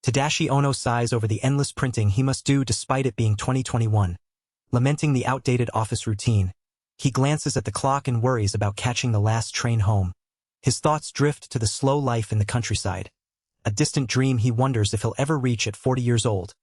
Tadashi Ono sighs over the endless printing he must do despite it being 2021. Lamenting the outdated office routine, he glances at the clock and worries about catching the last train home. His thoughts drift to the slow life in the countryside. A distant dream he wonders if he'll ever reach at 40 years old.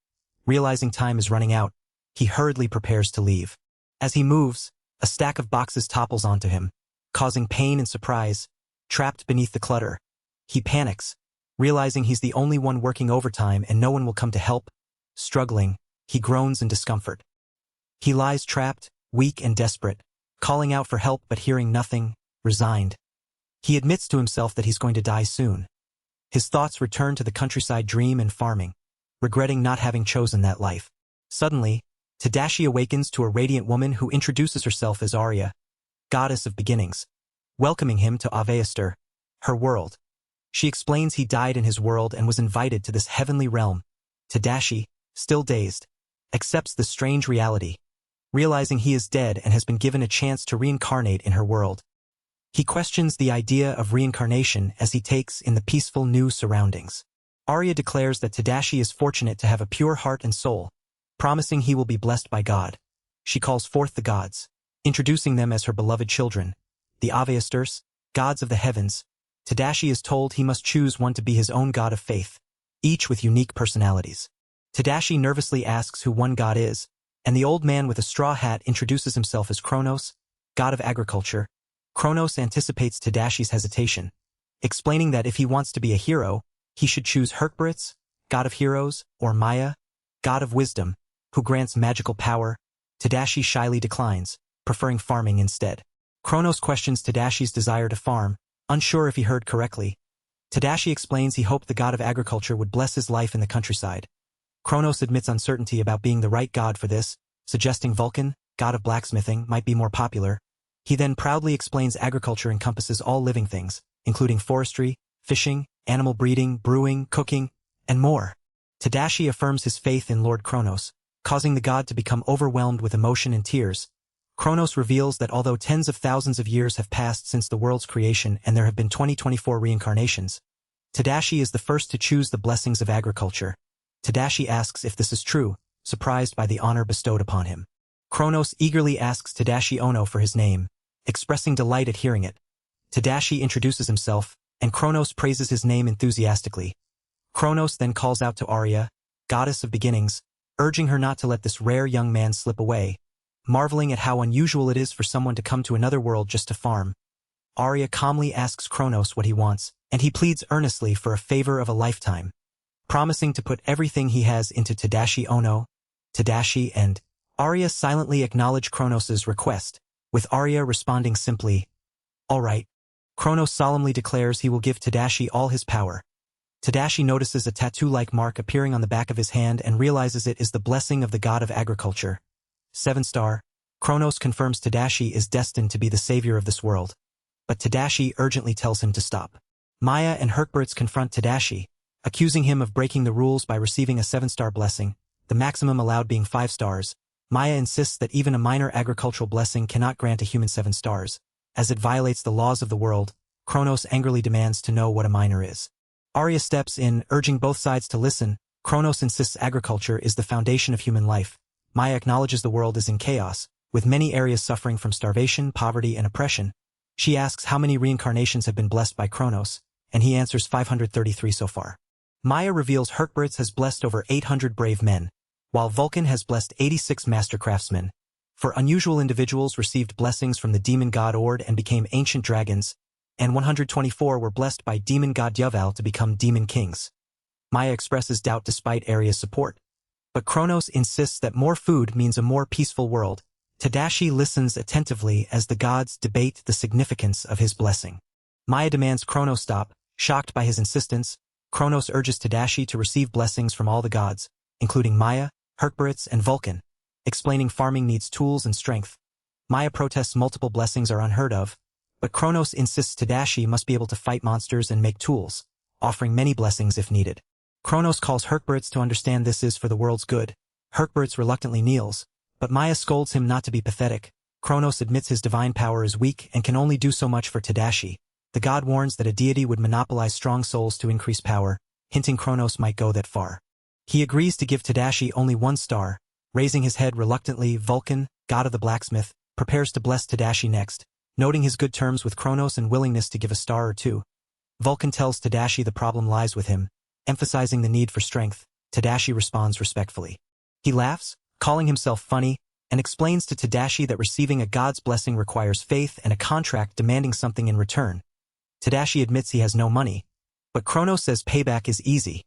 Realizing time is running out, he hurriedly prepares to leave. As he moves, a stack of boxes topples onto him, causing pain and surprise. Trapped beneath the clutter, he panics, realizing he's the only one working overtime and no one will come to help. Struggling, he groans in discomfort. He lies trapped, weak and desperate, calling out for help but hearing nothing, resigned. He admits to himself that he's going to die soon. His thoughts return to the countryside dream and farming, regretting not having chosen that life. Suddenly, Tadashi awakens to a radiant woman who introduces herself as Arya, goddess of beginnings, welcoming him to Avestor, her world. She explains he died in his world and was invited to this heavenly realm. Tadashi, still dazed, accepts the strange reality, realizing he is dead and has been given a chance to reincarnate in her world. He questions the idea of reincarnation as he takes in the peaceful new surroundings. Arya declares that Tadashi is fortunate to have a pure heart and soul, promising he will be blessed by God. She calls forth the gods, introducing them as her beloved children, the Avestors, gods of the heavens. Tadashi is told he must choose one to be his own god of faith, each with unique personalities. Tadashi nervously asks who one god is, and the old man with a straw hat introduces himself as Kronos, god of agriculture. Kronos anticipates Tadashi's hesitation, explaining that if he wants to be a hero, he should choose Herkbaritz, god of heroes, or Maya, god of wisdom, who grants magical power. Tadashi shyly declines, preferring farming instead. Kronos questions Tadashi's desire to farm, unsure if he heard correctly. Tadashi explains he hoped the god of agriculture would bless his life in the countryside. Kronos admits uncertainty about being the right god for this, suggesting Vulcan, god of blacksmithing, might be more popular. He then proudly explains agriculture encompasses all living things, including forestry, fishing, animal breeding, brewing, cooking, and more. Tadashi affirms his faith in Lord Kronos, causing the god to become overwhelmed with emotion and tears. Kronos reveals that although tens of thousands of years have passed since the world's creation and there have been 2024 reincarnations, Tadashi is the first to choose the blessings of agriculture. Tadashi asks if this is true, surprised by the honor bestowed upon him. Kronos eagerly asks Tadashi Ono for his name, expressing delight at hearing it. Tadashi introduces himself, and Kronos praises his name enthusiastically. Kronos then calls out to Arya, goddess of beginnings, urging her not to let this rare young man slip away, marveling at how unusual it is for someone to come to another world just to farm. Arya calmly asks Kronos what he wants, and he pleads earnestly for a favor of a lifetime, promising to put everything he has into Tadashi Ono. Tadashi and Arya silently acknowledge Kronos' request, with Arya responding simply, "All right." Kronos solemnly declares he will give Tadashi all his power. Tadashi notices a tattoo-like mark appearing on the back of his hand and realizes it is the blessing of the god of agriculture. 7-star, Kronos confirms Tadashi is destined to be the savior of this world, but Tadashi urgently tells him to stop. Maya and Herkbaritz confront Tadashi, accusing him of breaking the rules by receiving a 7-star blessing, the maximum allowed being 5 stars. Maya insists that even a minor agricultural blessing cannot grant a human 7 stars, as it violates the laws of the world. Kronos angrily demands to know what a minor is. Arya steps in, urging both sides to listen. Kronos insists agriculture is the foundation of human life. Maya acknowledges the world is in chaos, with many areas suffering from starvation, poverty, and oppression. She asks how many reincarnations have been blessed by Kronos, and he answers 533 so far. Maya reveals Herkbaritz has blessed over 800 brave men, while Vulcan has blessed 86 master craftsmen. For unusual individuals received blessings from the demon god Ord and became ancient dragons, and 124 were blessed by demon god Yahello to become demon kings. Maya expresses doubt despite Arya's support, but Kronos insists that more food means a more peaceful world. Tadashi listens attentively as the gods debate the significance of his blessing. Maya demands Kronos stop, shocked by his insistence. Kronos urges Tadashi to receive blessings from all the gods, including Maya, Herkbaritz, and Vulcan, explaining farming needs tools and strength. Maya protests multiple blessings are unheard of, but Kronos insists Tadashi must be able to fight monsters and make tools, offering many blessings if needed. Kronos calls Herkbaritz to understand this is for the world's good. Herkbaritz reluctantly kneels, but Maya scolds him not to be pathetic. Kronos admits his divine power is weak and can only do so much for Tadashi. The god warns that a deity would monopolize strong souls to increase power. hinting Kronos might go that far. He agrees to give Tadashi only 1 star, raising his head reluctantly. Vulcan, god of the blacksmith, prepares to bless Tadashi next, noting his good terms with Kronos and willingness to give a star or 2. Vulcan tells Tadashi the problem lies with him, emphasizing the need for strength. Tadashi responds respectfully. He laughs, calling himself funny, and explains to Tadashi that receiving a god's blessing requires faith and a contract demanding something in return. Tadashi admits he has no money, but Kronos says payback is easy.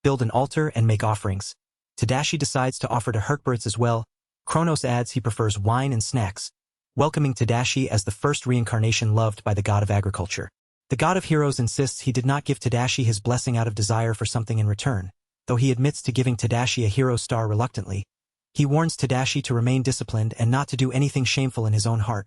Build an altar and make offerings. Tadashi decides to offer to Herkberts as well. Kronos adds he prefers wine and snacks, welcoming Tadashi as the first reincarnation loved by the god of agriculture. The god of heroes insists he did not give Tadashi his blessing out of desire for something in return, though he admits to giving Tadashi a hero star reluctantly. He warns Tadashi to remain disciplined and not to do anything shameful in his own heart.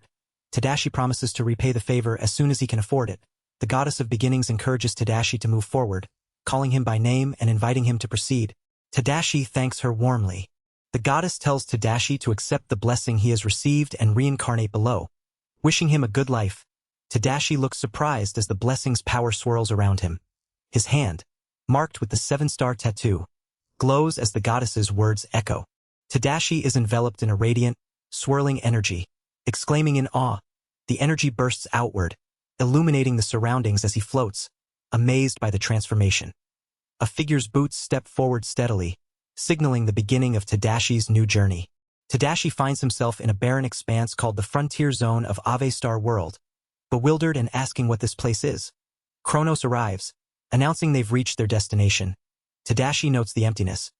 Tadashi promises to repay the favor as soon as he can afford it. The goddess of beginnings encourages Tadashi to move forward, calling him by name and inviting him to proceed. Tadashi thanks her warmly. The goddess tells Tadashi to accept the blessing he has received and reincarnate below, wishing him a good life. Tadashi looks surprised as the blessing's power swirls around him. His hand, marked with the 7-star tattoo, glows as the goddess's words echo. Tadashi is enveloped in a radiant, swirling energy, exclaiming in awe. The energy bursts outward, illuminating the surroundings as he floats, amazed by the transformation. A figure's boots step forward steadily, signaling the beginning of Tadashi's new journey. Tadashi finds himself in a barren expanse called the frontier zone of Ave Star World, bewildered and asking what this place is. Kronos arrives, announcing they've reached their destination. Tadashi notes the emptiness,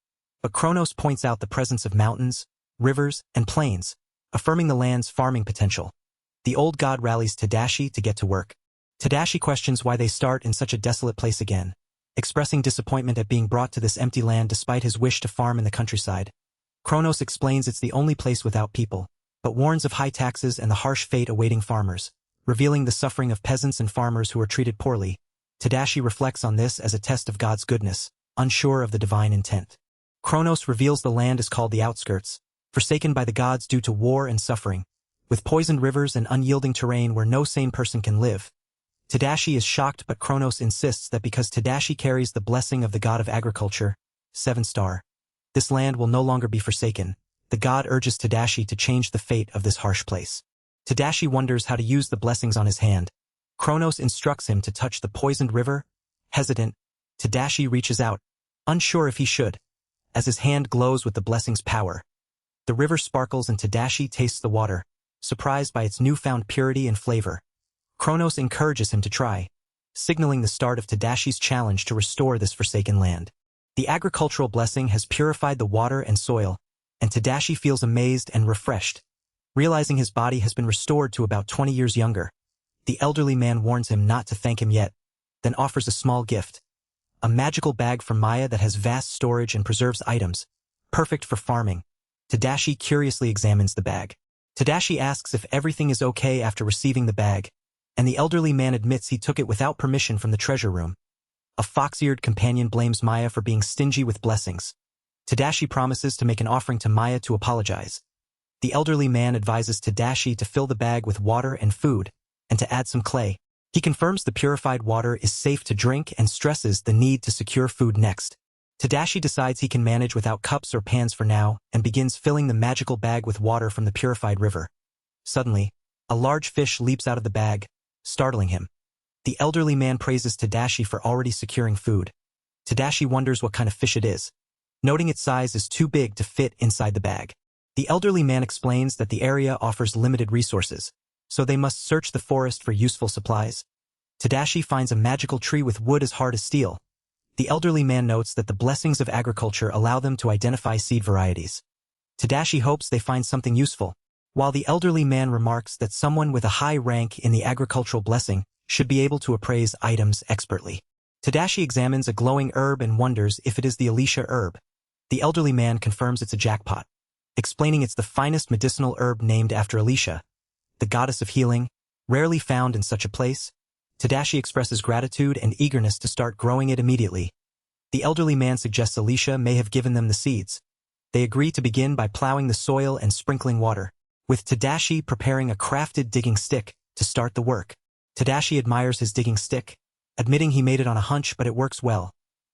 but Kronos points out the presence of mountains, rivers, and plains, affirming the land's farming potential. The old god rallies Tadashi to get to work. Tadashi questions why they start in such a desolate place again, expressing disappointment at being brought to this empty land despite his wish to farm in the countryside. Kronos explains it's the only place without people, but warns of high taxes and the harsh fate awaiting farmers, revealing the suffering of peasants and farmers who are treated poorly. Tadashi reflects on this as a test of God's goodness, unsure of the divine intent. Kronos reveals the land is called the Outskirts, forsaken by the gods due to war and suffering, with poisoned rivers and unyielding terrain where no sane person can live. Tadashi is shocked, but Kronos insists that because Tadashi carries the blessing of the god of agriculture, 7-star, this land will no longer be forsaken. The god urges Tadashi to change the fate of this harsh place. Tadashi wonders how to use the blessings on his hand. Kronos instructs him to touch the poisoned river. Hesitant, Tadashi reaches out, unsure if he should, as his hand glows with the blessing's power. The river sparkles and Tadashi tastes the water, surprised by its newfound purity and flavor. Kronos encourages him to try, signaling the start of Tadashi's challenge to restore this forsaken land. The agricultural blessing has purified the water and soil, and Tadashi feels amazed and refreshed, realizing his body has been restored to about 20 years younger. The elderly man warns him not to thank him yet, then offers a small gift, a magical bag from Maya that has vast storage and preserves items, perfect for farming. Tadashi curiously examines the bag. Tadashi asks if everything is okay after receiving the bag, and the elderly man admits he took it without permission from the treasure room. A fox-eared companion blames Maya for being stingy with blessings. Tadashi promises to make an offering to Maya to apologize. The elderly man advises Tadashi to fill the bag with water and food, and to add some clay. He confirms the purified water is safe to drink and stresses the need to secure food next. Tadashi decides he can manage without cups or pans for now and begins filling the magical bag with water from the purified river. Suddenly, a large fish leaps out of the bag, startling him. The elderly man praises Tadashi for already securing food. Tadashi wonders what kind of fish it is, noting its size is too big to fit inside the bag. The elderly man explains that the area offers limited resources, so they must search the forest for useful supplies. Tadashi finds a magical tree with wood as hard as steel. The elderly man notes that the blessings of agriculture allow them to identify seed varieties. Tadashi hopes they find something useful, while the elderly man remarks that someone with a high rank in the agricultural blessing should be able to appraise items expertly. Tadashi examines a glowing herb and wonders if it is the Alicia herb. The elderly man confirms it's a jackpot, explaining it's the finest medicinal herb named after Alicia, the goddess of healing, rarely found in such a place. Tadashi expresses gratitude and eagerness to start growing it immediately. The elderly man suggests Alicia may have given them the seeds. They agree to begin by plowing the soil and sprinkling water, with Tadashi preparing a crafted digging stick to start the work. Tadashi admires his digging stick, admitting he made it on a hunch, but it works well.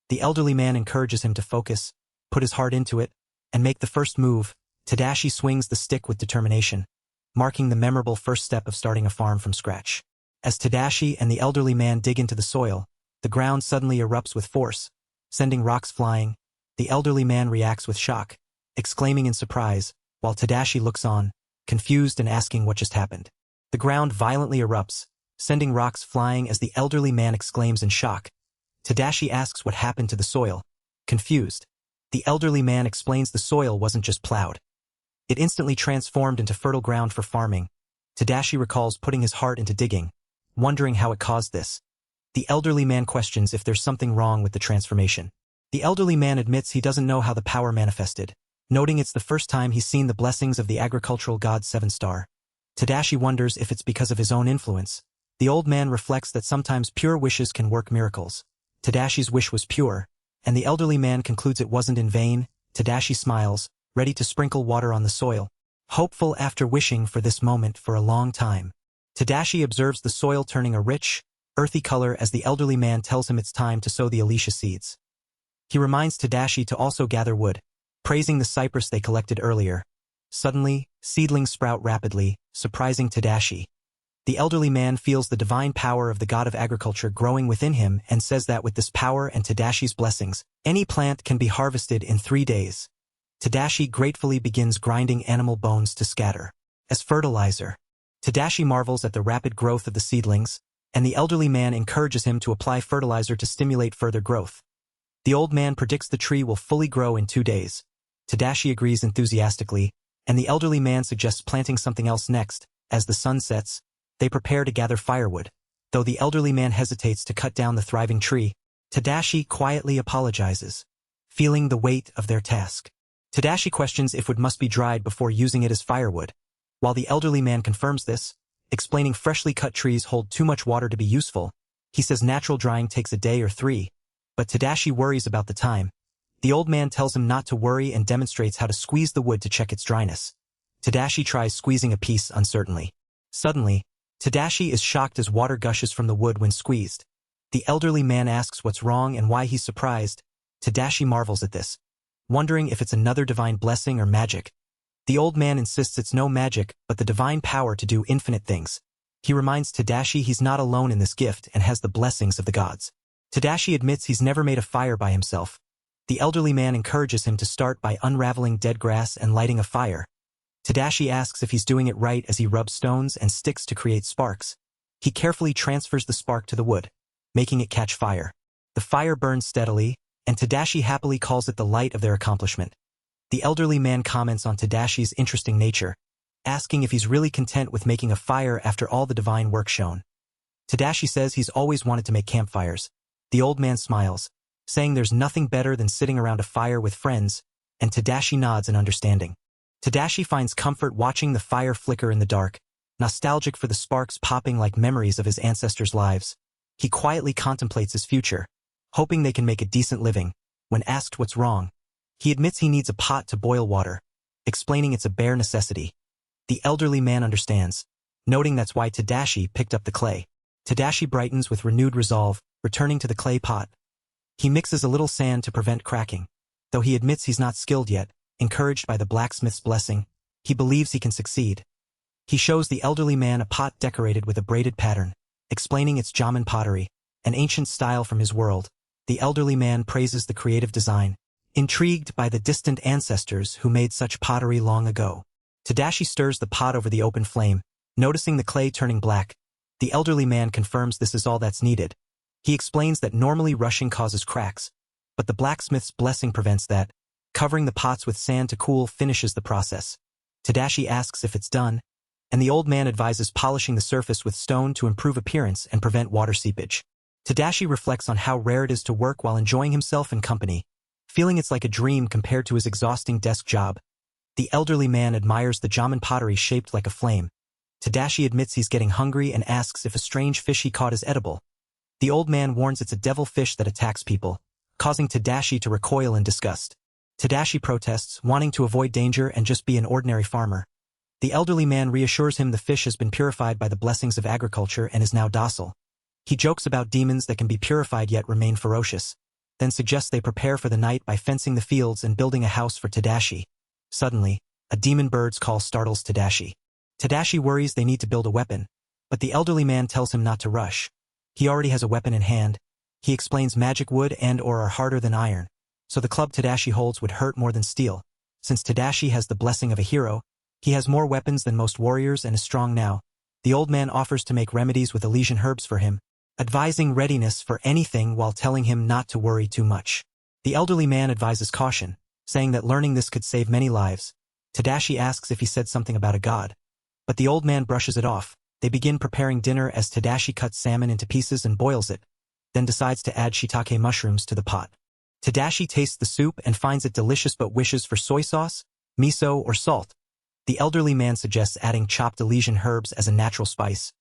The elderly man encourages him to focus, put his heart into it, and make the first move. Tadashi swings the stick with determination, marking the memorable first step of starting a farm from scratch. As Tadashi and the elderly man dig into the soil, the ground suddenly erupts with force, sending rocks flying. The elderly man reacts with shock, exclaiming in surprise, while Tadashi looks on, confused and asking what just happened. The ground violently erupts, sending rocks flying as the elderly man exclaims in shock. Tadashi asks what happened to the soil. Confused, the elderly man explains the soil wasn't just plowed. It instantly transformed into fertile ground for farming. Tadashi recalls putting his heart into digging, wondering how it caused this. The elderly man questions if there's something wrong with the transformation. The elderly man admits he doesn't know how the power manifested, noting it's the first time he's seen the blessings of the agricultural god 7-star. Tadashi wonders if it's because of his own influence. The old man reflects that sometimes pure wishes can work miracles. Tadashi's wish was pure, and the elderly man concludes it wasn't in vain. Tadashi smiles, ready to sprinkle water on the soil, hopeful after wishing for this moment for a long time. Tadashi observes the soil turning a rich, earthy color as the elderly man tells him it's time to sow the Alicia seeds. He reminds Tadashi to also gather wood, praising the cypress they collected earlier. Suddenly, seedlings sprout rapidly, surprising Tadashi. The elderly man feels the divine power of the god of agriculture growing within him and says that with this power and Tadashi's blessings, any plant can be harvested in 3 days. Tadashi gratefully begins grinding animal bones to scatter as fertilizer. Tadashi marvels at the rapid growth of the seedlings, and the elderly man encourages him to apply fertilizer to stimulate further growth. The old man predicts the tree will fully grow in 2 days. Tadashi agrees enthusiastically, and the elderly man suggests planting something else next. As the sun sets, they prepare to gather firewood. Though the elderly man hesitates to cut down the thriving tree, Tadashi quietly apologizes, feeling the weight of their task. Tadashi questions if wood must be dried before using it as firewood, while the elderly man confirms this, explaining freshly cut trees hold too much water to be useful. He says natural drying takes a day or 3, but Tadashi worries about the time. The old man tells him not to worry and demonstrates how to squeeze the wood to check its dryness. Tadashi tries squeezing a piece uncertainly. Suddenly, Tadashi is shocked as water gushes from the wood when squeezed. The elderly man asks what's wrong and why he's surprised. Tadashi marvels at this, wondering if it's another divine blessing or magic. The old man insists it's no magic, but the divine power to do infinite things. He reminds Tadashi he's not alone in this gift and has the blessings of the gods. Tadashi admits he's never made a fire by himself. The elderly man encourages him to start by unraveling dead grass and lighting a fire. Tadashi asks if he's doing it right as he rubs stones and sticks to create sparks. He carefully transfers the spark to the wood, making it catch fire. The fire burns steadily, and Tadashi happily calls it the light of their accomplishment. The elderly man comments on Tadashi's interesting nature, asking if he's really content with making a fire after all the divine work shown. Tadashi says he's always wanted to make campfires. The old man smiles, saying there's nothing better than sitting around a fire with friends, and Tadashi nods in understanding. Tadashi finds comfort watching the fire flicker in the dark, nostalgic for the sparks popping like memories of his ancestors' lives. He quietly contemplates his future, hoping they can make a decent living. When asked what's wrong, he admits he needs a pot to boil water, explaining it's a bare necessity. The elderly man understands, noting that's why Tadashi picked up the clay. Tadashi brightens with renewed resolve, returning to the clay pot. He mixes a little sand to prevent cracking. Though he admits he's not skilled yet, encouraged by the blacksmith's blessing, he believes he can succeed. He shows the elderly man a pot decorated with a braided pattern, explaining it's Jaman pottery, an ancient style from his world. The elderly man praises the creative design, intrigued by the distant ancestors who made such pottery long ago. Tadashi stirs the pot over the open flame, noticing the clay turning black. The elderly man confirms this is all that's needed. He explains that normally rushing causes cracks, but the blacksmith's blessing prevents that. Covering the pots with sand to cool finishes the process. Tadashi asks if it's done, and the old man advises polishing the surface with stone to improve appearance and prevent water seepage. Tadashi reflects on how rare it is to work while enjoying himself and company, feeling it's like a dream compared to his exhausting desk job. The elderly man admires the Jaman pottery shaped like a flame. Tadashi admits he's getting hungry and asks if a strange fish he caught is edible. The old man warns it's a devil fish that attacks people, causing Tadashi to recoil in disgust. Tadashi protests, wanting to avoid danger and just be an ordinary farmer. The elderly man reassures him the fish has been purified by the blessings of agriculture and is now docile. He jokes about demons that can be purified yet remain ferocious. then suggests they prepare for the night by fencing the fields and building a house for Tadashi. Suddenly, a demon bird's call startles Tadashi. Tadashi worries they need to build a weapon, but the elderly man tells him not to rush. He already has a weapon in hand. He explains magic wood and/or are harder than iron, so the club Tadashi holds would hurt more than steel. Since Tadashi has the blessing of a hero, he has more weapons than most warriors and is strong now. The old man offers to make remedies with Elysian herbs for him, advising readiness for anything while telling him not to worry too much. The elderly man advises caution, saying that learning this could save many lives. Tadashi asks if he said something about a god, but the old man brushes it off. They begin preparing dinner as Tadashi cuts salmon into pieces and boils it, then decides to add shiitake mushrooms to the pot. Tadashi tastes the soup and finds it delicious but wishes for soy sauce, miso, or salt. The elderly man suggests adding chopped Elysian herbs as a natural spice.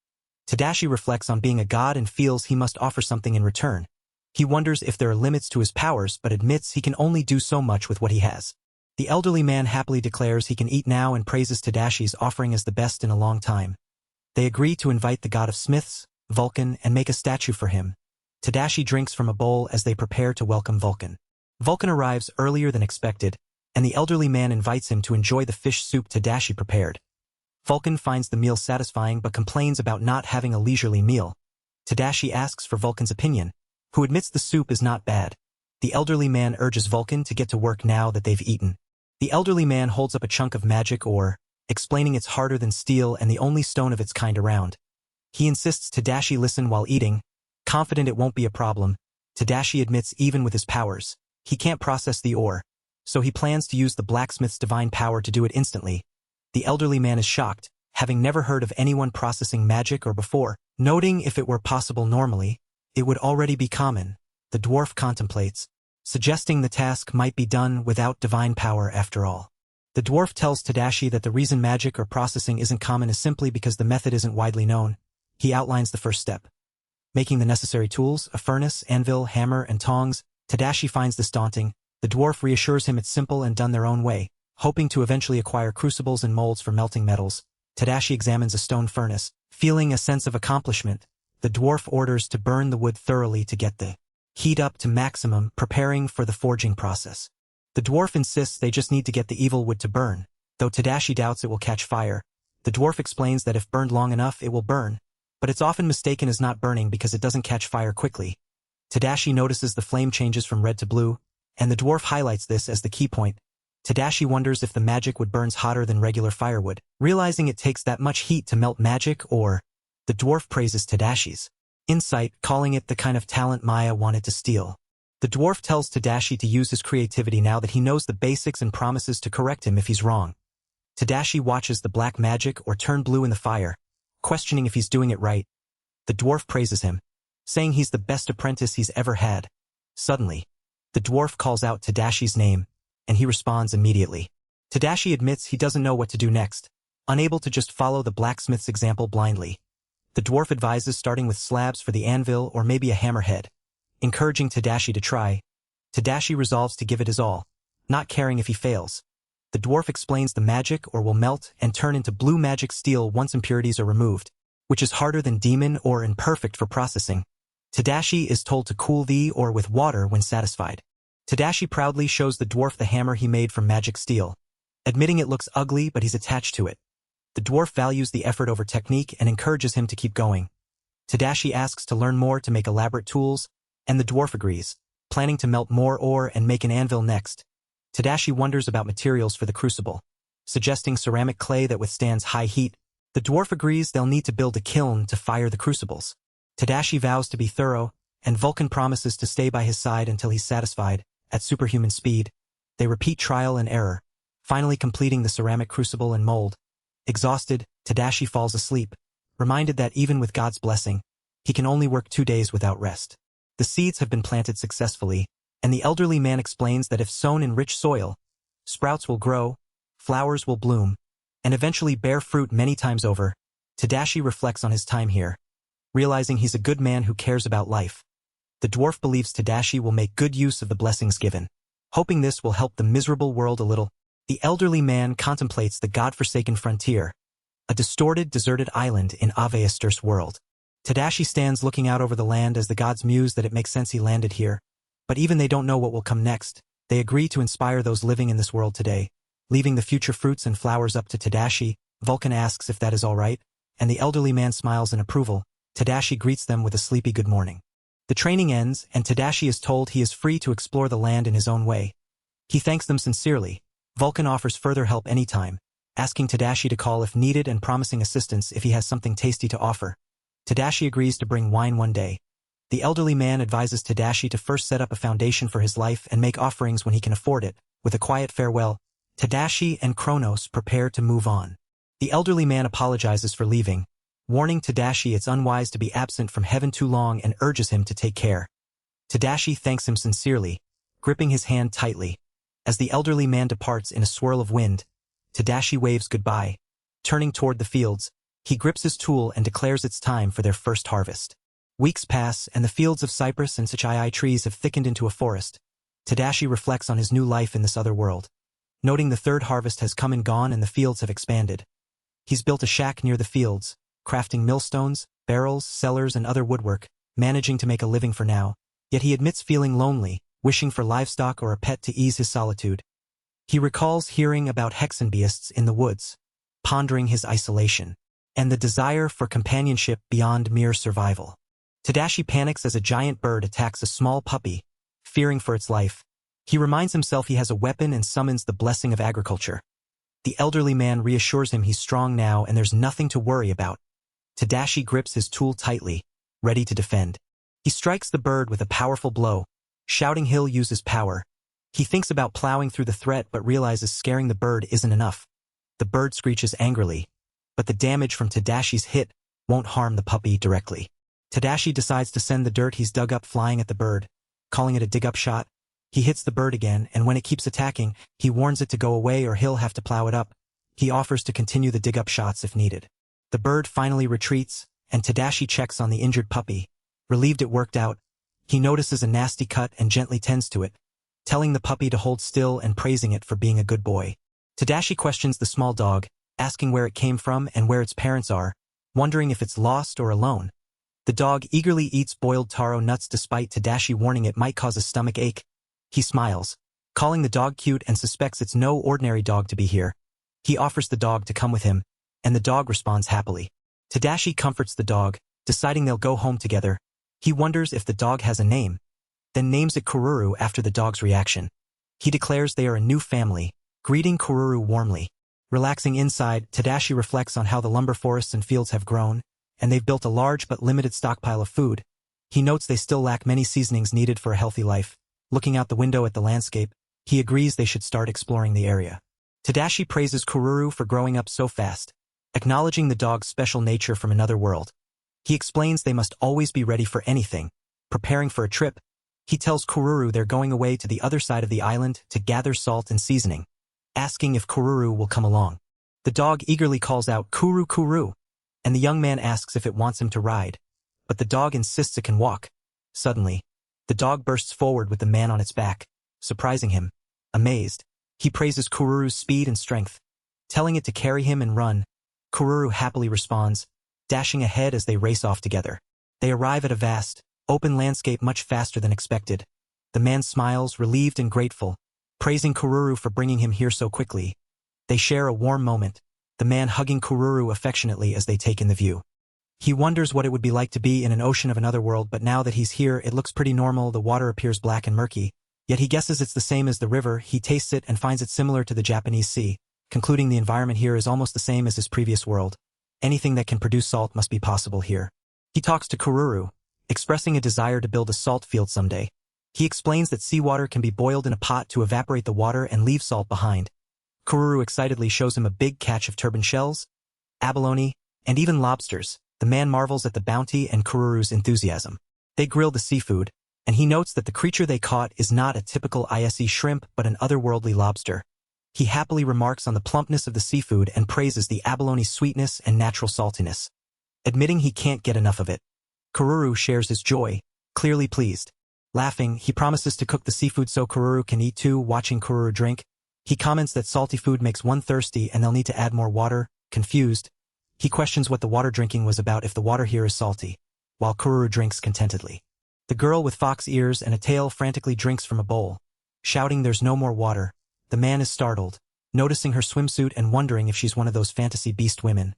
Tadashi reflects on being a god and feels he must offer something in return. He wonders if there are limits to his powers but admits he can only do so much with what he has. The elderly man happily declares he can eat now and praises Tadashi's offering as the best in a long time. They agree to invite the god of smiths, Vulcan, and make a statue for him. Tadashi drinks from a bowl as they prepare to welcome Vulcan. Vulcan arrives earlier than expected, and the elderly man invites him to enjoy the fish soup Tadashi prepared. Vulcan finds the meal satisfying but complains about not having a leisurely meal. Tadashi asks for Vulcan's opinion, who admits the soup is not bad. The elderly man urges Vulcan to get to work now that they've eaten. The elderly man holds up a chunk of magic ore, explaining it's harder than steel and the only stone of its kind around. He insists Tadashi listen while eating, confident it won't be a problem. Tadashi admits even with his powers, he can't process the ore, so he plans to use the blacksmith's divine power to do it instantly. The elderly man is shocked, having never heard of anyone processing magic or before. Noting if it were possible normally, it would already be common. The dwarf contemplates, suggesting the task might be done without divine power after all. The dwarf tells Tadashi that the reason magic or processing isn't common is simply because the method isn't widely known. He outlines the first step. Making the necessary tools, a furnace, anvil, hammer, and tongs. Tadashi finds this daunting. The dwarf reassures him it's simple and done their own way, hoping to eventually acquire crucibles and molds for melting metals. Tadashi examines a stone furnace, feeling a sense of accomplishment. The dwarf orders to burn the wood thoroughly to get the heat up to maximum, preparing for the forging process. The dwarf insists they just need to get the evil wood to burn, though Tadashi doubts it will catch fire. The dwarf explains that if burned long enough it will burn, but it's often mistaken as not burning because it doesn't catch fire quickly. Tadashi notices the flame changes from red to blue, and the dwarf highlights this as the key point. Tadashi wonders if the magic wood burns hotter than regular firewood, realizing it takes that much heat to melt magic. Or the dwarf praises Tadashi's insight, calling it the kind of talent Maya wanted to steal. The dwarf tells Tadashi to use his creativity now that he knows the basics and promises to correct him if he's wrong. Tadashi watches the black magic or turn blue in the fire, questioning if he's doing it right. The dwarf praises him, saying he's the best apprentice he's ever had. Suddenly, the dwarf calls out Tadashi's name, and he responds immediately. Tadashi admits he doesn't know what to do next, unable to just follow the blacksmith's example blindly. The dwarf advises starting with slabs for the anvil or maybe a hammerhead, encouraging Tadashi to try. Tadashi resolves to give it his all, not caring if he fails. The dwarf explains the magic ore will melt and turn into blue magic steel once impurities are removed, which is harder than demon ore and perfect for processing. Tadashi is told to cool the ore with water when satisfied. Tadashi proudly shows the dwarf the hammer he made from magic steel, admitting it looks ugly but he's attached to it. The dwarf values the effort over technique and encourages him to keep going. Tadashi asks to learn more to make elaborate tools, and the dwarf agrees, planning to melt more ore and make an anvil next. Tadashi wonders about materials for the crucible, suggesting ceramic clay that withstands high heat. The dwarf agrees they'll need to build a kiln to fire the crucibles. Tadashi vows to be thorough, and Vulcan promises to stay by his side until he's satisfied. At superhuman speed, they repeat trial and error, finally completing the ceramic crucible and mold. Exhausted, Tadashi falls asleep, reminded that even with God's blessing, he can only work 2 days without rest. The seeds have been planted successfully, and the elderly man explains that if sown in rich soil, sprouts will grow, flowers will bloom, and eventually bear fruit many times over. Tadashi reflects on his time here, realizing he's a good man who cares about life. The dwarf believes Tadashi will make good use of the blessings given, hoping this will help the miserable world a little. The elderly man contemplates the god-forsaken frontier, a distorted, deserted island in Aveastur's world. Tadashi stands looking out over the land as the gods muse that it makes sense he landed here. But even they don't know what will come next. They agree to inspire those living in this world today, leaving the future fruits and flowers up to Tadashi. Vulcan asks if that is all right, and the elderly man smiles in approval. Tadashi greets them with a sleepy good morning. The training ends, and Tadashi is told he is free to explore the land in his own way. He thanks them sincerely. Vulcan offers further help anytime, asking Tadashi to call if needed and promising assistance if he has something tasty to offer. Tadashi agrees to bring wine one day. The elderly man advises Tadashi to first set up a foundation for his life and make offerings when he can afford it. With a quiet farewell, Tadashi and Kronos prepare to move on. The elderly man apologizes for leaving, warning Tadashi it's unwise to be absent from heaven too long and urges him to take care. Tadashi thanks him sincerely, gripping his hand tightly. As the elderly man departs in a swirl of wind, Tadashi waves goodbye. Turning toward the fields, he grips his tool and declares it's time for their first harvest. Weeks pass, and the fields of cypress and suchai trees have thickened into a forest. Tadashi reflects on his new life in this other world, noting the third harvest has come and gone and the fields have expanded. He's built a shack near the fields, crafting millstones, barrels, cellars, and other woodwork, managing to make a living for now. Yet he admits feeling lonely, wishing for livestock or a pet to ease his solitude. He recalls hearing about hexenbeasts in the woods, pondering his isolation, and the desire for companionship beyond mere survival. Tadashi panics as a giant bird attacks a small puppy, fearing for its life. He reminds himself he has a weapon and summons the blessing of agriculture. The elderly man reassures him he's strong now and there's nothing to worry about. Tadashi grips his tool tightly, ready to defend. He strikes the bird with a powerful blow, shouting he'll use his power. He thinks about plowing through the threat but realizes scaring the bird isn't enough. The bird screeches angrily, but the damage from Tadashi's hit won't harm the puppy directly. Tadashi decides to send the dirt he's dug up flying at the bird, calling it a dig-up shot. He hits the bird again, and when it keeps attacking, he warns it to go away or he'll have to plow it up. He offers to continue the dig-up shots if needed. The bird finally retreats, and Tadashi checks on the injured puppy. Relieved it worked out, he notices a nasty cut and gently tends to it, telling the puppy to hold still and praising it for being a good boy. Tadashi questions the small dog, asking where it came from and where its parents are, wondering if it's lost or alone. The dog eagerly eats boiled taro nuts despite Tadashi warning it might cause a stomach ache. He smiles, calling the dog cute and suspects it's no ordinary dog to be here. He offers the dog to come with him, and the dog responds happily. Tadashi comforts the dog, deciding they'll go home together. He wonders if the dog has a name, then names it Kururu after the dog's reaction. He declares they are a new family, greeting Kururu warmly. Relaxing inside, Tadashi reflects on how the lumber forests and fields have grown, and they've built a large but limited stockpile of food. He notes they still lack many seasonings needed for a healthy life. Looking out the window at the landscape, he agrees they should start exploring the area. Tadashi praises Kururu for growing up so fast, acknowledging the dog's special nature from another world. He explains they must always be ready for anything, preparing for a trip. He tells Kururu they're going away to the other side of the island to gather salt and seasoning, asking if Kururu will come along. The dog eagerly calls out Kuru Kuru, and the young man asks if it wants him to ride, but the dog insists it can walk. Suddenly, the dog bursts forward with the man on its back, surprising him. Amazed, he praises Kururu's speed and strength, telling it to carry him and run. Kururu happily responds, dashing ahead as they race off together. They arrive at a vast, open landscape much faster than expected. The man smiles, relieved and grateful, praising Kururu for bringing him here so quickly. They share a warm moment, the man hugging Kururu affectionately as they take in the view. He wonders what it would be like to be in an ocean of another world, but now that he's here, it looks pretty normal. The water appears black and murky, yet he guesses it's the same as the river. He tastes it and finds it similar to the Japanese sea, concluding the environment here is almost the same as his previous world. Anything that can produce salt must be possible here. He talks to Kururu, expressing a desire to build a salt field someday. He explains that seawater can be boiled in a pot to evaporate the water and leave salt behind. Kururu excitedly shows him a big catch of turban shells, abalone, and even lobsters. The man marvels at the bounty and Kururu's enthusiasm. They grill the seafood, and he notes that the creature they caught is not a typical ISE shrimp but an otherworldly lobster. He happily remarks on the plumpness of the seafood and praises the abalone's sweetness and natural saltiness, admitting he can't get enough of it. Kururu shares his joy, clearly pleased. Laughing, he promises to cook the seafood so Kururu can eat too. Watching Kururu drink, he comments that salty food makes one thirsty and they'll need to add more water. Confused, he questions what the water drinking was about if the water here is salty, while Kururu drinks contentedly. The girl with fox ears and a tail frantically drinks from a bowl, shouting there's no more water. The man is startled, noticing her swimsuit and wondering if she's one of those fantasy beast women.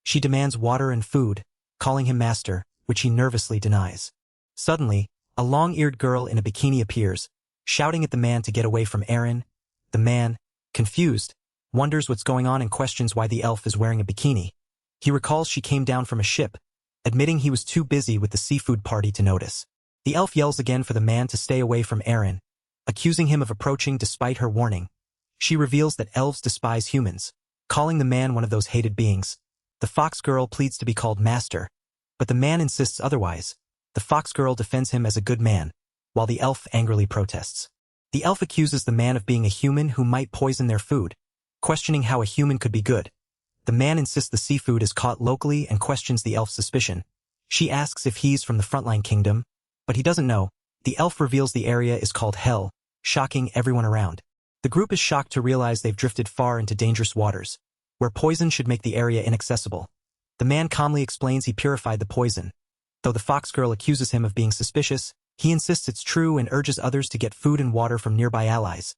She demands water and food, calling him master, which he nervously denies. Suddenly, a long-eared girl in a bikini appears, shouting at the man to get away from Aaron. The man, confused, wonders what's going on and questions why the elf is wearing a bikini. He recalls she came down from a ship, admitting he was too busy with the seafood party to notice. The elf yells again for the man to stay away from Aaron, accusing him of approaching despite her warning. She reveals that elves despise humans, calling the man one of those hated beings. The fox girl pleads to be called master, but the man insists otherwise. The fox girl defends him as a good man, while the elf angrily protests. The elf accuses the man of being a human who might poison their food, questioning how a human could be good. The man insists the seafood is caught locally and questions the elf's suspicion. She asks if he's from the Frontline Kingdom, but he doesn't know. The elf reveals the area is called Hell, shocking everyone around. The group is shocked to realize they've drifted far into dangerous waters, where poison should make the area inaccessible. The man calmly explains he purified the poison. Though the fox girl accuses him of being suspicious, he insists it's true and urges others to get food and water from nearby allies.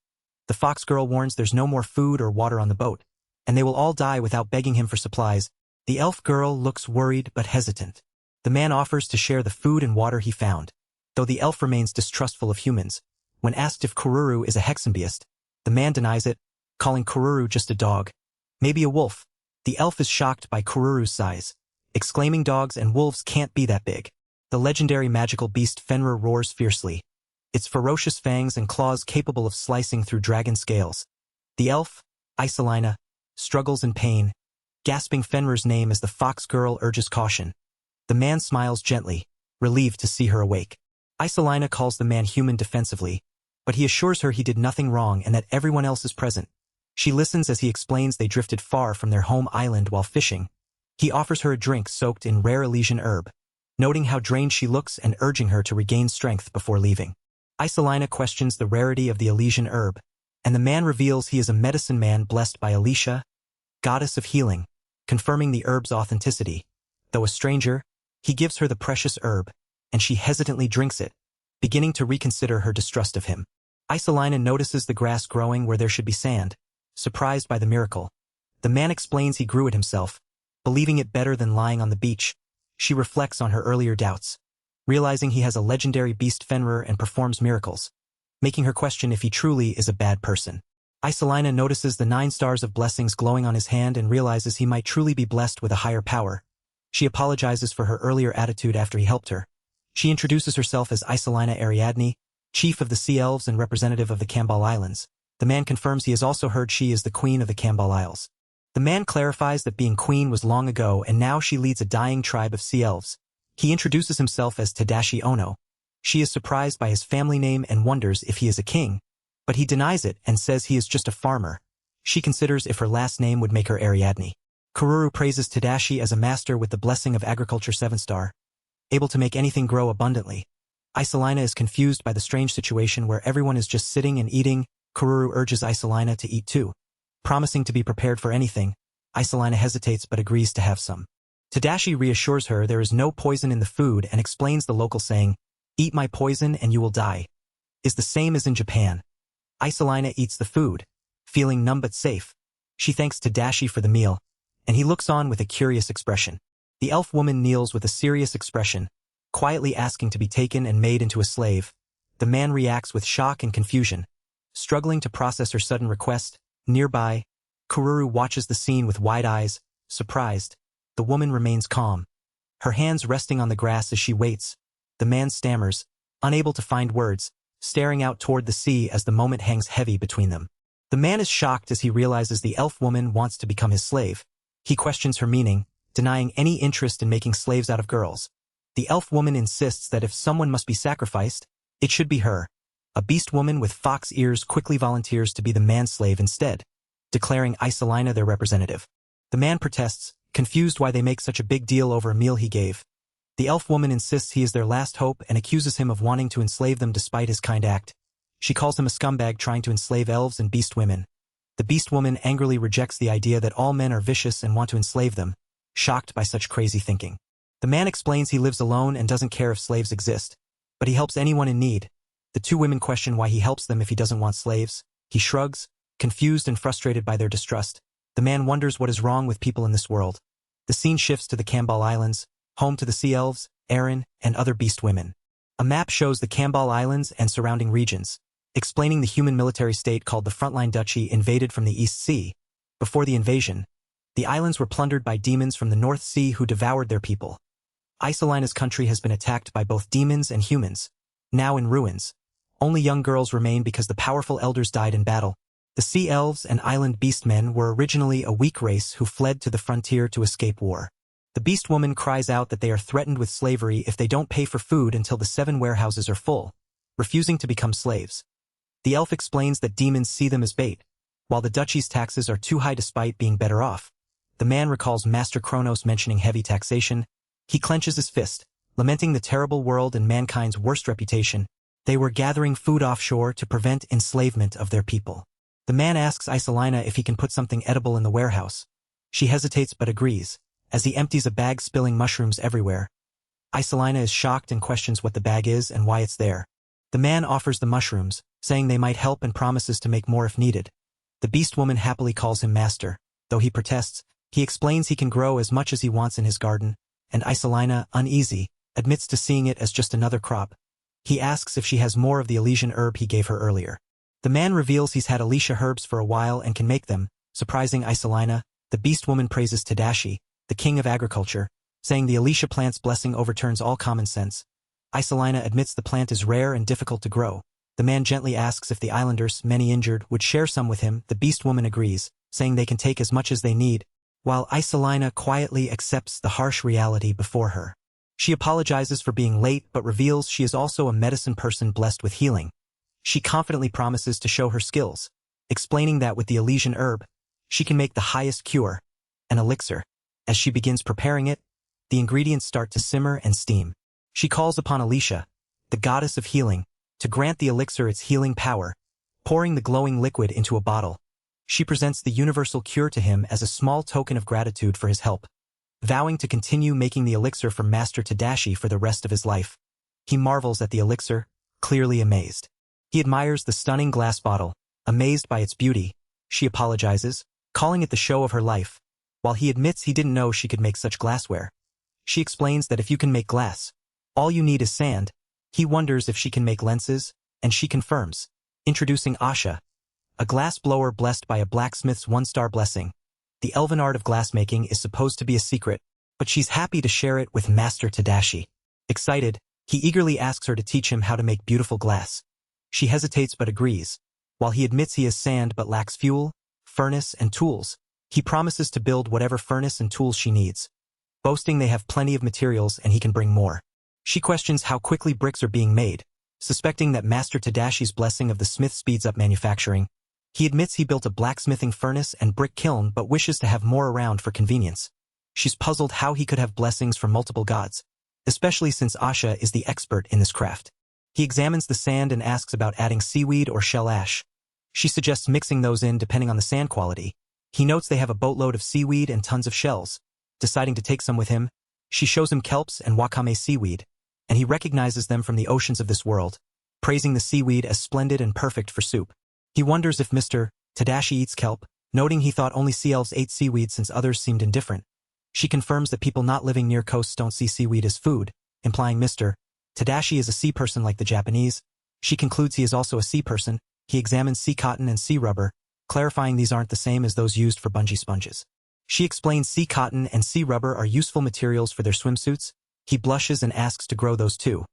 The fox girl warns there's no more food or water on the boat, and they will all die without begging him for supplies. The elf girl looks worried but hesitant. The man offers to share the food and water he found, though the elf remains distrustful of humans. When asked if Kururu is a hexenbeast, the man denies it, calling Kururu just a dog. Maybe a wolf. The elf is shocked by Kururu's size, exclaiming dogs and wolves can't be that big. The legendary magical beast Fenrir roars fiercely, its ferocious fangs and claws capable of slicing through dragon scales. The elf, Isolina, struggles in pain, gasping Fenrir's name as the fox girl urges caution. The man smiles gently, relieved to see her awake. Isolina calls the man human defensively, but he assures her he did nothing wrong and that everyone else is present. She listens as he explains they drifted far from their home island while fishing. He offers her a drink soaked in rare Elysian herb, noting how drained she looks and urging her to regain strength before leaving. Isolina questions the rarity of the Elysian herb, and the man reveals he is a medicine man blessed by Alicia, goddess of healing, confirming the herb's authenticity. Though a stranger, he gives her the precious herb, and she hesitantly drinks it, beginning to reconsider her distrust of him. Isolina notices the grass growing where there should be sand, surprised by the miracle. The man explains he grew it himself, believing it better than lying on the beach. She reflects on her earlier doubts, realizing he has a legendary beast Fenrir and performs miracles, making her question if he truly is a bad person. Isolina notices the 9 stars of blessings glowing on his hand and realizes he might truly be blessed with a higher power. She apologizes for her earlier attitude after he helped her. She introduces herself as Isolina Ariadne, chief of the Sea Elves and representative of the Cambal Islands. The man confirms he has also heard she is the queen of the Cambal Isles. The man clarifies that being queen was long ago and now she leads a dying tribe of Sea Elves. He introduces himself as Tadashi Ono. She is surprised by his family name and wonders if he is a king, but he denies it and says he is just a farmer. She considers if her last name would make her Ariadne. Kururu praises Tadashi as a master with the blessing of agriculture 7-star, able to make anything grow abundantly. Isolina is confused by the strange situation where everyone is just sitting and eating. Kururu urges Isolina to eat too. Promising to be prepared for anything, Isolina hesitates but agrees to have some. Tadashi reassures her there is no poison in the food and explains the local saying, "Eat my poison and you will die," is the same as in Japan. Isolina eats the food, feeling numb but safe. She thanks Tadashi for the meal, and he looks on with a curious expression. The elf woman kneels with a serious expression, quietly asking to be taken and made into a slave. The man reacts with shock and confusion, struggling to process her sudden request. Nearby, Kururu watches the scene with wide eyes, surprised. The woman remains calm, her hands resting on the grass as she waits. The man stammers, unable to find words, staring out toward the sea as the moment hangs heavy between them. The man is shocked as he realizes the elf woman wants to become his slave. He questions her meaning, denying any interest in making slaves out of girls. The elf woman insists that if someone must be sacrificed, it should be her. A beast woman with fox ears quickly volunteers to be the man's slave instead, declaring Isolina their representative. The man protests, confused why they make such a big deal over a meal he gave. The elf woman insists he is their last hope and accuses him of wanting to enslave them despite his kind act. She calls him a scumbag trying to enslave elves and beast women. The beast woman angrily rejects the idea that all men are vicious and want to enslave them, shocked by such crazy thinking. The man explains he lives alone and doesn't care if slaves exist, but he helps anyone in need. The two women question why he helps them if he doesn't want slaves. He shrugs, confused and frustrated by their distrust. The man wonders what is wrong with people in this world. The scene shifts to the Cambal Islands, home to the sea elves, Aaron, and other beast women. A map shows the Cambal Islands and surrounding regions, explaining the human military state called the Frontline Duchy invaded from the East Sea. Before the invasion, the islands were plundered by demons from the North Sea who devoured their people. Isolina's country has been attacked by both demons and humans, now in ruins. Only young girls remain because the powerful elders died in battle. The sea elves and island beastmen were originally a weak race who fled to the frontier to escape war. The beast woman cries out that they are threatened with slavery if they don't pay for food until the 7 warehouses are full, refusing to become slaves. The elf explains that demons see them as bait, while the duchy's taxes are too high despite being better off. The man recalls Master Kronos mentioning heavy taxation. He clenches his fist, lamenting the terrible world and mankind's worst reputation. They were gathering food offshore to prevent enslavement of their people. The man asks Isolina if he can put something edible in the warehouse. She hesitates but agrees, as he empties a bag spilling mushrooms everywhere. Isolina is shocked and questions what the bag is and why it's there. The man offers the mushrooms, saying they might help and promises to make more if needed. The beast woman happily calls him master. Though he protests, he explains he can grow as much as he wants in his garden, and Isolina, uneasy, admits to seeing it as just another crop. He asks if she has more of the Elysian herb he gave her earlier. The man reveals he's had Elysia herbs for a while and can make them, surprising Isolina. The beast woman praises Tadashi, the king of agriculture, saying the Elysia plant's blessing overturns all common sense. Isolina admits the plant is rare and difficult to grow. The man gently asks if the islanders, many injured, would share some with him. The beast woman agrees, saying they can take as much as they need, while Isolina quietly accepts the harsh reality before her. She apologizes for being late but reveals she is also a medicine person blessed with healing. She confidently promises to show her skills, explaining that with the Elysian herb, she can make the highest cure, an elixir. As she begins preparing it, the ingredients start to simmer and steam. She calls upon Elysia, the goddess of healing, to grant the elixir its healing power, pouring the glowing liquid into a bottle. She presents the universal cure to him as a small token of gratitude for his help, vowing to continue making the elixir for Master Tadashi for the rest of his life. He marvels at the elixir, clearly amazed. He admires the stunning glass bottle, amazed by its beauty. She apologizes, calling it the show of her life, while he admits he didn't know she could make such glassware. She explains that if you can make glass, all you need is sand. He wonders if she can make lenses, and she confirms, introducing Asha, a glass blower blessed by a blacksmith's 1-star blessing. The elven art of glassmaking is supposed to be a secret, but she's happy to share it with Master Tadashi. Excited, he eagerly asks her to teach him how to make beautiful glass. She hesitates but agrees. While he admits he has sand but lacks fuel, furnace, and tools, he promises to build whatever furnace and tools she needs, boasting they have plenty of materials and he can bring more. She questions how quickly bricks are being made, suspecting that Master Tadashi's blessing of the smith speeds up manufacturing. He admits he built a blacksmithing furnace and brick kiln but wishes to have more around for convenience. She's puzzled how he could have blessings from multiple gods, especially since Asha is the expert in this craft. He examines the sand and asks about adding seaweed or shell ash. She suggests mixing those in depending on the sand quality. He notes they have a boatload of seaweed and tons of shells. Deciding to take some with him, she shows him kelps and wakame seaweed, and he recognizes them from the oceans of this world, praising the seaweed as splendid and perfect for soup. He wonders if Mr. Tadashi eats kelp, noting he thought only sea elves ate seaweed since others seemed indifferent. She confirms that people not living near coasts don't see seaweed as food, implying Mr. Tadashi is a sea person like the Japanese. She concludes he is also a sea person. He examines sea cotton and sea rubber, clarifying these aren't the same as those used for bungee sponges. She explains sea cotton and sea rubber are useful materials for their swimsuits. He blushes and asks to grow those too,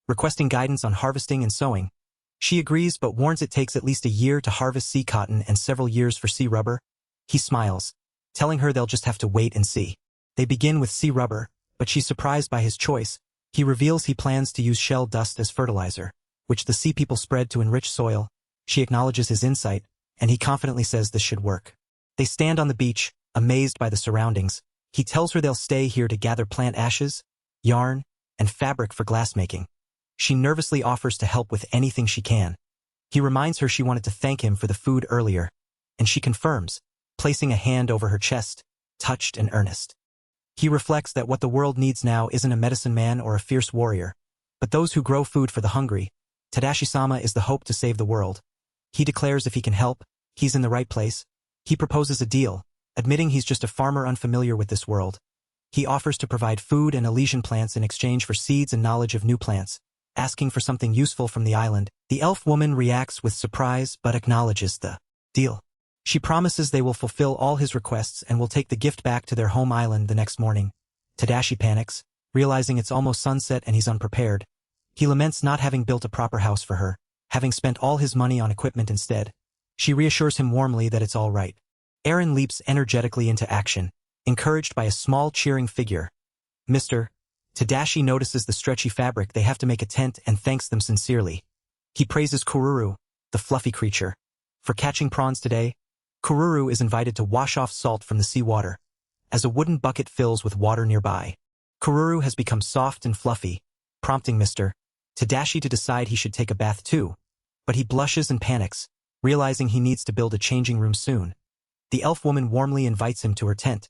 requesting guidance on harvesting and sewing. She agrees but warns it takes at least a year to harvest sea cotton and several years for sea rubber. He smiles, telling her they'll just have to wait and see. They begin with sea rubber, but she's surprised by his choice. He reveals he plans to use shell dust as fertilizer, which the sea people spread to enrich soil. She acknowledges his insight, and he confidently says this should work. They stand on the beach, amazed by the surroundings. He tells her they'll stay here to gather plant ashes, yarn, and fabric for glassmaking. She nervously offers to help with anything she can. He reminds her she wanted to thank him for the food earlier, and she confirms, placing a hand over her chest, touched and earnest. He reflects that what the world needs now isn't a medicine man or a fierce warrior, but those who grow food for the hungry. Tadashi-sama is the hope to save the world. He declares if he can help, he's in the right place. He proposes a deal, admitting he's just a farmer unfamiliar with this world. He offers to provide food and Elysian plants in exchange for seeds and knowledge of new plants, asking for something useful from the island. The elf woman reacts with surprise but acknowledges the deal. She promises they will fulfill all his requests and will take the gift back to their home island the next morning. Tadashi panics, realizing it's almost sunset and he's unprepared. He laments not having built a proper house for her, having spent all his money on equipment instead. She reassures him warmly that it's all right. Eren leaps energetically into action, encouraged by a small cheering figure. Mr. Tadashi notices the stretchy fabric they have to make a tent and thanks them sincerely. He praises Kururu, the fluffy creature. For catching prawns today, Kururu is invited to wash off salt from the seawater, as a wooden bucket fills with water nearby. Kururu has become soft and fluffy, prompting Mr. Tadashi to decide he should take a bath too, but he blushes and panics, realizing he needs to build a changing room soon. The elf woman warmly invites him to her tent,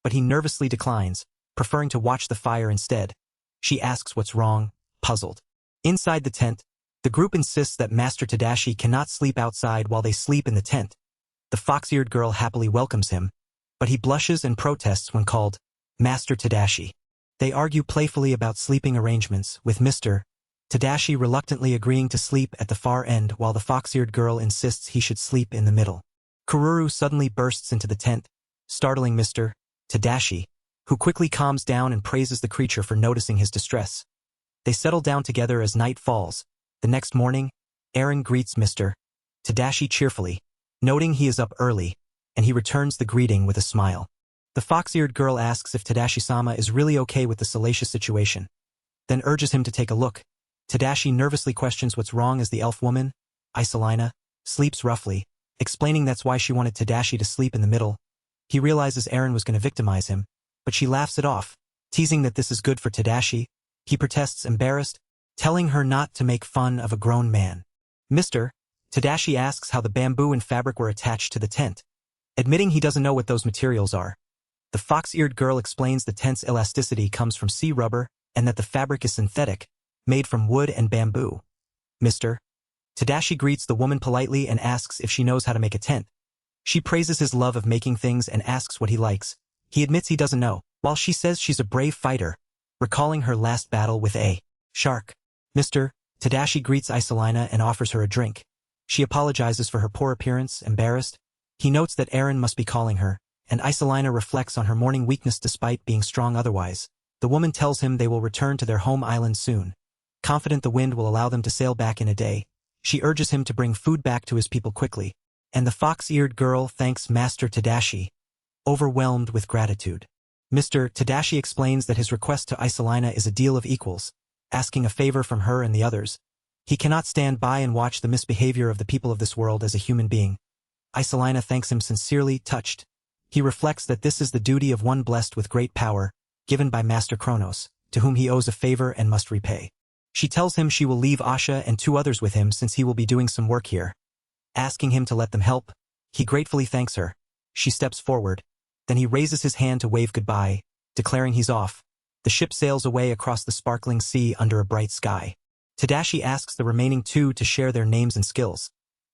but he nervously declines, preferring to watch the fire instead. She asks what's wrong, puzzled. Inside the tent, the group insists that Master Tadashi cannot sleep outside while they sleep in the tent. The fox-eared girl happily welcomes him, but he blushes and protests when called Master Tadashi. They argue playfully about sleeping arrangements, with Mr. Tadashi reluctantly agreeing to sleep at the far end while the fox-eared girl insists he should sleep in the middle. Kururu suddenly bursts into the tent, startling Mr. Tadashi, who quickly calms down and praises the creature for noticing his distress. They settle down together as night falls. The next morning, Eren greets Mr. Tadashi cheerfully, noting he is up early, and he returns the greeting with a smile. The fox-eared girl asks if Tadashi-sama is really okay with the salacious situation, then urges him to take a look. Tadashi nervously questions what's wrong as the elf woman, Isolina, sleeps roughly, explaining that's why she wanted Tadashi to sleep in the middle. He realizes Eren was going to victimize him, but she laughs it off, teasing that this is good for Tadashi. He protests embarrassed, telling her not to make fun of a grown man. Mr. Tadashi asks how the bamboo and fabric were attached to the tent, admitting he doesn't know what those materials are. The fox-eared girl explains the tent's elasticity comes from sea rubber and that the fabric is synthetic, made from wood and bamboo. Mr. Tadashi greets the woman politely and asks if she knows how to make a tent. She praises his love of making things and asks what he likes. He admits he doesn't know, while she says she's a brave fighter, recalling her last battle with a shark. Mr. Tadashi greets Isolina and offers her a drink. She apologizes for her poor appearance, embarrassed. He notes that Eren must be calling her, and Isolina reflects on her morning weakness despite being strong otherwise. The woman tells him they will return to their home island soon. Confident the wind will allow them to sail back in a day, she urges him to bring food back to his people quickly, and the fox-eared girl thanks Master Tadashi, overwhelmed with gratitude. Mr. Tadashi explains that his request to Isolina is a deal of equals, asking a favor from her and the others. He cannot stand by and watch the misbehavior of the people of this world as a human being. Isolina thanks him sincerely, touched. He reflects that this is the duty of one blessed with great power, given by Master Kronos, to whom he owes a favor and must repay. She tells him she will leave Asha and 2 others with him since he will be doing some work here. Asking him to let them help, he gratefully thanks her. She steps forward. Then he raises his hand to wave goodbye, declaring he's off. The ship sails away across the sparkling sea under a bright sky. Tadashi asks the remaining 2 to share their names and skills.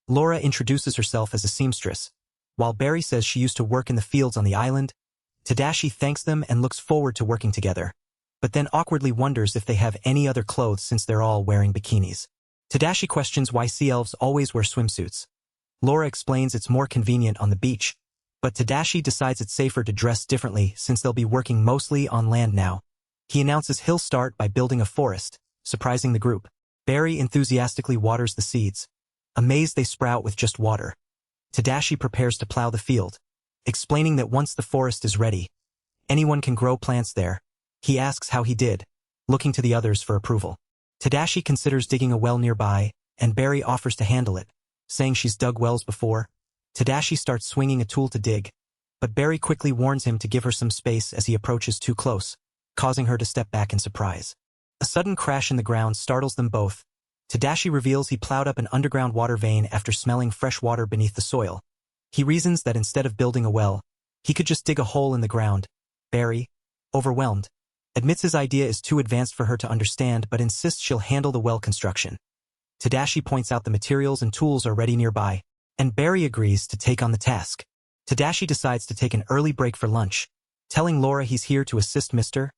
Laura introduces herself as a seamstress, while Barry says she used to work in the fields on the island. Tadashi thanks them and looks forward to working together, but then awkwardly wonders if they have any other clothes since they're all wearing bikinis. Tadashi questions why sea elves always wear swimsuits. Laura explains it's more convenient on the beach, but Tadashi decides it's safer to dress differently since they'll be working mostly on land now. He announces he'll start by building a forest, surprising the group. Barry enthusiastically waters the seeds, amazed they sprout with just water. Tadashi prepares to plow the field, explaining that once the forest is ready, anyone can grow plants there. He asks how he did, looking to the others for approval. Tadashi considers digging a well nearby, and Barry offers to handle it, saying she's dug wells before. Tadashi starts swinging a tool to dig, but Barry quickly warns him to give her some space as he approaches too close, causing her to step back in surprise. A sudden crash in the ground startles them both. Tadashi reveals he plowed up an underground water vein after smelling fresh water beneath the soil. He reasons that instead of building a well, he could just dig a hole in the ground. Barry, overwhelmed, admits his idea is too advanced for her to understand but insists she'll handle the well construction. Tadashi points out the materials and tools are ready nearby, and Barry agrees to take on the task. Tadashi decides to take an early break for lunch, telling Laura he's here to assist Mr.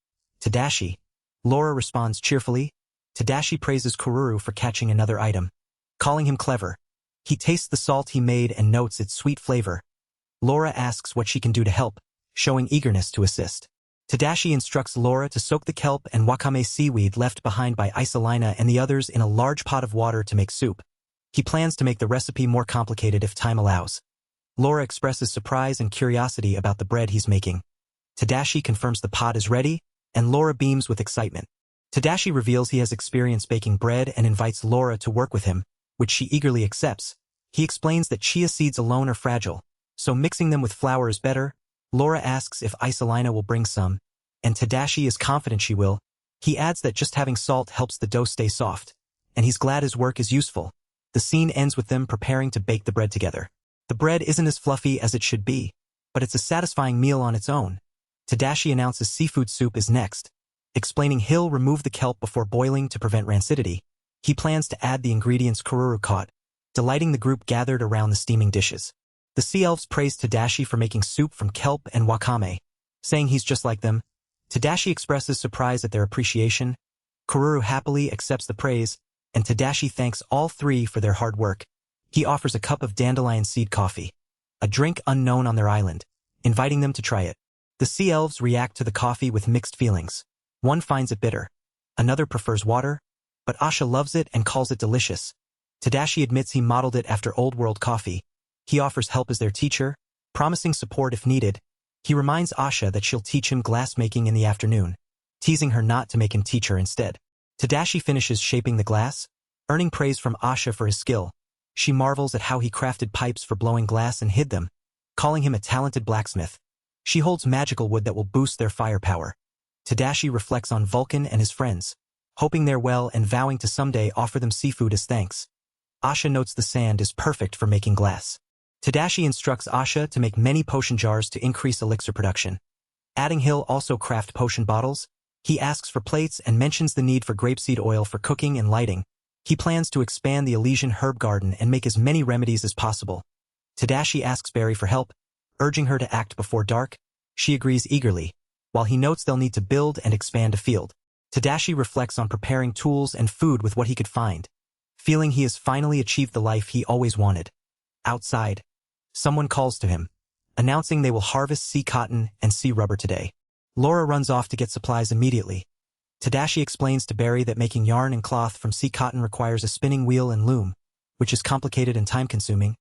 Tadashi. Laura responds cheerfully. Tadashi praises Kururu for catching another item, calling him clever. He tastes the salt he made and notes its sweet flavor. Laura asks what she can do to help, showing eagerness to assist. Tadashi instructs Laura to soak the kelp and wakame seaweed left behind by Isolina and the others in a large pot of water to make soup. He plans to make the recipe more complicated if time allows. Laura expresses surprise and curiosity about the bread he's making. Tadashi confirms the pot is ready, and Laura beams with excitement. Tadashi reveals he has experience baking bread and invites Laura to work with him, which she eagerly accepts. He explains that chia seeds alone are fragile, so mixing them with flour is better. Laura asks if Isolina will bring some, and Tadashi is confident she will. He adds that just having salt helps the dough stay soft, and he's glad his work is useful. The scene ends with them preparing to bake the bread together. The bread isn't as fluffy as it should be, but it's a satisfying meal on its own. Tadashi announces seafood soup is next, explaining he'll remove the kelp before boiling to prevent rancidity. He plans to add the ingredients Kururu caught, delighting the group gathered around the steaming dishes. The sea elves praise Tadashi for making soup from kelp and wakame, saying he's just like them. Tadashi expresses surprise at their appreciation. Kururu happily accepts the praise, and Tadashi thanks all three for their hard work. He offers a cup of dandelion seed coffee, a drink unknown on their island, inviting them to try it. The sea elves react to the coffee with mixed feelings. One finds it bitter. Another prefers water, but Asha loves it and calls it delicious. Tadashi admits he modeled it after Old World coffee. He offers help as their teacher, promising support if needed. He reminds Asha that she'll teach him glass-making in the afternoon, teasing her not to make him teach her instead. Tadashi finishes shaping the glass, earning praise from Asha for his skill. She marvels at how he crafted pipes for blowing glass and hid them, calling him a talented blacksmith. She holds magical wood that will boost their firepower. Tadashi reflects on Vulcan and his friends, hoping they're well and vowing to someday offer them seafood as thanks. Asha notes the sand is perfect for making glass. Tadashi instructs Asha to make many potion jars to increase elixir production. Adding he'll also craft potion bottles. He asks for plates and mentions the need for grapeseed oil for cooking and lighting. He plans to expand the Elysian herb garden and make as many remedies as possible. Tadashi asks Barry for help, urging her to act before dark. She agrees eagerly, while he notes they'll need to build and expand a field. Tadashi reflects on preparing tools and food with what he could find, feeling he has finally achieved the life he always wanted. Outside, someone calls to him, announcing they will harvest sea cotton and sea rubber today. Laura runs off to get supplies immediately. Tadashi explains to Barry that making yarn and cloth from sea cotton requires a spinning wheel and loom, which is complicated and time-consuming.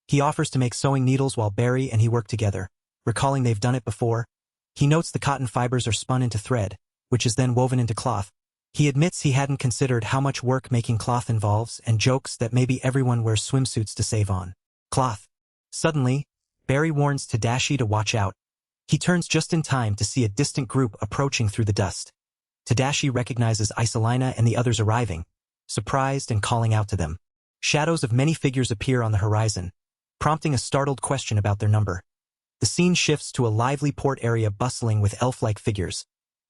He offers to make sewing needles while Barry and he work together, recalling they've done it before. He notes the cotton fibers are spun into thread, which is then woven into cloth. He admits he hadn't considered how much work making cloth involves and jokes that maybe everyone wears swimsuits to save on cloth. Suddenly, Barry warns Tadashi to watch out. He turns just in time to see a distant group approaching through the dust. Tadashi recognizes Isolina and the others arriving, surprised and calling out to them. Shadows of many figures appear on the horizon, prompting a startled question about their number. The scene shifts to a lively port area bustling with elf-like figures.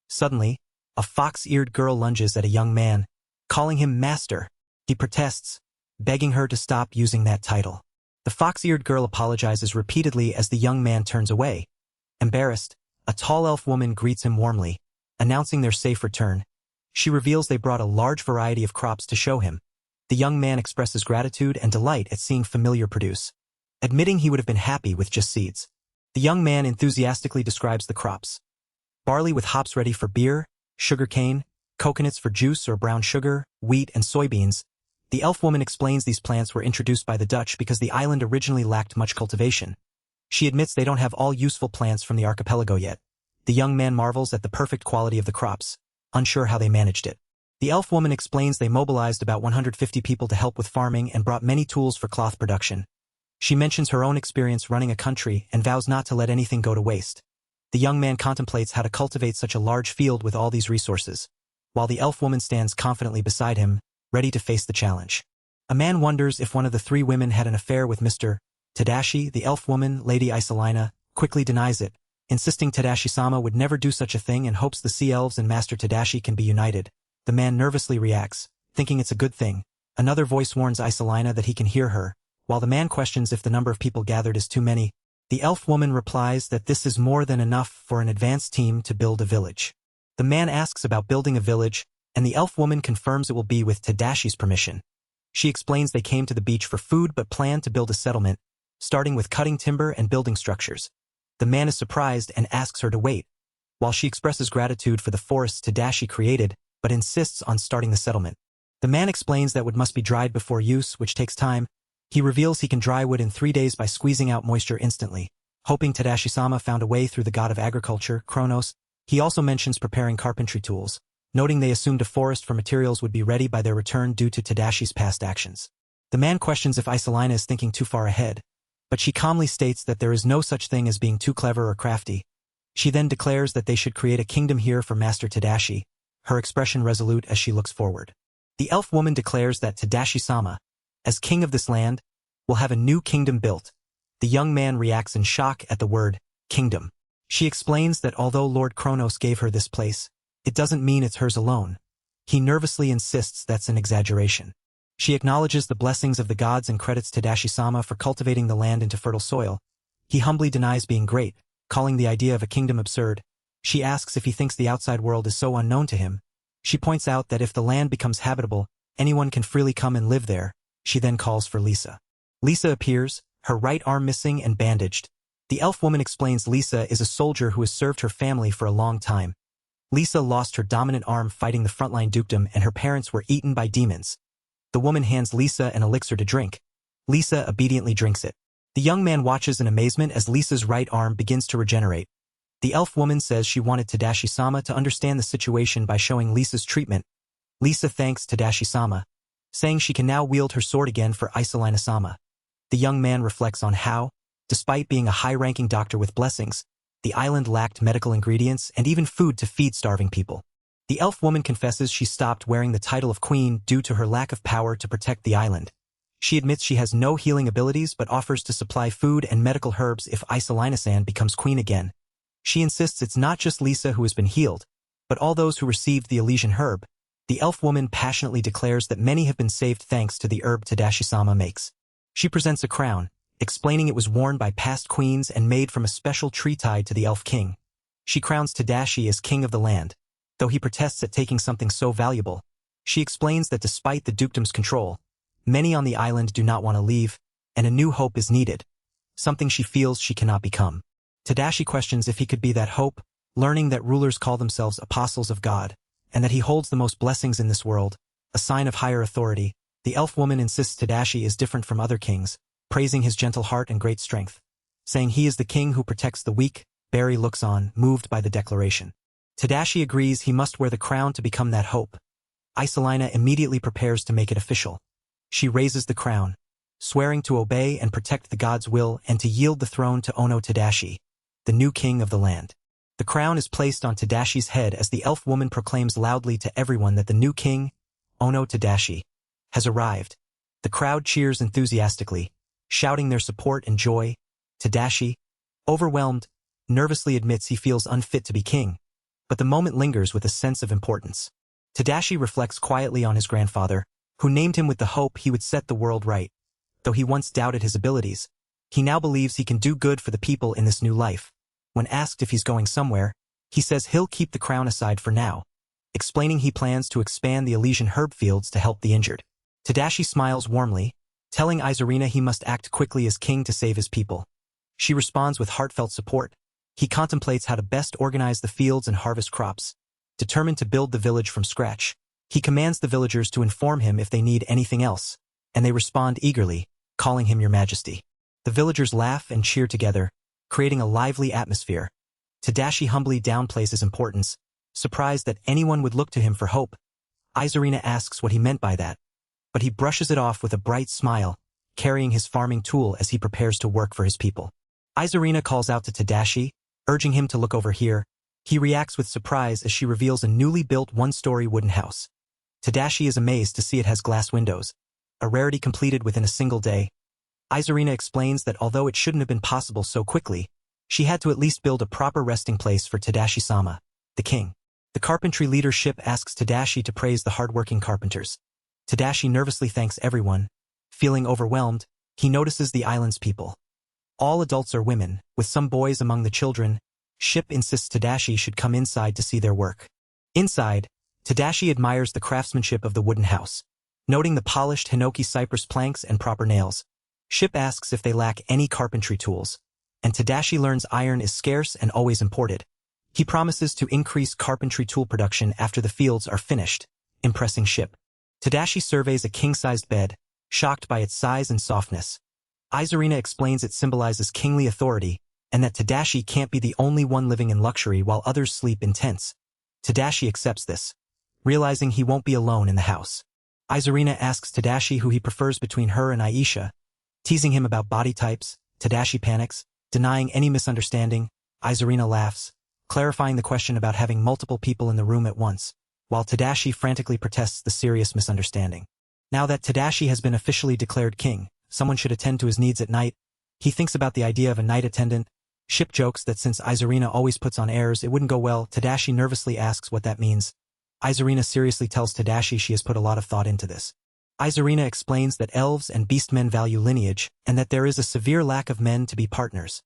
Suddenly, a fox-eared girl lunges at a young man, calling him master. He protests, begging her to stop using that title. The fox-eared girl apologizes repeatedly as the young man turns away. Embarrassed, a tall elf woman greets him warmly, announcing their safe return. She reveals they brought a large variety of crops to show him. The young man expresses gratitude and delight at seeing familiar produce, admitting he would have been happy with just seeds. The young man enthusiastically describes the crops. Barley with hops ready for beer, sugarcane, coconuts for juice or brown sugar, wheat and soybeans. The elf woman explains these plants were introduced by the Dutch because the island originally lacked much cultivation. She admits they don't have all useful plants from the archipelago yet. The young man marvels at the perfect quality of the crops, unsure how they managed it. The elf woman explains they mobilized about 150 people to help with farming and brought many tools for cloth production. She mentions her own experience running a country and vows not to let anything go to waste. The young man contemplates how to cultivate such a large field with all these resources, while the elf woman stands confidently beside him, ready to face the challenge. A man wonders if one of the three women had an affair with Mr. Tadashi. The elf woman, Lady Isolina, quickly denies it, insisting Tadashi-sama would never do such a thing and hopes the Sea Elves and Master Tadashi can be united. The man nervously reacts, thinking it's a good thing. Another voice warns Isolina that he can hear her, while the man questions if the number of people gathered is too many. The elf woman replies that this is more than enough for an advanced team to build a village. The man asks about building a village, and the elf woman confirms it will be with Tadashi's permission. She explains they came to the beach for food but plan to build a settlement, starting with cutting timber and building structures. The man is surprised and asks her to wait, while she expresses gratitude for the forests Tadashi created, but insists on starting the settlement. The man explains that wood must be dried before use, which takes time. He reveals he can dry wood in 3 days by squeezing out moisture instantly, hoping Tadashi-sama found a way through the god of agriculture, Kronos. He also mentions preparing carpentry tools, noting they assumed a forest for materials would be ready by their return due to Tadashi's past actions. The man questions if Isolina is thinking too far ahead, but she calmly states that there is no such thing as being too clever or crafty. She then declares that they should create a kingdom here for Master Tadashi, her expression resolute as she looks forward. The elf woman declares that Tadashi-sama, as king of this land, will have a new kingdom built. The young man reacts in shock at the word, kingdom. She explains that although Lord Kronos gave her this place, it doesn't mean it's hers alone. He nervously insists that's an exaggeration. She acknowledges the blessings of the gods and credits Tadashi-sama for cultivating the land into fertile soil. He humbly denies being great, calling the idea of a kingdom absurd. She asks if he thinks the outside world is so unknown to him. She points out that if the land becomes habitable, anyone can freely come and live there. She then calls for Lisa. Lisa appears, her right arm missing and bandaged. The elf woman explains Lisa is a soldier who has served her family for a long time. Lisa lost her dominant arm fighting the frontline dukedom and her parents were eaten by demons. The woman hands Lisa an elixir to drink. Lisa obediently drinks it. The young man watches in amazement as Lisa's right arm begins to regenerate. The elf woman says she wanted Tadashi-sama to understand the situation by showing Lisa's treatment. Lisa thanks Tadashi-sama, saying she can now wield her sword again for Isolina-sama. The young man reflects on how, despite being a high-ranking doctor with blessings, the island lacked medical ingredients and even food to feed starving people. The elf woman confesses she stopped wearing the title of queen due to her lack of power to protect the island. She admits she has no healing abilities but offers to supply food and medical herbs if Isolina-san becomes queen again. She insists it's not just Lisa who has been healed, but all those who received the Elysian herb. The elf woman passionately declares that many have been saved thanks to the herb Tadashi-sama makes. She presents a crown, explaining it was worn by past queens and made from a special tree tied to the elf king. She crowns Tadashi as king of the land. Though he protests at taking something so valuable, she explains that despite the dukedom's control, many on the island do not want to leave, and a new hope is needed, something she feels she cannot become. Tadashi questions if he could be that hope, learning that rulers call themselves apostles of God, and that he holds the most blessings in this world, a sign of higher authority. The elf woman insists Tadashi is different from other kings, praising his gentle heart and great strength, saying he is the king who protects the weak. Barry looks on, moved by the declaration. Tadashi agrees he must wear the crown to become that hope. Isolina immediately prepares to make it official. She raises the crown, swearing to obey and protect the god's will and to yield the throne to Ono Tadashi, the new king of the land. The crown is placed on Tadashi's head as the elf woman proclaims loudly to everyone that the new king, Ono Tadashi, has arrived. The crowd cheers enthusiastically, shouting their support and joy. Tadashi, overwhelmed, nervously admits he feels unfit to be king, but the moment lingers with a sense of importance. Tadashi reflects quietly on his grandfather, who named him with the hope he would set the world right. Though he once doubted his abilities, he now believes he can do good for the people in this new life. When asked if he's going somewhere, he says he'll keep the crown aside for now, explaining he plans to expand the Elysian herb fields to help the injured. Tadashi smiles warmly, telling Izurina he must act quickly as king to save his people. She responds with heartfelt support. He contemplates how to best organize the fields and harvest crops, determined to build the village from scratch. He commands the villagers to inform him if they need anything else, and they respond eagerly, calling him Your Majesty. The villagers laugh and cheer together, creating a lively atmosphere. Tadashi humbly downplays his importance, surprised that anyone would look to him for hope. Izurina asks what he meant by that, but he brushes it off with a bright smile, carrying his farming tool as he prepares to work for his people. Izurina calls out to Tadashi, urging him to look over here. He reacts with surprise as she reveals a newly built one-story wooden house. Tadashi is amazed to see it has glass windows, a rarity completed within a single day. Izurina explains that although it shouldn't have been possible so quickly, She had to at least build a proper resting place for Tadashi-sama, the king. The carpentry leadership asks Tadashi to praise the hardworking carpenters. Tadashi nervously thanks everyone. Feeling overwhelmed, he notices the island's people. All adults are women, with some boys among the children. Ship insists Tadashi should come inside to see their work. Inside, Tadashi admires the craftsmanship of the wooden house, noting the polished hinoki cypress planks and proper nails. Ship asks if they lack any carpentry tools, and Tadashi learns iron is scarce and always imported. He promises to increase carpentry tool production after the fields are finished, impressing Ship. Tadashi surveys a king-sized bed, shocked by its size and softness. Izurina explains it symbolizes kingly authority, and that Tadashi can't be the only one living in luxury while others sleep in tents. Tadashi accepts this, realizing he won't be alone in the house. Izurina asks Tadashi who he prefers between her and Aisha. Teasing him about body types, Tadashi panics, denying any misunderstanding. Izurina laughs, clarifying the question about having multiple people in the room at once, while Tadashi frantically protests the serious misunderstanding. Now that Tadashi has been officially declared king, someone should attend to his needs at night. He thinks about the idea of a night attendant. Ship jokes that since Izurina always puts on airs, it wouldn't go well. Tadashi nervously asks what that means. Izurina seriously tells Tadashi she has put a lot of thought into this. Izurina explains that elves and beastmen value lineage, and that there is a severe lack of men to be partners.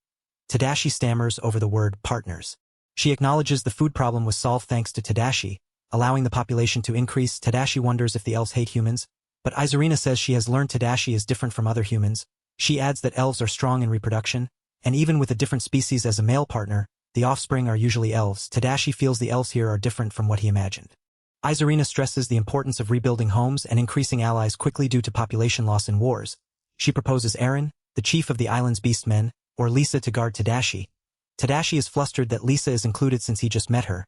Tadashi stammers over the word partners. She acknowledges the food problem was solved thanks to Tadashi, allowing the population to increase. Tadashi wonders if the elves hate humans, but Izurina says she has learned Tadashi is different from other humans. She adds that elves are strong in reproduction, and even with a different species as a male partner, the offspring are usually elves. Tadashi feels the elves here are different from what he imagined. Izurina stresses the importance of rebuilding homes and increasing allies quickly due to population loss in wars. She proposes Eren, the chief of the island's beastmen, or Lisa to guard Tadashi. Tadashi is flustered that Lisa is included since he just met her.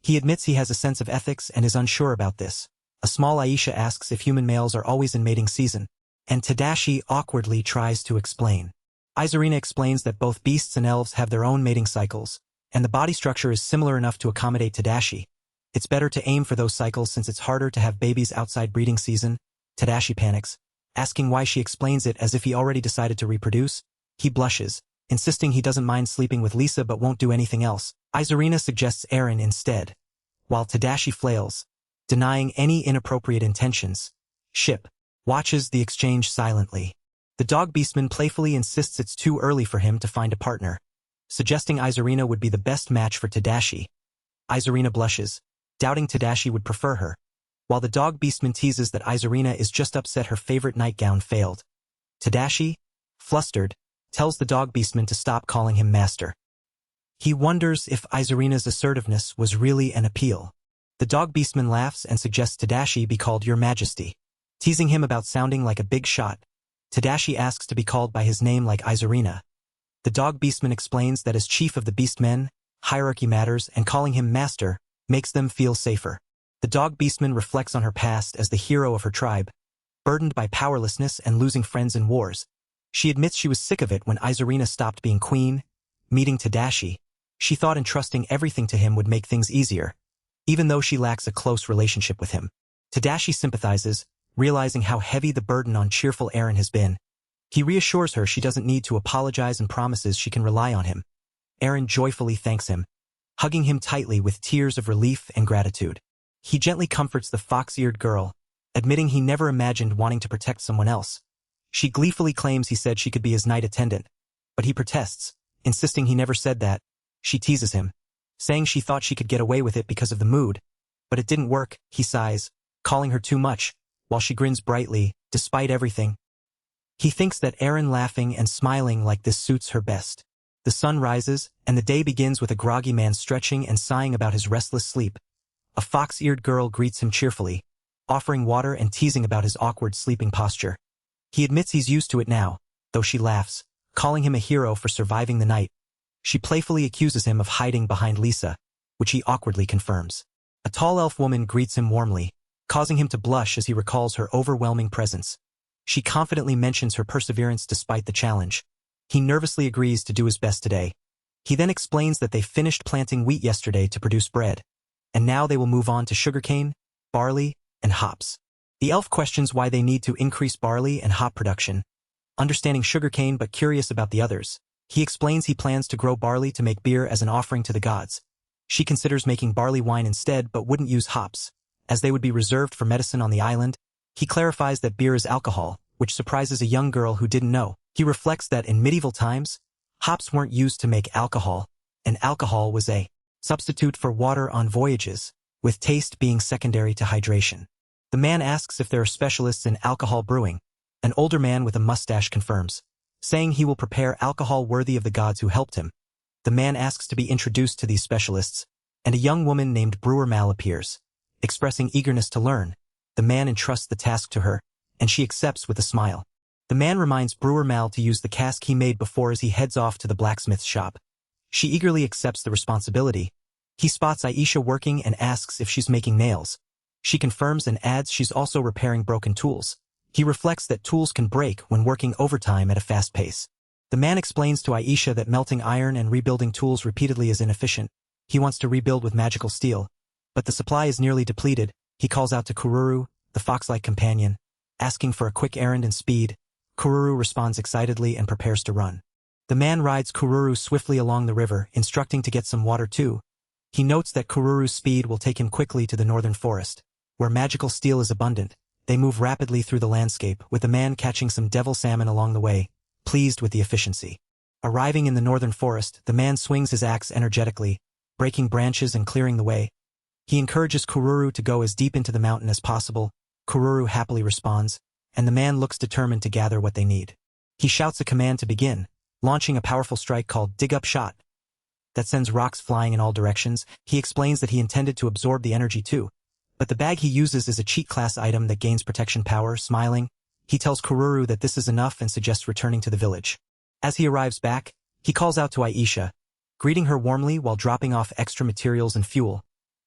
He admits he has a sense of ethics and is unsure about this. A small Aisha asks if human males are always in mating season, and Tadashi awkwardly tries to explain. Izurina explains that both beasts and elves have their own mating cycles, and the body structure is similar enough to accommodate Tadashi. It's better to aim for those cycles since it's harder to have babies outside breeding season. Tadashi panics, asking why she explains it as if he already decided to reproduce. He blushes, insisting he doesn't mind sleeping with Lisa but won't do anything else. Izurina suggests Eren instead, while Tadashi flails, denying any inappropriate intentions. Ship watches the exchange silently. The dog beastman playfully insists it's too early for him to find a partner, suggesting Izurina would be the best match for Tadashi. Izurina blushes, doubting Tadashi would prefer her, while the dog beastman teases that Izurina is just upset her favorite nightgown failed. Tadashi, flustered, tells the dog beastman to stop calling him master. He wonders if Izurina's assertiveness was really an appeal. The dog beastman laughs and suggests Tadashi be called Your Majesty, teasing him about sounding like a big shot. Tadashi asks to be called by his name like Izurina. The dog beastman explains that as chief of the beastmen, hierarchy matters and calling him master makes them feel safer. The dog beastman reflects on her past as the hero of her tribe, burdened by powerlessness and losing friends in wars. She admits she was sick of it when Izurina stopped being queen. Meeting Tadashi, she thought entrusting everything to him would make things easier, even though she lacks a close relationship with him. Tadashi sympathizes, realizing how heavy the burden on cheerful Eren has been. He reassures her she doesn't need to apologize and promises she can rely on him. Eren joyfully thanks him, hugging him tightly with tears of relief and gratitude. He gently comforts the fox-eared girl, admitting he never imagined wanting to protect someone else. She gleefully claims he said she could be his night attendant, but he protests, insisting he never said that. She teases him, saying she thought she could get away with it because of the mood, but it didn't work. He sighs, calling her too much, while she grins brightly, despite everything. He thinks that Eren laughing and smiling like this suits her best. The sun rises, and the day begins with a groggy man stretching and sighing about his restless sleep. A fox-eared girl greets him cheerfully, offering water and teasing about his awkward sleeping posture. He admits he's used to it now, though she laughs, calling him a hero for surviving the night. She playfully accuses him of hiding behind Lisa, which he awkwardly confirms. A tall elf woman greets him warmly, causing him to blush as he recalls her overwhelming presence. She confidently mentions her perseverance despite the challenge. He nervously agrees to do his best today. He then explains that they finished planting wheat yesterday to produce bread, and now they will move on to sugarcane, barley, and hops. The elf questions why they need to increase barley and hop production, understanding sugarcane but curious about the others. He explains he plans to grow barley to make beer as an offering to the gods. She considers making barley wine instead but wouldn't use hops, as they would be reserved for medicine on the island. He clarifies that beer is alcohol, which surprises a young girl who didn't know. He reflects that in medieval times, hops weren't used to make alcohol, and alcohol was a substitute for water on voyages, with taste being secondary to hydration. The man asks if there are specialists in alcohol brewing. An older man with a mustache confirms, saying he will prepare alcohol worthy of the gods who helped him. The man asks to be introduced to these specialists, and a young woman named Brewer Mal appears. Expressing eagerness to learn, the man entrusts the task to her, and she accepts with a smile. The man reminds Brewer Mal to use the cask he made before as he heads off to the blacksmith's shop. She eagerly accepts the responsibility. He spots Aisha working and asks if she's making nails. She confirms and adds she's also repairing broken tools. He reflects that tools can break when working overtime at a fast pace. The man explains to Aisha that melting iron and rebuilding tools repeatedly is inefficient. He wants to rebuild with magical steel, but the supply is nearly depleted. He calls out to Kururu, the fox-like companion, asking for a quick errand and speed. Kururu responds excitedly and prepares to run. The man rides Kururu swiftly along the river, instructing to get some water too. He notes that Kururu's speed will take him quickly to the northern forest, where magical steel is abundant. They move rapidly through the landscape, with the man catching some devil salmon along the way, pleased with the efficiency. Arriving in the northern forest, the man swings his axe energetically, breaking branches and clearing the way. He encourages Kururu to go as deep into the mountain as possible. Kururu happily responds, and the man looks determined to gather what they need. He shouts a command to begin, launching a powerful strike called Dig Up Shot that sends rocks flying in all directions. He explains that he intended to absorb the energy too, but the bag he uses is a cheat class item that gains protection power. Smiling, he tells Kururu that this is enough and suggests returning to the village. As he arrives back, he calls out to Aisha, greeting her warmly while dropping off extra materials and fuel.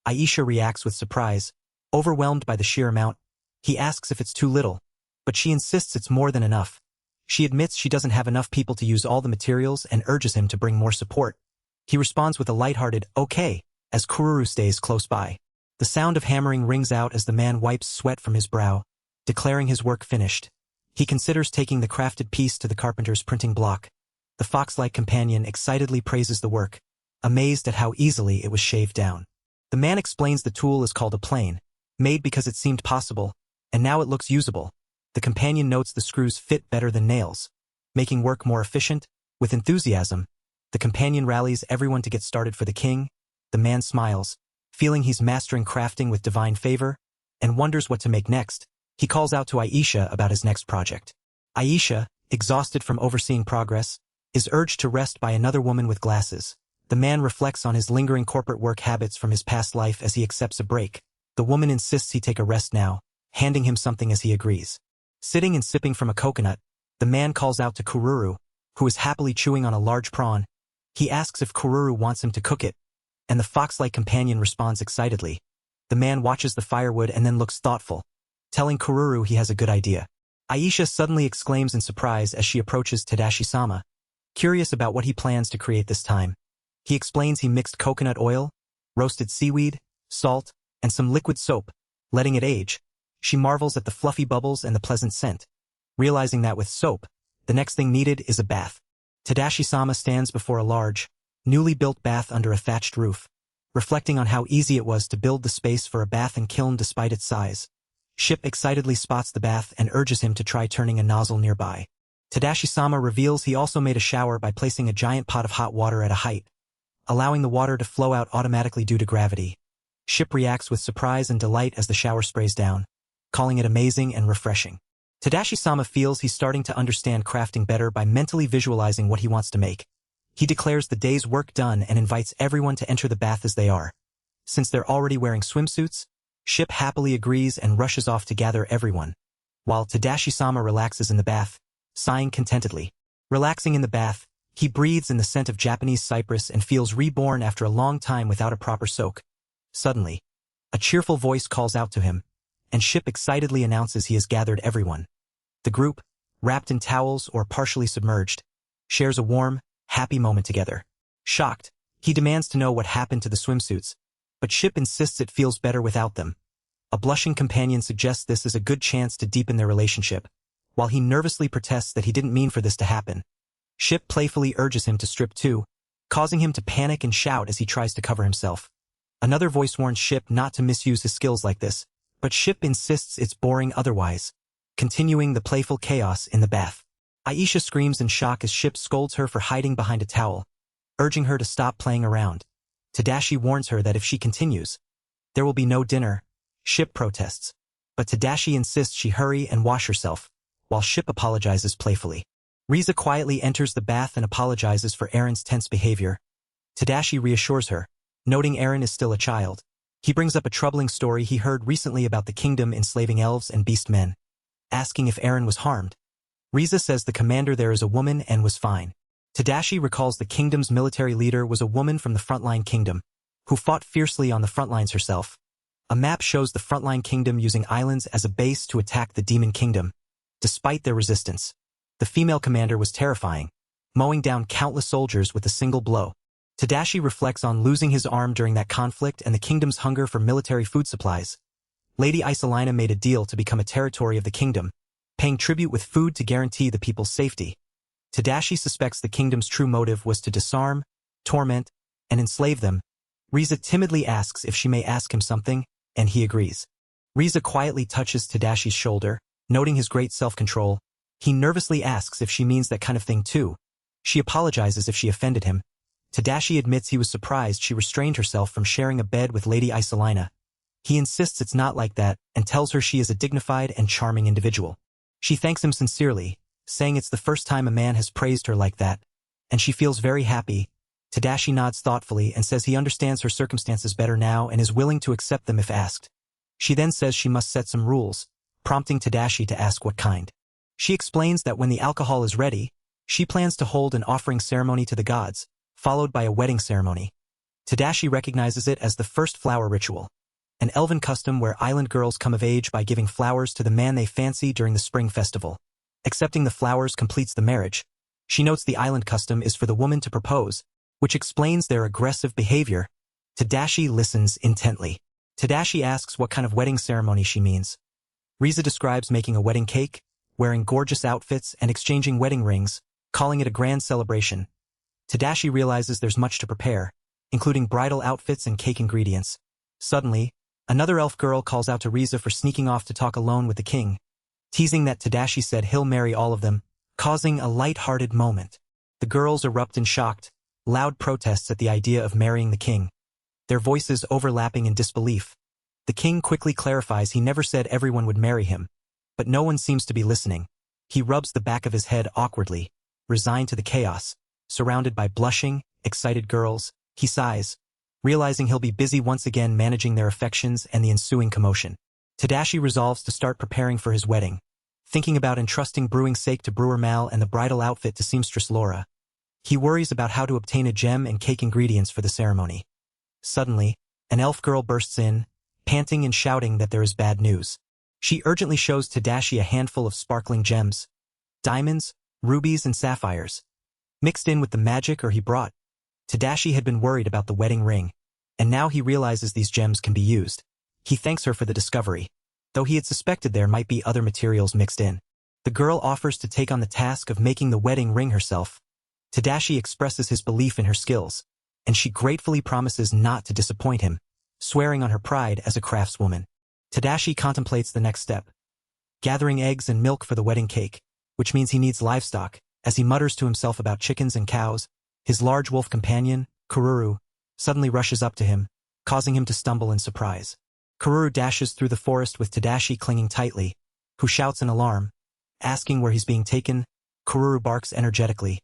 Aisha reacts with surprise, overwhelmed by the sheer amount. He asks if it's too little, but she insists it's more than enough. She admits she doesn't have enough people to use all the materials and urges him to bring more support. He responds with a lighthearted, "Okay," as Kururu stays close by. The sound of hammering rings out as the man wipes sweat from his brow, declaring his work finished. He considers taking the crafted piece to the carpenter's printing block. The fox-like companion excitedly praises the work, amazed at how easily it was shaved down. The man explains the tool is called a plane, made because it seemed possible, and now it looks usable. The companion notes the screws fit better than nails, making work more efficient. With enthusiasm, the companion rallies everyone to get started for the king. The man smiles, feeling he's mastering crafting with divine favor, and wonders what to make next. He calls out to Aisha about his next project. Aisha, exhausted from overseeing progress, is urged to rest by another woman with glasses. The man reflects on his lingering corporate work habits from his past life as he accepts a break. The woman insists he take a rest now, handing him something as he agrees. Sitting and sipping from a coconut, the man calls out to Kururu, who is happily chewing on a large prawn. He asks if Kururu wants him to cook it, and the fox-like companion responds excitedly. The man watches the firewood and then looks thoughtful, telling Kururu he has a good idea. Aisha suddenly exclaims in surprise as she approaches Tadashi-sama, curious about what he plans to create this time. He explains he mixed coconut oil, roasted seaweed, salt, and some liquid soap, letting it age. She marvels at the fluffy bubbles and the pleasant scent, realizing that with soap, the next thing needed is a bath. Tadashi-sama stands before a large, newly built bath under a thatched roof, reflecting on how easy it was to build the space for a bath and kiln despite its size. Ship excitedly spots the bath and urges him to try turning a nozzle nearby. Tadashi-sama reveals he also made a shower by placing a giant pot of hot water at a height, allowing the water to flow out automatically due to gravity. Ship reacts with surprise and delight as the shower sprays down, calling it amazing and refreshing. Tadashi-sama feels he's starting to understand crafting better by mentally visualizing what he wants to make. He declares the day's work done and invites everyone to enter the bath as they are. Since they're already wearing swimsuits, Ship happily agrees and rushes off to gather everyone, while Tadashi-sama relaxes in the bath, sighing contentedly. Relaxing in the bath, he breathes in the scent of Japanese cypress and feels reborn after a long time without a proper soak. Suddenly, a cheerful voice calls out to him, and Ship excitedly announces he has gathered everyone. The group, wrapped in towels or partially submerged, shares a warm, happy moment together. Shocked, he demands to know what happened to the swimsuits, but Ship insists it feels better without them. A blushing companion suggests this is a good chance to deepen their relationship, while he nervously protests that he didn't mean for this to happen. Ship playfully urges him to strip too, causing him to panic and shout as he tries to cover himself. Another voice warns Ship not to misuse his skills like this, but Ship insists it's boring otherwise, continuing the playful chaos in the bath. Aisha screams in shock as Ship scolds her for hiding behind a towel, urging her to stop playing around. Tadashi warns her that if she continues, there will be no dinner. Ship protests, but Tadashi insists she hurry and wash herself, while Ship apologizes playfully. Riza quietly enters the bath and apologizes for Erin's tense behavior. Tadashi reassures her, noting Erin is still a child. He brings up a troubling story he heard recently about the kingdom enslaving elves and beast men, asking if Erin was harmed. Riza says the commander there is a woman and was fine. Tadashi recalls the kingdom's military leader was a woman from the Frontline Kingdom, who fought fiercely on the front lines herself. A map shows the Frontline Kingdom using islands as a base to attack the Demon Kingdom. Despite their resistance, the female commander was terrifying, mowing down countless soldiers with a single blow. Tadashi reflects on losing his arm during that conflict and the kingdom's hunger for military food supplies. Lady Isolina made a deal to become a territory of the kingdom, paying tribute with food to guarantee the people's safety. Tadashi suspects the kingdom's true motive was to disarm, torment, and enslave them. Riza timidly asks if she may ask him something, and he agrees. Riza quietly touches Tadashi's shoulder, noting his great self-control. He nervously asks if she means that kind of thing too. She apologizes if she offended him. Tadashi admits he was surprised she restrained herself from sharing a bed with Lady Isolina. He insists it's not like that and tells her she is a dignified and charming individual. She thanks him sincerely, saying it's the first time a man has praised her like that, and she feels very happy. Tadashi nods thoughtfully and says he understands her circumstances better now and is willing to accept them if asked. She then says she must set some rules, prompting Tadashi to ask what kind. She explains that when the alcohol is ready, she plans to hold an offering ceremony to the gods, followed by a wedding ceremony. Tadashi recognizes it as the first flower ritual, an elven custom where island girls come of age by giving flowers to the man they fancy during the spring festival. Accepting the flowers completes the marriage. She notes the island custom is for the woman to propose, which explains their aggressive behavior. Tadashi listens intently. Tadashi asks what kind of wedding ceremony she means. Riza describes making a wedding cake, wearing gorgeous outfits and exchanging wedding rings, calling it a grand celebration. Tadashi realizes there's much to prepare, including bridal outfits and cake ingredients. Suddenly, another elf girl calls out to Riza for sneaking off to talk alone with the king, teasing that Tadashi said he'll marry all of them, causing a light-hearted moment. The girls erupt in shocked, loud protests at the idea of marrying the king, their voices overlapping in disbelief. The king quickly clarifies he never said everyone would marry him, but no one seems to be listening. He rubs the back of his head awkwardly, resigned to the chaos. Surrounded by blushing, excited girls, he sighs, realizing he'll be busy once again managing their affections and the ensuing commotion. Tadashi resolves to start preparing for his wedding, thinking about entrusting brewing sake to brewer Mal and the bridal outfit to seamstress Laura. He worries about how to obtain a gem and cake ingredients for the ceremony. Suddenly, an elf girl bursts in, panting and shouting that there is bad news. She urgently shows Tadashi a handful of sparkling gems, diamonds, rubies, and sapphires, mixed in with the magic he brought. Tadashi had been worried about the wedding ring, and now he realizes these gems can be used. He thanks her for the discovery, though he had suspected there might be other materials mixed in. The girl offers to take on the task of making the wedding ring herself. Tadashi expresses his belief in her skills, and she gratefully promises not to disappoint him, swearing on her pride as a craftswoman. Tadashi contemplates the next step, gathering eggs and milk for the wedding cake, which means he needs livestock. As he mutters to himself about chickens and cows, his large wolf companion, Kururu, suddenly rushes up to him, causing him to stumble in surprise. Kururu dashes through the forest with Tadashi clinging tightly, who shouts in alarm. Asking where he's being taken, Kururu barks energetically,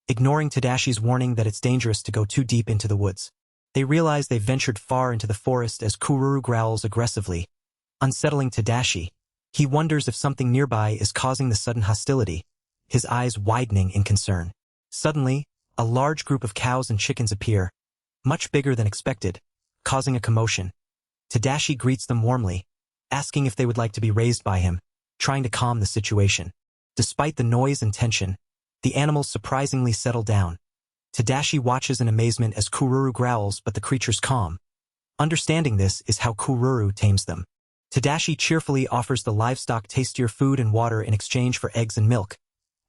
ignoring Tadashi's warning that it's dangerous to go too deep into the woods. They realize they've ventured far into the forest as Kururu growls aggressively, unsettling Tadashi. He wonders if something nearby is causing the sudden hostility, his eyes widening in concern. Suddenly, a large group of cows and chickens appear, much bigger than expected, causing a commotion. Tadashi greets them warmly, asking if they would like to be raised by him, trying to calm the situation. Despite the noise and tension, the animals surprisingly settle down. Tadashi watches in amazement as Kururu growls, but the creatures calm. Understanding this is how Kururu tames them. Tadashi cheerfully offers the livestock tastier food and water in exchange for eggs and milk,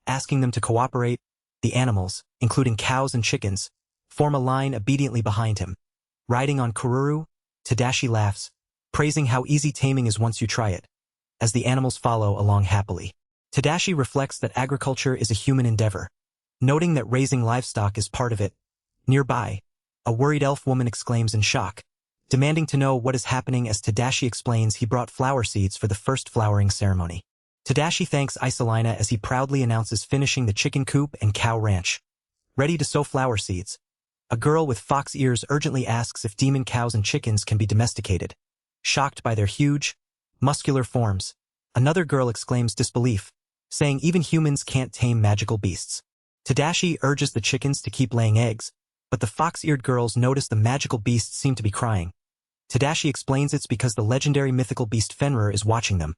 asking them to cooperate. The animals, including cows and chickens, form a line obediently behind him. Riding on Kururu, Tadashi laughs, praising how easy taming is once you try it, as the animals follow along happily. Tadashi reflects that agriculture is a human endeavor, noting that raising livestock is part of it. Nearby, a worried elf woman exclaims in shock, demanding to know what is happening as Tadashi explains he brought flower seeds for the first flowering ceremony. Tadashi thanks Isolina as he proudly announces finishing the chicken coop and cow ranch. Ready to sow flower seeds, a girl with fox ears urgently asks if demon cows and chickens can be domesticated. Shocked by their huge, muscular forms, another girl exclaims disbelief, saying even humans can't tame magical beasts. Tadashi urges the chickens to keep laying eggs, but the fox-eared girls notice the magical beasts seem to be crying. Tadashi explains it's because the legendary mythical beast Fenrir is watching them.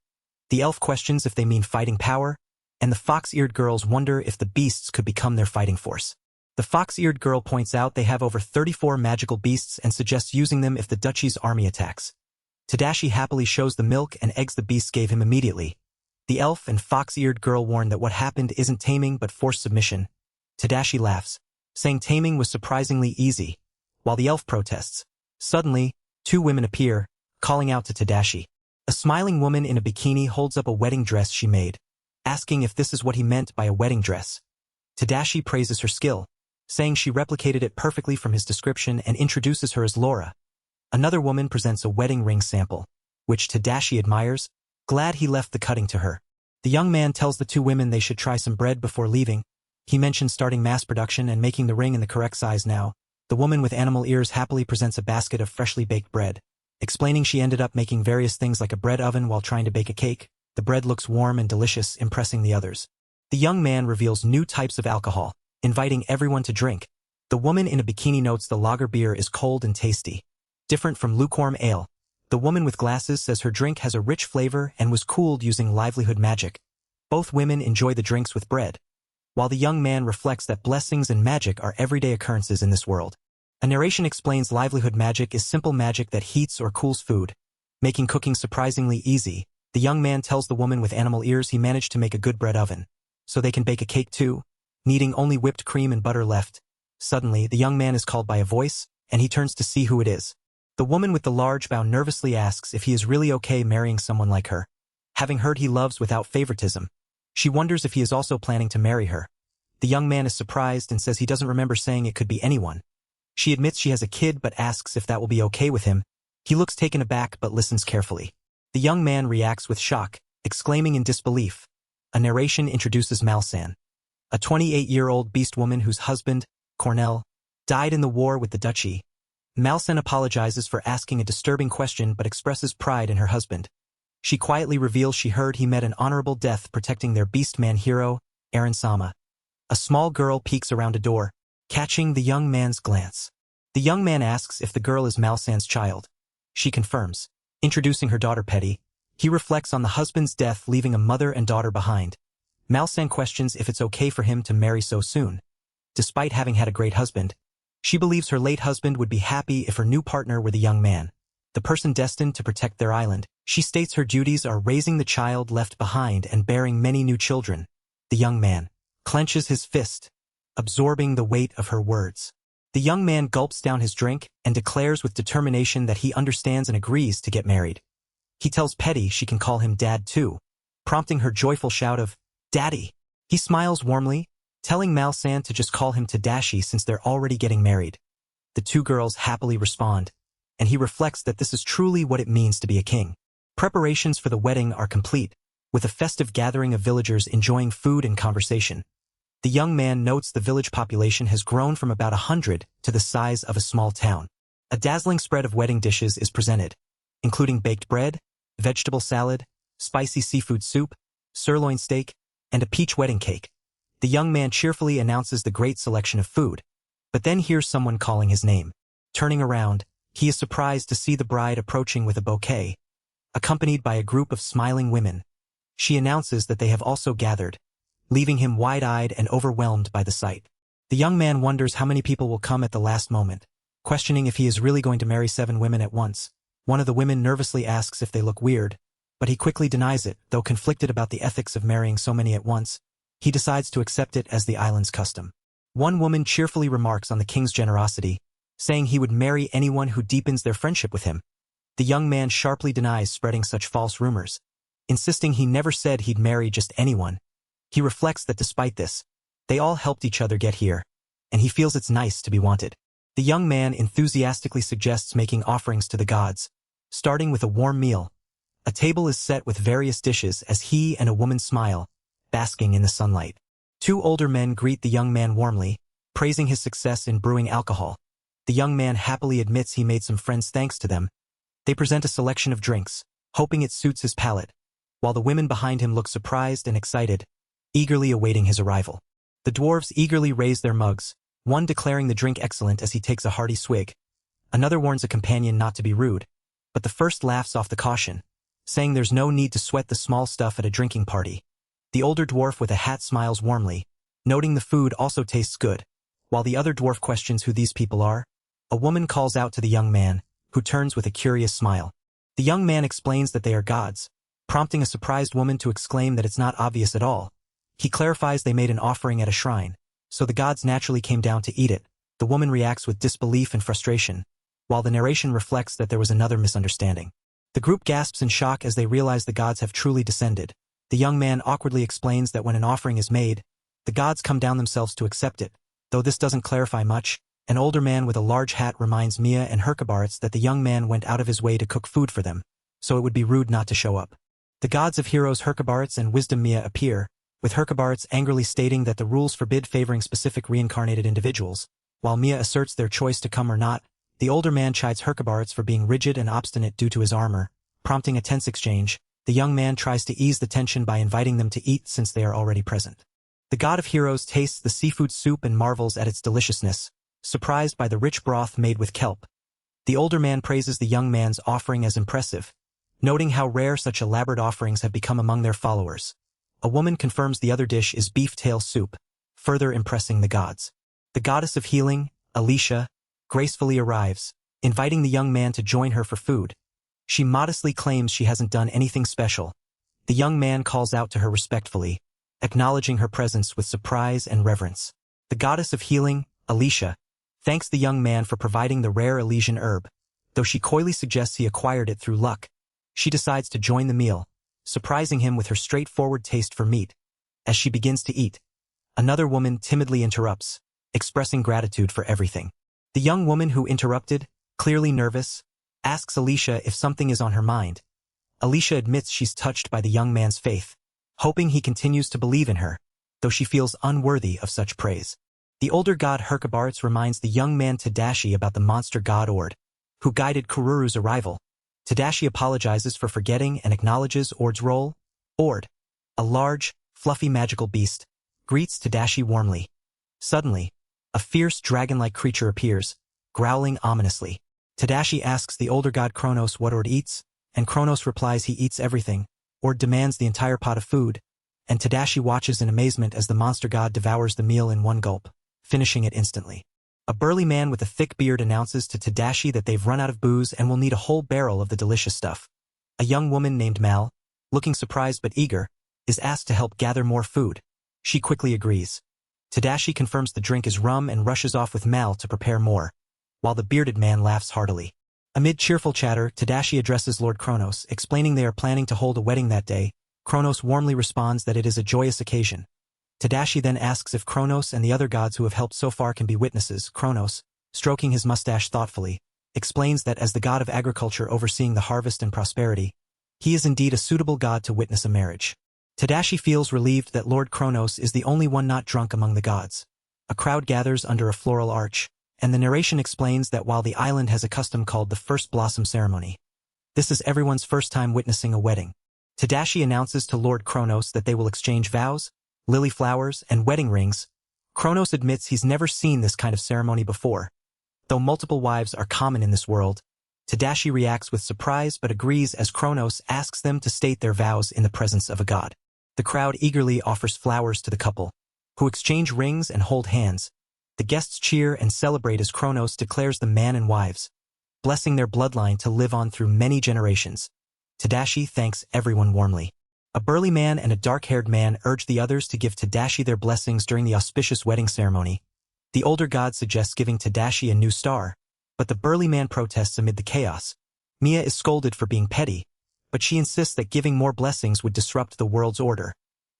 The elf questions if they mean fighting power, and the fox-eared girls wonder if the beasts could become their fighting force. The fox-eared girl points out they have over 34 magical beasts and suggests using them if the duchy's army attacks. Tadashi happily shows the milk and eggs the beasts gave him immediately. The elf and fox-eared girl warn that what happened isn't taming but forced submission. Tadashi laughs, saying taming was surprisingly easy, while the elf protests. Suddenly, two women appear, calling out to Tadashi. A smiling woman in a bikini holds up a wedding dress she made, asking if this is what he meant by a wedding dress. Tadashi praises her skill, saying she replicated it perfectly from his description and introduces her as Laura. Another woman presents a wedding ring sample, which Tadashi admires, glad he left the cutting to her. The young man tells the two women they should try some bread before leaving. He mentions starting mass production and making the ring in the correct size now. The woman with animal ears happily presents a basket of freshly baked bread, explaining she ended up making various things like a bread oven while trying to bake a cake. The bread looks warm and delicious, impressing the others. The young man reveals new types of alcohol, inviting everyone to drink. The woman in a bikini notes the lager beer is cold and tasty, different from lukewarm ale. The woman with glasses says her drink has a rich flavor and was cooled using livelihood magic. Both women enjoy the drinks with bread, while the young man reflects that blessings and magic are everyday occurrences in this world. A narration explains livelihood magic is simple magic that heats or cools food, making cooking surprisingly easy. The young man tells the woman with animal ears he managed to make a good bread oven, so they can bake a cake too, needing only whipped cream and butter left. Suddenly, the young man is called by a voice, and he turns to see who it is. The woman with the large bow nervously asks if he is really okay marrying someone like her. Having heard he loves without favoritism, she wonders if he is also planning to marry her. The young man is surprised and says he doesn't remember saying it could be anyone. She admits she has a kid but asks if that will be okay with him. He looks taken aback but listens carefully. The young man reacts with shock, exclaiming in disbelief. A narration introduces Malsan, a 28-year-old beast woman whose husband, Cornell, died in the war with the duchy. Malsan apologizes for asking a disturbing question but expresses pride in her husband. She quietly reveals she heard he met an honorable death protecting their beast man hero, Aaron Sama. A small girl peeks around a door, catching the young man's glance. The young man asks if the girl is Malsan's child. She confirms, introducing her daughter Petty. He reflects on the husband's death, leaving a mother and daughter behind. Malsan questions if it's okay for him to marry so soon. Despite having had a great husband, she believes her late husband would be happy if her new partner were the young man, the person destined to protect their island. She states her duties are raising the child left behind and bearing many new children. The young man clenches his fist, absorbing the weight of her words. The young man gulps down his drink and declares with determination that he understands and agrees to get married. He tells Petty she can call him Dad too, prompting her joyful shout of, "Daddy!" He smiles warmly, telling Malsan to just call him Tadashi since they're already getting married. The two girls happily respond, and he reflects that this is truly what it means to be a king. Preparations for the wedding are complete, with a festive gathering of villagers enjoying food and conversation. The young man notes the village population has grown from about 100 to the size of a small town. A dazzling spread of wedding dishes is presented, including baked bread, vegetable salad, spicy seafood soup, sirloin steak, and a peach wedding cake. The young man cheerfully announces the great selection of food, but then hears someone calling his name. Turning around, he is surprised to see the bride approaching with a bouquet, accompanied by a group of smiling women. She announces that they have also gathered, leaving him wide-eyed and overwhelmed by the sight. The young man wonders how many people will come at the last moment, questioning if he is really going to marry 7 women at once. One of the women nervously asks if they look weird, but he quickly denies it, though conflicted about the ethics of marrying so many at once. he decides to accept it as the island's custom. One woman cheerfully remarks on the king's generosity, saying he would marry anyone who deepens their friendship with him. The young man sharply denies spreading such false rumors, insisting he never said he'd marry just anyone. He reflects that despite this, they all helped each other get here, and he feels it's nice to be wanted. The young man enthusiastically suggests making offerings to the gods, starting with a warm meal. A table is set with various dishes as he and a woman smile, basking in the sunlight. Two older men greet the young man warmly, praising his success in brewing alcohol. The young man happily admits he made some friends thanks to them. They present a selection of drinks, hoping it suits his palate, while the women behind him look surprised and excited, eagerly awaiting his arrival. The dwarves eagerly raise their mugs, one declaring the drink excellent as he takes a hearty swig. Another warns a companion not to be rude, but the first laughs off the caution, saying there's no need to sweat the small stuff at a drinking party. The older dwarf with a hat smiles warmly, noting the food also tastes good. While the other dwarf questions who these people are, a woman calls out to the young man, who turns with a curious smile. The young man explains that they are gods, prompting a surprised woman to exclaim that it's not obvious at all. He clarifies they made an offering at a shrine, so the gods naturally came down to eat it. The woman reacts with disbelief and frustration, while the narration reflects that there was another misunderstanding. The group gasps in shock as they realize the gods have truly descended. The young man awkwardly explains that when an offering is made, the gods come down themselves to accept it. Though this doesn't clarify much, an older man with a large hat reminds Mia and Herkabarts that the young man went out of his way to cook food for them, so it would be rude not to show up. The gods of heroes Herkabarts and Wisdom Mia appear, with Herkabarts angrily stating that the rules forbid favoring specific reincarnated individuals, while Mia asserts their choice to come or not. The older man chides Herkabarts for being rigid and obstinate due to his armor, prompting a tense exchange. The young man tries to ease the tension by inviting them to eat since they are already present. The god of heroes tastes the seafood soup and marvels at its deliciousness, surprised by the rich broth made with kelp. The older man praises the young man's offering as impressive, noting how rare such elaborate offerings have become among their followers. A woman confirms the other dish is beef tail soup, further impressing the gods. The goddess of healing, Alicia, gracefully arrives, inviting the young man to join her for food. She modestly claims she hasn't done anything special. The young man calls out to her respectfully, acknowledging her presence with surprise and reverence. The goddess of healing, Alicia, thanks the young man for providing the rare Elysian herb, though she coyly suggests he acquired it through luck. She decides to join the meal, surprising him with her straightforward taste for meat. As she begins to eat, another woman timidly interrupts, expressing gratitude for everything. The young woman who interrupted, clearly nervous, asks Alicia if something is on her mind. Alicia admits she's touched by the young man's faith, hoping he continues to believe in her, though she feels unworthy of such praise. The older god Herkabarts reminds the young man Tadashi about the monster god Ord, who guided Kururu's arrival. Tadashi apologizes for forgetting and acknowledges Ord's role. Ord, a large, fluffy magical beast, greets Tadashi warmly. Suddenly, a fierce dragon-like creature appears, growling ominously. Tadashi asks the older god Kronos what Ord eats, and Kronos replies he eats everything. Ord demands the entire pot of food, and Tadashi watches in amazement as the monster god devours the meal in one gulp, finishing it instantly. A burly man with a thick beard announces to Tadashi that they've run out of booze and will need a whole barrel of the delicious stuff. A young woman named Mal, looking surprised but eager, is asked to help gather more food. She quickly agrees. Tadashi confirms the drink is rum and rushes off with Mal to prepare more, while the bearded man laughs heartily. Amid cheerful chatter, Tadashi addresses Lord Kronos, explaining they are planning to hold a wedding that day. Kronos warmly responds that it is a joyous occasion. Tadashi then asks if Kronos and the other gods who have helped so far can be witnesses. Kronos, stroking his mustache thoughtfully, explains that as the god of agriculture overseeing the harvest and prosperity, he is indeed a suitable god to witness a marriage. Tadashi feels relieved that Lord Kronos is the only one not drunk among the gods. A crowd gathers under a floral arch, and the narration explains that while the island has a custom called the First Blossom Ceremony, this is everyone's first time witnessing a wedding. Tadashi announces to Lord Kronos that they will exchange vows, lily flowers, and wedding rings. Kronos admits he's never seen this kind of ceremony before. Though multiple wives are common in this world, Tadashi reacts with surprise but agrees as Kronos asks them to state their vows in the presence of a god. The crowd eagerly offers flowers to the couple, who exchange rings and hold hands. The guests cheer and celebrate as Kronos declares them man and wives, blessing their bloodline to live on through many generations. Tadashi thanks everyone warmly. A burly man and a dark-haired man urge the others to give Tadashi their blessings during the auspicious wedding ceremony. The older god suggests giving Tadashi a new star, but the burly man protests amid the chaos. Mia is scolded for being petty, but she insists that giving more blessings would disrupt the world's order.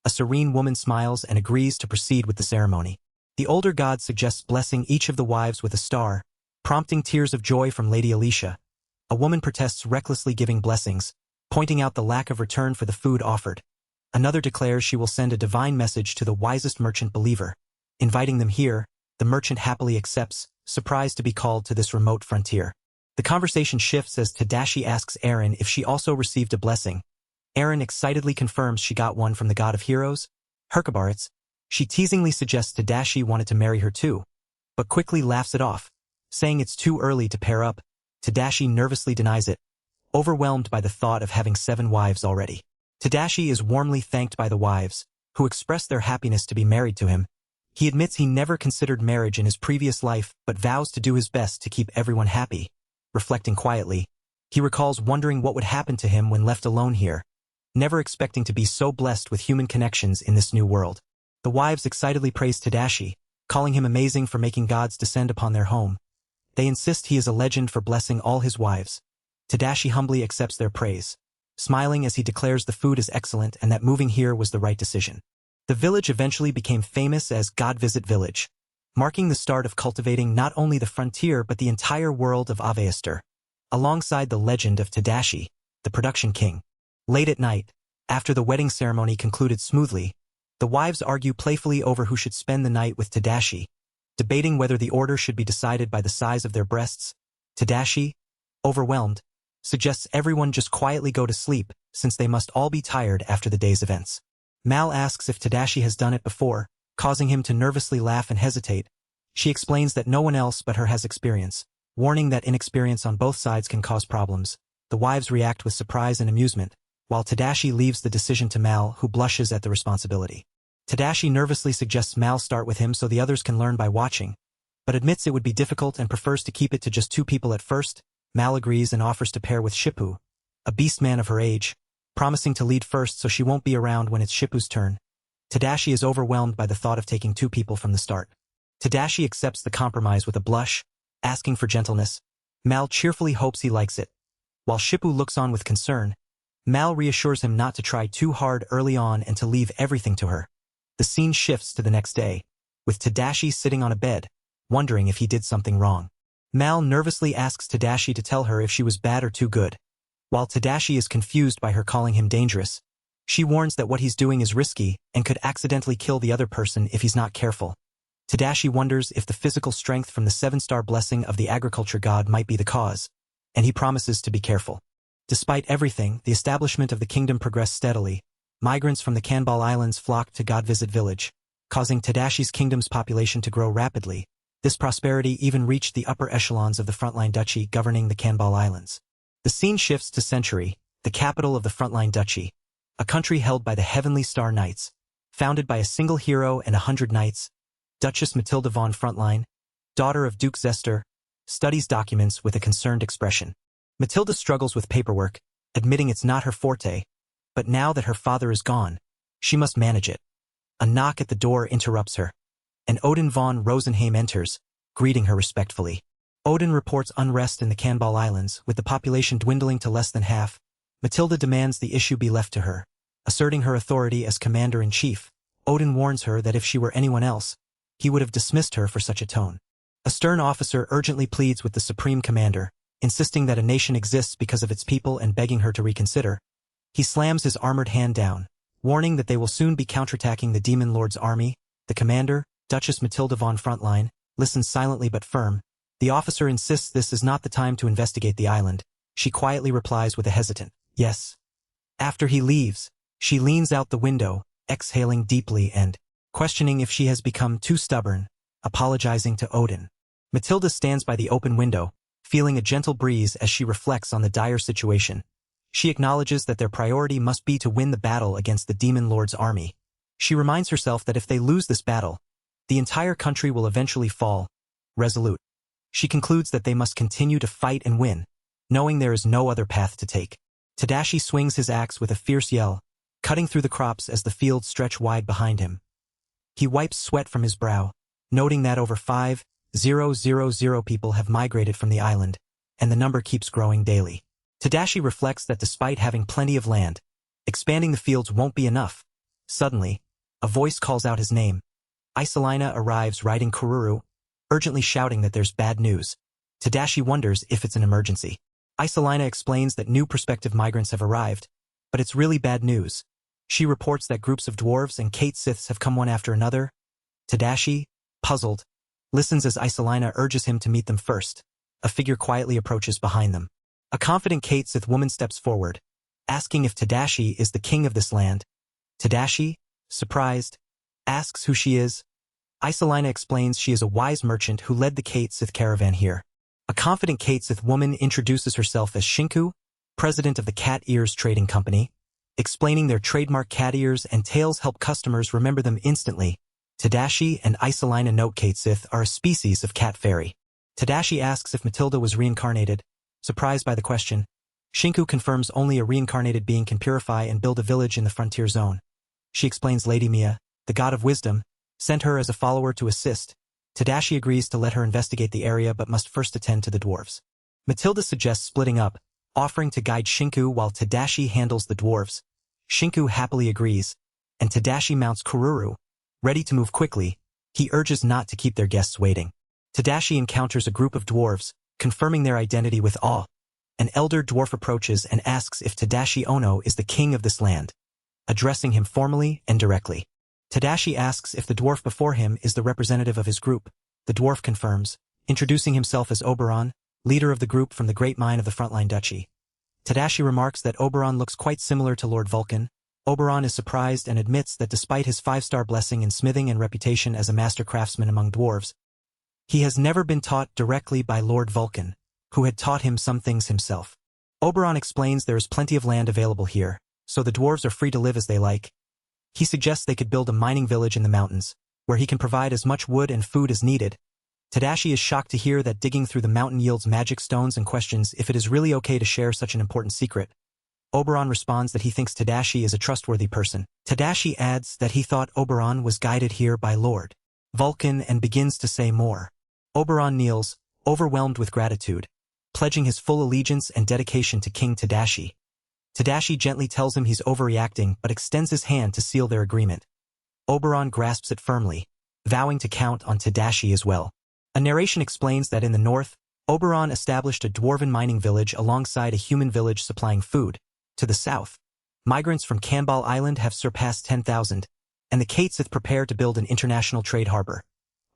A serene woman smiles and agrees to proceed with the ceremony. The older god suggests blessing each of the wives with a star, prompting tears of joy from Lady Alicia. A woman protests recklessly giving blessings, pointing out the lack of return for the food offered. Another declares she will send a divine message to the wisest merchant believer. Inviting them here, the merchant happily accepts, surprised to be called to this remote frontier. The conversation shifts as Tadashi asks Eren if she also received a blessing. Eren excitedly confirms she got one from the god of heroes, Herkabaritz. She teasingly suggests Tadashi wanted to marry her too, but quickly laughs it off, saying it's too early to pair up. Tadashi nervously denies it, overwhelmed by the thought of having 7 wives already. Tadashi is warmly thanked by the wives, who express their happiness to be married to him. He admits he never considered marriage in his previous life but vows to do his best to keep everyone happy. Reflecting quietly, he recalls wondering what would happen to him when left alone here, never expecting to be so blessed with human connections in this new world. The wives excitedly praise Tadashi, calling him amazing for making gods descend upon their home. They insist he is a legend for blessing all his wives. Tadashi humbly accepts their praise, smiling as he declares the food is excellent and that moving here was the right decision. The village eventually became famous as God Visit Village, marking the start of cultivating not only the frontier but the entire world of Avestor, alongside the legend of Tadashi, the production king. Late at night, after the wedding ceremony concluded smoothly, the wives argue playfully over who should spend the night with Tadashi, debating whether the order should be decided by the size of their breasts. Tadashi, overwhelmed, suggests everyone just quietly go to sleep since they must all be tired after the day's events. Mal asks if Tadashi has done it before, causing him to nervously laugh and hesitate. She explains that no one else but her has experience, warning that inexperience on both sides can cause problems. The wives react with surprise and amusement, while Tadashi leaves the decision to Mal, who blushes at the responsibility. Tadashi nervously suggests Mal start with him so the others can learn by watching, but admits it would be difficult and prefers to keep it to just 2 people at first. Mal agrees and offers to pair with Shippu, a beast man of her age, promising to lead first so she won't be around when it's Shippu's turn. Tadashi is overwhelmed by the thought of taking 2 people from the start. Tadashi accepts the compromise with a blush, asking for gentleness. Mal cheerfully hopes he likes it. While Shippu looks on with concern, Mal reassures him not to try too hard early on and to leave everything to her. The scene shifts to the next day, with Tadashi sitting on a bed, wondering if he did something wrong. Mal nervously asks Tadashi to tell her if she was bad or too good. While Tadashi is confused by her calling him dangerous, she warns that what he's doing is risky and could accidentally kill the other person if he's not careful. Tadashi wonders if the physical strength from the 7-star blessing of the agriculture god might be the cause, and he promises to be careful. Despite everything, the establishment of the kingdom progressed steadily. Migrants from the Kanbal Islands flocked to God Visit Village, causing Tadashi's kingdom's population to grow rapidly. This prosperity even reached the upper echelons of the Frontline Duchy governing the Kanbal Islands. The scene shifts to Century, the capital of the Frontline Duchy, a country held by the Heavenly Star Knights, founded by a single hero and 100 knights. Duchess Matilda von Frontline, daughter of Duke Zester, studies documents with a concerned expression. Matilda struggles with paperwork, admitting it's not her forte, but now that her father is gone, she must manage it. A knock at the door interrupts her, and Odin von Rosenheim enters, greeting her respectfully. Odin reports unrest in the Kanbal Islands, with the population dwindling to less than half. Matilda demands the issue be left to her, asserting her authority as commander-in-chief. Odin warns her that if she were anyone else, he would have dismissed her for such a tone. A stern officer urgently pleads with the supreme commander, insisting that a nation exists because of its people and begging her to reconsider. He slams his armored hand down, warning that they will soon be counterattacking the Demon Lord's army. The commander, Duchess Matilda von Frontline, listens silently but firm. The officer insists this is not the time to investigate the island. She quietly replies with a hesitant, yes. After he leaves, she leans out the window, exhaling deeply and questioning if she has become too stubborn, apologizing to Odin. Matilda stands by the open window, feeling a gentle breeze as she reflects on the dire situation. She acknowledges that their priority must be to win the battle against the Demon Lord's army. She reminds herself that if they lose this battle, the entire country will eventually fall. Resolute, she concludes that they must continue to fight and win, knowing there is no other path to take. Tadashi swings his axe with a fierce yell, cutting through the crops as the fields stretch wide behind him. He wipes sweat from his brow, noting that over 5,000 people have migrated from the island, and the number keeps growing daily. Tadashi reflects that despite having plenty of land, expanding the fields won't be enough. Suddenly, a voice calls out his name. Isolina arrives riding Kururu, urgently shouting that there's bad news. Tadashi wonders if it's an emergency. Isolina explains that new prospective migrants have arrived, but it's really bad news. She reports that groups of dwarves and Kate Siths have come one after another. Tadashi, puzzled, listens as Isolina urges him to meet them first. A figure quietly approaches behind them. A confident Kate Sith woman steps forward, asking if Tadashi is the king of this land. Tadashi, surprised, asks who she is. Isolina explains she is a wise merchant who led the Kate Sith caravan here. A confident Kate Sith woman introduces herself as Shinku, president of the Cat Ears Trading Company, explaining their trademark cat ears and tails help customers remember them instantly. Tadashi and Isolina note Kate Sith are a species of cat fairy. Tadashi asks if Matilda was reincarnated. Surprised by the question, Shinku confirms only a reincarnated being can purify and build a village in the frontier zone. She explains Lady Mia, the god of wisdom, sent her as a follower to assist. Tadashi agrees to let her investigate the area but must first attend to the dwarves. Matilda suggests splitting up, offering to guide Shinku while Tadashi handles the dwarves. Shinku happily agrees, and Tadashi mounts Kururu. Ready to move quickly, he urges not to keep their guests waiting. Tadashi encounters a group of dwarves, confirming their identity with awe. An elder dwarf approaches and asks if Tadashi Ono is the king of this land, addressing him formally and directly. Tadashi asks if the dwarf before him is the representative of his group. The dwarf confirms, introducing himself as Oberon, leader of the group from the Great Mine of the Frontline Duchy. Tadashi remarks that Oberon looks quite similar to Lord Vulcan. Oberon is surprised and admits that despite his 5-star blessing in smithing and reputation as a master craftsman among dwarves, he has never been taught directly by Lord Vulcan, who had taught him some things himself. Oberon explains there is plenty of land available here, so the dwarves are free to live as they like. He suggests they could build a mining village in the mountains, where he can provide as much wood and food as needed. Tadashi is shocked to hear that digging through the mountain yields magic stones and questions if it is really okay to share such an important secret. Oberon responds that he thinks Tadashi is a trustworthy person. Tadashi adds that he thought Oberon was guided here by Lord Vulcan and begins to say more. Oberon kneels, overwhelmed with gratitude, pledging his full allegiance and dedication to King Tadashi. Tadashi gently tells him he's overreacting but extends his hand to seal their agreement. Oberon grasps it firmly, vowing to count on Tadashi as well. A narration explains that in the north, Oberon established a dwarven mining village alongside a human village supplying food. To the south, migrants from Kanbal Island have surpassed 10,000, and the Kate Sith prepare to build an international trade harbor.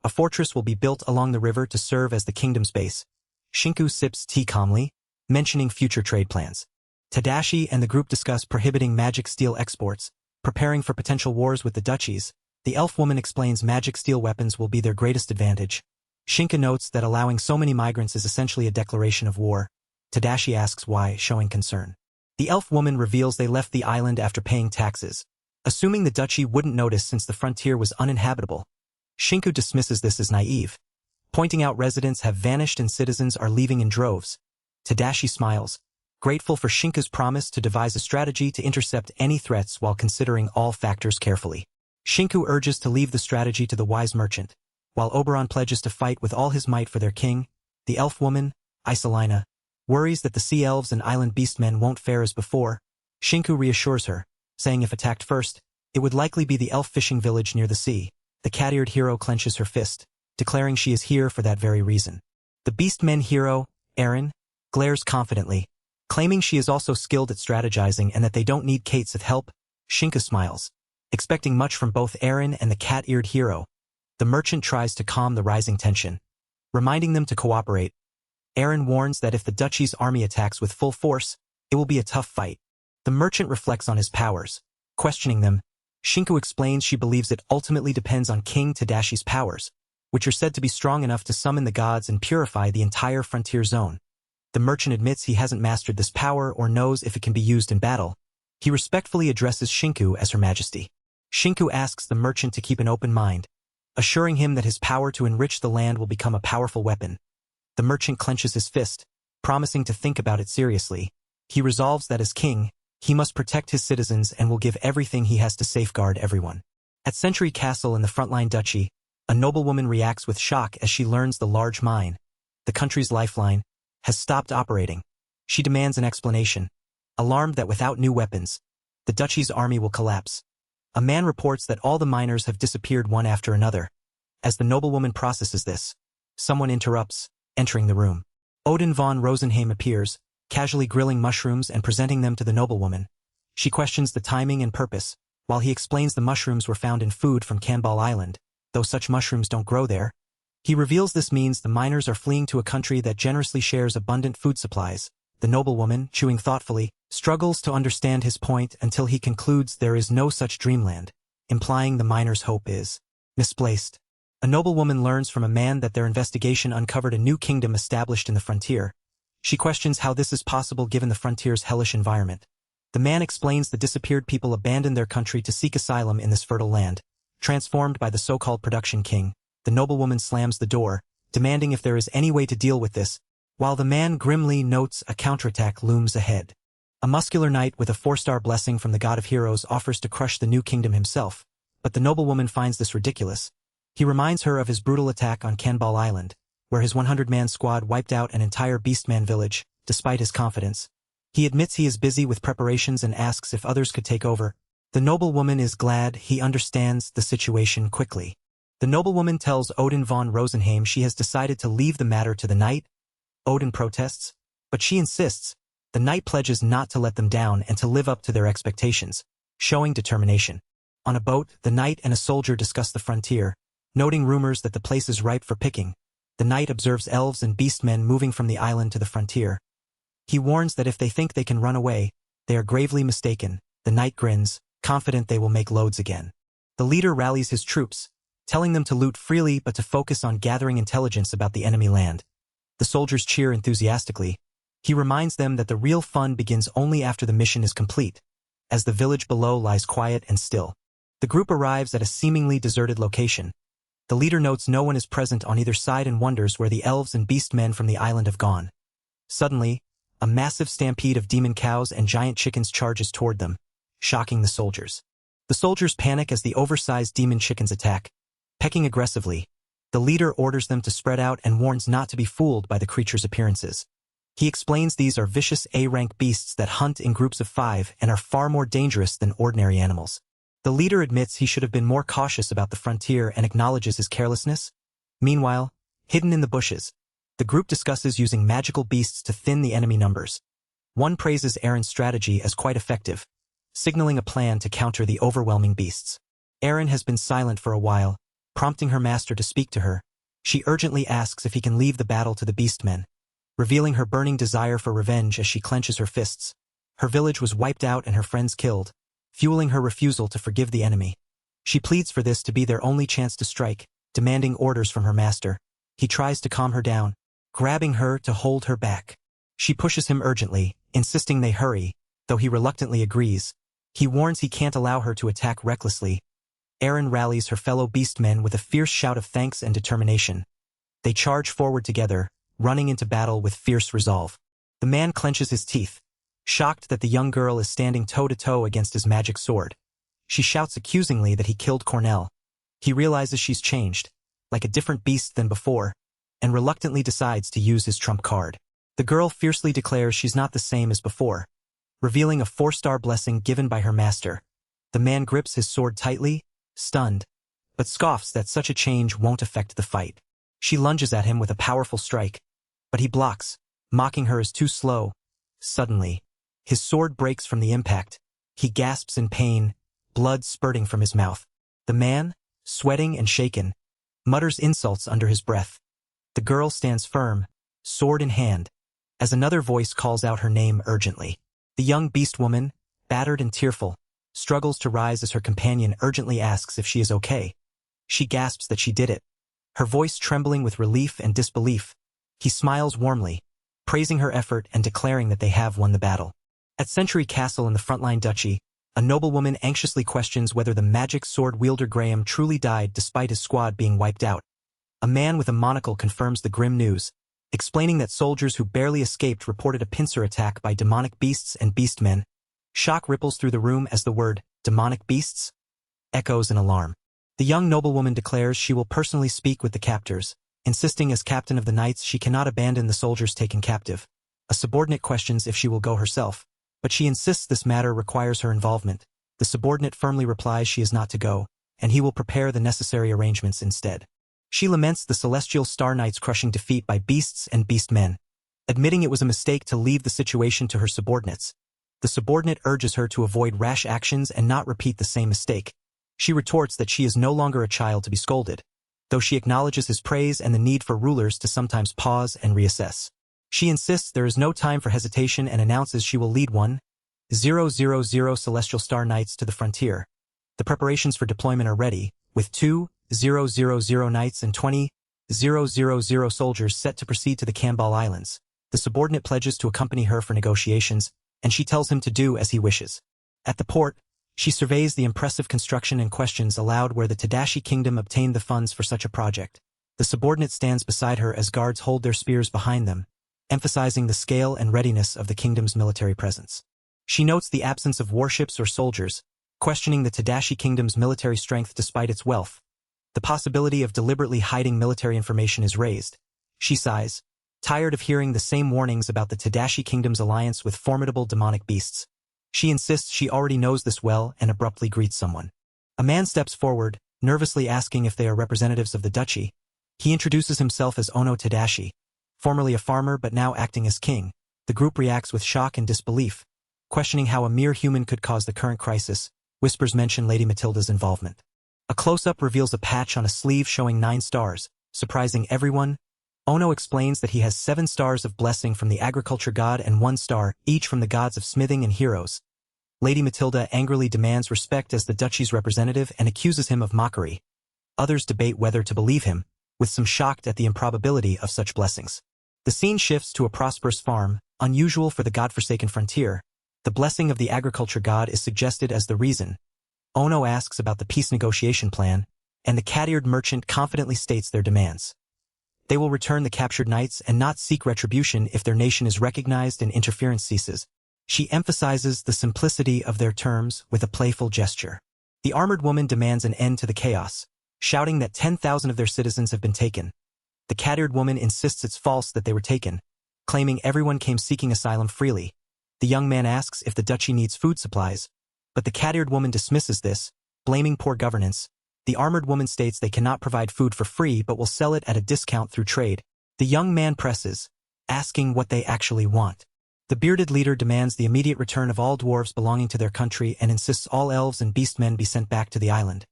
A fortress will be built along the river to serve as the kingdom's base. Shinku sips tea calmly, mentioning future trade plans. Tadashi and the group discuss prohibiting magic steel exports, preparing for potential wars with the duchies. The elf woman explains magic steel weapons will be their greatest advantage. Shinku notes that allowing so many migrants is essentially a declaration of war. Tadashi asks why, showing concern. The elf woman reveals they left the island after paying taxes, assuming the duchy wouldn't notice since the frontier was uninhabitable. Shinku dismisses this as naive, pointing out residents have vanished and citizens are leaving in droves. Tadashi smiles, grateful for Shinku's promise to devise a strategy to intercept any threats while considering all factors carefully. Shinku urges to leave the strategy to the wise merchant, while Oberon pledges to fight with all his might for their king. The elf woman, Isolina, worries that the sea elves and island beastmen won't fare as before. Shinku reassures her, saying if attacked first, it would likely be the elf fishing village near the sea. The cat-eared hero clenches her fist, declaring she is here for that very reason. The beastmen hero, Aaron, glares confidently, claiming she is also skilled at strategizing and that they don't need Kate Sith's help. Shinku smiles, expecting much from both Aaron and the cat-eared hero. The merchant tries to calm the rising tension, reminding them to cooperate. Aaron warns that if the duchy's army attacks with full force, it will be a tough fight. The merchant reflects on his powers, questioning them. Shinku explains she believes it ultimately depends on King Tadashi's powers, which are said to be strong enough to summon the gods and purify the entire frontier zone. The merchant admits he hasn't mastered this power or knows if it can be used in battle. He respectfully addresses Shinku as Her Majesty. Shinku asks the merchant to keep an open mind, assuring him that his power to enrich the land will become a powerful weapon. The merchant clenches his fist, promising to think about it seriously. He resolves that as king, He must protect his citizens and will give everything he has to safeguard everyone. At Century Castle in the frontline duchy, a noblewoman reacts with shock as she learns the large mine, the country's lifeline, has stopped operating. She demands an explanation, alarmed that without new weapons, the duchy's army will collapse. A man reports that all the miners have disappeared one after another. As the noblewoman processes this, someone interrupts, entering the room. Odin von Rosenheim appears, casually grilling mushrooms and presenting them to the noblewoman. She questions the timing and purpose, while he explains the mushrooms were found in food from Kanbal Island, though such mushrooms don't grow there. He reveals this means the miners are fleeing to a country that generously shares abundant food supplies. The noblewoman, chewing thoughtfully, struggles to understand his point until he concludes there is no such dreamland, implying the miners' hope is misplaced. A noblewoman learns from a man that their investigation uncovered a new kingdom established in the frontier. She questions how this is possible given the frontier's hellish environment. The man explains the disappeared people abandoned their country to seek asylum in this fertile land. Transformed by the so-called production king, the noblewoman slams the door, demanding if there is any way to deal with this, while the man grimly notes a counterattack looms ahead. A muscular knight with a 4-star blessing from the god of heroes offers to crush the new kingdom himself, but the noblewoman finds this ridiculous. He reminds her of his brutal attack on Kanbal Island, where his 100-man squad wiped out an entire Beastman village, despite his confidence. He admits he is busy with preparations and asks if others could take over. The noblewoman is glad he understands the situation quickly. The noblewoman tells Odin von Rosenheim she has decided to leave the matter to the knight. Odin protests, but she insists. The knight pledges not to let them down and to live up to their expectations, showing determination. On a boat, the knight and a soldier discuss the frontier, noting rumors that the place is ripe for picking. The knight observes elves and beastmen moving from the island to the frontier. He warns that if they think they can run away, they are gravely mistaken. The knight grins, confident they will make loads again. The leader rallies his troops, telling them to loot freely but to focus on gathering intelligence about the enemy land. The soldiers cheer enthusiastically. He reminds them that the real fun begins only after the mission is complete, as the village below lies quiet and still. The group arrives at a seemingly deserted location. The leader notes no one is present on either side and wonders where the elves and beastmen from the island have gone. Suddenly, a massive stampede of demon cows and giant chickens charges toward them, shocking the soldiers. The soldiers panic as the oversized demon chickens attack, pecking aggressively. The leader orders them to spread out and warns not to be fooled by the creatures' appearances. He explains these are vicious A-rank beasts that hunt in groups of 5 and are far more dangerous than ordinary animals. The leader admits he should have been more cautious about the frontier and acknowledges his carelessness. Meanwhile, hidden in the bushes, the group discusses using magical beasts to thin the enemy numbers. One praises Erin's strategy as quite effective, signaling a plan to counter the overwhelming beasts. Erin has been silent for a while, prompting her master to speak to her. She urgently asks if he can leave the battle to the beastmen, revealing her burning desire for revenge as she clenches her fists. Her village was wiped out and her friends killed, fueling her refusal to forgive the enemy. She pleads for this to be their only chance to strike, demanding orders from her master. He tries to calm her down, grabbing her to hold her back. She pushes him urgently, insisting they hurry, though he reluctantly agrees. He warns he can't allow her to attack recklessly. Erin rallies her fellow beastmen with a fierce shout of thanks and determination. They charge forward together, running into battle with fierce resolve. The man clenches his teeth, shocked that the young girl is standing toe-to-toe against his magic sword. She shouts accusingly that he killed Cornell. He realizes she's changed, like a different beast than before, and reluctantly decides to use his trump card. The girl fiercely declares she's not the same as before, revealing a 4-star blessing given by her master. The man grips his sword tightly, stunned, but scoffs that such a change won't affect the fight. She lunges at him with a powerful strike, but he blocks, mocking her as too slow. Suddenly, his sword breaks from the impact. He gasps in pain, blood spurting from his mouth. The man, sweating and shaken, mutters insults under his breath. The girl stands firm, sword in hand, as another voice calls out her name urgently. The young beast woman, battered and tearful, struggles to rise as her companion urgently asks if she is okay. She gasps that she did it, her voice trembling with relief and disbelief. He smiles warmly, praising her effort and declaring that they have won the battle. At Century Castle in the frontline duchy, a noblewoman anxiously questions whether the magic sword-wielder Graham truly died despite his squad being wiped out. A man with a monocle confirms the grim news, explaining that soldiers who barely escaped reported a pincer attack by demonic beasts and beastmen. Shock ripples through the room as the word, demonic beasts, echoes in alarm. The young noblewoman declares she will personally speak with the captors, insisting as captain of the knights she cannot abandon the soldiers taken captive. A subordinate questions if she will go herself, but she insists this matter requires her involvement. The subordinate firmly replies she is not to go, and he will prepare the necessary arrangements instead. She laments the celestial star knights' crushing defeat by beasts and beastmen, admitting it was a mistake to leave the situation to her subordinates. The subordinate urges her to avoid rash actions and not repeat the same mistake. She retorts that she is no longer a child to be scolded, though she acknowledges his praise and the need for rulers to sometimes pause and reassess. She insists there is no time for hesitation and announces she will lead 1,000 celestial star knights to the frontier. The preparations for deployment are ready, with 2,000 knights and 20,000 soldiers set to proceed to the Cambal Islands. The subordinate pledges to accompany her for negotiations, and she tells him to do as he wishes. At the port, she surveys the impressive construction and questions aloud where the Tadashi kingdom obtained the funds for such a project. The subordinate stands beside her as guards hold their spears behind them, emphasizing the scale and readiness of the kingdom's military presence. She notes the absence of warships or soldiers, questioning the Tadashi kingdom's military strength despite its wealth. The possibility of deliberately hiding military information is raised. She sighs, tired of hearing the same warnings about the Tadashi kingdom's alliance with formidable demonic beasts. She insists she already knows this well and abruptly greets someone. A man steps forward, nervously asking if they are representatives of the duchy. He introduces himself as Ono Tadashi, formerly a farmer but now acting as king. The group reacts with shock and disbelief, questioning how a mere human could cause the current crisis. Whispers mention Lady Matilda's involvement. A close-up reveals a patch on a sleeve showing 9 stars, surprising everyone. Ono explains that he has 7 stars of blessing from the agriculture god and 1 star, each from the gods of smithing and heroes. Lady Matilda angrily demands respect as the duchy's representative and accuses him of mockery. Others debate whether to believe him, with some shocked at the improbability of such blessings. The scene shifts to a prosperous farm, unusual for the god-forsaken frontier. The blessing of the agriculture god is suggested as the reason. Ono asks about the peace negotiation plan, and the cat-eared merchant confidently states their demands. They will return the captured knights and not seek retribution if their nation is recognized and interference ceases. She emphasizes the simplicity of their terms with a playful gesture. The armored woman demands an end to the chaos, shouting that 10,000 of their citizens have been taken. The cat-eared woman insists it's false that they were taken, claiming everyone came seeking asylum freely. The young man asks if the duchy needs food supplies, but the cat-eared woman dismisses this, blaming poor governance. The armored woman states they cannot provide food for free but will sell it at a discount through trade. The young man presses, asking what they actually want. The bearded leader demands the immediate return of all dwarves belonging to their country and insists all elves and beastmen be sent back to the island.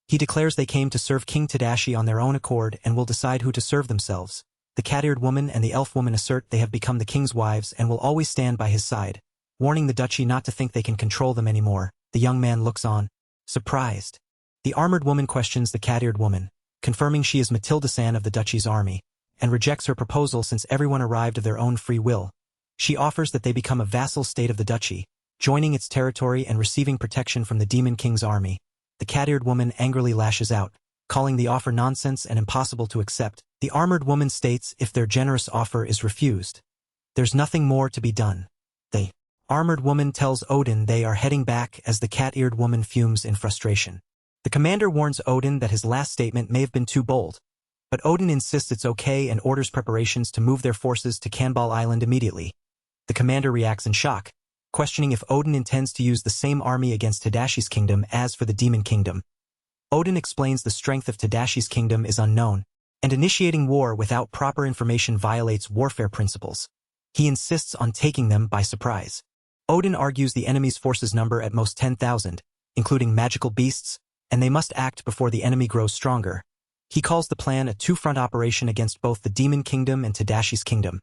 He declares they came to serve King Tadashi on their own accord and will decide who to serve themselves. The cat-eared woman and the elf woman assert they have become the king's wives and will always stand by his side, warning the duchy not to think they can control them anymore. The young man looks on, surprised. The armored woman questions the cat-eared woman, confirming she is Matilda-san of the duchy's army, and rejects her proposal since everyone arrived of their own free will. She offers that they become a vassal state of the duchy, joining its territory and receiving protection from the demon king's army. The cat-eared woman angrily lashes out, calling the offer nonsense and impossible to accept. The armored woman states if their generous offer is refused, there's nothing more to be done. The armored woman tells Odin they are heading back as the cat-eared woman fumes in frustration. The commander warns Odin that his last statement may have been too bold, but Odin insists it's okay and orders preparations to move their forces to Cambal Island immediately. The commander reacts in shock, questioning if Odin intends to use the same army against Tadashi's kingdom as for the demon kingdom. Odin explains the strength of Tadashi's kingdom is unknown, and initiating war without proper information violates warfare principles. He insists on taking them by surprise. Odin argues the enemy's forces number at most 10,000, including magical beasts, and they must act before the enemy grows stronger. He calls the plan a two-front operation against both the demon kingdom and Tadashi's kingdom,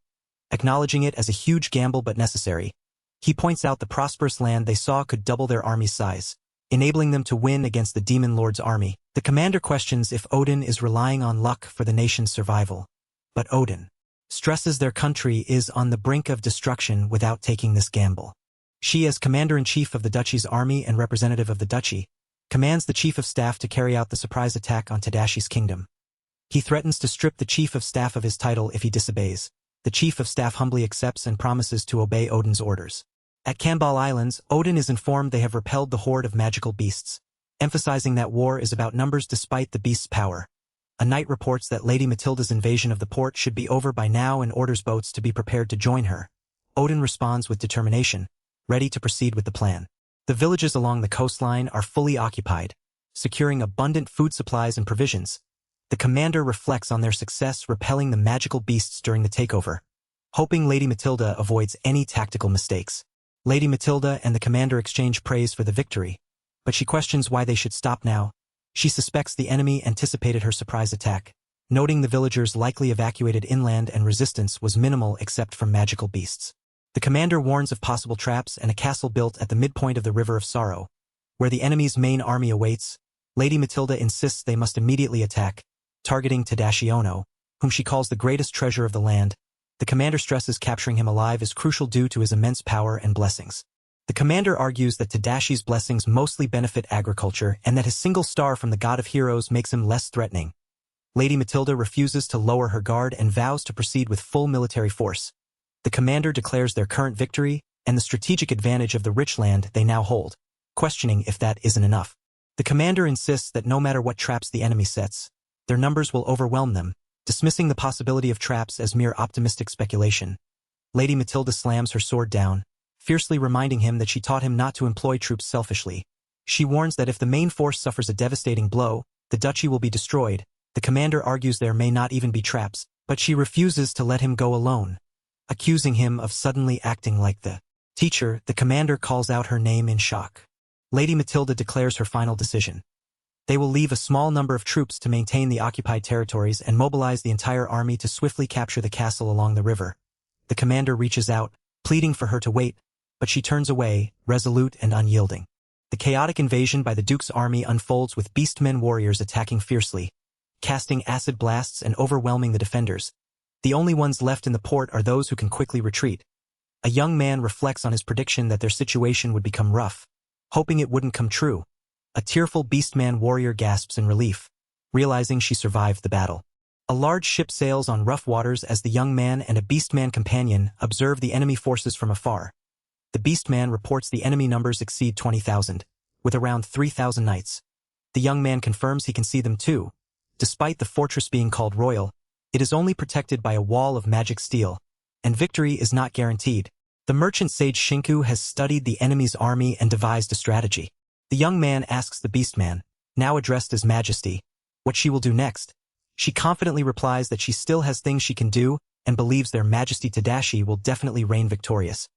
acknowledging it as a huge gamble but necessary. He points out the prosperous land they saw could double their army's size, enabling them to win against the demon lord's army. The commander questions if Odin is relying on luck for the nation's survival, but Odin stresses their country is on the brink of destruction without taking this gamble. She, as commander-in-chief of the duchy's army and representative of the duchy, commands the chief of staff to carry out the surprise attack on Tadashi's kingdom. He threatens to strip the chief of staff of his title if he disobeys. The chief of staff humbly accepts and promises to obey Odin's orders. At Kanbal Islands, Odin is informed they have repelled the horde of magical beasts, emphasizing that war is about numbers despite the beast's power. A knight reports that Lady Matilda's invasion of the port should be over by now and orders boats to be prepared to join her. Odin responds with determination, ready to proceed with the plan. The villages along the coastline are fully occupied, securing abundant food supplies and provisions. The commander reflects on their success repelling the magical beasts during the takeover, hoping Lady Matilda avoids any tactical mistakes. Lady Matilda and the commander exchange praise for the victory, but she questions why they should stop now. She suspects the enemy anticipated her surprise attack, noting the villagers likely evacuated inland and resistance was minimal except from magical beasts. The commander warns of possible traps and a castle built at the midpoint of the River of Sorrow, where the enemy's main army awaits. Lady Matilda insists they must immediately attack, targeting Tadashi Ono, whom she calls the greatest treasure of the land. The commander stresses capturing him alive is crucial due to his immense power and blessings. The commander argues that Tadashi's blessings mostly benefit agriculture and that his single star from the god of heroes makes him less threatening. Lady Matilda refuses to lower her guard and vows to proceed with full military force. The commander declares their current victory and the strategic advantage of the rich land they now hold, questioning if that isn't enough. The commander insists that no matter what traps the enemy sets, their numbers will overwhelm them, dismissing the possibility of traps as mere optimistic speculation. Lady Matilda slams her sword down, fiercely reminding him that she taught him not to employ troops selfishly. She warns that if the main force suffers a devastating blow, the duchy will be destroyed. The commander argues there may not even be traps, but she refuses to let him go alone, accusing him of suddenly acting like the teacher. The commander calls out her name in shock. Lady Matilda declares her final decision. They will leave a small number of troops to maintain the occupied territories and mobilize the entire army to swiftly capture the castle along the river. The commander reaches out, pleading for her to wait, but she turns away, resolute and unyielding. The chaotic invasion by the Duke's army unfolds with beastmen warriors attacking fiercely, casting acid blasts and overwhelming the defenders. The only ones left in the port are those who can quickly retreat. A young man reflects on his prediction that their situation would become rough, hoping it wouldn't come true. A tearful beastman warrior gasps in relief, realizing she survived the battle. A large ship sails on rough waters as the young man and a beastman companion observe the enemy forces from afar. The beastman reports the enemy numbers exceed 20,000, with around 3,000 knights. The young man confirms he can see them too. Despite the fortress being called royal, it is only protected by a wall of magic steel, and victory is not guaranteed. The merchant sage Shinku has studied the enemy's army and devised a strategy. The young man asks the beastman, now addressed as Majesty, what she will do next. She confidently replies that she still has things she can do and believes their Majesty Tadashi will definitely reign victorious.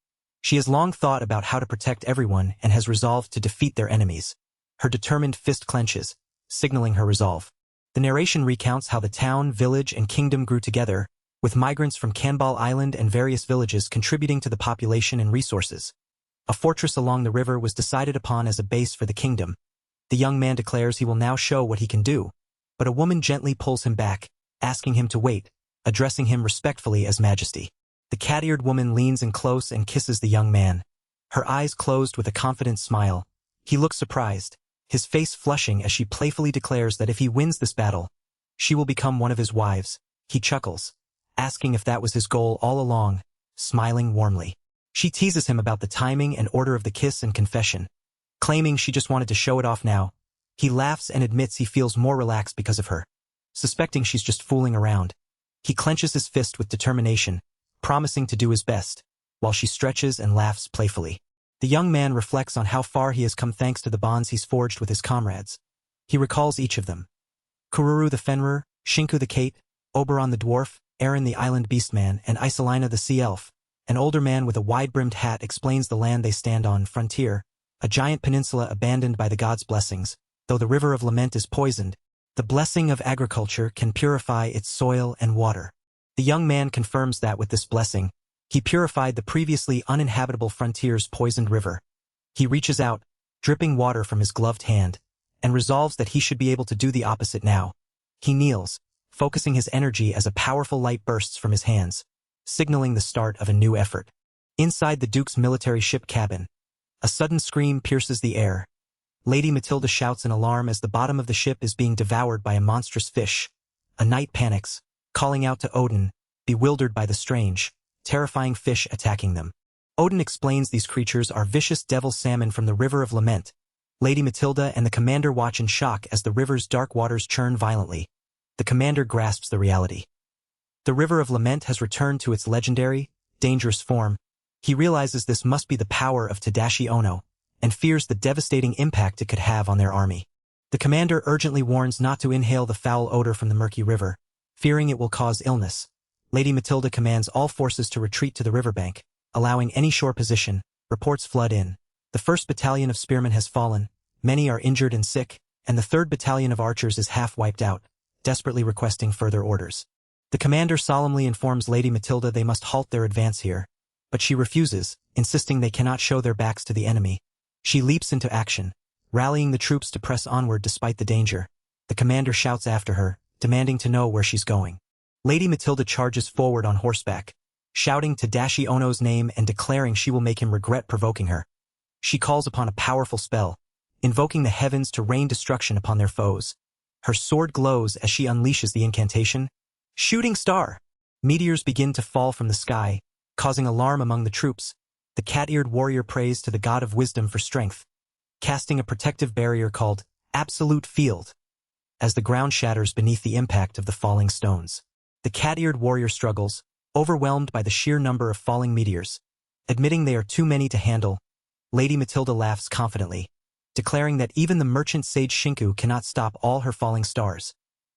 She has long thought about how to protect everyone and has resolved to defeat their enemies. Her determined fist clenches, signaling her resolve. The narration recounts how the town, village, and kingdom grew together, with migrants from Kanbal Island and various villages contributing to the population and resources. A fortress along the river was decided upon as a base for the kingdom. The young man declares he will now show what he can do, but a woman gently pulls him back, asking him to wait, addressing him respectfully as Majesty. The cat-eared woman leans in close and kisses the young man, her eyes closed with a confident smile. He looks surprised, his face flushing as she playfully declares that if he wins this battle, she will become one of his wives. He chuckles, asking if that was his goal all along, smiling warmly. She teases him about the timing and order of the kiss and confession, claiming she just wanted to show it off now. He laughs and admits he feels more relaxed because of her, suspecting she's just fooling around. He clenches his fist with determination, promising to do his best, while she stretches and laughs playfully. The young man reflects on how far he has come thanks to the bonds he's forged with his comrades. He recalls each of them. Kururu the Fenrir, Shinku the Kate, Oberon the Dwarf, Aaron the Island Beastman, and Isolina the Sea Elf. An older man with a wide-brimmed hat explains the land they stand on, Frontier, a giant peninsula abandoned by the gods' blessings. Though the River of Lament is poisoned, the blessing of agriculture can purify its soil and water. The young man confirms that with this blessing, he purified the previously uninhabitable Frontier's poisoned river. He reaches out, dripping water from his gloved hand, and resolves that he should be able to do the opposite now. He kneels, focusing his energy as a powerful light bursts from his hands, signaling the start of a new effort. Inside the Duke's military ship cabin, a sudden scream pierces the air. Lady Matilda shouts in alarm as the bottom of the ship is being devoured by a monstrous fish. A knight panics, calling out to Odin, bewildered by the strange, terrifying fish attacking them. Odin explains these creatures are vicious devil salmon from the River of Lament. Lady Matilda and the commander watch in shock as the river's dark waters churn violently. The commander grasps the reality. The River of Lament has returned to its legendary, dangerous form. He realizes this must be the power of Tadashi Ono, and fears the devastating impact it could have on their army. The commander urgently warns not to inhale the foul odor from the murky river, fearing it will cause illness. Lady Matilda commands all forces to retreat to the riverbank, allowing any shore position. Reports flood in. The 1st Battalion of Spearmen has fallen, many are injured and sick, and the 3rd Battalion of Archers is half wiped out, desperately requesting further orders. The commander solemnly informs Lady Matilda they must halt their advance here, but she refuses, insisting they cannot show their backs to the enemy. She leaps into action, rallying the troops to press onward despite the danger. The commander shouts after her, demanding to know where she's going. Lady Matilda charges forward on horseback, shouting Tadashi Ono's name and declaring she will make him regret provoking her. She calls upon a powerful spell, invoking the heavens to rain destruction upon their foes. Her sword glows as she unleashes the incantation. Shooting Star! Meteors begin to fall from the sky, causing alarm among the troops. The cat-eared warrior prays to the god of wisdom for strength, casting a protective barrier called Absolute Field, as the ground shatters beneath the impact of the falling stones. The cat-eared warrior struggles, overwhelmed by the sheer number of falling meteors. Admitting they are too many to handle, Lady Matilda laughs confidently, declaring that even the merchant sage Shinku cannot stop all her falling stars.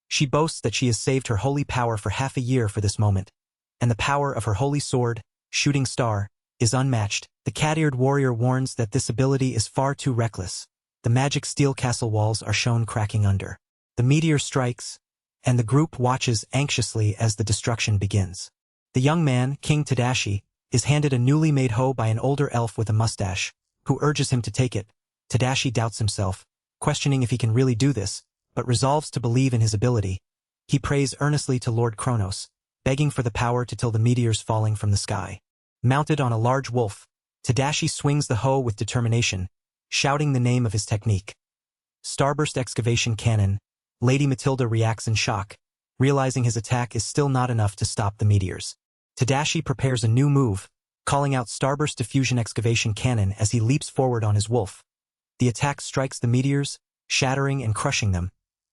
She boasts that she has saved her holy power for half a year for this moment, and the power of her holy sword, Shooting Star, is unmatched. The cat-eared warrior warns that this ability is far too reckless. The magic steel castle walls are shown cracking under. The meteor strikes, and the group watches anxiously as the destruction begins. The young man, King Tadashi, is handed a newly made hoe by an older elf with a mustache, who urges him to take it. Tadashi doubts himself, questioning if he can really do this, but resolves to believe in his ability. He prays earnestly to Lord Kronos, begging for the power to till the meteors falling from the sky. Mounted on a large wolf, Tadashi swings the hoe with determination, shouting the name of his technique. Starburst Excavation Cannon. Lady Matilda reacts in shock, realizing his attack is still not enough to stop the meteors. Tadashi prepares a new move, calling out Starburst Diffusion Excavation Cannon as he leaps forward on his wolf. The attack strikes the meteors, shattering and crushing them,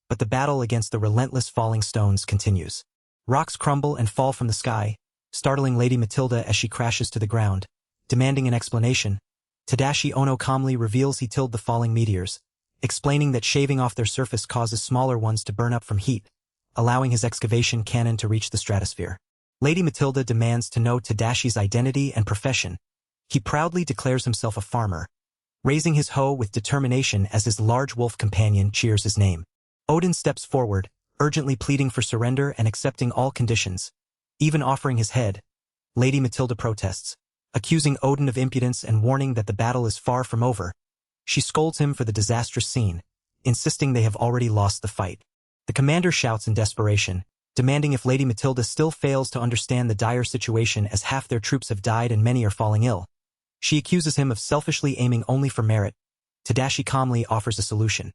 but the battle against the relentless falling stones continues. Rocks crumble and fall from the sky, startling Lady Matilda as she crashes to the ground. Demanding an explanation, Tadashi Ono calmly reveals he tilled the falling meteors, explaining that shaving off their surface causes smaller ones to burn up from heat, allowing his excavation cannon to reach the stratosphere. Lady Matilda demands to know Tadashi's identity and profession. He proudly declares himself a farmer, raising his hoe with determination as his large wolf companion cheers his name. Odin steps forward, urgently pleading for surrender and accepting all conditions, even offering his head. Lady Matilda protests, accusing Odin of impudence and warning that the battle is far from over. She scolds him for the disastrous scene, insisting they have already lost the fight. The commander shouts in desperation, demanding if Lady Matilda still fails to understand the dire situation as half their troops have died and many are falling ill. She accuses him of selfishly aiming only for merit. Tadashi calmly offers a solution.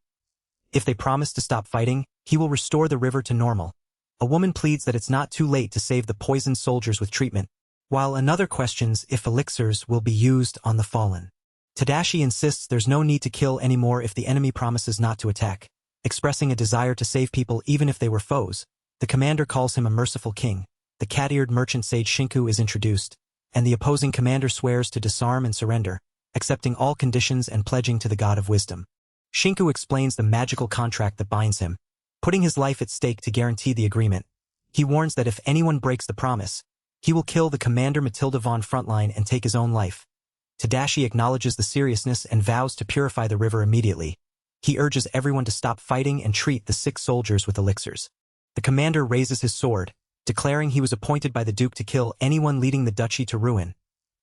If they promise to stop fighting, he will restore the river to normal. A woman pleads that it's not too late to save the poisoned soldiers with treatment, while another questions if elixirs will be used on the fallen. Tadashi insists there's no need to kill anymore if the enemy promises not to attack, expressing a desire to save people even if they were foes. The commander calls him a merciful king. The cat-eared merchant sage Shinku is introduced, and the opposing commander swears to disarm and surrender, accepting all conditions and pledging to the god of wisdom. Shinku explains the magical contract that binds him, putting his life at stake to guarantee the agreement. He warns that if anyone breaks the promise, he will kill the Commander Matilda von Frontline and take his own life. Tadashi acknowledges the seriousness and vows to purify the river immediately. He urges everyone to stop fighting and treat the sick soldiers with elixirs. The commander raises his sword, declaring he was appointed by the Duke to kill anyone leading the duchy to ruin.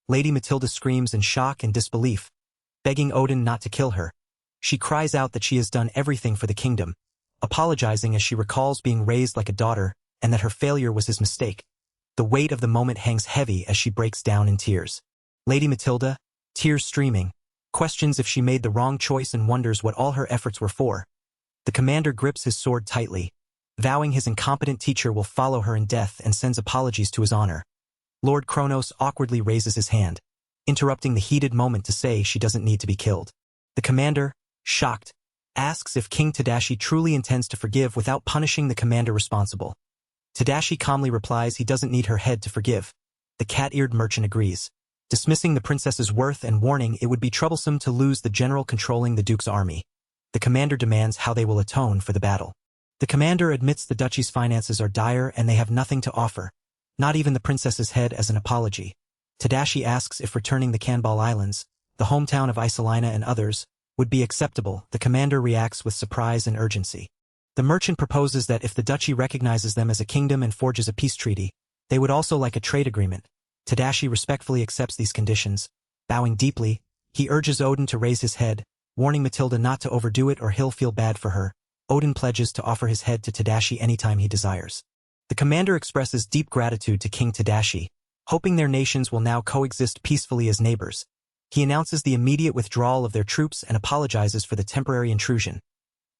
Lady Matilda screams in shock and disbelief, begging Odin not to kill her. She cries out that she has done everything for the kingdom, apologizing as she recalls being raised like a daughter and that her failure was his mistake. The weight of the moment hangs heavy as she breaks down in tears. Lady Matilda, tears streaming, questions if she made the wrong choice and wonders what all her efforts were for. The commander grips his sword tightly, vowing his incompetent teacher will follow her in death and sends apologies to his honor. Lord Kronos awkwardly raises his hand, interrupting the heated moment to say she doesn't need to be killed. The commander, shocked, asks if King Tadashi truly intends to forgive without punishing the commander responsible. Tadashi calmly replies he doesn't need her head to forgive. The cat-eared merchant agrees, dismissing the princess's worth and warning it would be troublesome to lose the general controlling the duke's army. The commander demands how they will atone for the battle. The commander admits the duchy's finances are dire and they have nothing to offer, not even the princess's head as an apology. Tadashi asks if returning the Kanbal Islands, the hometown of Isolina and others, would be acceptable. The commander reacts with surprise and urgency. The merchant proposes that if the duchy recognizes them as a kingdom and forges a peace treaty, they would also like a trade agreement. Tadashi respectfully accepts these conditions. Bowing deeply, he urges Odin to raise his head, warning Matilda not to overdo it or he'll feel bad for her. Odin pledges to offer his head to Tadashi anytime he desires. The commander expresses deep gratitude to King Tadashi, hoping their nations will now coexist peacefully as neighbors. He announces the immediate withdrawal of their troops and apologizes for the temporary intrusion.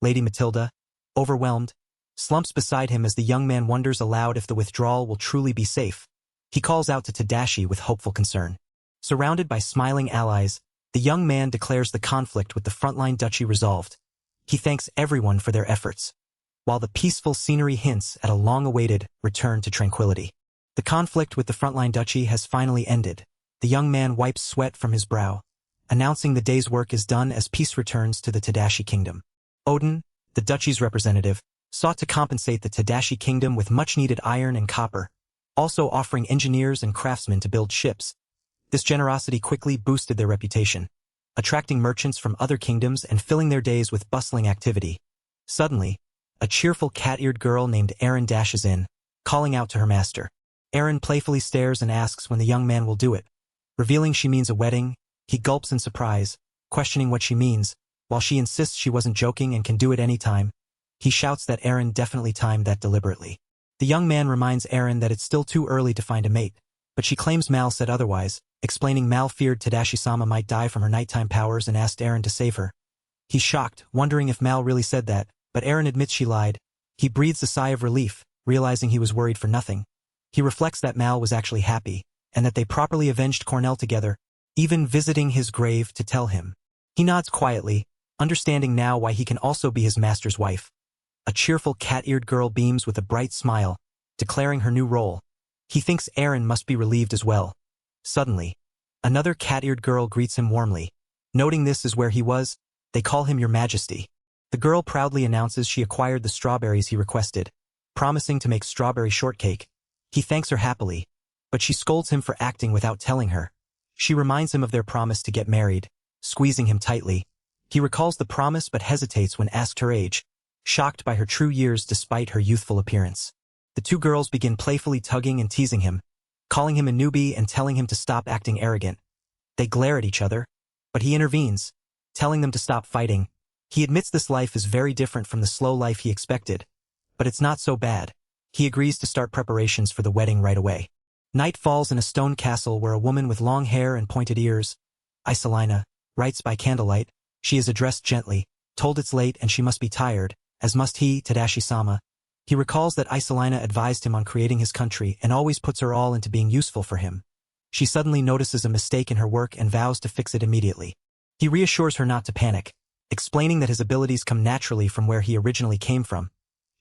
Lady Matilda, overwhelmed, slumps beside him as the young man wonders aloud if the withdrawal will truly be safe. He calls out to Tadashi with hopeful concern. Surrounded by smiling allies, the young man declares the conflict with the frontline duchy resolved. He thanks everyone for their efforts, while the peaceful scenery hints at a long-awaited return to tranquility. The conflict with the frontline duchy has finally ended. The young man wipes sweat from his brow, announcing the day's work is done as peace returns to the Tadashi kingdom. Odin, the duchy's representative, sought to compensate the Tadashi kingdom with much-needed iron and copper, also offering engineers and craftsmen to build ships. This generosity quickly boosted their reputation, attracting merchants from other kingdoms and filling their days with bustling activity. Suddenly, a cheerful cat-eared girl named Erin dashes in, calling out to her master. Erin playfully stares and asks when the young man will do it. Revealing she means a wedding, he gulps in surprise, questioning what she means. While she insists she wasn't joking and can do it any time, he shouts that Erin definitely timed that deliberately. The young man reminds Erin that it's still too early to find a mate, but she claims Mal said otherwise, explaining Mal feared Tadashi-sama might die from her nighttime powers and asked Erin to save her. He's shocked, wondering if Mal really said that, but Erin admits she lied. He breathes a sigh of relief, realizing he was worried for nothing. He reflects that Mal was actually happy, and that they properly avenged Cornell together, even visiting his grave to tell him. He nods quietly, understanding now why he can also be his master's wife. A cheerful cat-eared girl beams with a bright smile, declaring her new role. He thinks Erin must be relieved as well. Suddenly, another cat-eared girl greets him warmly. Noting this is where he was, they call him Your Majesty. The girl proudly announces she acquired the strawberries he requested, promising to make strawberry shortcake. He thanks her happily, but she scolds him for acting without telling her. She reminds him of their promise to get married, squeezing him tightly. He recalls the promise but hesitates when asked her age, shocked by her true years despite her youthful appearance. The two girls begin playfully tugging and teasing him, calling him a newbie and telling him to stop acting arrogant. They glare at each other, but he intervenes, telling them to stop fighting. He admits this life is very different from the slow life he expected, but it's not so bad. He agrees to start preparations for the wedding right away. Night falls in a stone castle where a woman with long hair and pointed ears, Isolina, writes by candlelight. She is addressed gently, told it's late and she must be tired, as must he, Tadashi-sama. He recalls that Isolina advised him on creating his country and always puts her all into being useful for him. She suddenly notices a mistake in her work and vows to fix it immediately. He reassures her not to panic, explaining that his abilities come naturally from where he originally came from.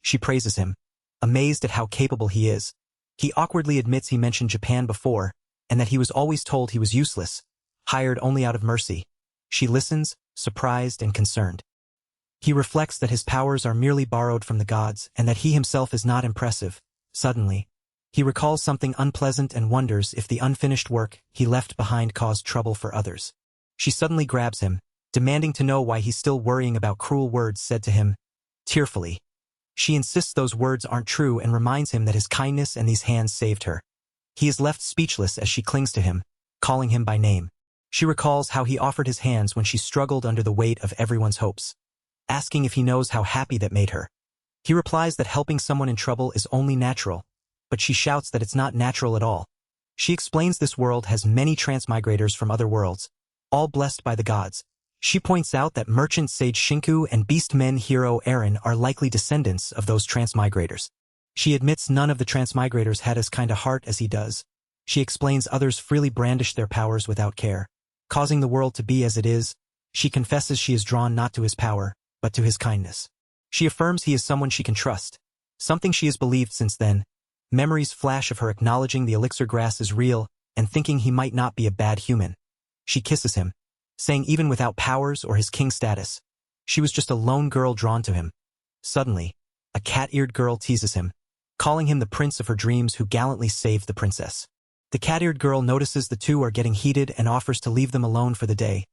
She praises him, amazed at how capable he is. He awkwardly admits he mentioned Japan before, and that he was always told he was useless, hired only out of mercy. She listens, surprised and concerned. He reflects that his powers are merely borrowed from the gods and that he himself is not impressive. Suddenly, he recalls something unpleasant and wonders if the unfinished work he left behind caused trouble for others. She suddenly grabs him, demanding to know why he's still worrying about cruel words said to him, tearfully. She insists those words aren't true and reminds him that his kindness and these hands saved her. He is left speechless as she clings to him, calling him by name. She recalls how he offered his hands when she struggled under the weight of everyone's hopes, asking if he knows how happy that made her. He replies that helping someone in trouble is only natural, but she shouts that it's not natural at all. She explains this world has many transmigrators from other worlds, all blessed by the gods. She points out that merchant sage Shinku and beastmen hero Eren are likely descendants of those transmigrators. She admits none of the transmigrators had as kind a heart as he does, She explains others freely brandish their powers without care, causing the world to be as it is. She confesses she is drawn not to his power, but to his kindness. She affirms he is someone she can trust, something she has believed since then. Memories flash of her acknowledging the elixir grass is real and thinking he might not be a bad human. She kisses him, saying even without powers or his king status, she was just a lone girl drawn to him. Suddenly, a cat-eared girl teases him, calling him the prince of her dreams who gallantly saved the princess. The cat-eared girl notices the two are getting heated and offers to leave them alone for the day,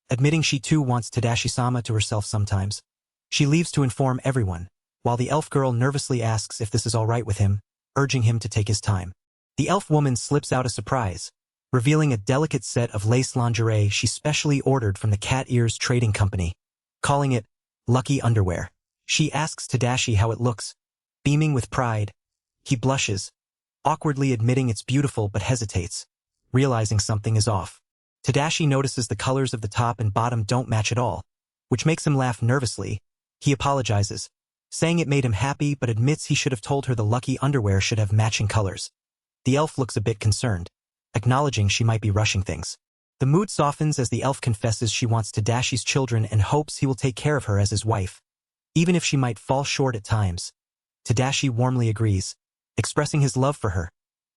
admitting she too wants Tadashi-sama to herself sometimes. She leaves to inform everyone, while the elf girl nervously asks if this is all right with him, urging him to take his time. The elf woman slips out a surprise, revealing a delicate set of lace lingerie she specially ordered from the cat ears trading company, calling it lucky underwear. She asks Tadashi how it looks. Beaming with pride, he blushes, awkwardly admitting it's beautiful but hesitates, realizing something is off. Tadashi notices the colors of the top and bottom don't match at all, which makes him laugh nervously. He apologizes, saying it made him happy but admits he should have told her the lucky underwear should have matching colors. The elf looks a bit concerned, acknowledging she might be rushing things. The mood softens as the elf confesses she wants Tadashi's children and hopes he will take care of her as his wife, even if she might fall short at times. Tadashi warmly agrees, expressing his love for her.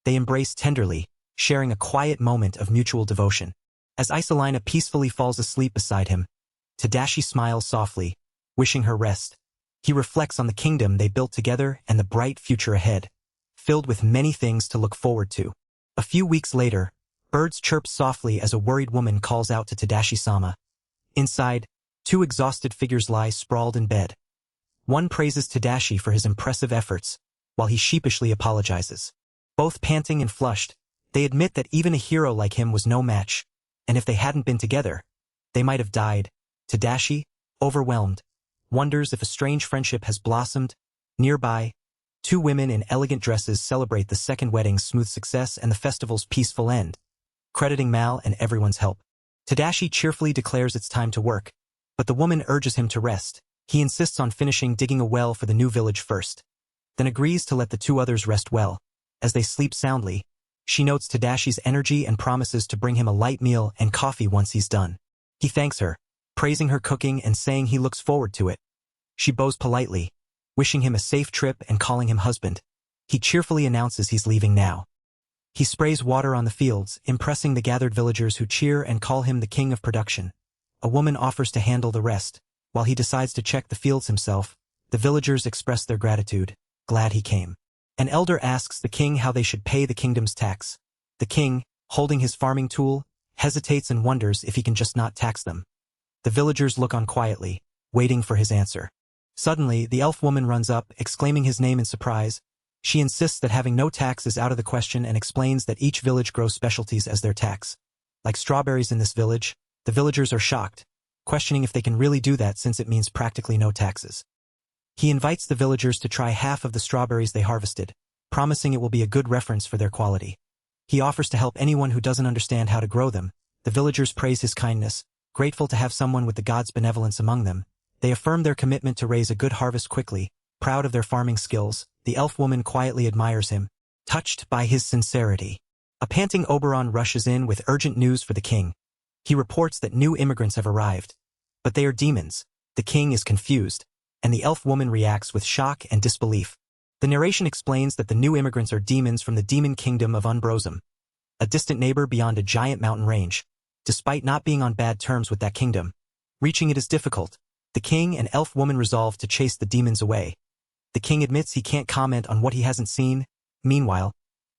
They embrace tenderly, sharing a quiet moment of mutual devotion. As Isolina peacefully falls asleep beside him, Tadashi smiles softly, wishing her rest. He reflects on the kingdom they built together and the bright future ahead, filled with many things to look forward to. A few weeks later, birds chirp softly as a worried woman calls out to Tadashi-sama. Inside, two exhausted figures lie sprawled in bed. One praises Tadashi for his impressive efforts, while he sheepishly apologizes. Both panting and flushed, they admit that even a hero like him was no match, and if they hadn't been together, they might have died. Tadashi, overwhelmed, wonders if a strange friendship has blossomed. Nearby, two women in elegant dresses celebrate the second wedding's smooth success and the festival's peaceful end, crediting Mal and everyone's help. Tadashi cheerfully declares it's time to work, but the woman urges him to rest. He insists on finishing digging a well for the new village first, then agrees to let the two others rest well. As they sleep soundly, she notes Tadashi's energy and promises to bring him a light meal and coffee once he's done. He thanks her, praising her cooking and saying he looks forward to it. She bows politely, wishing him a safe trip and calling him husband. He cheerfully announces he's leaving now. He sprays water on the fields, impressing the gathered villagers who cheer and call him the king of production. A woman offers to handle the rest. While he decides to check the fields himself, the villagers express their gratitude, glad he came. An elder asks the king how they should pay the kingdom's tax. The king, holding his farming tool, hesitates and wonders if he can just not tax them. The villagers look on quietly, waiting for his answer. Suddenly, the elf woman runs up, exclaiming his name in surprise. She insists that having no tax is out of the question and explains that each village grows specialties as their tax. Like strawberries in this village, the villagers are shocked, questioning if they can really do that since it means practically no taxes. He invites the villagers to try half of the strawberries they harvested, promising it will be a good reference for their quality. He offers to help anyone who doesn't understand how to grow them. The villagers praise his kindness, grateful to have someone with the god's benevolence among them. They affirm their commitment to raise a good harvest quickly, proud of their farming skills. The elf woman quietly admires him, touched by his sincerity. A panting Oberon rushes in with urgent news for the king. He reports that new immigrants have arrived, but they are demons. The king is confused, and the elf woman reacts with shock and disbelief. The narration explains that the new immigrants are demons from the demon kingdom of Unbrosum, a distant neighbor beyond a giant mountain range. Despite not being on bad terms with that kingdom, reaching it is difficult. The king and elf woman resolve to chase the demons away. The king admits he can't comment on what he hasn't seen. Meanwhile,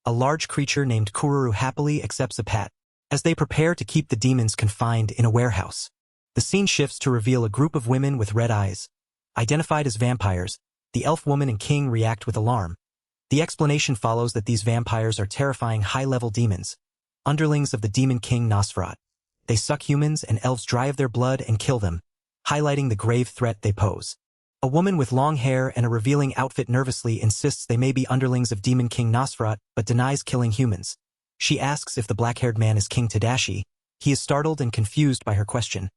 a large creature named Kururu happily accepts a pat. As they prepare to keep the demons confined in a warehouse, the scene shifts to reveal a group of women with red eyes. Identified as vampires, the elf woman and king react with alarm. The explanation follows that these vampires are terrifying high-level demons, underlings of the demon king Nosferat. They suck humans and elves dry of their blood and kill them, highlighting the grave threat they pose. A woman with long hair and a revealing outfit nervously insists they may be underlings of demon king Nosferat, but denies killing humans. She asks if the black-haired man is King Tadashi. He is startled and confused by her question.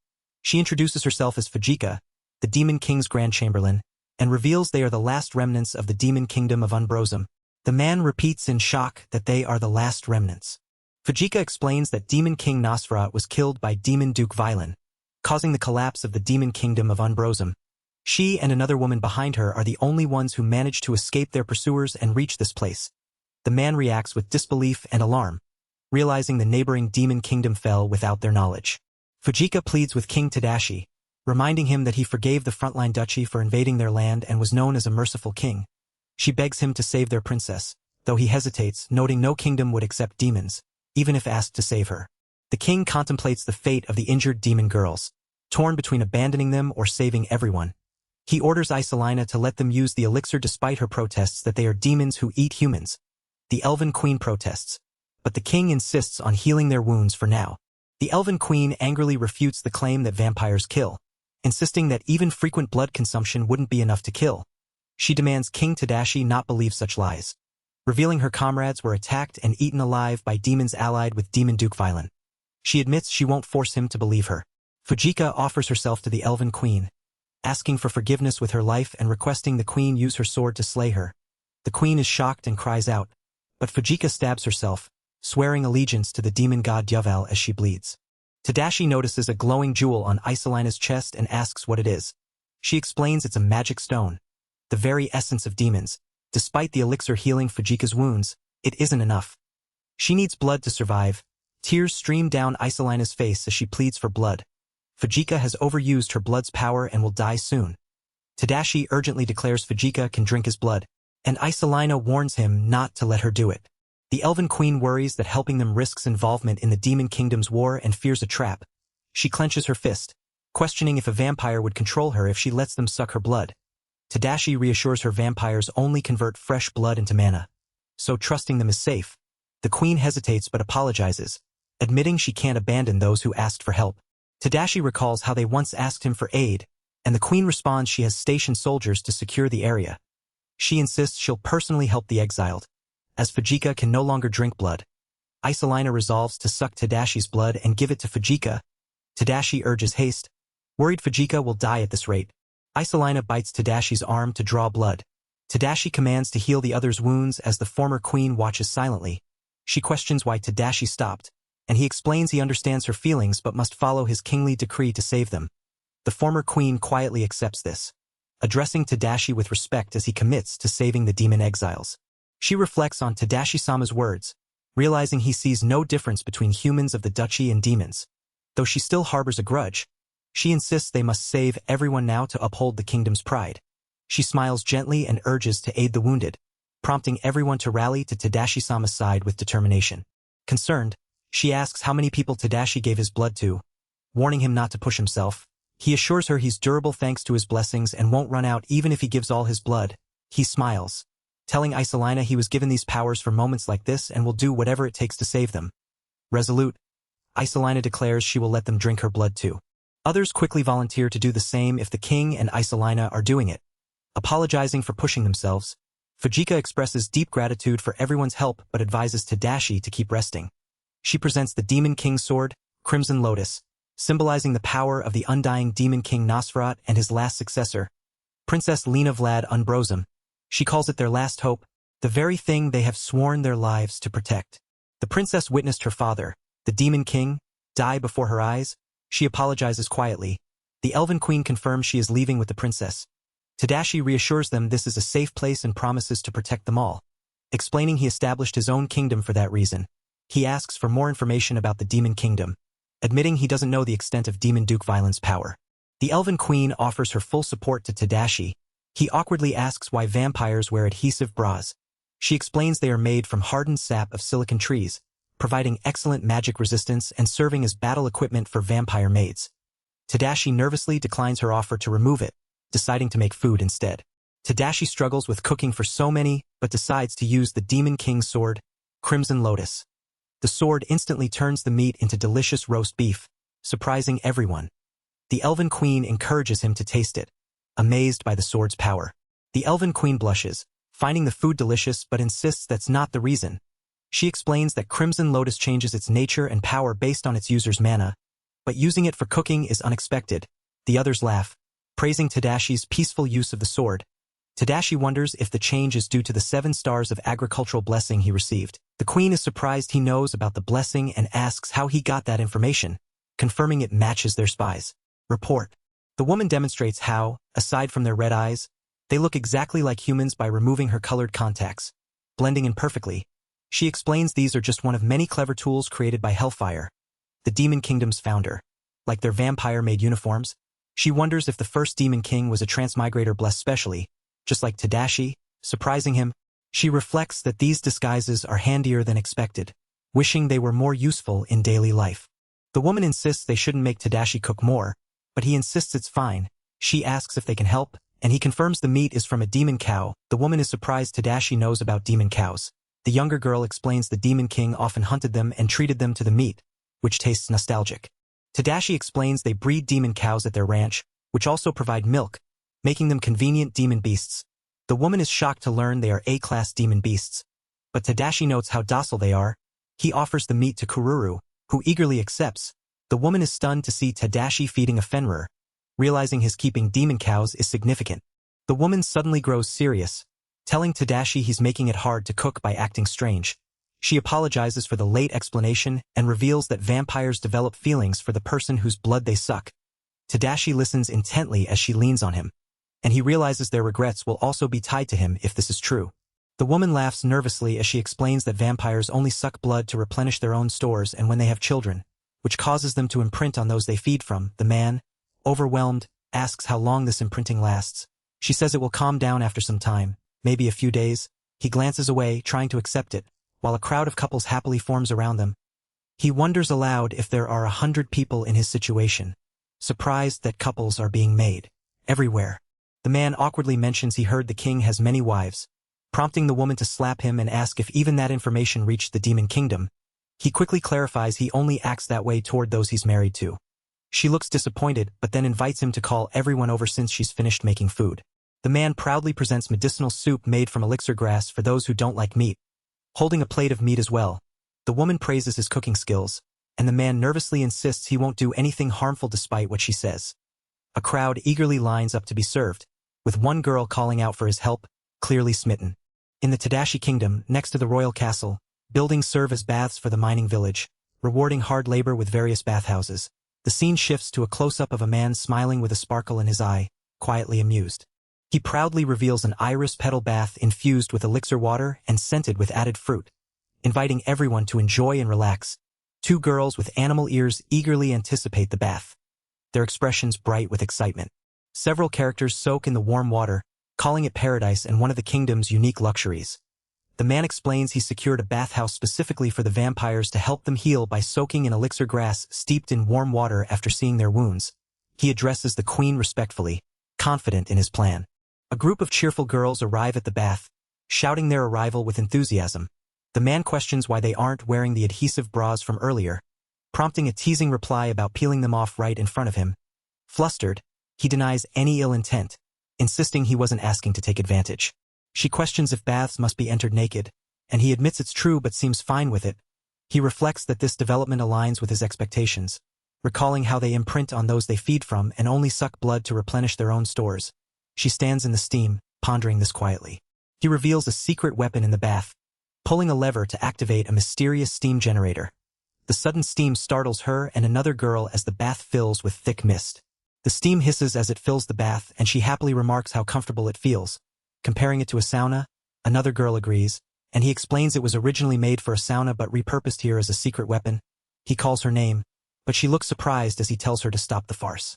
She introduces herself as Fujika, the demon king's grand chamberlain, and reveals they are the last remnants of the demon kingdom of Unbrosum. The man repeats in shock that they are the last remnants. Fujika explains that Demon King Nosferat was killed by Demon Duke Violen, causing the collapse of the demon kingdom of Unbrosum. She and another woman behind her are the only ones who managed to escape their pursuers and reach this place. The man reacts with disbelief and alarm, realizing the neighboring demon kingdom fell without their knowledge. Fujika pleads with King Tadashi, reminding him that he forgave the frontline duchy for invading their land and was known as a merciful king. She begs him to save their princess, though he hesitates, noting no kingdom would accept demons, even if asked to save her. The king contemplates the fate of the injured demon girls, torn between abandoning them or saving everyone. He orders Isolina to let them use the elixir despite her protests that they are demons who eat humans. The Elven Queen protests, but the king insists on healing their wounds for now. The Elven Queen angrily refutes the claim that vampires kill, insisting that even frequent blood consumption wouldn't be enough to kill. She demands King Tadashi not believe such lies, revealing her comrades were attacked and eaten alive by demons allied with Demon Duke Violen. She admits she won't force him to believe her. Fujika offers herself to the Elven Queen, asking for forgiveness with her life and requesting the queen use her sword to slay her. The queen is shocked and cries out, but Fujika stabs herself, swearing allegiance to the demon god Yahello as she bleeds. Tadashi notices a glowing jewel on Isolina's chest and asks what it is. She explains it's a magic stone, the very essence of demons. Despite the elixir healing Fujika's wounds, it isn't enough. She needs blood to survive. Tears stream down Isolina's face as she pleads for blood. Fujika has overused her blood's power and will die soon. Tadashi urgently declares Fujika can drink his blood, and Isolina warns him not to let her do it. The Elven Queen worries that helping them risks involvement in the Demon Kingdom's war and fears a trap. She clenches her fist, questioning if a vampire would control her if she lets them suck her blood. Tadashi reassures her vampires only convert fresh blood into mana, so trusting them is safe. The queen hesitates but apologizes, admitting she can't abandon those who asked for help. Tadashi recalls how they once asked him for aid, and the queen responds she has stationed soldiers to secure the area. She insists she'll personally help the exiled, as Fujika can no longer drink blood. Isolina resolves to suck Tadashi's blood and give it to Fujika. Tadashi urges haste, worried Fujika will die at this rate. Isolina bites Tadashi's arm to draw blood. Tadashi commands to heal the other's wounds as the former queen watches silently. She questions why Tadashi stopped, and he explains he understands her feelings but must follow his kingly decree to save them. The former queen quietly accepts this, addressing Tadashi with respect as he commits to saving the demon exiles. She reflects on Tadashi-sama's words, realizing he sees no difference between humans of the duchy and demons. Though she still harbors a grudge, she insists they must save everyone now to uphold the kingdom's pride. She smiles gently and urges to aid the wounded, prompting everyone to rally to Tadashi-sama's side with determination. Concerned, she asks how many people Tadashi gave his blood to, warning him not to push himself. He assures her he's durable thanks to his blessings and won't run out even if he gives all his blood. He smiles, telling Isolina he was given these powers for moments like this and will do whatever it takes to save them. Resolute, Isolina declares she will let them drink her blood too. Others quickly volunteer to do the same if the king and Isolina are doing it. Apologizing for pushing themselves, Fujika expresses deep gratitude for everyone's help but advises Tadashi to keep resting. She presents the Demon King's sword, Crimson Lotus, symbolizing the power of the undying Demon King Nosferat and his last successor, Princess Lena Vlad Unbrosum. She calls it their last hope, the very thing they have sworn their lives to protect. The princess witnessed her father, the Demon King, die before her eyes. She apologizes quietly. The Elven Queen confirms she is leaving with the princess. Tadashi reassures them this is a safe place and promises to protect them all, explaining he established his own kingdom for that reason. He asks for more information about the Demon Kingdom, admitting he doesn't know the extent of Demon Duke Violen's power. The Elven Queen offers her full support to Tadashi. He awkwardly asks why vampires wear adhesive bras. She explains they are made from hardened sap of silicon trees, providing excellent magic resistance and serving as battle equipment for vampire maids. Tadashi nervously declines her offer to remove it, deciding to make food instead. Tadashi struggles with cooking for so many, but decides to use the Demon King's sword, Crimson Lotus. The sword instantly turns the meat into delicious roast beef, surprising everyone. The Elven Queen encourages him to taste it, amazed by the sword's power. The Elven Queen blushes, finding the food delicious but insists that's not the reason. She explains that Crimson Lotus changes its nature and power based on its user's mana, but using it for cooking is unexpected. The others laugh, praising Tadashi's peaceful use of the sword. Tadashi wonders if the change is due to the 7 stars of agricultural blessing he received. The queen is surprised he knows about the blessing and asks how he got that information, confirming it matches their spies. Report. The woman demonstrates how, aside from their red eyes, they look exactly like humans by removing her colored contacts, blending in perfectly. She explains these are just one of many clever tools created by Hellfire, the Demon Kingdom's founder. Like their vampire-made uniforms, she wonders if the first Demon King was a transmigrator blessed specially, just like Tadashi, surprising him. She reflects that these disguises are handier than expected, wishing they were more useful in daily life. The woman insists they shouldn't make Tadashi cook more, but he insists it's fine. She asks if they can help, and he confirms the meat is from a demon cow. The woman is surprised Tadashi knows about demon cows. The younger girl explains the Demon King often hunted them and treated them to the meat, which tastes nostalgic. Tadashi explains they breed demon cows at their ranch, which also provide milk, making them convenient demon beasts. The woman is shocked to learn they are A-class demon beasts. But Tadashi notes how docile they are. He offers the meat to Kururu, who eagerly accepts. The woman is stunned to see Tadashi feeding a Fenrir, realizing his keeping demon cows is significant. The woman suddenly grows serious, telling Tadashi he's making it hard to cook by acting strange. She apologizes for the late explanation and reveals that vampires develop feelings for the person whose blood they suck. Tadashi listens intently as she leans on him, and he realizes their regrets will also be tied to him if this is true. The woman laughs nervously as she explains that vampires only suck blood to replenish their own stores and when they have children, which causes them to imprint on those they feed from. The man, overwhelmed, asks how long this imprinting lasts. She says it will calm down after some time, maybe a few days. He glances away, trying to accept it, while a crowd of couples happily forms around them. He wonders aloud if there are 100 people in his situation, surprised that couples are being made everywhere. The man awkwardly mentions he heard the king has many wives, prompting the woman to slap him and ask if even that information reached the Demon Kingdom. He quickly clarifies he only acts that way toward those he's married to. She looks disappointed but then invites him to call everyone over since she's finished making food. The man proudly presents medicinal soup made from elixir grass for those who don't like meat, holding a plate of meat as well. The woman praises his cooking skills, and the man nervously insists he won't do anything harmful despite what she says. A crowd eagerly lines up to be served, with one girl calling out for his help, clearly smitten. In the Tadashi Kingdom, next to the royal castle, buildings serve as baths for the mining village, rewarding hard labor with various bathhouses. The scene shifts to a close-up of a man smiling with a sparkle in his eye, quietly amused. He proudly reveals an iris petal bath infused with elixir water and scented with added fruit, inviting everyone to enjoy and relax. 2 girls with animal ears eagerly anticipate the bath, their expressions bright with excitement. Several characters soak in the warm water, calling it paradise and one of the kingdom's unique luxuries. The man explains he secured a bathhouse specifically for the vampires to help them heal by soaking in elixir grass steeped in warm water after seeing their wounds. He addresses the queen respectfully, confident in his plan. A group of cheerful girls arrive at the bath, shouting their arrival with enthusiasm. The man questions why they aren't wearing the adhesive bras from earlier, prompting a teasing reply about peeling them off right in front of him. Flustered, he denies any ill intent, insisting he wasn't asking to take advantage. She questions if baths must be entered naked, and he admits it's true but seems fine with it. He reflects that this development aligns with his expectations, recalling how they imprint on those they feed from and only suck blood to replenish their own stores. She stands in the steam, pondering this quietly. He reveals a secret weapon in the bath, pulling a lever to activate a mysterious steam generator. The sudden steam startles her and another girl as the bath fills with thick mist. The steam hisses as it fills the bath and she happily remarks how comfortable it feels. Comparing it to a sauna, another girl agrees, and he explains it was originally made for a sauna but repurposed here as a secret weapon. He calls her name, but she looks surprised as he tells her to stop the farce.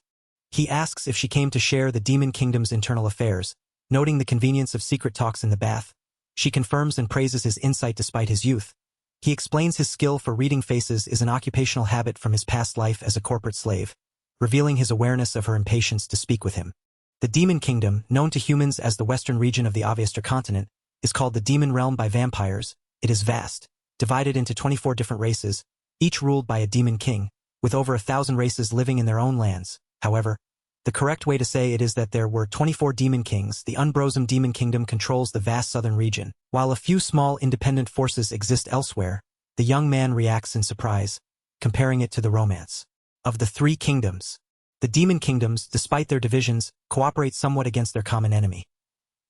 He asks if she came to share the Demon Kingdom's internal affairs, noting the convenience of secret talks in the bath. She confirms and praises his insight despite his youth. He explains his skill for reading faces is an occupational habit from his past life as a corporate slave, revealing his awareness of her impatience to speak with him. The Demon Kingdom, known to humans as the western region of the Aviaster continent, is called the Demon Realm by vampires. It is vast, divided into 24 different races, each ruled by a demon king, with over 1,000 races living in their own lands. However, the correct way to say it is that there were 24 demon kings. The Unbrosum Demon Kingdom controls the vast southern region, while a few small independent forces exist elsewhere. The young man reacts in surprise, comparing it to the romance of the 3 kingdoms. The demon kingdoms, despite their divisions, cooperate somewhat against their common enemy.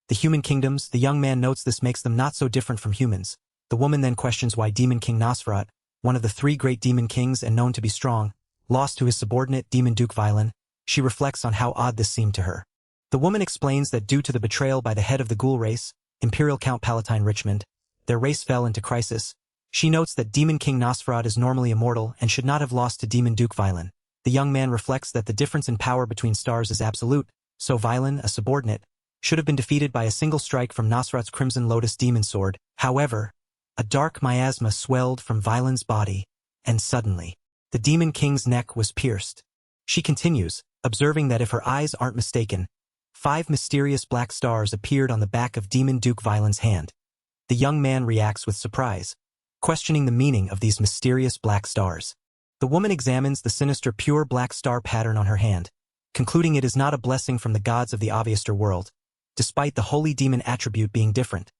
The human kingdoms, the young man notes this makes them not so different from humans. The woman then questions why Demon King Nosferat, one of the 3 great demon kings and known to be strong, lost to his subordinate Demon Duke Violin. She reflects on how odd this seemed to her. The woman explains that due to the betrayal by the head of the ghoul race, Imperial Count Palatine Richmond, their race fell into crisis. She notes that Demon King Nosferat is normally immortal and should not have lost to Demon Duke Violin. The young man reflects that the difference in power between stars is absolute, so Violin, a subordinate, should have been defeated by a single strike from Nosferat's Crimson Lotus demon sword. However, a dark miasma swelled from Violin's body, and suddenly, the Demon King's neck was pierced. She continues, observing that if her eyes aren't mistaken, 5 mysterious black stars appeared on the back of Demon Duke Violin's hand. The young man reacts with surprise, questioning the meaning of these mysterious black stars. The woman examines the sinister pure black star pattern on her hand, concluding it is not a blessing from the gods of the Aviaster world, despite the holy demon attribute being different.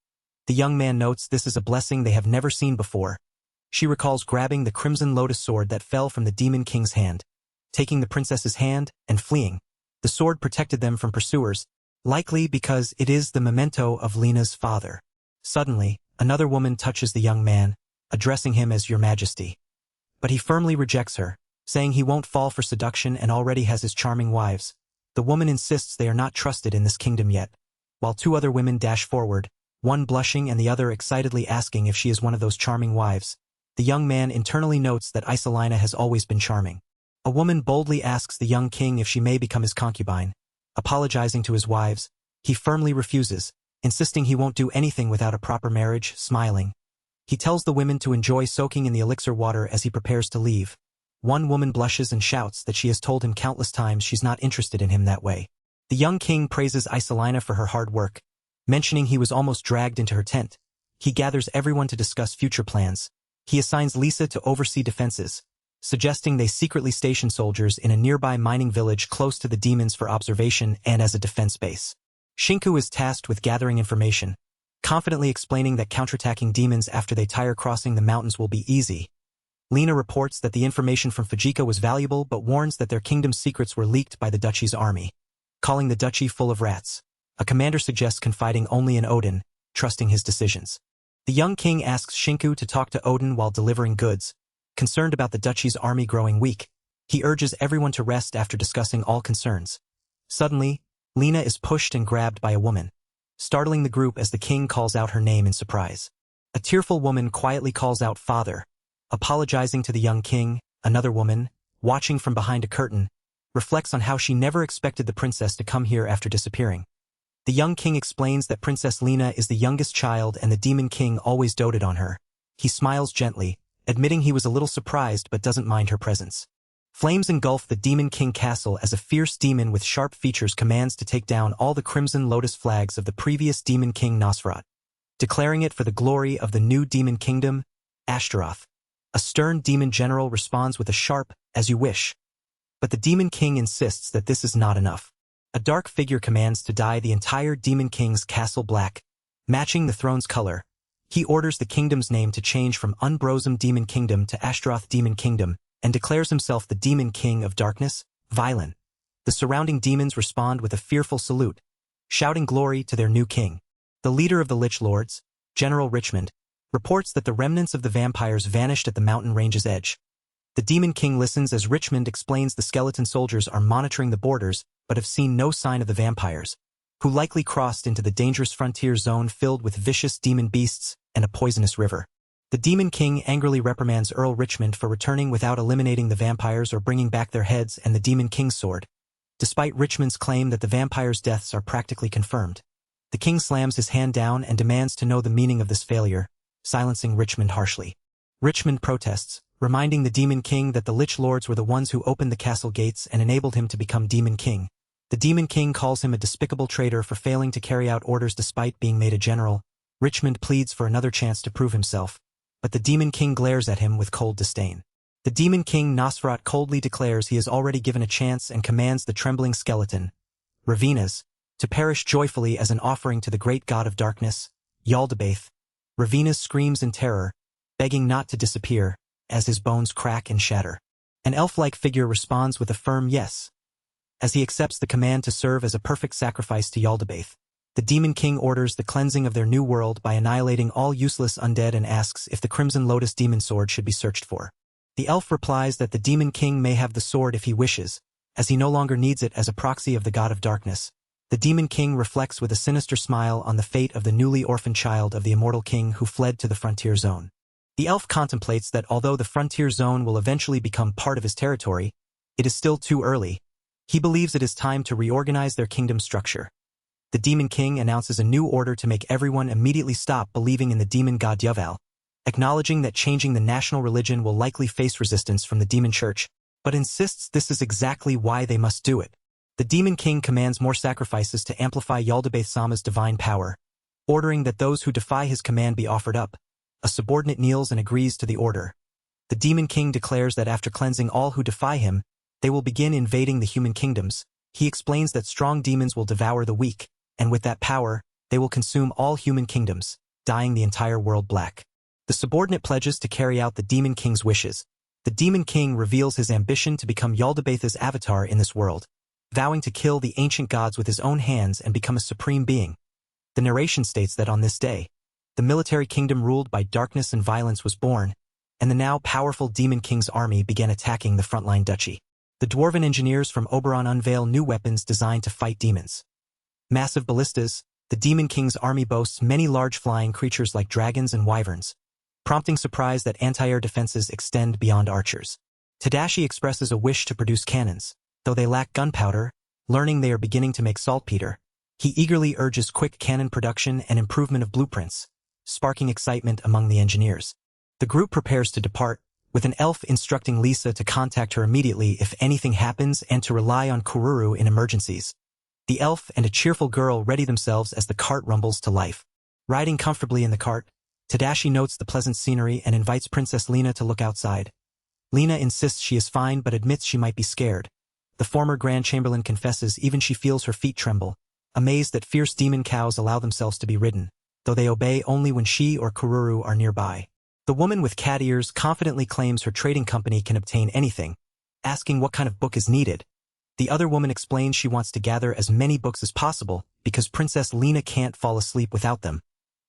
The young man notes this is a blessing they have never seen before. She recalls grabbing the Crimson Lotus sword that fell from the Demon King's hand, taking the princess's hand, and fleeing. The sword protected them from pursuers, likely because it is the memento of Lena's father. Suddenly, another woman touches the young man, addressing him as Your Majesty. But he firmly rejects her, saying he won't fall for seduction and already has his charming wives. The woman insists they are not trusted in this kingdom yet, while 2 other women dash forward, one blushing and the other excitedly asking if she is one of those charming wives. The young man internally notes that Isolina has always been charming. A woman boldly asks the young king if she may become his concubine. Apologizing to his wives, he firmly refuses, insisting he won't do anything without a proper marriage. Smiling, he tells the women to enjoy soaking in the elixir water as he prepares to leave. One woman blushes and shouts that she has told him countless times she's not interested in him that way. The young king praises Isolina for her hard work, mentioning he was almost dragged into her tent. He gathers everyone to discuss future plans. He assigns Lisa to oversee defenses, suggesting they secretly station soldiers in a nearby mining village close to the demons for observation and as a defense base. Shinku is tasked with gathering information, confidently explaining that counterattacking demons after they tire crossing the mountains will be easy. Lena reports that the information from Fujika was valuable but warns that their kingdom's secrets were leaked by the duchy's army, calling the duchy full of rats. A commander suggests confiding only in Odin, trusting his decisions. The young king asks Shinku to talk to Odin while delivering goods, concerned about the duchy's army growing weak. He urges everyone to rest after discussing all concerns. Suddenly, Lena is pushed and grabbed by a woman, startling the group as the king calls out her name in surprise. A tearful woman quietly calls out "Father," apologizing to the young king. Another woman, watching from behind a curtain, reflects on how she never expected the princess to come here after disappearing. The young king explains that Princess Lena is the youngest child and the demon king always doted on her. He smiles gently, admitting he was a little surprised but doesn't mind her presence. Flames engulf the Demon King castle as a fierce demon with sharp features commands to take down all the Crimson Lotus flags of the previous Demon King Nosferat, declaring it for the glory of the new demon kingdom, Ashtaroth. A stern demon general responds with a sharp, "As you wish." But the Demon King insists that this is not enough. A dark figure commands to dye the entire Demon King's castle black, matching the throne's color. He orders the kingdom's name to change from Unbrosum Demon Kingdom to Ashtaroth Demon Kingdom, and declares himself the Demon King of Darkness, Violin. The surrounding demons respond with a fearful salute, shouting glory to their new king. The leader of the Lich Lords, General Richmond, reports that the remnants of the vampires vanished at the mountain range's edge. The Demon King listens as Richmond explains the skeleton soldiers are monitoring the borders but have seen no sign of the vampires, who likely crossed into the dangerous frontier zone filled with vicious demon beasts and a poisonous river. The Demon King angrily reprimands Earl Richmond for returning without eliminating the vampires or bringing back their heads and the Demon King's sword, despite Richmond's claim that the vampires' deaths are practically confirmed. The king slams his hand down and demands to know the meaning of this failure, silencing Richmond harshly. Richmond protests, reminding the Demon King that the Lich Lords were the ones who opened the castle gates and enabled him to become Demon King. The Demon King calls him a despicable traitor for failing to carry out orders despite being made a general. Richmond pleads for another chance to prove himself, but the Demon King glares at him with cold disdain. The Demon King Nosferat coldly declares he has already given a chance and commands the trembling skeleton, Ravena's, to perish joyfully as an offering to the great god of darkness, Yaldabaoth. Ravena's screams in terror, begging not to disappear, as his bones crack and shatter. An elf-like figure responds with a firm yes, as he accepts the command to serve as a perfect sacrifice to Yaldabaoth. The Demon King orders the cleansing of their new world by annihilating all useless undead and asks if the Crimson Lotus Demon Sword should be searched for. The elf replies that the Demon King may have the sword if he wishes, as he no longer needs it as a proxy of the god of darkness. The Demon King reflects with a sinister smile on the fate of the newly orphaned child of the immortal king who fled to the frontier zone. The elf contemplates that although the frontier zone will eventually become part of his territory, it is still too early. He believes it is time to reorganize their kingdom structure. The Demon King announces a new order to make everyone immediately stop believing in the demon god Yahello, acknowledging that changing the national religion will likely face resistance from the demon church, but insists this is exactly why they must do it. The Demon King commands more sacrifices to amplify Yaldabaoth Sama's divine power, ordering that those who defy his command be offered up. A subordinate kneels and agrees to the order. The Demon King declares that after cleansing all who defy him, they will begin invading the human kingdoms. He explains that strong demons will devour the weak, and with that power, they will consume all human kingdoms, dyeing the entire world black. The subordinate pledges to carry out the Demon King's wishes. The Demon King reveals his ambition to become Yaldabaoth's avatar in this world, vowing to kill the ancient gods with his own hands and become a supreme being. The narration states that on this day, the military kingdom ruled by darkness and violence was born, and the now powerful Demon King's army began attacking the frontline duchy. The dwarven engineers from Oberon unveil new weapons designed to fight demons. Massive ballistas, the Demon King's army boasts many large flying creatures like dragons and wyverns, prompting surprise that anti-air defenses extend beyond archers. Tadashi expresses a wish to produce cannons. Though they lack gunpowder, learning they are beginning to make saltpeter, he eagerly urges quick cannon production and improvement of blueprints, sparking excitement among the engineers. The group prepares to depart, with an elf instructing Lisa to contact her immediately if anything happens and to rely on Kururu in emergencies. The elf and a cheerful girl ready themselves as the cart rumbles to life. Riding comfortably in the cart, Tadashi notes the pleasant scenery and invites Princess Lina to look outside. Lina insists she is fine but admits she might be scared. The former Grand Chamberlain confesses even she feels her feet tremble, amazed that fierce demon cows allow themselves to be ridden, though they obey only when she or Kururu are nearby. The woman with cat ears confidently claims her trading company can obtain anything, asking what kind of book is needed. The other woman explains she wants to gather as many books as possible because Princess Lina can't fall asleep without them.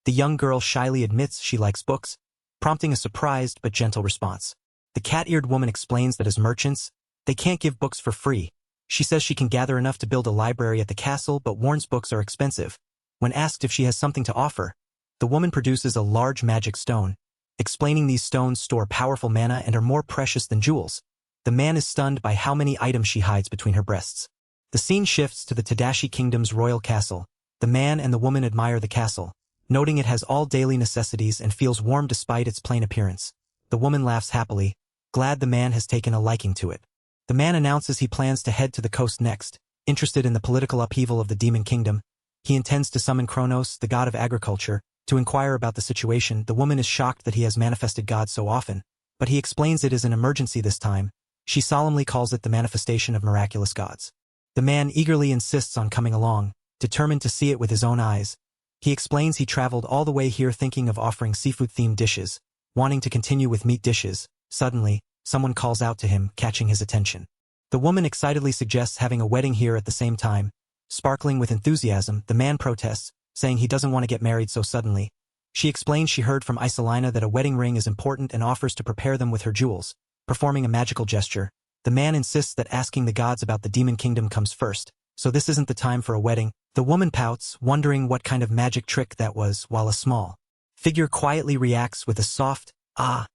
The young girl shyly admits she likes books, prompting a surprised but gentle response. The cat-eared woman explains that as merchants, they can't give books for free. She says she can gather enough to build a library at the castle but warns books are expensive. When asked if she has something to offer, the woman produces a large magic stone, explaining these stones store powerful mana and are more precious than jewels. The man is stunned by how many items she hides between her breasts. The scene shifts to the Tadashi Kingdom's royal castle. The man and the woman admire the castle, noting it has all daily necessities and feels warm despite its plain appearance. The woman laughs happily, glad the man has taken a liking to it. The man announces he plans to head to the coast next. Interested in the political upheaval of the Demon Kingdom, he intends to summon Kronos, the god of agriculture, to inquire about the situation. The woman is shocked that he has manifested gods so often, but he explains it is an emergency this time. She solemnly calls it the manifestation of miraculous gods. The man eagerly insists on coming along, determined to see it with his own eyes. He explains he traveled all the way here thinking of offering seafood-themed dishes, wanting to continue with meat dishes. Suddenly, someone calls out to him, catching his attention. The woman excitedly suggests having a wedding here at the same time. Sparkling with enthusiasm, the man protests, saying he doesn't want to get married so suddenly. She explains she heard from Isolina that a wedding ring is important and offers to prepare them with her jewels. Performing a magical gesture, the man insists that asking the gods about the Demon Kingdom comes first, so this isn't the time for a wedding. The woman pouts, wondering what kind of magic trick that was, while a small figure quietly reacts with a soft, "Ah."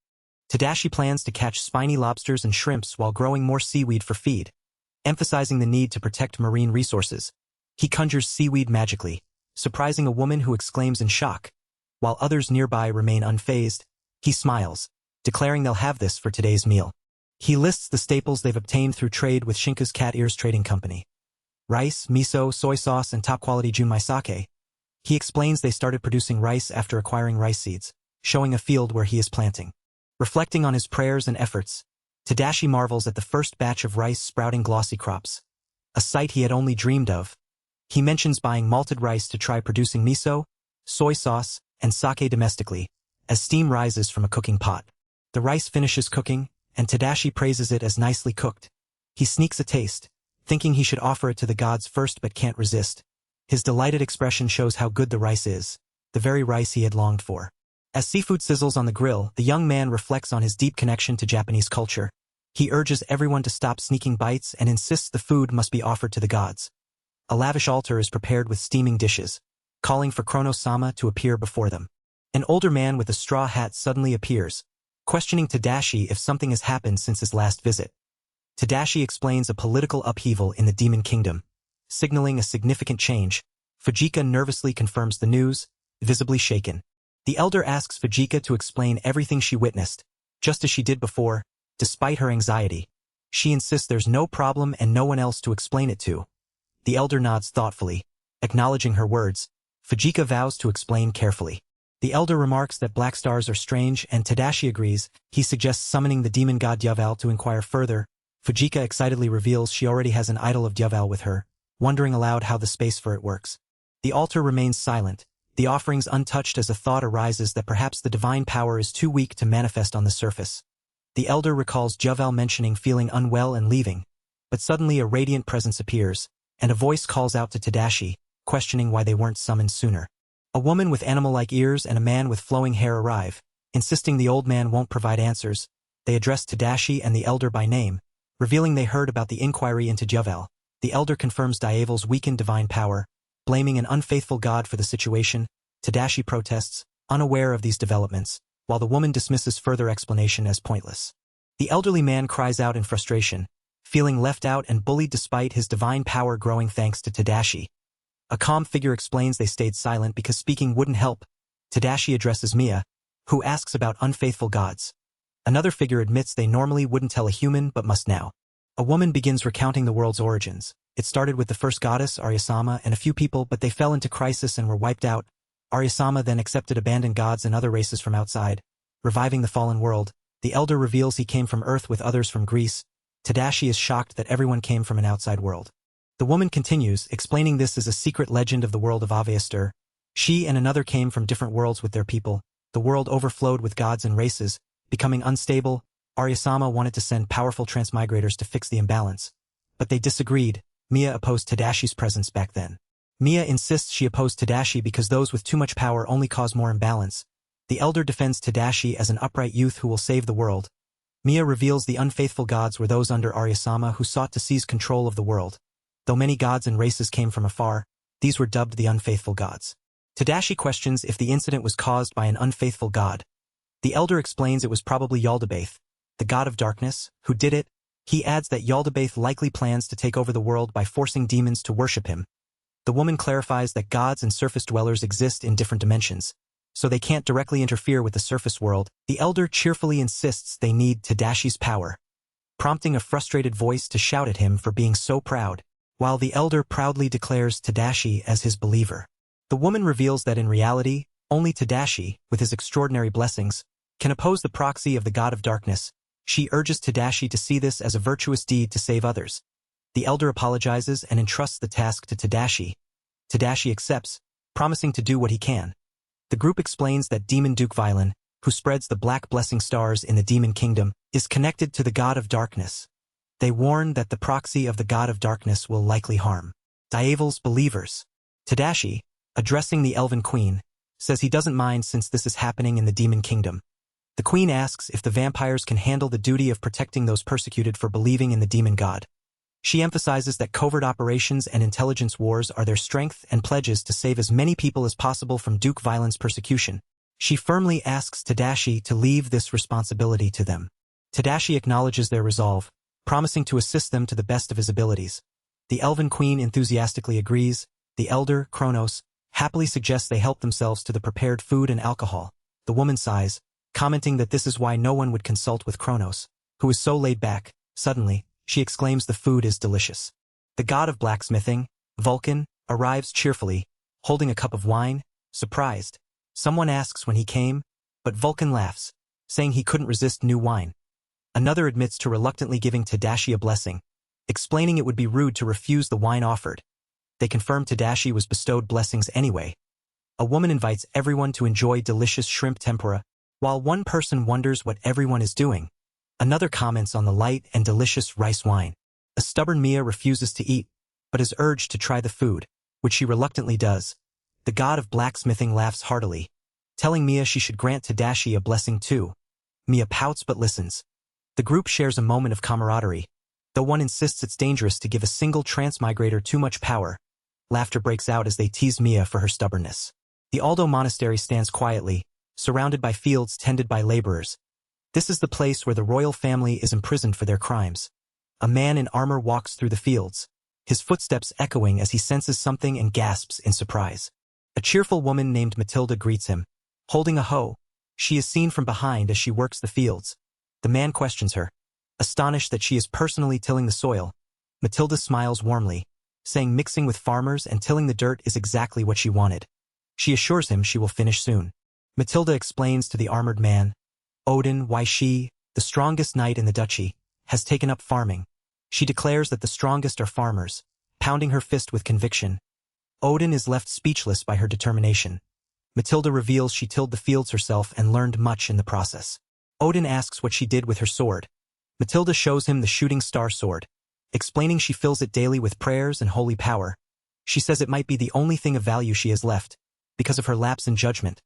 Tadashi plans to catch spiny lobsters and shrimps while growing more seaweed for feed, emphasizing the need to protect marine resources. He conjures seaweed magically, surprising a woman who exclaims in shock. While others nearby remain unfazed, he smiles, declaring they'll have this for today's meal. He lists the staples they've obtained through trade with Shinka's Cat Ears Trading Company. Rice, miso, soy sauce, and top-quality junmai sake. He explains they started producing rice after acquiring rice seeds, showing a field where he is planting. Reflecting on his prayers and efforts, Tadashi marvels at the first batch of rice sprouting glossy crops, a sight he had only dreamed of. He mentions buying malted rice to try producing miso, soy sauce, and sake domestically, as steam rises from a cooking pot. The rice finishes cooking, and Tadashi praises it as nicely cooked. He sneaks a taste, thinking he should offer it to the gods first but can't resist. His delighted expression shows how good the rice is, the very rice he had longed for. As seafood sizzles on the grill, the young man reflects on his deep connection to Japanese culture. He urges everyone to stop sneaking bites and insists the food must be offered to the gods. A lavish altar is prepared with steaming dishes, calling for Chrono-sama to appear before them. An older man with a straw hat suddenly appears, questioning Tadashi if something has happened since his last visit. Tadashi explains a political upheaval in the Demon Kingdom, signaling a significant change. Fujika nervously confirms the news, visibly shaken. The elder asks Fujika to explain everything she witnessed, just as she did before, despite her anxiety. She insists there's no problem and no one else to explain it to. The elder nods thoughtfully, acknowledging her words. Fujika vows to explain carefully. The elder remarks that black stars are strange and Tadashi agrees. He suggests summoning the demon god Yahello to inquire further. Fujika excitedly reveals she already has an idol of Yahello with her, wondering aloud how the space for it works. The altar remains silent, the offerings untouched as a thought arises that perhaps the divine power is too weak to manifest on the surface. The elder recalls Yahello mentioning feeling unwell and leaving, but suddenly a radiant presence appears, and a voice calls out to Tadashi, questioning why they weren't summoned sooner. A woman with animal-like ears and a man with flowing hair arrive, insisting the old man won't provide answers. They address Tadashi and the elder by name, revealing they heard about the inquiry into Yahello. The elder confirms Yahello's weakened divine power, blaming an unfaithful god for the situation. Tadashi protests, unaware of these developments, while the woman dismisses further explanation as pointless. The elderly man cries out in frustration, feeling left out and bullied despite his divine power growing thanks to Tadashi. A calm figure explains they stayed silent because speaking wouldn't help. Tadashi addresses Mia, who asks about unfaithful gods. Another figure admits they normally wouldn't tell a human but must now. A woman begins recounting the world's origins. It started with the first goddess, Arya-sama, and a few people, but they fell into crisis and were wiped out. Arya-sama then accepted abandoned gods and other races from outside, reviving the fallen world. The elder reveals he came from Earth with others from Greece. Tadashi is shocked that everyone came from an outside world. The woman continues, explaining this as a secret legend of the world of Avestur. She and another came from different worlds with their people. The world overflowed with gods and races, becoming unstable. Arya-sama wanted to send powerful transmigrators to fix the imbalance, but they disagreed. Mia opposed Tadashi's presence back then. Mia insists she opposed Tadashi because those with too much power only cause more imbalance. The elder defends Tadashi as an upright youth who will save the world. Mia reveals the unfaithful gods were those under Arya-sama who sought to seize control of the world. Though many gods and races came from afar, these were dubbed the unfaithful gods. Tadashi questions if the incident was caused by an unfaithful god. The elder explains it was probably Yaldabaoth, the god of darkness, who did it. He adds that Yaldabaoth likely plans to take over the world by forcing demons to worship him. The woman clarifies that gods and surface dwellers exist in different dimensions, so they can't directly interfere with the surface world. The elder cheerfully insists they need Tadashi's power, prompting a frustrated voice to shout at him for being so proud, while the elder proudly declares Tadashi as his believer. The woman reveals that in reality, only Tadashi, with his extraordinary blessings, can oppose the proxy of the god of darkness. She urges Tadashi to see this as a virtuous deed to save others. The elder apologizes and entrusts the task to Tadashi. Tadashi accepts, promising to do what he can. The group explains that Demon Duke Violin, who spreads the black blessing stars in the Demon Kingdom, is connected to the god of darkness. They warn that the proxy of the god of darkness will likely harm Yahello's believers. Tadashi, addressing the Elven Queen, says he doesn't mind since this is happening in the Demon Kingdom. The Queen asks if the vampires can handle the duty of protecting those persecuted for believing in the demon god. She emphasizes that covert operations and intelligence wars are their strength and pledges to save as many people as possible from Duke Violent's persecution. She firmly asks Tadashi to leave this responsibility to them. Tadashi acknowledges their resolve, promising to assist them to the best of his abilities. The Elven Queen enthusiastically agrees. The elder, Kronos, happily suggests they help themselves to the prepared food and alcohol. The woman sighs, commenting that this is why no one would consult with Kronos, who is so laid back. Suddenly, she exclaims the food is delicious. The god of blacksmithing, Vulcan, arrives cheerfully, holding a cup of wine, surprised. Someone asks when he came, but Vulcan laughs, saying he couldn't resist new wine. Another admits to reluctantly giving Tadashi a blessing, explaining it would be rude to refuse the wine offered. They confirm Tadashi was bestowed blessings anyway. A woman invites everyone to enjoy delicious shrimp tempura, while one person wonders what everyone is doing. Another comments on the light and delicious rice wine. A stubborn Mia refuses to eat, but is urged to try the food, which she reluctantly does. The god of blacksmithing laughs heartily, telling Mia she should grant Tadashi a blessing too. Mia pouts but listens. The group shares a moment of camaraderie, though one insists it's dangerous to give a single transmigrator too much power. Laughter breaks out as they tease Mia for her stubbornness. The Aldo Monastery stands quietly, surrounded by fields tended by laborers. This is the place where the royal family is imprisoned for their crimes. A man in armor walks through the fields, his footsteps echoing as he senses something and gasps in surprise. A cheerful woman named Matilda greets him, holding a hoe. She is seen from behind as she works the fields. The man questions her, astonished that she is personally tilling the soil. Matilda smiles warmly, saying mixing with farmers and tilling the dirt is exactly what she wanted. She assures him she will finish soon. Matilda explains to the armored man, Odin, why she, the strongest knight in the duchy, has taken up farming. She declares that the strongest are farmers, pounding her fist with conviction. Odin is left speechless by her determination. Matilda reveals she tilled the fields herself and learned much in the process. Odin asks what she did with her sword. Matilda shows him the shooting star sword, explaining she fills it daily with prayers and holy power. She says it might be the only thing of value she has left, because of her lapse in judgment.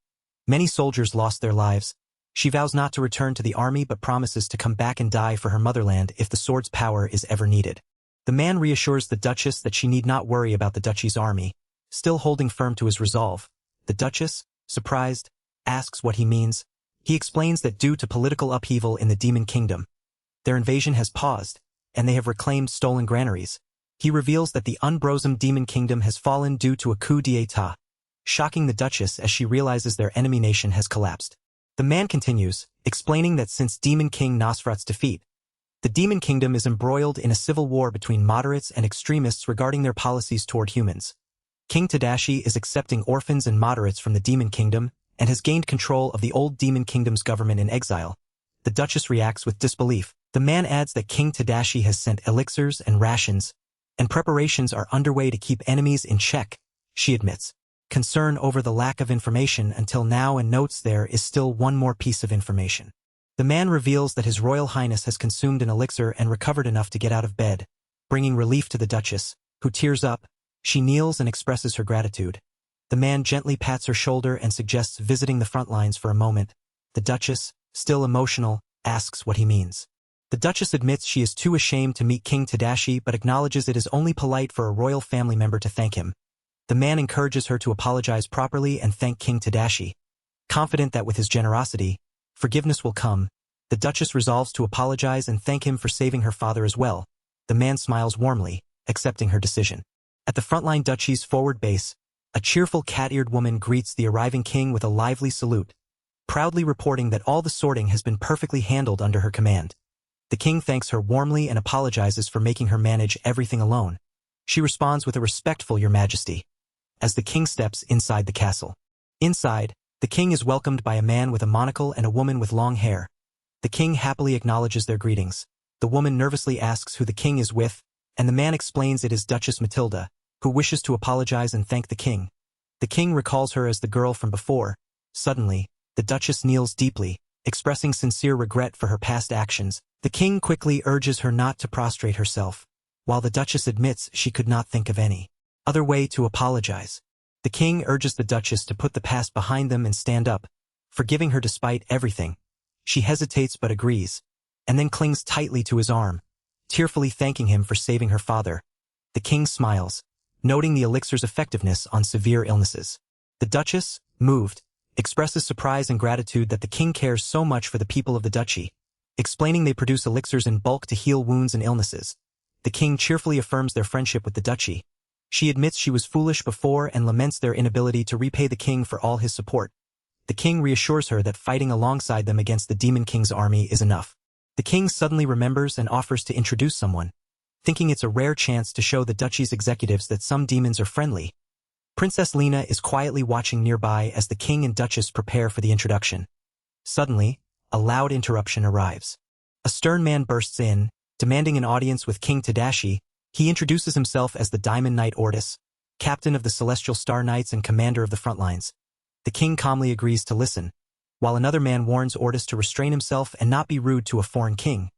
Many soldiers lost their lives. She vows not to return to the army but promises to come back and die for her motherland if the sword's power is ever needed. The man reassures the Duchess that she need not worry about the duchy's army, still holding firm to his resolve. The Duchess, surprised, asks what he means. He explains that due to political upheaval in the Demon Kingdom, their invasion has paused, and they have reclaimed stolen granaries. He reveals that the Unbrosum Demon Kingdom has fallen due to a coup d'état, shocking the Duchess as she realizes their enemy nation has collapsed. The man continues, explaining that since Demon King Nosferat's defeat, the Demon Kingdom is embroiled in a civil war between moderates and extremists regarding their policies toward humans. King Tadashi is accepting orphans and moderates from the Demon Kingdom and has gained control of the old Demon Kingdom's government in exile. The Duchess reacts with disbelief. The man adds that King Tadashi has sent elixirs and rations, and preparations are underway to keep enemies in check. She admits concern over the lack of information until now and notes there is still one more piece of information. The man reveals that His Royal Highness has consumed an elixir and recovered enough to get out of bed, bringing relief to the Duchess, who tears up. She kneels and expresses her gratitude. The man gently pats her shoulder and suggests visiting the front lines for a moment. The Duchess, still emotional, asks what he means. The Duchess admits she is too ashamed to meet King Tadashi but acknowledges it is only polite for a royal family member to thank him. The man encourages her to apologize properly and thank King Tadashi. Confident that with his generosity, forgiveness will come, the Duchess resolves to apologize and thank him for saving her father as well. The man smiles warmly, accepting her decision. At the frontline duchy's forward base, a cheerful cat-eared woman greets the arriving king with a lively salute, proudly reporting that all the sorting has been perfectly handled under her command. The king thanks her warmly and apologizes for making her manage everything alone. She responds with a respectful "Your Majesty," as the king steps inside the castle. Inside, the king is welcomed by a man with a monocle and a woman with long hair. The king happily acknowledges their greetings. The woman nervously asks who the king is with, and the man explains it is Duchess Matilda, who wishes to apologize and thank the king. The king recalls her as the girl from before. Suddenly, the Duchess kneels deeply, expressing sincere regret for her past actions. The king quickly urges her not to prostrate herself, while the Duchess admits she could not think of any other way to apologize. The king urges the Duchess to put the past behind them and stand up, forgiving her despite everything. She hesitates but agrees, and then clings tightly to his arm, tearfully thanking him for saving her father. The king smiles, noting the elixir's effectiveness on severe illnesses. The Duchess, moved, expresses surprise and gratitude that the king cares so much for the people of the duchy, explaining they produce elixirs in bulk to heal wounds and illnesses. The king cheerfully affirms their friendship with the duchy. She admits she was foolish before and laments their inability to repay the king for all his support. The king reassures her that fighting alongside them against the Demon King's army is enough. The king suddenly remembers and offers to introduce someone, thinking it's a rare chance to show the duchy's executives that some demons are friendly. Princess Lena is quietly watching nearby as the king and duchess prepare for the introduction. Suddenly, a loud interruption arrives. A stern man bursts in, demanding an audience with King Tadashi. He introduces himself as the Diamond Knight Ortis, captain of the Celestial Star Knights and commander of the front lines. The king calmly agrees to listen, while another man warns Ortis to restrain himself and not be rude to a foreign king.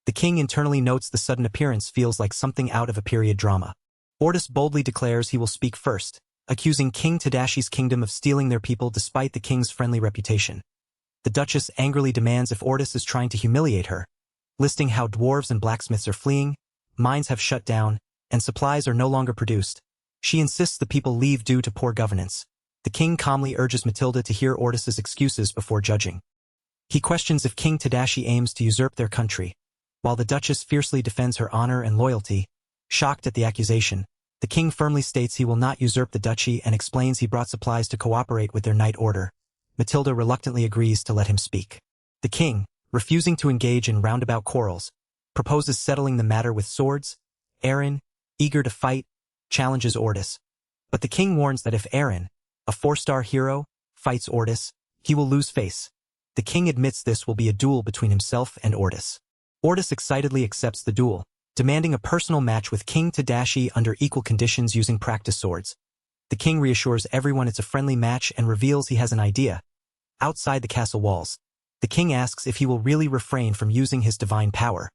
The king internally notes the sudden appearance feels like something out of a period drama. Ordis boldly declares he will speak first, accusing King Tadashi's kingdom of stealing their people despite the king's friendly reputation. The Duchess angrily demands if Ordis is trying to humiliate her, listing how dwarves and blacksmiths are fleeing, mines have shut down, and supplies are no longer produced. She insists the people leave due to poor governance. The king calmly urges Matilda to hear Ordis's excuses before judging. He questions if King Tadashi aims to usurp their country, while the Duchess fiercely defends her honor and loyalty. Shocked at the accusation, the king firmly states he will not usurp the duchy and explains he brought supplies to cooperate with their knight order. Matilda reluctantly agrees to let him speak. The king, refusing to engage in roundabout quarrels, proposes settling the matter with swords. Aaron, eager to fight, challenges Ordis. But the king warns that if Aaron, a 4-star hero, fights Ordis, he will lose face. The king admits this will be a duel between himself and Ordis. Ordis excitedly accepts the duel, demanding a personal match with King Tadashi under equal conditions using practice swords. The king reassures everyone it's a friendly match and reveals he has an idea. Outside the castle walls, the king asks if he will really refrain from using his divine power,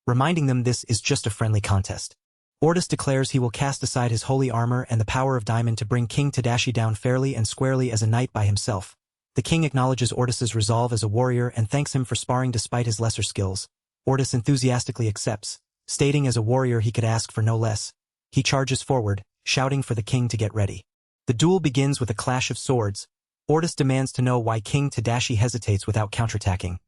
reminding them this is just a friendly contest. Ordis declares he will cast aside his holy armor and the power of diamond to bring King Tadashi down fairly and squarely as a knight by himself. The king acknowledges Ordis's resolve as a warrior and thanks him for sparring despite his lesser skills. Ordis enthusiastically accepts, stating as a warrior he could ask for no less. He charges forward, shouting for the king to get ready. The duel begins with a clash of swords. Ordis demands to know why King Tadashi hesitates without counterattacking.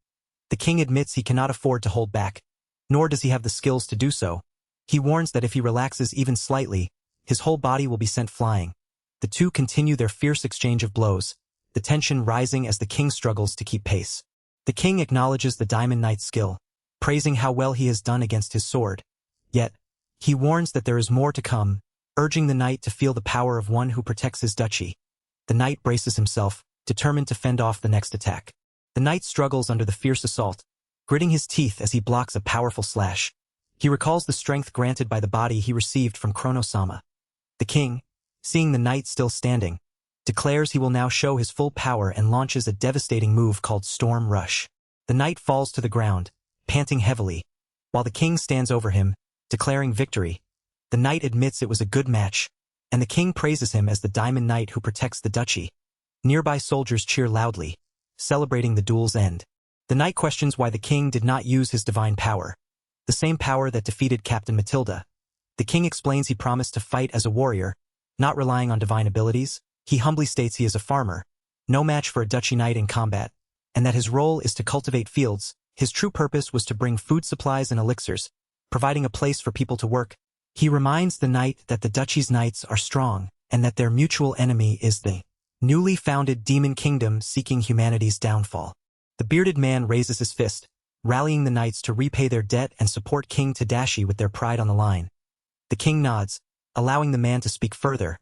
The king admits he cannot afford to hold back, nor does he have the skills to do so. He warns that if he relaxes even slightly, his whole body will be sent flying. The two continue their fierce exchange of blows, the tension rising as the king struggles to keep pace. The king acknowledges the Diamond Knight's skill, praising how well he has done against his sword. Yet, he warns that there is more to come, urging the knight to feel the power of one who protects his duchy. The knight braces himself, determined to fend off the next attack. The knight struggles under the fierce assault, gritting his teeth as he blocks a powerful slash. He recalls the strength granted by the body he received from Chrono-sama. The king, seeing the knight still standing, declares he will now show his full power and launches a devastating move called Storm Rush. The knight falls to the ground, panting heavily, while the king stands over him, declaring victory. The knight admits it was a good match, and the king praises him as the Diamond Knight who protects the duchy. Nearby soldiers cheer loudly, celebrating the duel's end. The knight questions why the king did not use his divine power, the same power that defeated Captain Matilda. The king explains he promised to fight as a warrior, not relying on divine abilities. He humbly states he is a farmer, no match for a duchy knight in combat, and that his role is to cultivate fields. His true purpose was to bring food supplies and elixirs, providing a place for people to work. He reminds the knight that the duchy's knights are strong, and that their mutual enemy is the newly founded demon kingdom seeking humanity's downfall. The bearded man raises his fist, rallying the knights to repay their debt and support King Tadashi with their pride on the line. The king nods, allowing the man to speak further.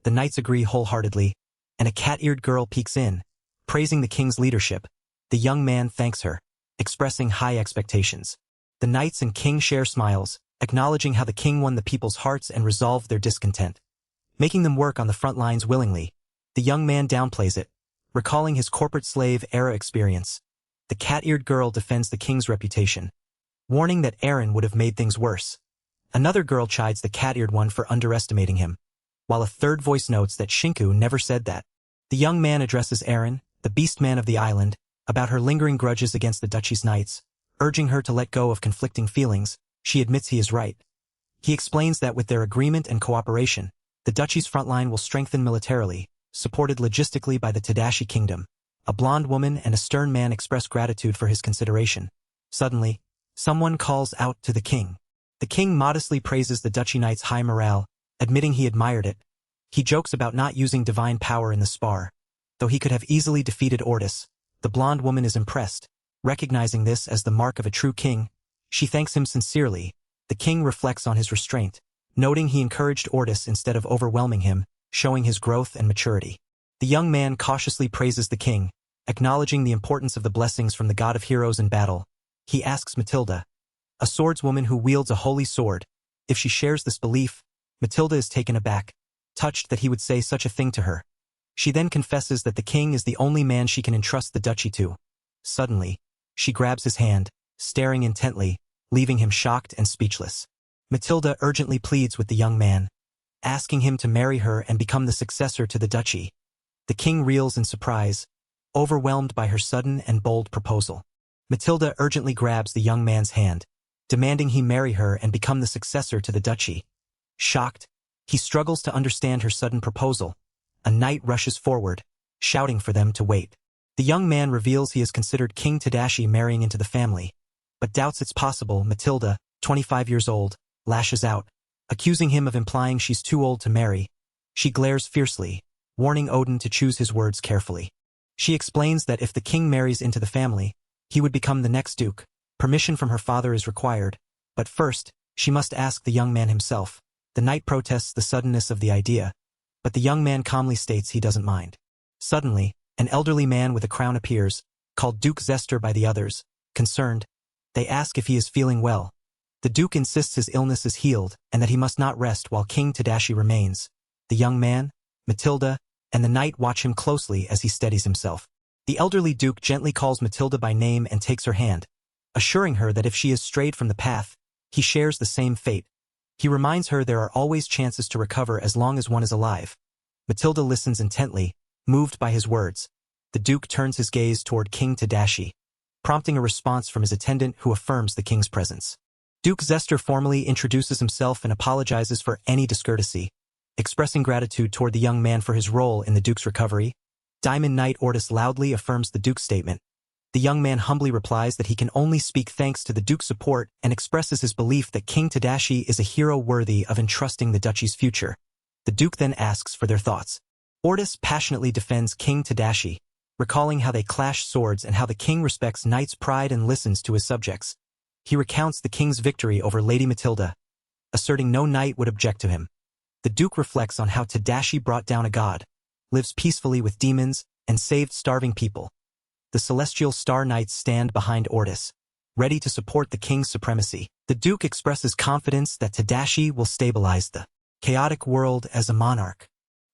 The knights agree wholeheartedly, and a cat-eared girl peeks in, praising the king's leadership. The young man thanks her, expressing high expectations. The knights and king share smiles, acknowledging how the king won the people's hearts and resolved their discontent, making them work on the front lines willingly. The young man downplays it, recalling his corporate slave-era experience. The cat-eared girl defends the king's reputation, warning that Aaron would have made things worse. Another girl chides the cat-eared one for underestimating him, while a third voice notes that Shinku never said that. The young man addresses Aaron, the beast man of the island, about her lingering grudges against the duchy's knights, urging her to let go of conflicting feelings. She admits he is right. He explains that with their agreement and cooperation, the duchy's frontline will strengthen militarily, supported logistically by the Tadashi kingdom. A blonde woman and a stern man express gratitude for his consideration. Suddenly, someone calls out to the king. The king modestly praises the duchy knight's high morale, admitting he admired it. He jokes about not using divine power in the spar. Though he could have easily defeated Ordis, the blonde woman is impressed. Recognizing this as the mark of a true king, she thanks him sincerely. The king reflects on his restraint, noting he encouraged Ordis instead of overwhelming him, showing his growth and maturity. The young man cautiously praises the king, acknowledging the importance of the blessings from the god of heroes in battle. He asks Matilda, a swordswoman who wields a holy sword, if she shares this belief. Matilda is taken aback, touched that he would say such a thing to her. She then confesses that the king is the only man she can entrust the duchy to. Suddenly, she grabs his hand, staring intently, leaving him shocked and speechless. Matilda urgently pleads with the young man, asking him to marry her and become the successor to the duchy. The king reels in surprise, overwhelmed by her sudden and bold proposal. Matilda urgently grabs the young man's hand, demanding he marry her and become the successor to the duchy. Shocked, he struggles to understand her sudden proposal. A knight rushes forward, shouting for them to wait. The young man reveals he has considered King Tadashi marrying into the family, but doubts it's possible. Matilda, 25 years old, lashes out, accusing him of implying she's too old to marry. She glares fiercely, warning Odin to choose his words carefully. She explains that if the king marries into the family, he would become the next duke. Permission from her father is required, but first, she must ask the young man himself. The knight protests the suddenness of the idea, but the young man calmly states he doesn't mind. Suddenly, an elderly man with a crown appears, called Duke Zester by the others. Concerned, they ask if he is feeling well. The duke insists his illness is healed and that he must not rest while King Tadashi remains. The young man, Matilda, and the knight watch him closely as he steadies himself. The elderly duke gently calls Matilda by name and takes her hand, assuring her that if she has strayed from the path, he shares the same fate. He reminds her there are always chances to recover as long as one is alive. Matilda listens intently, moved by his words. The duke turns his gaze toward King Tadashi, prompting a response from his attendant who affirms the king's presence. Duke Zester formally introduces himself and apologizes for any discourtesy, expressing gratitude toward the young man for his role in the duke's recovery. Diamond Knight Ortis loudly affirms the duke's statement. The young man humbly replies that he can only speak thanks to the duke's support and expresses his belief that King Tadashi is a hero worthy of entrusting the duchy's future. The duke then asks for their thoughts. Ortis passionately defends King Tadashi, recalling how they clash swords and how the king respects knights' pride and listens to his subjects. He recounts the king's victory over Lady Matilda, asserting no knight would object to him. The duke reflects on how Tadashi brought down a god, lives peacefully with demons, and saved starving people. The celestial star knights stand behind Ortis, ready to support the king's supremacy. The duke expresses confidence that Tadashi will stabilize the chaotic world as a monarch.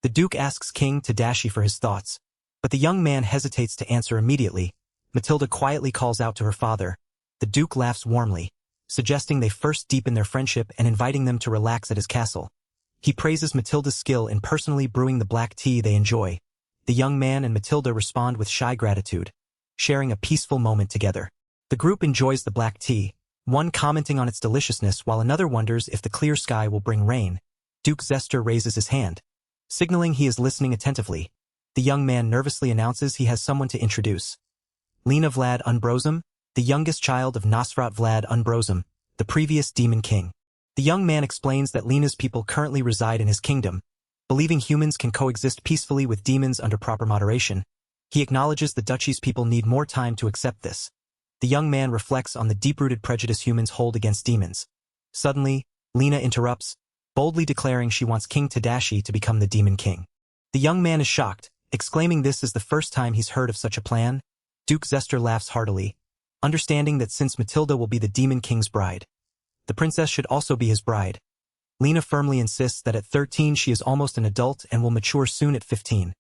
The duke asks King Tadashi for his thoughts, but the young man hesitates to answer immediately. Matilda quietly calls out to her father. The duke laughs warmly, suggesting they first deepen their friendship and inviting them to relax at his castle. He praises Matilda's skill in personally brewing the black tea they enjoy. The young man and Matilda respond with shy gratitude, sharing a peaceful moment together. The group enjoys the black tea, one commenting on its deliciousness while another wonders if the clear sky will bring rain. Duke Zester raises his hand, signaling he is listening attentively. The young man nervously announces he has someone to introduce. Lena Vlad Unbrosum, the youngest child of Nosferat Vlad Unbrosum, the previous demon king. The young man explains that Lena's people currently reside in his kingdom, believing humans can coexist peacefully with demons under proper moderation. He acknowledges the duchy's people need more time to accept this. The young man reflects on the deep-rooted prejudice humans hold against demons. Suddenly, Lena interrupts, boldly declaring she wants King Tadashi to become the demon king. The young man is shocked, exclaiming this is the first time he's heard of such a plan. Duke Zester laughs heartily, understanding that since Matilda will be the demon king's bride, the princess should also be his bride. Lena firmly insists that at 13 she is almost an adult and will mature soon at 15.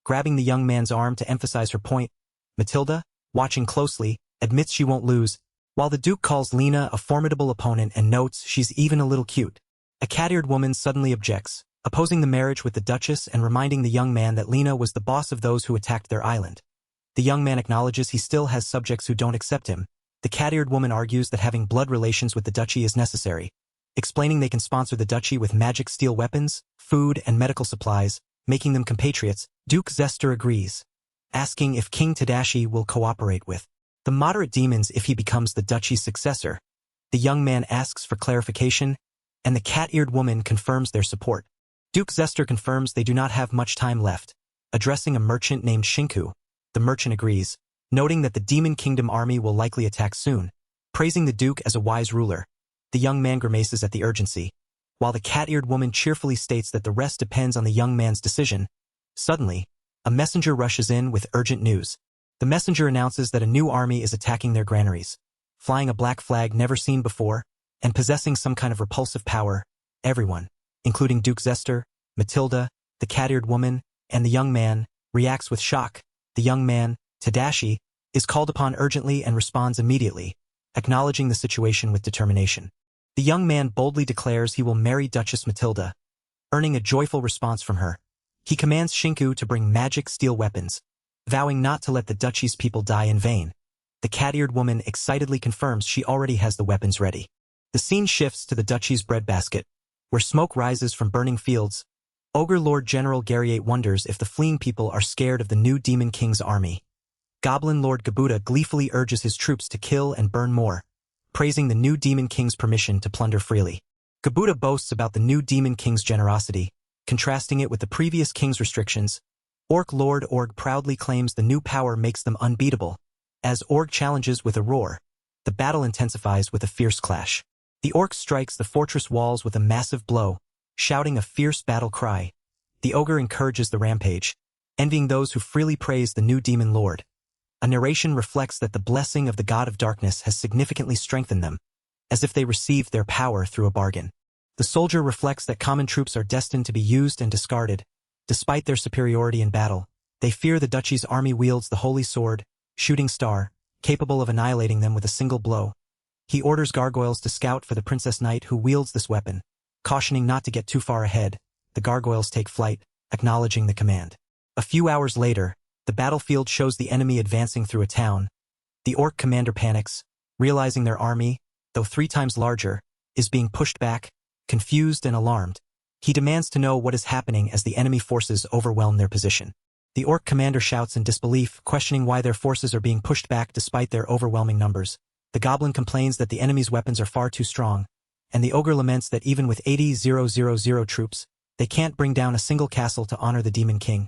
Grabbing the young man's arm to emphasize her point, Matilda, watching closely, admits she won't lose, while the duke calls Lena a formidable opponent and notes she's even a little cute. A cat-eared woman suddenly objects, opposing the marriage with the duchess and reminding the young man that Lena was the boss of those who attacked their island. The young man acknowledges he still has subjects who don't accept him. The cat-eared woman argues that having blood relations with the duchy is necessary, explaining they can sponsor the duchy with magic steel weapons, food, and medical supplies, making them compatriots. Duke Zester agrees, asking if King Tadashi will cooperate with the moderate demons if he becomes the duchy's successor. The young man asks for clarification, and the cat-eared woman confirms their support. Duke Zester confirms they do not have much time left, addressing a merchant named Shinku. The merchant agrees, noting that the Demon Kingdom army will likely attack soon, praising the duke as a wise ruler. The young man grimaces at the urgency, while the cat-eared woman cheerfully states that the rest depends on the young man's decision. Suddenly, a messenger rushes in with urgent news. The messenger announces that a new army is attacking their granaries, flying a black flag never seen before, and possessing some kind of repulsive power. Everyone, including Duke Zester, Matilda, the cat-eared woman, and the young man, reacts with shock. The young man, Tadashi, is called upon urgently and responds immediately, acknowledging the situation with determination. The young man boldly declares he will marry Duchess Matilda, earning a joyful response from her. He commands Shinku to bring magic steel weapons, vowing not to let the duchy's people die in vain. The cat-eared woman excitedly confirms she already has the weapons ready. The scene shifts to the duchy's breadbasket, where smoke rises from burning fields. Ogre Lord General Garriate wonders if the fleeing people are scared of the new Demon King's army. Goblin Lord Gabuta gleefully urges his troops to kill and burn more, praising the new Demon King's permission to plunder freely. Gabuta boasts about the new Demon King's generosity, contrasting it with the previous king's restrictions. Orc Lord Org proudly claims the new power makes them unbeatable. As Org challenges with a roar, the battle intensifies with a fierce clash. The Orc strikes the fortress walls with a massive blow, shouting a fierce battle cry. The Ogre encourages the rampage, envying those who freely praise the new Demon Lord. A narration reflects that the blessing of the God of Darkness has significantly strengthened them, as if they received their power through a bargain. The soldier reflects that common troops are destined to be used and discarded. Despite their superiority in battle, they fear the duchy's army wields the holy sword, Shooting Star, capable of annihilating them with a single blow. He orders gargoyles to scout for the Princess Knight who wields this weapon, cautioning not to get too far ahead. The gargoyles take flight, acknowledging the command. A few hours later, the battlefield shows the enemy advancing through a town. The orc commander panics, realizing their army, though 3 times larger, is being pushed back. Confused and alarmed, he demands to know what is happening as the enemy forces overwhelm their position. The orc commander shouts in disbelief, questioning why their forces are being pushed back despite their overwhelming numbers. The goblin complains that the enemy's weapons are far too strong, and the ogre laments that even with 80,000 troops, they can't bring down a single castle to honor the Demon King.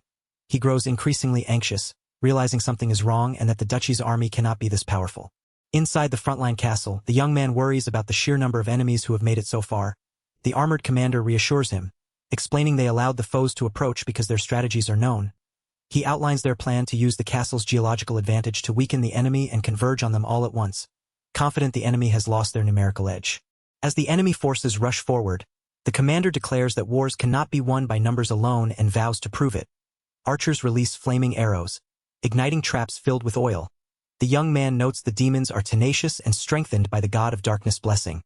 He grows increasingly anxious, realizing something is wrong and that the duchy's army cannot be this powerful. Inside the frontline castle, the young man worries about the sheer number of enemies who have made it so far. The armored commander reassures him, explaining they allowed the foes to approach because their strategies are known. He outlines their plan to use the castle's geological advantage to weaken the enemy and converge on them all at once, confident the enemy has lost their numerical edge. As the enemy forces rush forward, the commander declares that wars cannot be won by numbers alone and vows to prove it. Archers release flaming arrows, igniting traps filled with oil. The young man notes the demons are tenacious and strengthened by the God of Darkness' blessing.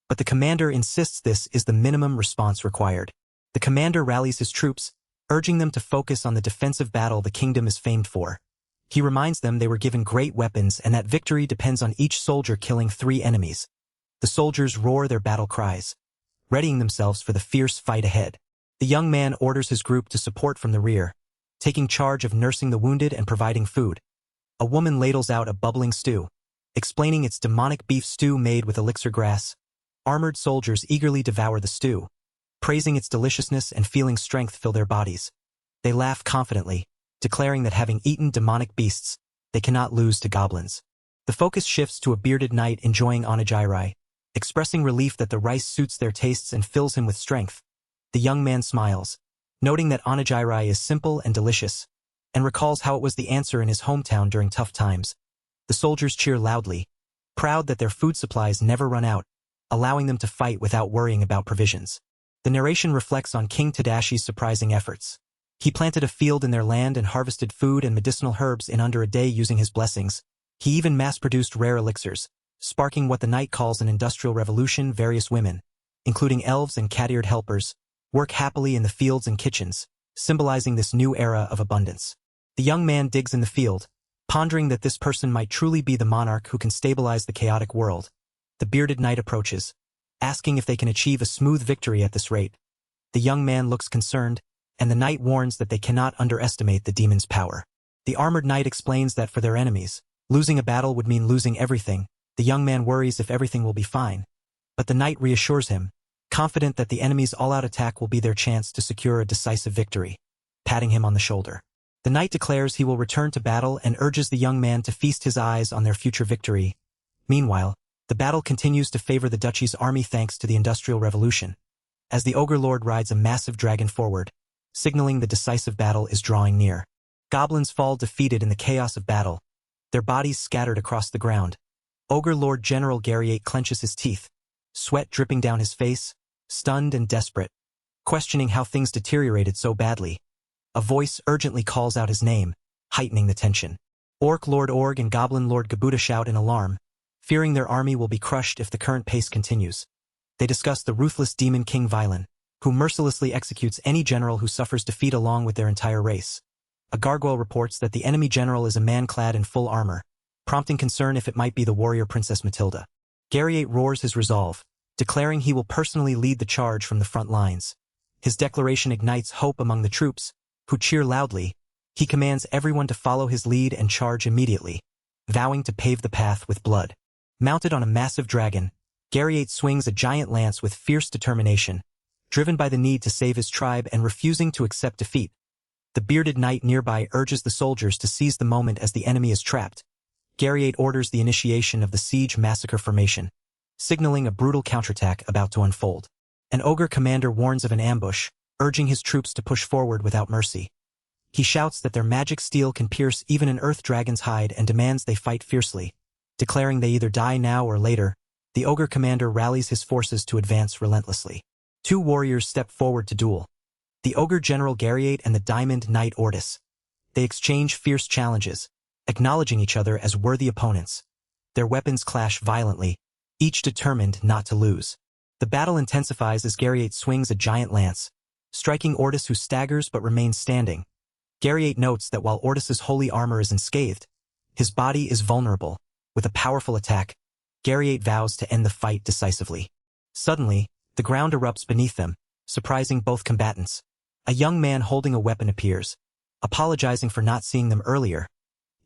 But the commander insists this is the minimum response required. The commander rallies his troops, urging them to focus on the defensive battle the kingdom is famed for. He reminds them they were given great weapons and that victory depends on each soldier killing 3 enemies. The soldiers roar their battle cries, readying themselves for the fierce fight ahead. The young man orders his group to support from the rear, taking charge of nursing the wounded and providing food. A woman ladles out a bubbling stew, explaining it's demonic beef stew made with elixir grass. Armored soldiers eagerly devour the stew, praising its deliciousness and feeling strength fill their bodies. They laugh confidently, declaring that having eaten demonic beasts, they cannot lose to goblins. The focus shifts to a bearded knight enjoying onigiri, expressing relief that the rice suits their tastes and fills him with strength. The young man smiles, noting that onigiri is simple and delicious, and recalls how it was the answer in his hometown during tough times. The soldiers cheer loudly, proud that their food supplies never run out, allowing them to fight without worrying about provisions. The narration reflects on King Tadashi's surprising efforts. He planted a field in their land and harvested food and medicinal herbs in under a day using his blessings. He even mass-produced rare elixirs, sparking what the knight calls an industrial revolution. Various women, including elves and cat-eared helpers, work happily in the fields and kitchens, symbolizing this new era of abundance. The young man digs in the field, pondering that this person might truly be the monarch who can stabilize the chaotic world. The bearded knight approaches, asking if they can achieve a smooth victory at this rate. The young man looks concerned, and the knight warns that they cannot underestimate the demon's power. The armored knight explains that for their enemies, losing a battle would mean losing everything. The young man worries if everything will be fine, but the knight reassures him, confident that the enemy's all-out attack will be their chance to secure a decisive victory, patting him on the shoulder. The knight declares he will return to battle and urges the young man to feast his eyes on their future victory. Meanwhile, the battle continues to favor the duchy's army thanks to the Industrial Revolution, as the Ogre Lord rides a massive dragon forward, signaling the decisive battle is drawing near. Goblins fall defeated in the chaos of battle, their bodies scattered across the ground. Ogre Lord General Garriate clenches his teeth, sweat dripping down his face, stunned and desperate, questioning how things deteriorated so badly. A voice urgently calls out his name, heightening the tension. Orc Lord Org and Goblin Lord Gabuta shout in alarm, fearing their army will be crushed if the current pace continues. They discuss the ruthless Demon King Violin, who mercilessly executes any general who suffers defeat along with their entire race. A gargoyle reports that the enemy general is a man clad in full armor, prompting concern if it might be the warrior Princess Matilda. Garriate roars his resolve, declaring he will personally lead the charge from the front lines. His declaration ignites hope among the troops, who cheer loudly. He commands everyone to follow his lead and charge immediately, vowing to pave the path with blood. Mounted on a massive dragon, Garriate swings a giant lance with fierce determination, driven by the need to save his tribe and refusing to accept defeat. The bearded knight nearby urges the soldiers to seize the moment as the enemy is trapped. Garriate orders the initiation of the siege massacre formation, signaling a brutal counterattack about to unfold. An ogre commander warns of an ambush, urging his troops to push forward without mercy. He shouts that their magic steel can pierce even an earth dragon's hide and demands they fight fiercely, declaring they either die now or later. The ogre commander rallies his forces to advance relentlessly. Two warriors step forward to duel. The ogre general Garriate and the diamond knight Ortis. They exchange fierce challenges, acknowledging each other as worthy opponents. Their weapons clash violently, each determined not to lose. The battle intensifies as Garriate swings a giant lance, striking Ortis, who staggers but remains standing. Garriate notes that while Ortis's holy armor is unscathed, his body is vulnerable. With a powerful attack, Garriate vows to end the fight decisively. Suddenly, the ground erupts beneath them, surprising both combatants. A young man holding a weapon appears, apologizing for not seeing them earlier.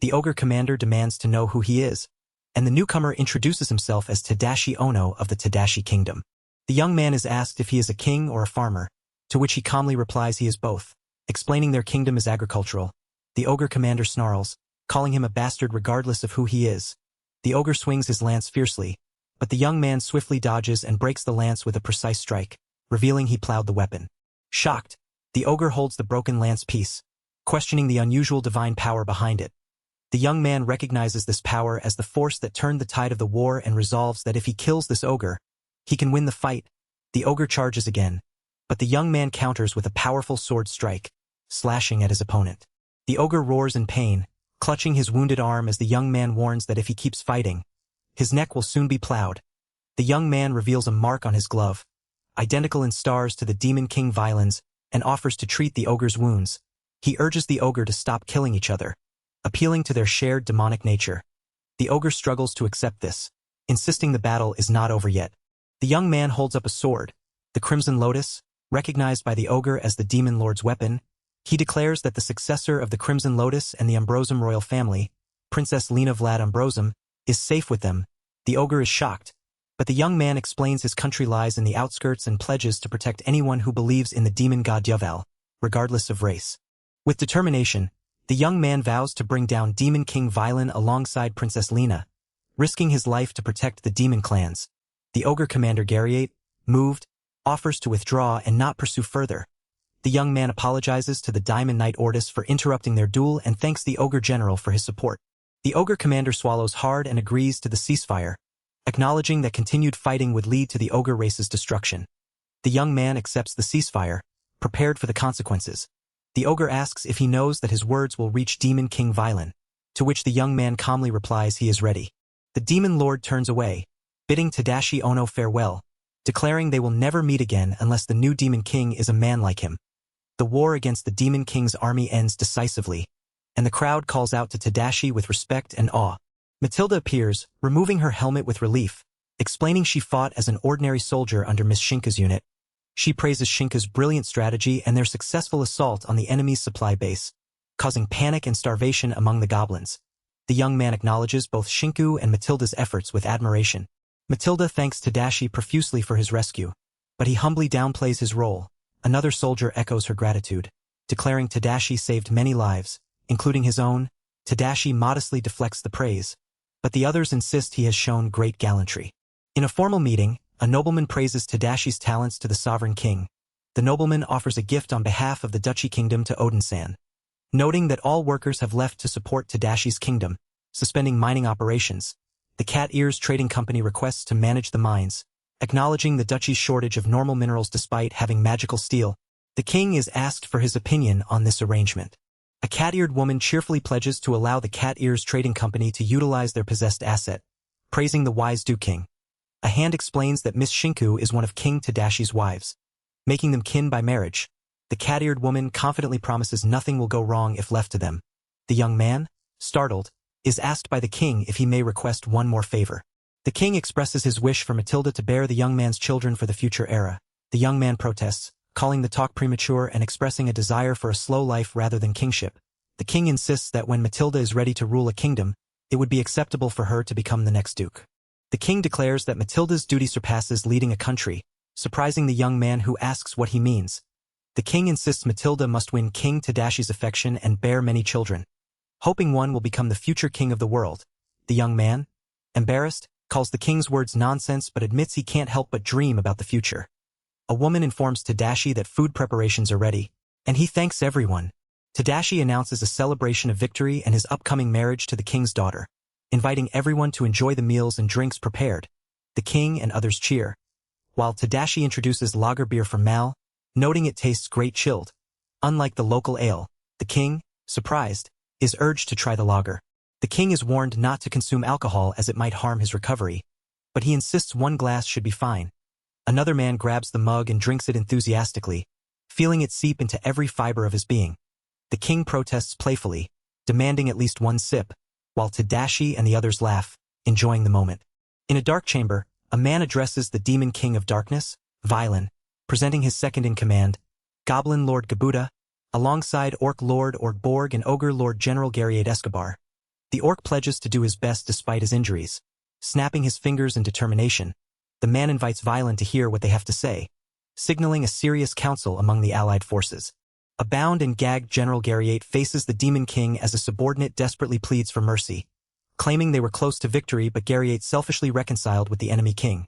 The ogre commander demands to know who he is, and the newcomer introduces himself as Tadashi Ono of the Tadashi Kingdom. The young man is asked if he is a king or a farmer, to which he calmly replies he is both, explaining their kingdom is agricultural. The ogre commander snarls, calling him a bastard regardless of who he is. The ogre swings his lance fiercely, but the young man swiftly dodges and breaks the lance with a precise strike, revealing he plowed the weapon. Shocked, the ogre holds the broken lance piece, questioning the unusual divine power behind it. The young man recognizes this power as the force that turned the tide of the war and resolves that if he kills this ogre, he can win the fight. The ogre charges again, but the young man counters with a powerful sword strike, slashing at his opponent. The ogre roars in pain, clutching his wounded arm as the young man warns that if he keeps fighting, his neck will soon be plowed. The young man reveals a mark on his glove, identical in stars to the Demon King Violins, and offers to treat the ogre's wounds. He urges the ogre to stop killing each other, appealing to their shared demonic nature. The ogre struggles to accept this, insisting the battle is not over yet. The young man holds up a sword, the Crimson Lotus, recognized by the ogre as the Demon Lord's weapon. He declares that the successor of the Crimson Lotus and the Ambrosum royal family, Princess Lena Vlad Ambrosum, is safe with them. The ogre is shocked, but the young man explains his country lies in the outskirts and pledges to protect anyone who believes in the demon god Yahello, regardless of race. With determination, the young man vows to bring down Demon King Violin alongside Princess Lena, risking his life to protect the demon clans. The ogre commander Garriate, moved, offers to withdraw and not pursue further. The young man apologizes to the Diamond Knight Ortis for interrupting their duel and thanks the ogre general for his support. The ogre commander swallows hard and agrees to the ceasefire, acknowledging that continued fighting would lead to the ogre race's destruction. The young man accepts the ceasefire, prepared for the consequences. The ogre asks if he knows that his words will reach Demon King Violin, to which the young man calmly replies he is ready. The demon lord turns away, bidding Tadashi Ono farewell, declaring they will never meet again unless the new Demon King is a man like him. The war against the Demon King's army ends decisively, and the crowd calls out to Tadashi with respect and awe. Matilda appears, removing her helmet with relief, explaining she fought as an ordinary soldier under Miss Shinka's unit. She praises Shinka's brilliant strategy and their successful assault on the enemy's supply base, causing panic and starvation among the goblins. The young man acknowledges both Shinku and Matilda's efforts with admiration. Matilda thanks Tadashi profusely for his rescue, but he humbly downplays his role. Another soldier echoes her gratitude, declaring Tadashi saved many lives, including his own. Tadashi modestly deflects the praise, but the others insist he has shown great gallantry. In a formal meeting, a nobleman praises Tadashi's talents to the sovereign king. The nobleman offers a gift on behalf of the Duchy Kingdom to Odin-san, noting that all workers have left to support Tadashi's kingdom, suspending mining operations. The Cat Ears Trading Company requests to manage the mines, acknowledging the duchy's shortage of normal minerals despite having magical steel. The king is asked for his opinion on this arrangement. A cat-eared woman cheerfully pledges to allow the Cat Ears Trading Company to utilize their possessed asset, praising the wise Dew King. A hand explains that Miss Shinku is one of King Tadashi's wives. making them kin by marriage. The cat-eared woman confidently promises nothing will go wrong if left to them. The young man, startled, is asked by the king if he may request one more favor. The king expresses his wish for Matilda to bear the young man's children for the future era. The young man protests, calling the talk premature and expressing a desire for a slow life rather than kingship. The king insists that when Matilda is ready to rule a kingdom, it would be acceptable for her to become the next duke. The king declares that Matilda's duty surpasses leading a country, surprising the young man who asks what he means. The king insists Matilda must win King Tadashi's affection and bear many children, hoping one will become the future king of the world. The young man, embarrassed, calls the king's words nonsense but admits he can't help but dream about the future. A woman informs Tadashi that food preparations are ready, and he thanks everyone. Tadashi announces a celebration of victory and his upcoming marriage to the king's daughter, inviting everyone to enjoy the meals and drinks prepared. The king and others cheer, while Tadashi introduces lager beer from Mal, noting it tastes great chilled. Unlike the local ale, the king, surprised, is urged to try the lager. The king is warned not to consume alcohol as it might harm his recovery, but he insists one glass should be fine. Another man grabs the mug and drinks it enthusiastically, feeling it seep into every fiber of his being. The king protests playfully, demanding at least one sip, while Tadashi and the others laugh, enjoying the moment. In a dark chamber, a man addresses the demon king of darkness, Violin, presenting his second-in-command, Goblin Lord Gabuda, alongside Orc Lord Orgborg and Ogre Lord General Garriade Escobar. The orc pledges to do his best despite his injuries. Snapping his fingers in determination, the man invites Violin to hear what they have to say, signaling a serious council among the allied forces. A bound and gagged General Garriade faces the Demon King as a subordinate desperately pleads for mercy, claiming they were close to victory but Garriade selfishly reconciled with the enemy king.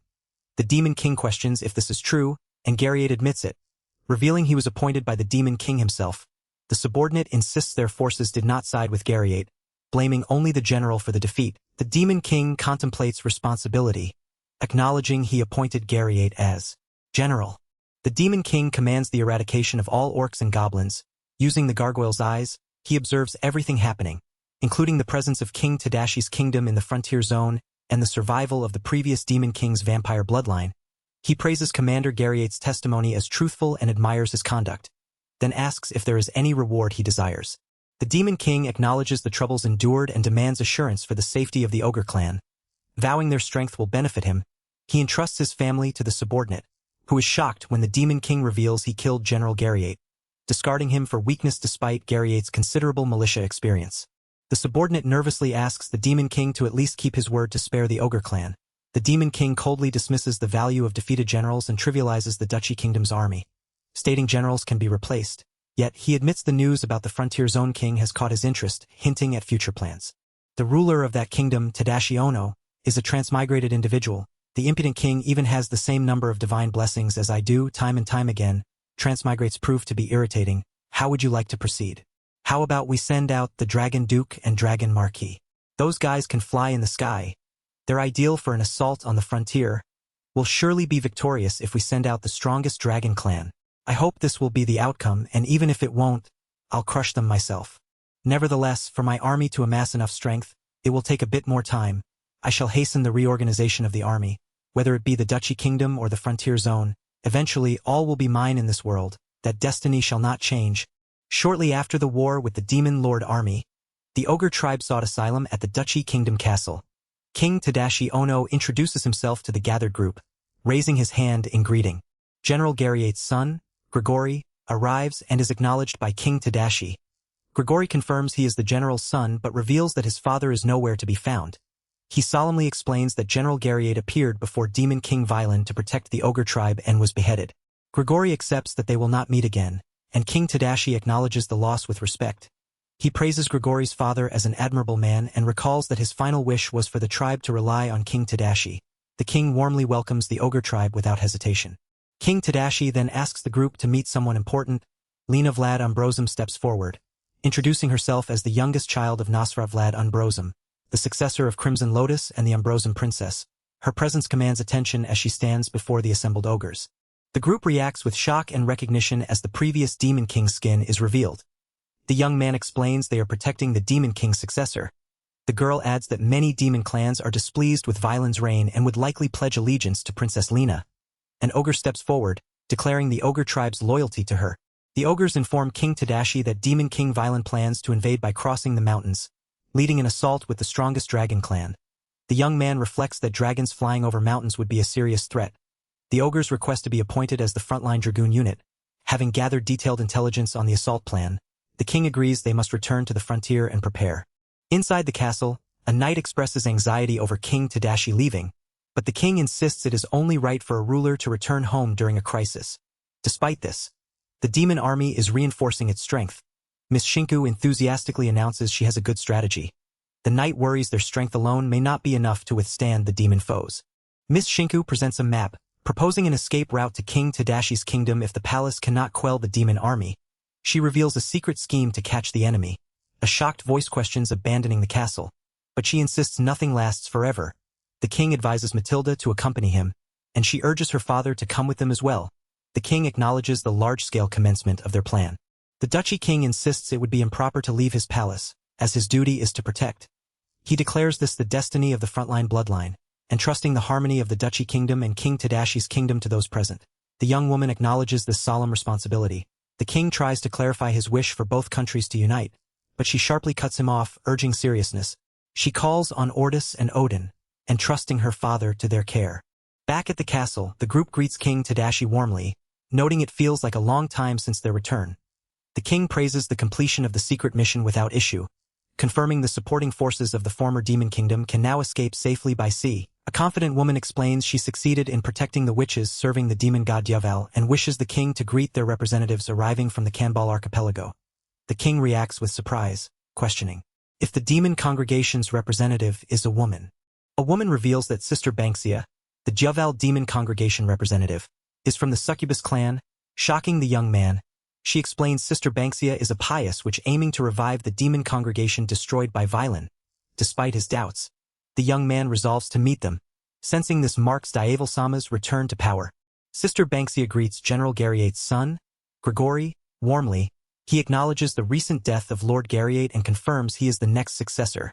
The Demon King questions if this is true, and Garriade admits it, revealing he was appointed by the Demon King himself. The subordinate insists their forces did not side with Garriade, blaming only the general for the defeat. The Demon King contemplates responsibility, acknowledging he appointed Garriade as general. The Demon King commands the eradication of all orcs and goblins. Using the gargoyle's eyes, he observes everything happening, including the presence of King Tadashi's kingdom in the frontier zone and the survival of the previous Demon King's vampire bloodline. He praises Commander Garriade's testimony as truthful and admires his conduct, then asks if there is any reward he desires. The Demon King acknowledges the troubles endured and demands assurance for the safety of the Ogre clan. Vowing their strength will benefit him, he entrusts his family to the subordinate, who is shocked when the Demon King reveals he killed General Garriade, discarding him for weakness despite Garriade's considerable militia experience. The subordinate nervously asks the Demon King to at least keep his word to spare the Ogre clan. The Demon King coldly dismisses the value of defeated generals and trivializes the Duchy Kingdom's army, stating generals can be replaced. Yet he admits the news about the Frontier Zone King has caught his interest, hinting at future plans. The ruler of that kingdom, Tadashi Ono, is a transmigrated individual. The impudent king even has the same number of divine blessings as I do, time and time again. Transmigrates prove to be irritating. How would you like to proceed? How about we send out the Dragon Duke and Dragon Marquis? Those guys can fly in the sky. They're ideal for an assault on the frontier. We'll surely be victorious if we send out the strongest dragon clan. I hope this will be the outcome, and even if it won't, I'll crush them myself. Nevertheless, for my army to amass enough strength, it will take a bit more time. I shall hasten the reorganization of the army, whether it be the Duchy Kingdom or the Frontier Zone. Eventually, all will be mine in this world. That destiny shall not change. Shortly after the war with the Demon Lord army, the Ogre tribe sought asylum at the Duchy Kingdom Castle. King Tadashi Ono introduces himself to the gathered group, raising his hand in greeting. General Garriade's son, Grigori, arrives and is acknowledged by King Tadashi. Grigori confirms he is the general's son but reveals that his father is nowhere to be found. He solemnly explains that General Garriade appeared before Demon King Violin to protect the Ogre tribe and was beheaded. Grigori accepts that they will not meet again, and King Tadashi acknowledges the loss with respect. He praises Grigori's father as an admirable man and recalls that his final wish was for the tribe to rely on King Tadashi. The king warmly welcomes the Ogre tribe without hesitation. King Tadashi then asks the group to meet someone important. Lena Vlad Ambrosum steps forward, introducing herself as the youngest child of Nasra Vlad Ambrosum, the successor of Crimson Lotus and the Ambrosum princess. Her presence commands attention as she stands before the assembled ogres. The group reacts with shock and recognition as the previous Demon King's skin is revealed. The young man explains they are protecting the Demon King's successor. The girl adds that many demon clans are displeased with Violin's reign and would likely pledge allegiance to Princess Lena. An ogre steps forward, declaring the ogre tribe's loyalty to her. The ogres inform King Tadashi that Demon King Violin plans to invade by crossing the mountains, leading an assault with the strongest dragon clan. The young man reflects that dragons flying over mountains would be a serious threat. The ogres request to be appointed as the frontline dragoon unit. Having gathered detailed intelligence on the assault plan, the king agrees they must return to the frontier and prepare. Inside the castle, a knight expresses anxiety over King Tadashi leaving, but the king insists it is only right for a ruler to return home during a crisis. Despite this, the demon army is reinforcing its strength. Miss Shinku enthusiastically announces she has a good strategy. The knight worries their strength alone may not be enough to withstand the demon foes. Miss Shinku presents a map, proposing an escape route to King Tadashi's kingdom if the palace cannot quell the demon army. She reveals a secret scheme to catch the enemy. A shocked voice questions abandoning the castle, but she insists nothing lasts forever. The king advises Matilda to accompany him, and she urges her father to come with them as well. The king acknowledges the large-scale commencement of their plan. The duchy king insists it would be improper to leave his palace, as his duty is to protect. He declares this the destiny of the frontline bloodline, entrusting the harmony of the duchy kingdom and King Tadashi's kingdom to those present. The young woman acknowledges this solemn responsibility. The king tries to clarify his wish for both countries to unite, but she sharply cuts him off, urging seriousness. She calls on Ordis and Odin, entrusting her father to their care. Back at the castle, the group greets King Tadashi warmly, noting it feels like a long time since their return. The king praises the completion of the secret mission without issue, confirming the supporting forces of the former demon kingdom can now escape safely by sea. A confident woman explains she succeeded in protecting the witches serving the demon god Yahello and wishes the king to greet their representatives arriving from the Kanbal archipelago. The king reacts with surprise, questioning if the demon congregation's representative is a woman. A woman reveals that Sister Banksia, the Yahello demon congregation representative, is from the succubus clan, shocking the young man. She explains Sister Banksia is a pious witch aiming to revive the demon congregation destroyed by Violin. Despite his doubts, the young man resolves to meet them, sensing this marks Yahello-sama's return to power. Sister Banksia greets General Garriate's son, Grigori, warmly. He acknowledges the recent death of Lord Garriate and confirms he is the next successor.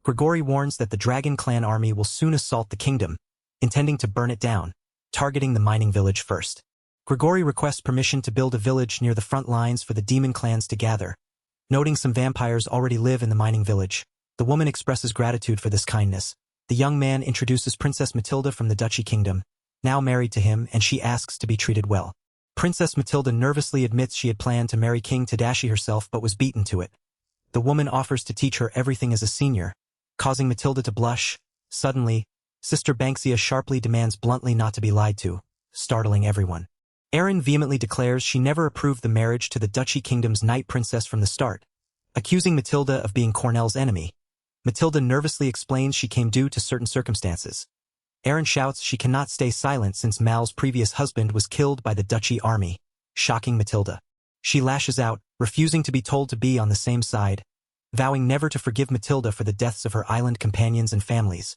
Grigori warns that the Dragon Clan army will soon assault the kingdom, intending to burn it down, targeting the mining village first. Grigori requests permission to build a village near the front lines for the demon clans to gather. Noting some vampires already live in the mining village, the woman expresses gratitude for this kindness. The young man introduces Princess Matilda from the Duchy Kingdom, now married to him, and she asks to be treated well. Princess Matilda nervously admits she had planned to marry King Tadashi herself but was beaten to it. The woman offers to teach her everything as a senior, causing Matilda to blush. Suddenly, Sister Banksia sharply demands bluntly not to be lied to, startling everyone. Erin vehemently declares she never approved the marriage to the Duchy Kingdom's Knight Princess from the start, accusing Matilda of being Cornell's enemy. Matilda nervously explains she came due to certain circumstances. Erin shouts she cannot stay silent since Mal's previous husband was killed by the Duchy army, shocking Matilda. She lashes out, refusing to be told to be on the same side, vowing never to forgive Matilda for the deaths of her island companions and families.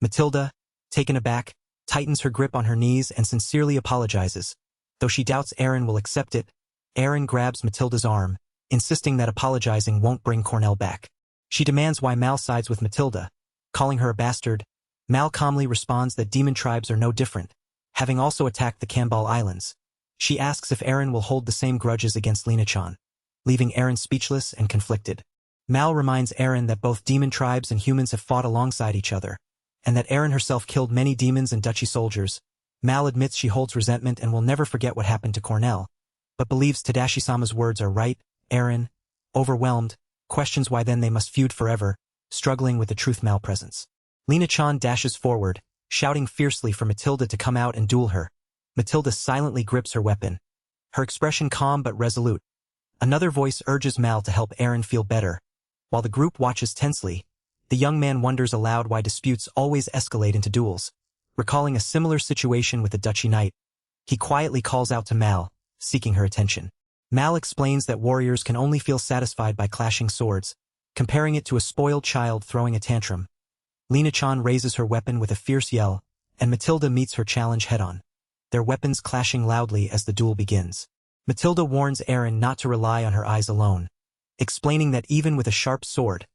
Matilda, taken aback, tightens her grip on her knees and sincerely apologizes. Though she doubts Erin will accept it, Erin grabs Matilda's arm, insisting that apologizing won't bring Cornell back. She demands why Mal sides with Matilda, calling her a bastard. Mal calmly responds that demon tribes are no different, having also attacked the Kanbal Islands. She asks if Erin will hold the same grudges against Lina-chan, leaving Erin speechless and conflicted. Mal reminds Erin that both demon tribes and humans have fought alongside each other, and that Erin herself killed many demons and Duchy soldiers. Mal admits she holds resentment and will never forget what happened to Cornell, but believes Tadashi-sama's words are right. Erin, overwhelmed, questions why then they must feud forever, struggling with the truth Mal presents. Lina-chan dashes forward, shouting fiercely for Matilda to come out and duel her. Matilda silently grips her weapon, her expression calm but resolute. Another voice urges Mal to help Erin feel better. While the group watches tensely, the young man wonders aloud why disputes always escalate into duels. Recalling a similar situation with the Duchy Knight, he quietly calls out to Mal, seeking her attention. Mal explains that warriors can only feel satisfied by clashing swords, comparing it to a spoiled child throwing a tantrum. Lina-chan raises her weapon with a fierce yell, and Matilda meets her challenge head-on, their weapons clashing loudly as the duel begins. Matilda warns Erin not to rely on her eyes alone, explaining that even with a sharp sword,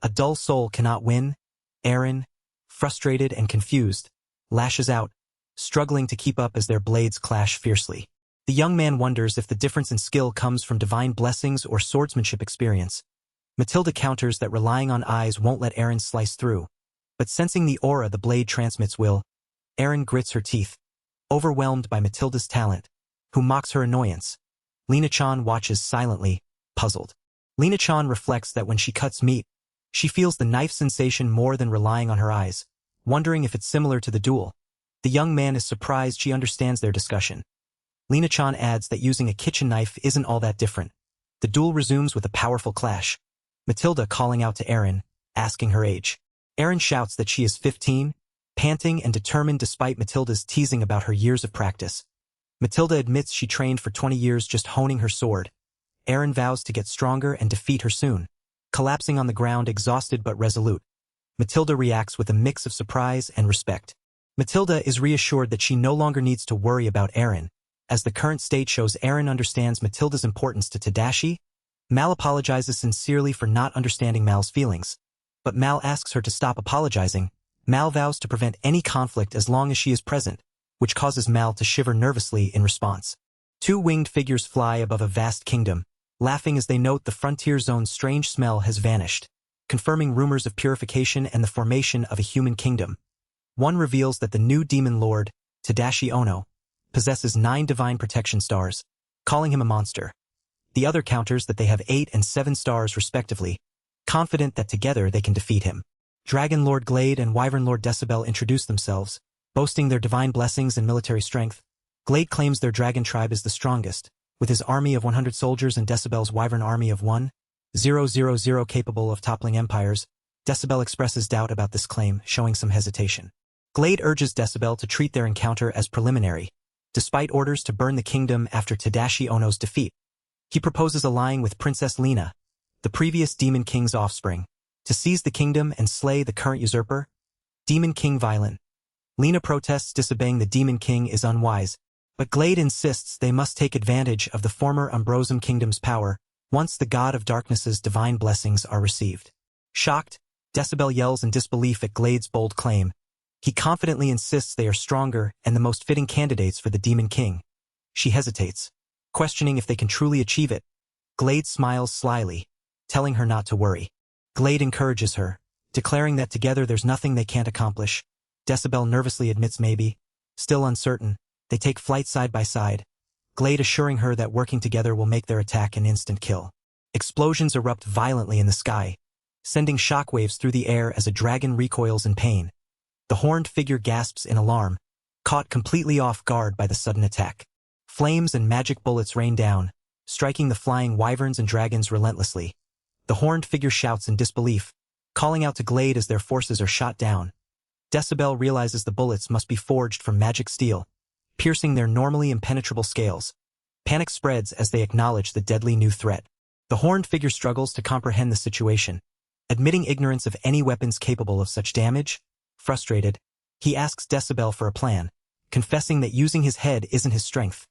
a dull soul cannot win. Erin, frustrated and confused, lashes out, struggling to keep up as their blades clash fiercely. The young man wonders if the difference in skill comes from divine blessings or swordsmanship experience. Matilda counters that relying on eyes won't let Eren slice through, but sensing the aura the blade transmits will, Eren grits her teeth, overwhelmed by Matilda's talent, who mocks her annoyance. Lina-chan watches silently, puzzled. Lina-chan reflects that when she cuts meat, she feels the knife sensation more than relying on her eyes, wondering if it's similar to the duel. The young man is surprised she understands their discussion. Lina-chan adds that using a kitchen knife isn't all that different. The duel resumes with a powerful clash. Matilda calling out to Eren, asking her age. Eren shouts that she is 15, panting and determined despite Matilda's teasing about her years of practice. Matilda admits she trained for 20 years just honing her sword. Eren vows to get stronger and defeat her soon. Collapsing on the ground exhausted but resolute, Matilda reacts with a mix of surprise and respect. Matilda is reassured that she no longer needs to worry about Eren, as the current state shows Eren understands Matilda's importance to Tadashi. Mal apologizes sincerely for not understanding Mal's feelings, but Mal asks her to stop apologizing. Mal vows to prevent any conflict as long as she is present, which causes Mal to shiver nervously in response. Two winged figures fly above a vast kingdom, laughing as they note the frontier zone's strange smell has vanished, confirming rumors of purification and the formation of a human kingdom. One reveals that the new demon lord, Tadashi Ono, possesses 9 divine protection stars, calling him a monster. The other counters that they have 8 and 7 stars respectively, confident that together they can defeat him. Dragon Lord Glade and Wyvern Lord Decibel introduce themselves, boasting their divine blessings and military strength. Glade claims their dragon tribe is the strongest, with his army of 100 soldiers and Decibel's Wyvern army of 1,000 capable of toppling empires. Decibel expresses doubt about this claim, showing some hesitation. Glade urges Decibel to treat their encounter as preliminary, despite orders to burn the kingdom after Tadashi Ono's defeat. He proposes allying with Princess Lina, the previous Demon King's offspring, to seize the kingdom and slay the current usurper, Demon King Violin. Lina protests disobeying the Demon King is unwise, but Glade insists they must take advantage of the former Ambrosum Kingdom's power once the God of Darkness's divine blessings are received. Shocked, Decibel yells in disbelief at Glade's bold claim. He confidently insists they are stronger and the most fitting candidates for the Demon King. She hesitates, questioning if they can truly achieve it. Glade smiles slyly, telling her not to worry. Glade encourages her, declaring that together there's nothing they can't accomplish. Decibel nervously admits maybe. Still uncertain, they take flight side by side, Glade assuring her that working together will make their attack an instant kill. Explosions erupt violently in the sky, sending shockwaves through the air as a dragon recoils in pain. The horned figure gasps in alarm, caught completely off guard by the sudden attack. Flames and magic bullets rain down, striking the flying wyverns and dragons relentlessly. The horned figure shouts in disbelief, calling out to Glade as their forces are shot down. Decibel realizes the bullets must be forged from magic steel, piercing their normally impenetrable scales. Panic spreads as they acknowledge the deadly new threat. The horned figure struggles to comprehend the situation, admitting ignorance of any weapons capable of such damage. Frustrated, he asks Decibel for a plan, confessing that using his head isn't his strength.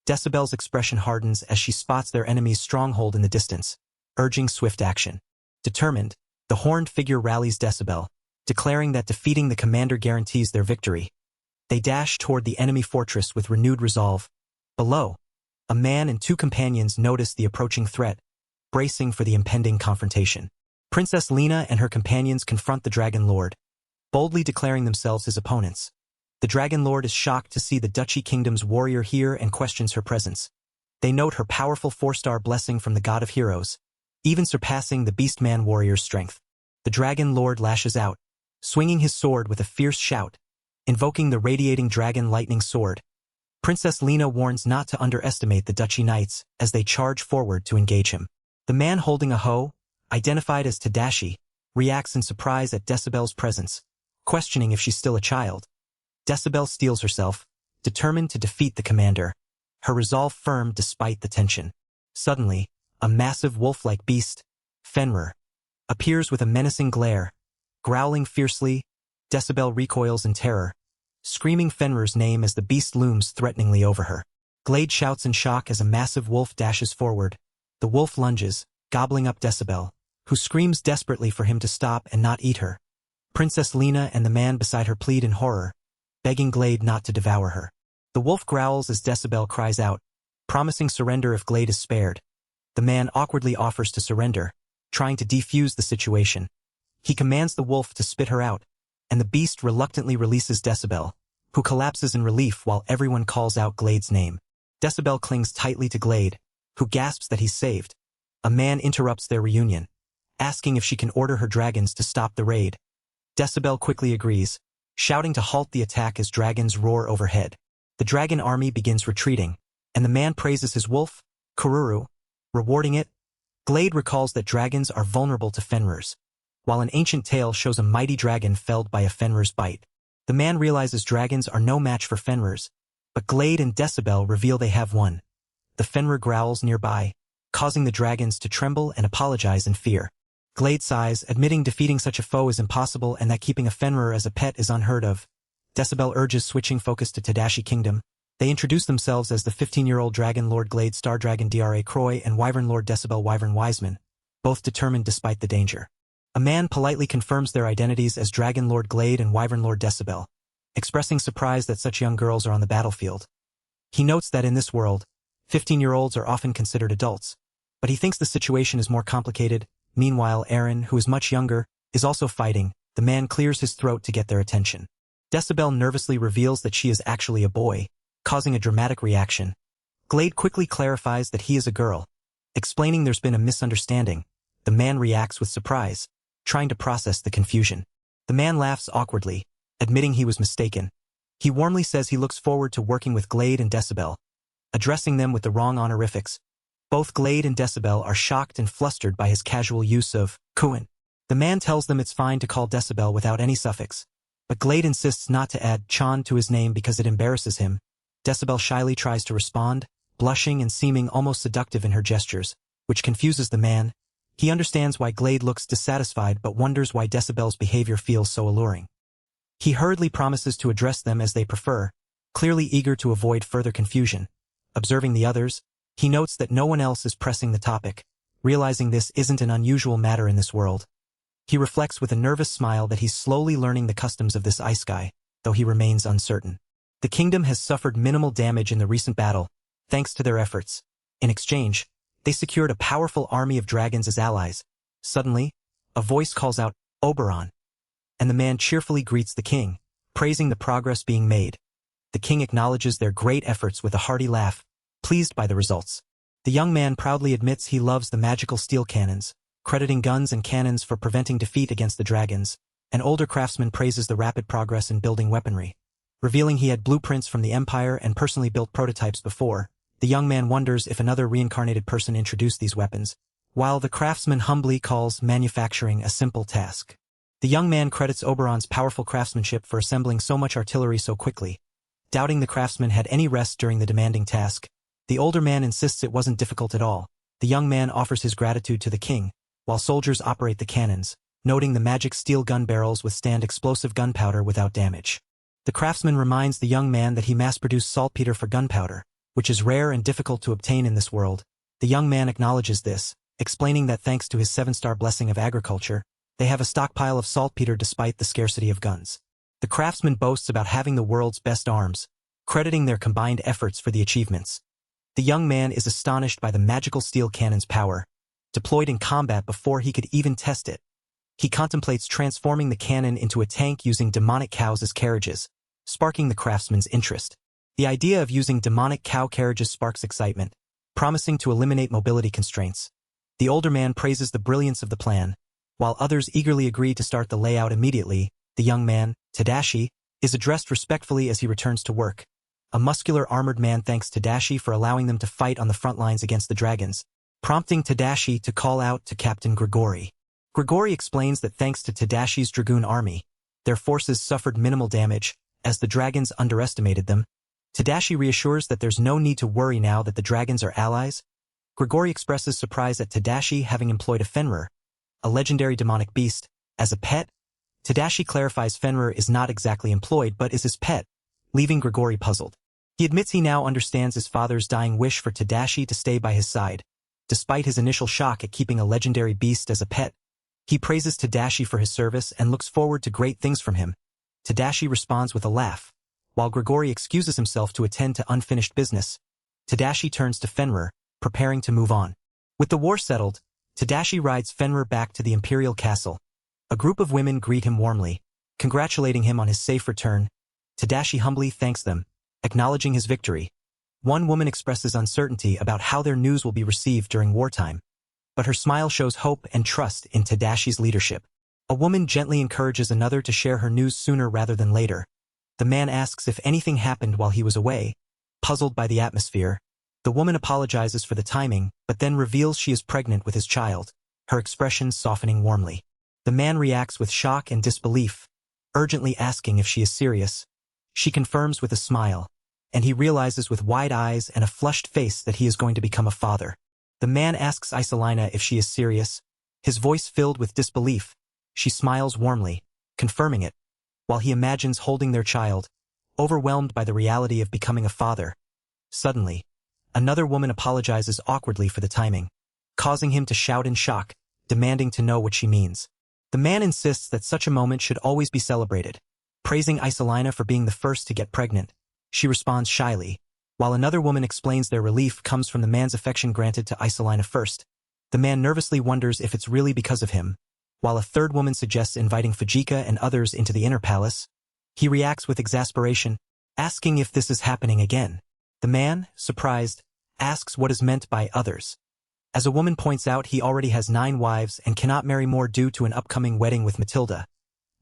Decibel's expression hardens as she spots their enemy's stronghold in the distance, urging swift action. Determined, the horned figure rallies Decibel, declaring that defeating the commander guarantees their victory. They dash toward the enemy fortress with renewed resolve. Below, a man and 2 companions notice the approaching threat, bracing for the impending confrontation. Princess Lina and her companions confront the Dragon Lord, boldly declaring themselves his opponents. The Dragon Lord is shocked to see the Duchy Kingdom's warrior here and questions her presence. They note her powerful 4-star blessing from the God of Heroes, even surpassing the Beastman warrior's strength. The Dragon Lord lashes out, swinging his sword with a fierce shout, invoking the radiating dragon lightning sword. Princess Lina warns not to underestimate the Duchy Knights as they charge forward to engage him. The man holding a hoe, identified as Tadashi, reacts in surprise at Decibel's presence, questioning if she's still a child. Decibel steels herself, determined to defeat the commander, her resolve firm despite the tension. Suddenly, a massive wolf-like beast, Fenrir, appears with a menacing glare. Growling fiercely, Decibel recoils in terror, screaming Fenrir's name as the beast looms threateningly over her. Glade shouts in shock as a massive wolf dashes forward. The wolf lunges, gobbling up Decibel, who screams desperately for him to stop and not eat her. Princess Lina and the man beside her plead in horror, begging Glade not to devour her. The wolf growls as Decibel cries out, promising surrender if Glade is spared. The man awkwardly offers to surrender, trying to defuse the situation. He commands the wolf to spit her out, and the beast reluctantly releases Decibel, who collapses in relief while everyone calls out Glade's name. Decibel clings tightly to Glade, who gasps that he's saved. A man interrupts their reunion, asking if she can order her dragons to stop the raid. Decibel quickly agrees, shouting to halt the attack as dragons roar overhead. The dragon army begins retreating, and the man praises his wolf, Kururu, rewarding it. Glade recalls that dragons are vulnerable to Fenrir's, while an ancient tale shows a mighty dragon felled by a Fenrir's bite. The man realizes dragons are no match for Fenrir's, but Glade and Decibel reveal they have one. The Fenrir growls nearby, causing the dragons to tremble and apologize in fear. Glade sighs, admitting defeating such a foe is impossible and that keeping a Fenrir as a pet is unheard of. Decibel urges switching focus to Tadashi Kingdom. They introduce themselves as the 15-year-old Dragon Lord Glade Star Dragon Dra Croy and Wyvern Lord Decibel Wyvern Wiseman, both determined despite the danger. A man politely confirms their identities as Dragon Lord Glade and Wyvern Lord Decibel, expressing surprise that such young girls are on the battlefield. He notes that in this world, 15-year-olds are often considered adults, but he thinks the situation is more complicated. Meanwhile, Aaron, who is much younger, is also fighting. The man clears his throat to get their attention. Decibel nervously reveals that she is actually a boy, causing a dramatic reaction. Glade quickly clarifies that he is a girl, explaining there's been a misunderstanding. The man reacts with surprise, trying to process the confusion. The man laughs awkwardly, admitting he was mistaken. He warmly says he looks forward to working with Glade and Decibel, addressing them with the wrong honorifics. Both Glade and Decibel are shocked and flustered by his casual use of Kuin. The man tells them it's fine to call Decibel without any suffix, but Glade insists not to add Chan to his name because it embarrasses him. Decibel shyly tries to respond, blushing and seeming almost seductive in her gestures, which confuses the man. He understands why Glade looks dissatisfied but wonders why Decibel's behavior feels so alluring. He hurriedly promises to address them as they prefer, clearly eager to avoid further confusion. Observing the others, he notes that no one else is pressing the topic, realizing this isn't an unusual matter in this world. He reflects with a nervous smile that he's slowly learning the customs of this ice sky, though he remains uncertain. The kingdom has suffered minimal damage in the recent battle, thanks to their efforts. In exchange, they secured a powerful army of dragons as allies. Suddenly, a voice calls out, Oberon, and the man cheerfully greets the king, praising the progress being made. The king acknowledges their great efforts with a hearty laugh, pleased by the results. The young man proudly admits he loves the magical steel cannons, crediting guns and cannons for preventing defeat against the dragons. An older craftsman praises the rapid progress in building weaponry. Revealing he had blueprints from the Empire and personally built prototypes before, the young man wonders if another reincarnated person introduced these weapons, while the craftsman humbly calls manufacturing a simple task. The young man credits Oberon's powerful craftsmanship for assembling so much artillery so quickly. Doubting the craftsman had any rest during the demanding task, the older man insists it wasn't difficult at all. The young man offers his gratitude to the king, while soldiers operate the cannons, noting the magic steel gun barrels withstand explosive gunpowder without damage. The craftsman reminds the young man that he mass-produced saltpeter for gunpowder, which is rare and difficult to obtain in this world. The young man acknowledges this, explaining that thanks to his 7-star blessing of agriculture, they have a stockpile of saltpeter despite the scarcity of guns. The craftsman boasts about having the world's best arms, crediting their combined efforts for the achievements. The young man is astonished by the magical steel cannon's power, deployed in combat before he could even test it. He contemplates transforming the cannon into a tank using demonic cows as carriages, sparking the craftsman's interest. The idea of using demonic cow carriages sparks excitement, promising to eliminate mobility constraints. The older man praises the brilliance of the plan, while others eagerly agree to start the layout immediately. The young man, Tadashi, is addressed respectfully as he returns to work. A muscular armored man thanks Tadashi for allowing them to fight on the front lines against the dragons, prompting Tadashi to call out to Captain Grigori. Grigori explains that thanks to Tadashi's dragoon army, their forces suffered minimal damage, as the dragons underestimated them. Tadashi reassures that there's no need to worry now that the dragons are allies. Grigori expresses surprise at Tadashi having employed a Fenrir, a legendary demonic beast, as a pet. Tadashi clarifies Fenrir is not exactly employed but is his pet, leaving Grigori puzzled. He admits he now understands his father's dying wish for Tadashi to stay by his side. Despite his initial shock at keeping a legendary beast as a pet, he praises Tadashi for his service and looks forward to great things from him. Tadashi responds with a laugh, While Grigori excuses himself to attend to unfinished business, Tadashi turns to Fenrir, preparing to move on. With the war settled, Tadashi rides Fenrir back to the imperial castle. A group of women greet him warmly, congratulating him on his safe return. Tadashi humbly thanks them, acknowledging his victory. One woman expresses uncertainty about how their news will be received during wartime, but her smile shows hope and trust in Tadashi's leadership. A woman gently encourages another to share her news sooner rather than later. The man asks if anything happened while he was away. Puzzled by the atmosphere, the woman apologizes for the timing, but then reveals she is pregnant with his child, her expression softening warmly. The man reacts with shock and disbelief, urgently asking if she is serious. She confirms with a smile, and he realizes with wide eyes and a flushed face that he is going to become a father. The man asks Isolina if she is serious, his voice filled with disbelief. She smiles warmly, confirming it, while he imagines holding their child, overwhelmed by the reality of becoming a father. Suddenly, another woman apologizes awkwardly for the timing, causing him to shout in shock, demanding to know what she means. The man insists that such a moment should always be celebrated, praising Isolina for being the first to get pregnant. She responds shyly, while another woman explains their relief comes from the man's affection granted to Isolina first. The man nervously wonders if it's really because of him, while a third woman suggests inviting Fujika and others into the inner palace. He reacts with exasperation, asking if this is happening again. The man, surprised, asks what is meant by others. As a woman points out, he already has 9 wives and cannot marry more due to an upcoming wedding with Matilda.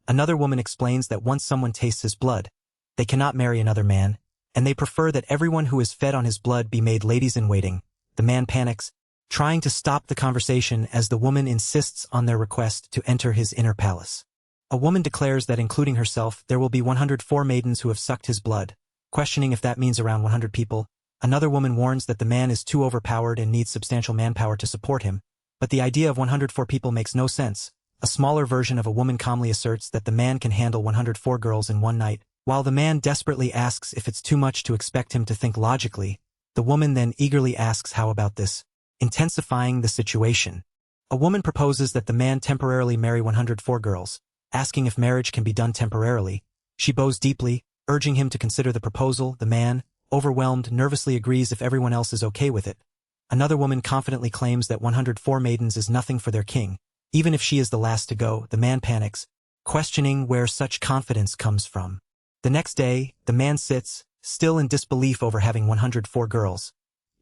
Another woman explains that once someone tastes his blood, they cannot marry another man, and they prefer that everyone who is fed on his blood be made ladies-in-waiting. The man panics, trying to stop the conversation as the woman insists on their request to enter his inner palace. A woman declares that including herself, there will be 104 maidens who have sucked his blood, questioning if that means around 100 people. Another woman warns that the man is too overpowered and needs substantial manpower to support him, but the idea of 104 people makes no sense. A smaller version of a woman calmly asserts that the man can handle 104 girls in one night. While the man desperately asks if it's too much to expect him to think logically, the woman then eagerly asks how about this, intensifying the situation. A woman proposes that the man temporarily marry 104 girls, asking if marriage can be done temporarily. She bows deeply, urging him to consider the proposal. The man, overwhelmed, nervously agrees if everyone else is okay with it. Another woman confidently claims that 104 maidens is nothing for their king. Even if she is the last to go, the man panics, questioning where such confidence comes from. The next day, the man sits, still in disbelief over having 104 girls.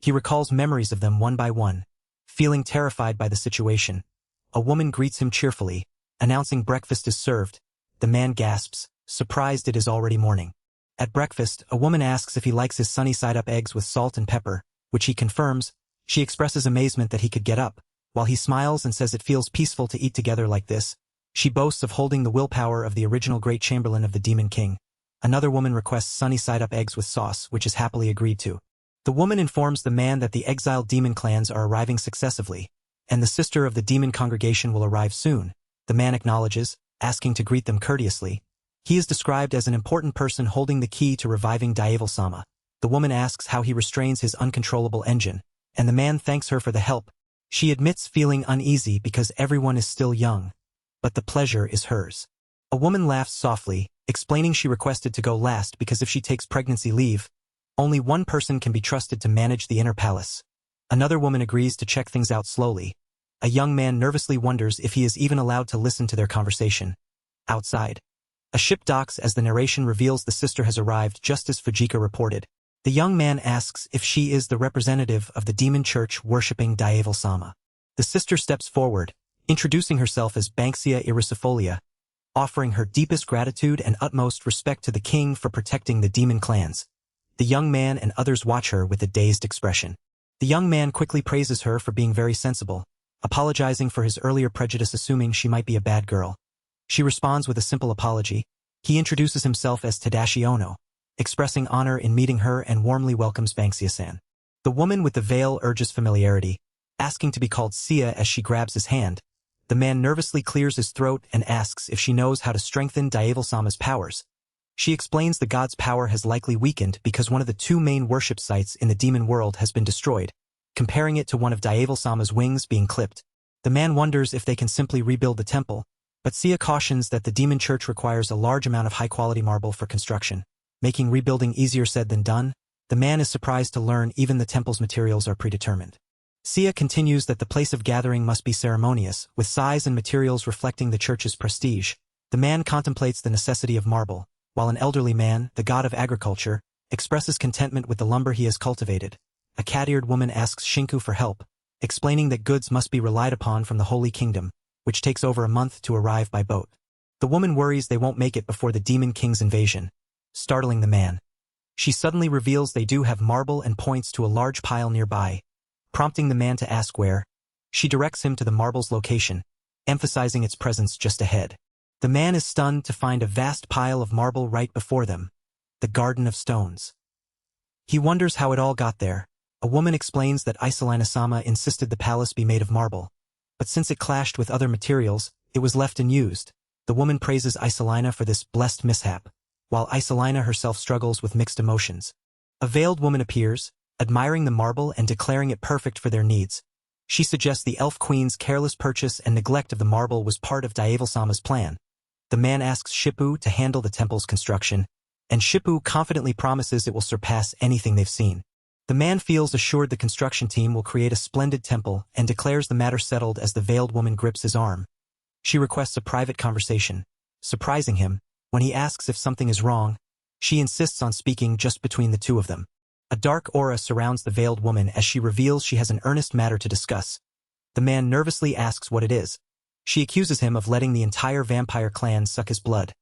He recalls memories of them one by one, feeling terrified by the situation. A woman greets him cheerfully, announcing breakfast is served. The man gasps, surprised it is already morning. At breakfast, a woman asks if he likes his sunny-side-up eggs with salt and pepper, which he confirms. She expresses amazement that he could get up, while he smiles and says it feels peaceful to eat together like this. She boasts of holding the willpower of the original Great Chamberlain of the Demon King. Another woman requests sunny-side-up eggs with sauce, which is happily agreed to. The woman informs the man that the exiled demon clans are arriving successively, and the sister of the demon congregation will arrive soon. The man acknowledges, asking to greet them courteously. He is described as an important person holding the key to reviving Yahello-sama. The woman asks how he restrains his uncontrollable engine, and the man thanks her for the help. She admits feeling uneasy because everyone is still young, but the pleasure is hers. A woman laughs softly, explaining she requested to go last because if she takes pregnancy leave, only one person can be trusted to manage the inner palace. Another woman agrees to check things out slowly. A young man nervously wonders if he is even allowed to listen to their conversation. Outside, a ship docks as the narration reveals the sister has arrived just as Fujika reported. The young man asks if she is the representative of the demon church worshipping Yahello-sama. The sister steps forward, introducing herself as Banksia Iricifolia, offering her deepest gratitude and utmost respect to the king for protecting the demon clans. The young man and others watch her with a dazed expression. The young man quickly praises her for being very sensible, apologizing for his earlier prejudice assuming she might be a bad girl. She responds with a simple apology. He introduces himself as Tadashi Ono, expressing honor in meeting her and warmly welcomes Banksia-san. The woman with the veil urges familiarity, asking to be called Sia as she grabs his hand. The man nervously clears his throat and asks if she knows how to strengthen Yahello-sama's powers. She explains the god's power has likely weakened because one of the 2 main worship sites in the demon world has been destroyed, comparing it to one of Yahello-sama's wings being clipped. The man wonders if they can simply rebuild the temple, but Sia cautions that the demon church requires a large amount of high-quality marble for construction. making rebuilding easier said than done. The man is surprised to learn even the temple's materials are predetermined. Sia continues that the place of gathering must be ceremonious, with size and materials reflecting the church's prestige. The man contemplates the necessity of marble, while an elderly man, the god of agriculture, expresses contentment with the lumber he has cultivated. A cat-eared woman asks Shinku for help, explaining that goods must be relied upon from the Holy Kingdom, which takes over a month to arrive by boat. The woman worries they won't make it before the Demon King's invasion, startling the man. She suddenly reveals they do have marble and points to a large pile nearby, prompting the man to ask where. She directs him to the marble's location, emphasizing its presence just ahead. The man is stunned to find a vast pile of marble right before them, the Garden of Stones. He wonders how it all got there. A woman explains that Isolina-sama insisted the palace be made of marble, but since it clashed with other materials, it was left unused. The woman praises Isolina for this blessed mishap, while Isolina herself struggles with mixed emotions. A veiled woman appears, admiring the marble and declaring it perfect for their needs. She suggests the elf queen's careless purchase and neglect of the marble was part of Yahello-sama's plan. The man asks Shippu to handle the temple's construction, and Shippu confidently promises it will surpass anything they've seen. The man feels assured the construction team will create a splendid temple and declares the matter settled as the veiled woman grips his arm. She requests a private conversation, surprising him. When he asks if something is wrong, she insists on speaking just between the two of them. A dark aura surrounds the veiled woman as she reveals she has an earnest matter to discuss. The man nervously asks what it is. She accuses him of letting the entire vampire clan suck his blood.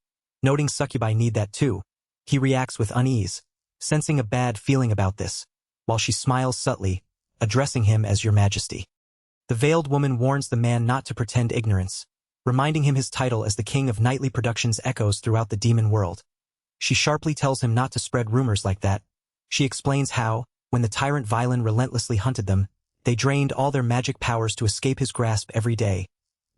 Noting succubi need that too, he reacts with unease, sensing a bad feeling about this, while she smiles subtly, addressing him as Your Majesty. The veiled woman warns the man not to pretend ignorance, reminding him his title as the king of nightly productions echoes throughout the demon world. She sharply tells him not to spread rumors like that. She explains how, when the tyrant Violin relentlessly hunted them, they drained all their magic powers to escape his grasp every day.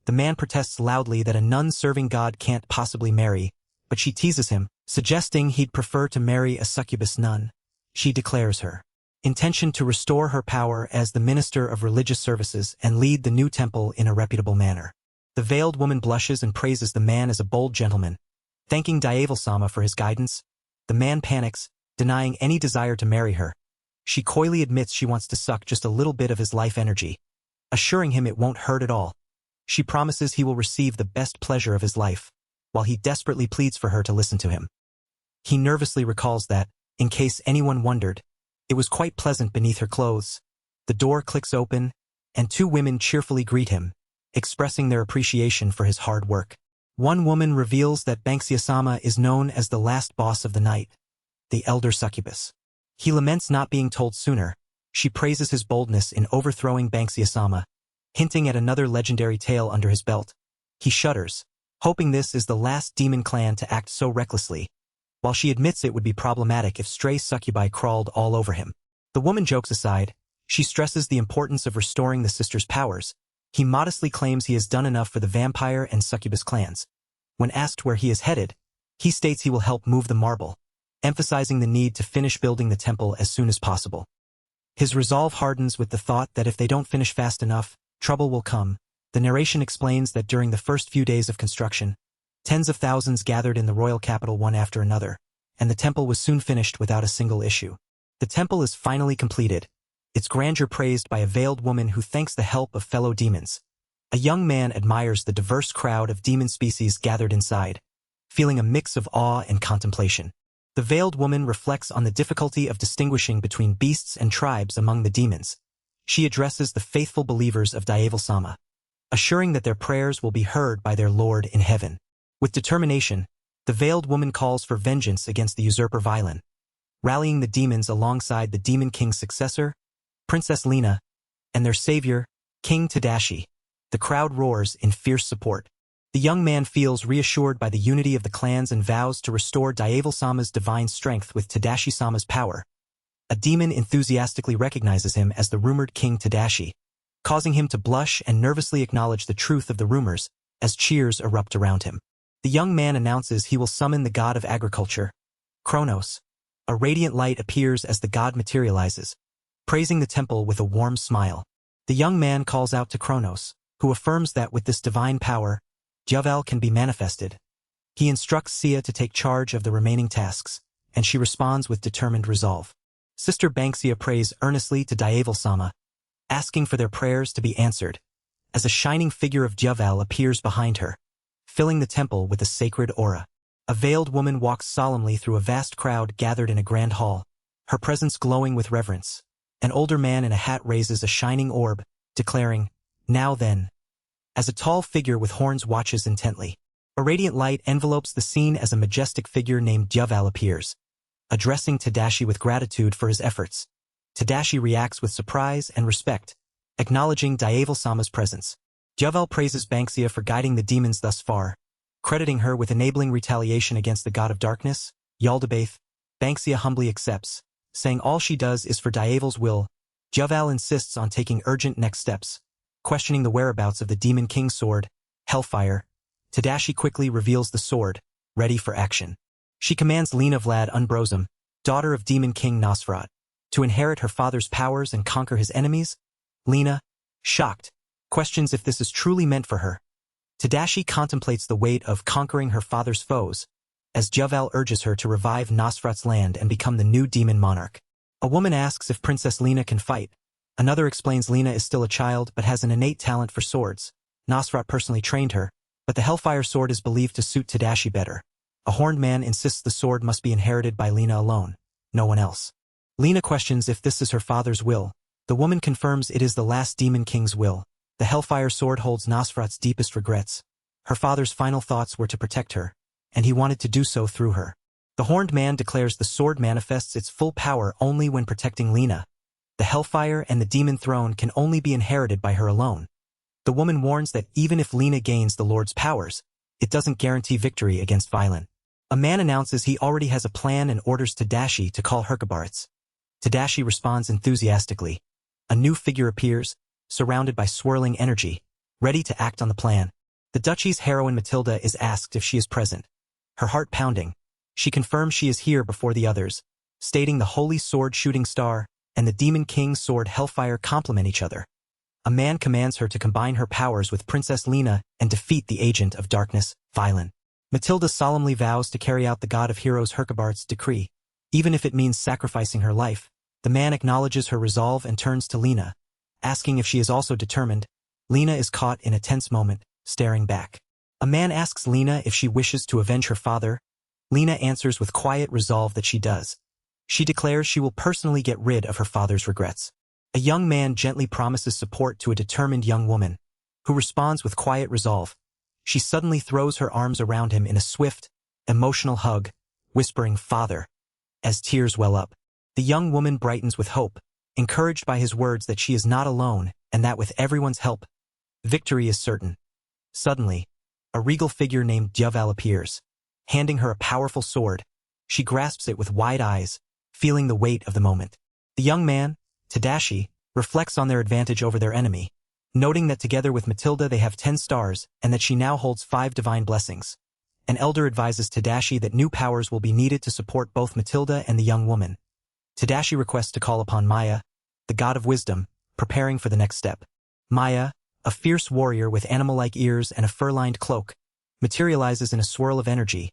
The man protests loudly that a nun-serving god can't possibly marry, but she teases him, suggesting he'd prefer to marry a succubus nun. She declares her intention to restore her power as the minister of religious services and lead the new temple in a reputable manner. The veiled woman blushes and praises the man as a bold gentleman. Thanking Yahello-sama for his guidance, the man panics, denying any desire to marry her. She coyly admits she wants to suck just a little bit of his life energy, assuring him it won't hurt at all. She promises he will receive the best pleasure of his life, while he desperately pleads for her to listen to him. He nervously recalls that, in case anyone wondered, it was quite pleasant beneath her clothes. The door clicks open, and two women cheerfully greet him, expressing their appreciation for his hard work. One woman reveals that Banksia-sama is known as the last boss of the night, the elder succubus. He laments not being told sooner. She praises his boldness in overthrowing Banksia-sama, hinting at another legendary tale under his belt. He shudders, hoping this is the last demon clan to act so recklessly, while she admits it would be problematic if stray succubi crawled all over him. The woman jokes aside, she stresses the importance of restoring the sisters' powers. He modestly claims he has done enough for the vampire and succubus clans. When asked where he is headed, he states he will help move the marble, emphasizing the need to finish building the temple as soon as possible. His resolve hardens with the thought that if they don't finish fast enough, trouble will come. The narration explains that during the first few days of construction, tens of thousands gathered in the royal capital one after another, and the temple was soon finished without a single issue. The temple is finally completed, its grandeur praised by a veiled woman who thanks the help of fellow demons. A young man admires the diverse crowd of demon species gathered inside, feeling a mix of awe and contemplation. The veiled woman reflects on the difficulty of distinguishing between beasts and tribes among the demons. She addresses the faithful believers of Yahello-sama, assuring that their prayers will be heard by their Lord in heaven. With determination, the veiled woman calls for vengeance against the usurper Violin, rallying the demons alongside the Demon King's successor, Princess Lina, and their savior, King Tadashi. The crowd roars in fierce support. The young man feels reassured by the unity of the clans and vows to restore Yahello-sama's divine strength with Tadashi-sama's power. A demon enthusiastically recognizes him as the rumored King Tadashi, causing him to blush and nervously acknowledge the truth of the rumors as cheers erupt around him. The young man announces he will summon the god of agriculture, Kronos. A radiant light appears as the god materializes, praising the temple with a warm smile. The young man calls out to Kronos, who affirms that with this divine power, Yavel can be manifested. He instructs Sia to take charge of the remaining tasks, and she responds with determined resolve. Sister Banksia prays earnestly to Dyavel-sama, asking for their prayers to be answered, as a shining figure of Dyavel appears behind her, filling the temple with a sacred aura. A veiled woman walks solemnly through a vast crowd gathered in a grand hall, her presence glowing with reverence. An older man in a hat raises a shining orb, declaring, "Now then," as a tall figure with horns watches intently. A radiant light envelopes the scene as a majestic figure named Dyavel appears, addressing Tadashi with gratitude for his efforts. Tadashi reacts with surprise and respect, acknowledging Dyavel-sama's presence. Dyavel praises Banksia for guiding the demons thus far, crediting her with enabling retaliation against the god of darkness, Yaldabaoth. Banksia humbly accepts, saying all she does is for Dyavel's will. Dyavel insists on taking urgent next steps, questioning the whereabouts of the Demon King's sword, Hellfire. Tadashi quickly reveals the sword, ready for action. She commands Lena Vlad Unbrosum, daughter of Demon King Nosferat, to inherit her father's powers and conquer his enemies. Lena, shocked, questions if this is truly meant for her. Tadashi contemplates the weight of conquering her father's foes, as Dyavel urges her to revive Nosferat's land and become the new demon monarch. A woman asks if Princess Lena can fight. Another explains Lena is still a child but has an innate talent for swords. Nosferat personally trained her, but the Hellfire sword is believed to suit Tadashi better. A horned man insists the sword must be inherited by Lena alone, no one else. Lena questions if this is her father's will. The woman confirms it is the last Demon King's will. The Hellfire sword holds Nosferat's deepest regrets. Her father's final thoughts were to protect her, and he wanted to do so through her. The horned man declares the sword manifests its full power only when protecting Lena. The Hellfire and the Demon Throne can only be inherited by her alone. The woman warns that even if Lena gains the Lord's powers, it doesn't guarantee victory against Violin. A man announces he already has a plan and orders Tadashi to call Herkabarts. Tadashi responds enthusiastically. A new figure appears, surrounded by swirling energy, ready to act on the plan. The duchy's heroine Matilda is asked if she is present. Her heart pounding, she confirms she is here before the others, stating the Holy Sword Shooting Star and the Demon King's sword Hellfire complement each other. A man commands her to combine her powers with Princess Lena and defeat the agent of darkness, Violin. Matilda solemnly vows to carry out the god of heroes Herkabart's decree, even if it means sacrificing her life. The man acknowledges her resolve and turns to Lena, asking if she is also determined. Lena is caught in a tense moment, staring back. A man asks Lena if she wishes to avenge her father. Lena answers with quiet resolve that she does. She declares she will personally get rid of her father's regrets. A young man gently promises support to a determined young woman, who responds with quiet resolve. She suddenly throws her arms around him in a swift, emotional hug, whispering "Father," as tears well up. The young woman brightens with hope, encouraged by his words that she is not alone and that with everyone's help, victory is certain. Suddenly, a regal figure named Dyavel appears, handing her a powerful sword. She grasps it with wide eyes, feeling the weight of the moment. The young man, Tadashi, reflects on their advantage over their enemy, noting that together with Matilda they have 10 stars and that she now holds 5 divine blessings. An elder advises Tadashi that new powers will be needed to support both Matilda and the young woman. Tadashi requests to call upon Maya, the god of wisdom, preparing for the next step. Maya, a fierce warrior with animal-like ears and a fur-lined cloak, materializes in a swirl of energy.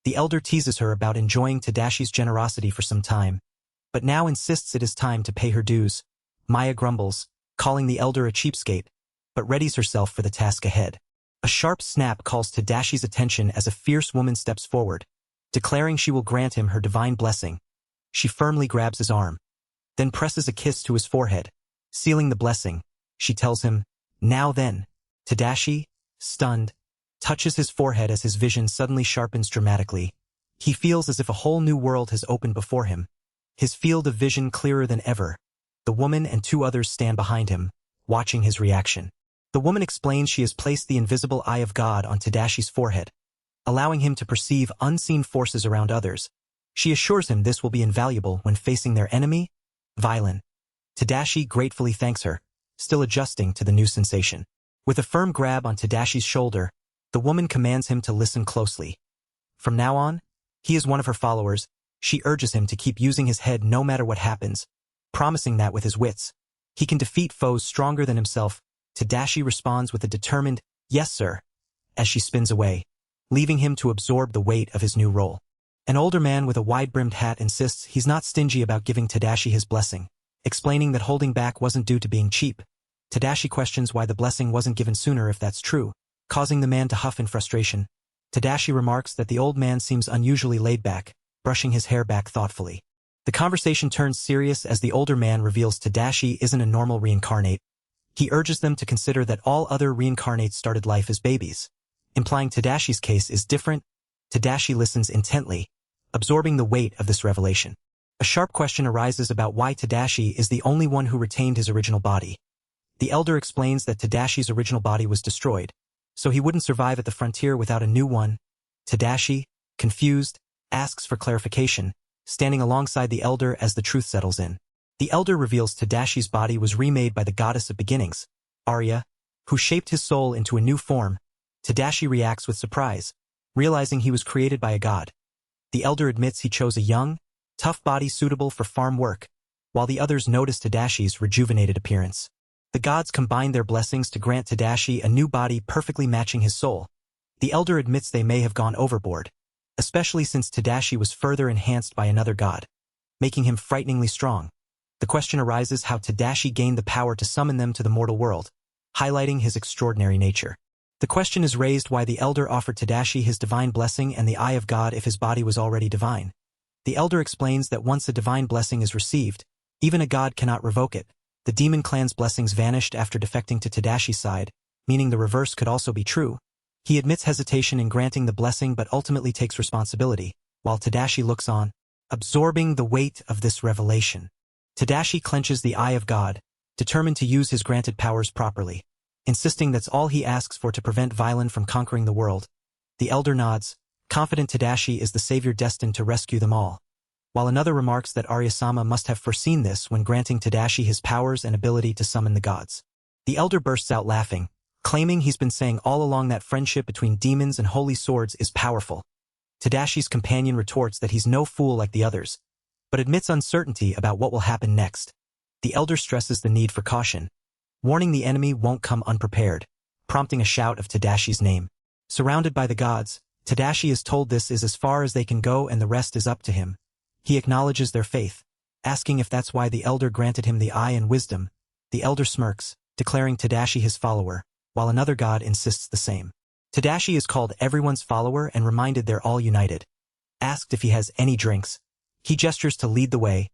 The elder teases her about enjoying Tadashi's generosity for some time, but now insists it is time to pay her dues. Maya grumbles, calling the elder a cheapskate, but readies herself for the task ahead. A sharp snap calls Tadashi's attention as a fierce woman steps forward, declaring she will grant him her divine blessing. She firmly grabs his arm, then presses a kiss to his forehead, sealing the blessing. She tells him, "Now then." Tadashi, stunned, touches his forehead as his vision suddenly sharpens dramatically. He feels as if a whole new world has opened before him, his field of vision clearer than ever. The woman and 2 others stand behind him, watching his reaction. The woman explains she has placed the invisible eye of God on Tadashi's forehead, allowing him to perceive unseen forces around others. She assures him this will be invaluable when facing their enemy, Violin. Tadashi gratefully thanks her, still adjusting to the new sensation. With a firm grab on Tadashi's shoulder, the woman commands him to listen closely. From now on, he is one of her followers. She urges him to keep using his head no matter what happens, promising that with his wits, he can defeat foes stronger than himself. Tadashi responds with a determined, "Yes, sir," as she spins away, leaving him to absorb the weight of his new role. An older man with a wide-brimmed hat insists he's not stingy about giving Tadashi his blessing, explaining that holding back wasn't due to being cheap. Tadashi questions why the blessing wasn't given sooner if that's true, causing the man to huff in frustration. Tadashi remarks that the old man seems unusually laid back, brushing his hair back thoughtfully. The conversation turns serious as the older man reveals Tadashi isn't a normal reincarnate. He urges them to consider that all other reincarnates started life as babies, implying Tadashi's case is different. Tadashi listens intently, absorbing the weight of this revelation. A sharp question arises about why Tadashi is the only one who retained his original body. The elder explains that Tadashi's original body was destroyed, so he wouldn't survive at the frontier without a new one. Tadashi, confused, asks for clarification, standing alongside the elder as the truth settles in. The elder reveals Tadashi's body was remade by the goddess of beginnings, Arya, who shaped his soul into a new form. Tadashi reacts with surprise, realizing he was created by a god. The elder admits he chose a young, tough body suitable for farm work, while the others notice Tadashi's rejuvenated appearance. The gods combine their blessings to grant Tadashi a new body perfectly matching his soul. The elder admits they may have gone overboard, especially since Tadashi was further enhanced by another god, making him frighteningly strong. The question arises how Tadashi gained the power to summon them to the mortal world, highlighting his extraordinary nature. The question is raised why the elder offered Tadashi his divine blessing and the eye of God if his body was already divine. The elder explains that once a divine blessing is received, even a god cannot revoke it. The demon clan's blessings vanished after defecting to Tadashi's side, meaning the reverse could also be true. He admits hesitation in granting the blessing but ultimately takes responsibility, while Tadashi looks on, absorbing the weight of this revelation. Tadashi clenches the eye of God, determined to use his granted powers properly, insisting that's all he asks for to prevent Violin from conquering the world. The elder nods, confident Tadashi is the savior destined to rescue them all, while another remarks that Arya-sama must have foreseen this when granting Tadashi his powers and ability to summon the gods. The elder bursts out laughing, claiming he's been saying all along that friendship between demons and holy swords is powerful. Tadashi's companion retorts that he's no fool like the others, but admits uncertainty about what will happen next. The elder stresses the need for caution, warning the enemy won't come unprepared, prompting a shout of Tadashi's name. Surrounded by the gods, Tadashi is told this is as far as they can go and the rest is up to him. He acknowledges their faith, asking if that's why the elder granted him the eye and wisdom. The elder smirks, declaring Tadashi his follower, while another god insists the same. Tadashi is called everyone's follower and reminded they're all united. Asked if he has any drinks, he gestures to lead the way.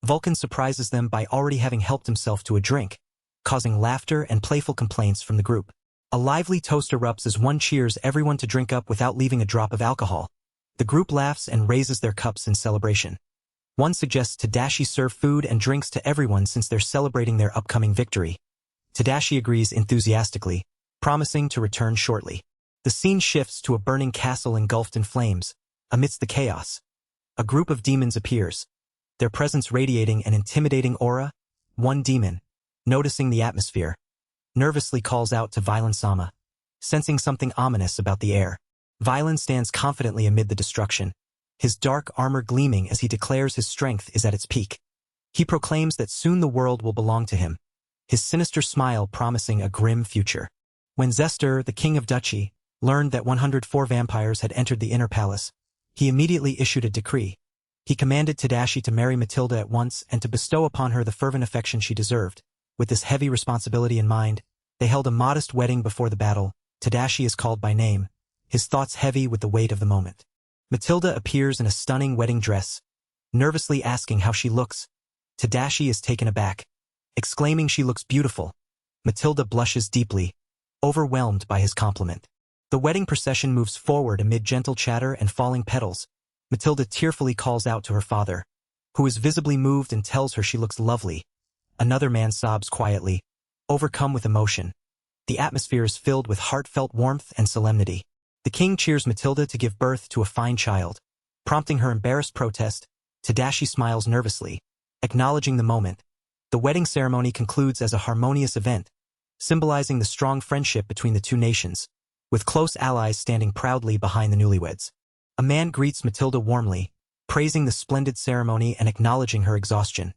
Vulcan surprises them by already having helped himself to a drink, causing laughter and playful complaints from the group. A lively toast erupts as one cheers everyone to drink up without leaving a drop of alcohol. The group laughs and raises their cups in celebration. One suggests Tadashi serve food and drinks to everyone since they're celebrating their upcoming victory. Tadashi agrees enthusiastically, promising to return shortly. The scene shifts to a burning castle engulfed in flames. Amidst the chaos, a group of demons appears, their presence radiating an intimidating aura. One demon, noticing the atmosphere, nervously calls out to Violin-sama, sensing something ominous about the air. Violin stands confidently amid the destruction, his dark armor gleaming as he declares his strength is at its peak. He proclaims that soon the world will belong to him, his sinister smile promising a grim future. When Zester, the king of Duchy, learned that 104 vampires had entered the inner palace, he immediately issued a decree. He commanded Tadashi to marry Matilda at once and to bestow upon her the fervent affection she deserved. With this heavy responsibility in mind, they held a modest wedding before the battle. Tadashi is called by name, his thoughts heavy with the weight of the moment. Matilda appears in a stunning wedding dress, nervously asking how she looks. Tadashi is taken aback, exclaiming she looks beautiful. Matilda blushes deeply, overwhelmed by his compliment. The wedding procession moves forward amid gentle chatter and falling petals. Matilda tearfully calls out to her father, who is visibly moved and tells her she looks lovely. Another man sobs quietly, overcome with emotion. The atmosphere is filled with heartfelt warmth and solemnity. The king cheers Matilda to give birth to a fine child. Prompting her embarrassed protest, Tadashi smiles nervously, acknowledging the moment. The wedding ceremony concludes as a harmonious event, symbolizing the strong friendship between the two nations, with close allies standing proudly behind the newlyweds. A man greets Matilda warmly, praising the splendid ceremony and acknowledging her exhaustion.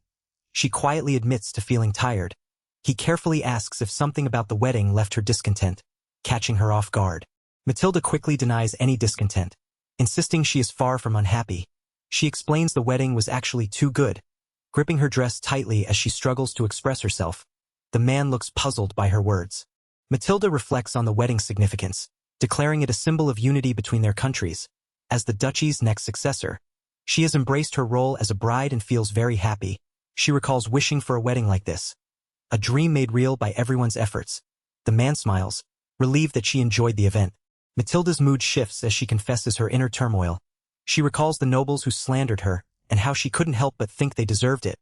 She quietly admits to feeling tired. He carefully asks if something about the wedding left her discontent, catching her off guard. Matilda quickly denies any discontent, insisting she is far from unhappy. She explains the wedding was actually too good, gripping her dress tightly as she struggles to express herself. The man looks puzzled by her words. Matilda reflects on the wedding's significance, declaring it a symbol of unity between their countries. As the duchy's next successor, she has embraced her role as a bride and feels very happy. She recalls wishing for a wedding like this, a dream made real by everyone's efforts. The man smiles, relieved that she enjoyed the event. Matilda's mood shifts as she confesses her inner turmoil. She recalls the nobles who slandered her, and how she couldn't help but think they deserved it.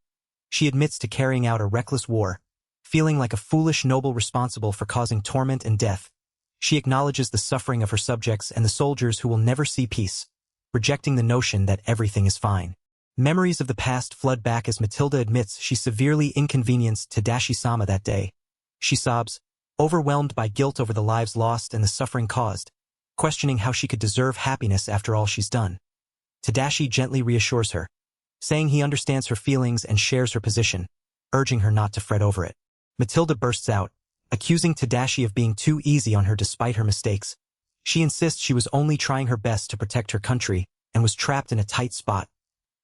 She admits to carrying out a reckless war, feeling like a foolish noble responsible for causing torment and death. She acknowledges the suffering of her subjects and the soldiers who will never see peace, rejecting the notion that everything is fine. Memories of the past flood back as Matilda admits she severely inconvenienced Tadashi-sama that day. She sobs, overwhelmed by guilt over the lives lost and the suffering caused, questioning how she could deserve happiness after all she's done. Tadashi gently reassures her, saying he understands her feelings and shares her position, urging her not to fret over it. Matilda bursts out, accusing Tadashi of being too easy on her despite her mistakes. She insists she was only trying her best to protect her country and was trapped in a tight spot.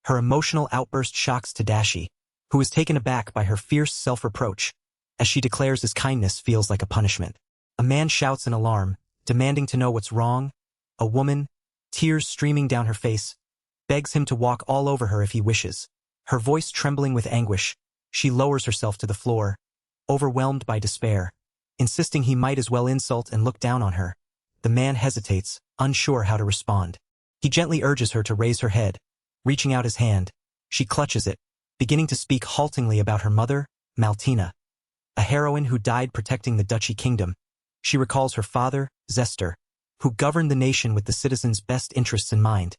Her emotional outburst shocks Tadashi, who is taken aback by her fierce self-reproach, as she declares his kindness feels like a punishment. A man shouts in alarm, demanding to know what's wrong. A woman, tears streaming down her face, begs him to walk all over her if he wishes. Her voice trembling with anguish, she lowers herself to the floor, overwhelmed by despair, insisting he might as well insult and look down on her. The man hesitates, unsure how to respond. He gently urges her to raise her head. Reaching out his hand, she clutches it, beginning to speak haltingly about her mother, Maltina, a heroine who died protecting the Duchy Kingdom. She recalls her father, Zester, who governed the nation with the citizens' best interests in mind.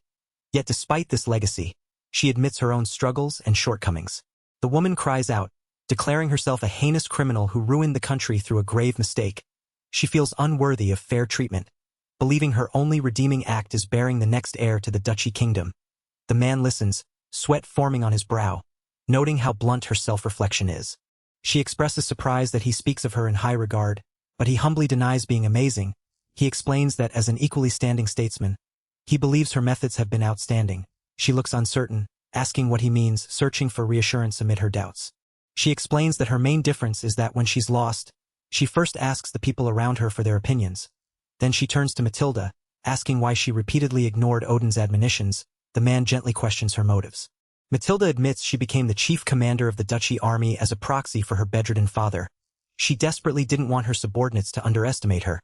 Yet despite this legacy, she admits her own struggles and shortcomings. The woman cries out, declaring herself a heinous criminal who ruined the country through a grave mistake. She feels unworthy of fair treatment, believing her only redeeming act is bearing the next heir to the Duchy Kingdom. The man listens, sweat forming on his brow, noting how blunt her self-reflection is. She expresses surprise that he speaks of her in high regard, but he humbly denies being amazing. He explains that as an equally standing statesman, he believes her methods have been outstanding. She looks uncertain, asking what he means, searching for reassurance amid her doubts. She explains that her main difference is that when she's lost, she first asks the people around her for their opinions. Then she turns to Matilda, asking why she repeatedly ignored Odin's admonitions. The man gently questions her motives. Matilda admits she became the chief commander of the Duchy army as a proxy for her bedridden father. She desperately didn't want her subordinates to underestimate her.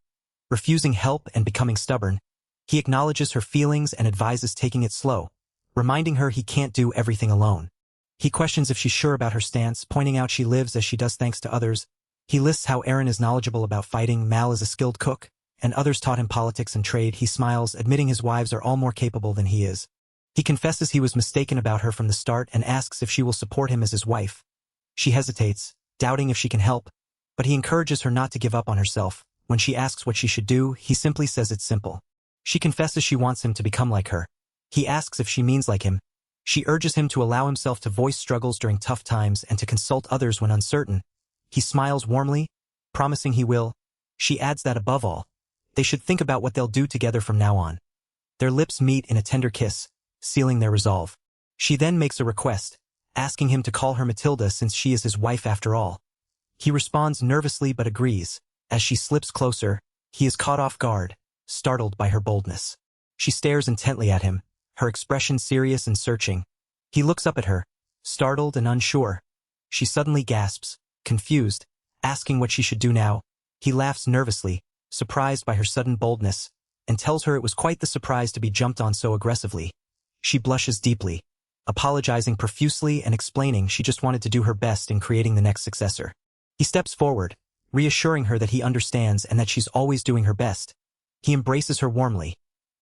Refusing help and becoming stubborn, he acknowledges her feelings and advises taking it slow, reminding her he can't do everything alone. He questions if she's sure about her stance, pointing out she lives as she does thanks to others. He lists how Aaron is knowledgeable about fighting, Mal is a skilled cook, and others taught him politics and trade. He smiles, admitting his wives are all more capable than he is. He confesses he was mistaken about her from the start and asks if she will support him as his wife. She hesitates, doubting if she can help, but he encourages her not to give up on herself. When she asks what she should do, he simply says it's simple. She confesses she wants him to become like her. He asks if she means like him. She urges him to allow himself to voice struggles during tough times and to consult others when uncertain. He smiles warmly, promising he will. She adds that above all, they should think about what they'll do together from now on. Their lips meet in a tender kiss, sealing their resolve. She then makes a request, asking him to call her Matilda since she is his wife after all. He responds nervously but agrees. As she slips closer, he is caught off guard, startled by her boldness. She stares intently at him, her expression serious and searching. He looks up at her, startled and unsure. She suddenly gasps, confused, asking what she should do now. He laughs nervously, surprised by her sudden boldness, and tells her it was quite the surprise to be jumped on so aggressively. She blushes deeply, apologizing profusely and explaining she just wanted to do her best in creating the next successor. He steps forward, reassuring her that he understands and that she's always doing her best. He embraces her warmly,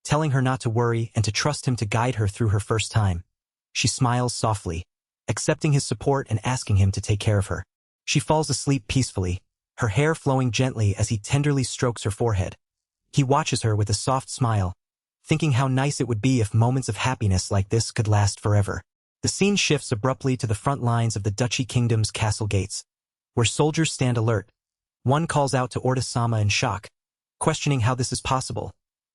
telling her not to worry and to trust him to guide her through her first time. She smiles softly, accepting his support and asking him to take care of her. She falls asleep peacefully, her hair flowing gently as he tenderly strokes her forehead. He watches her with a soft smile, thinking how nice it would be if moments of happiness like this could last forever. The scene shifts abruptly to the front lines of the Duchy Kingdom's castle gates, where soldiers stand alert. One calls out to Orta-sama in shock, questioning how this is possible.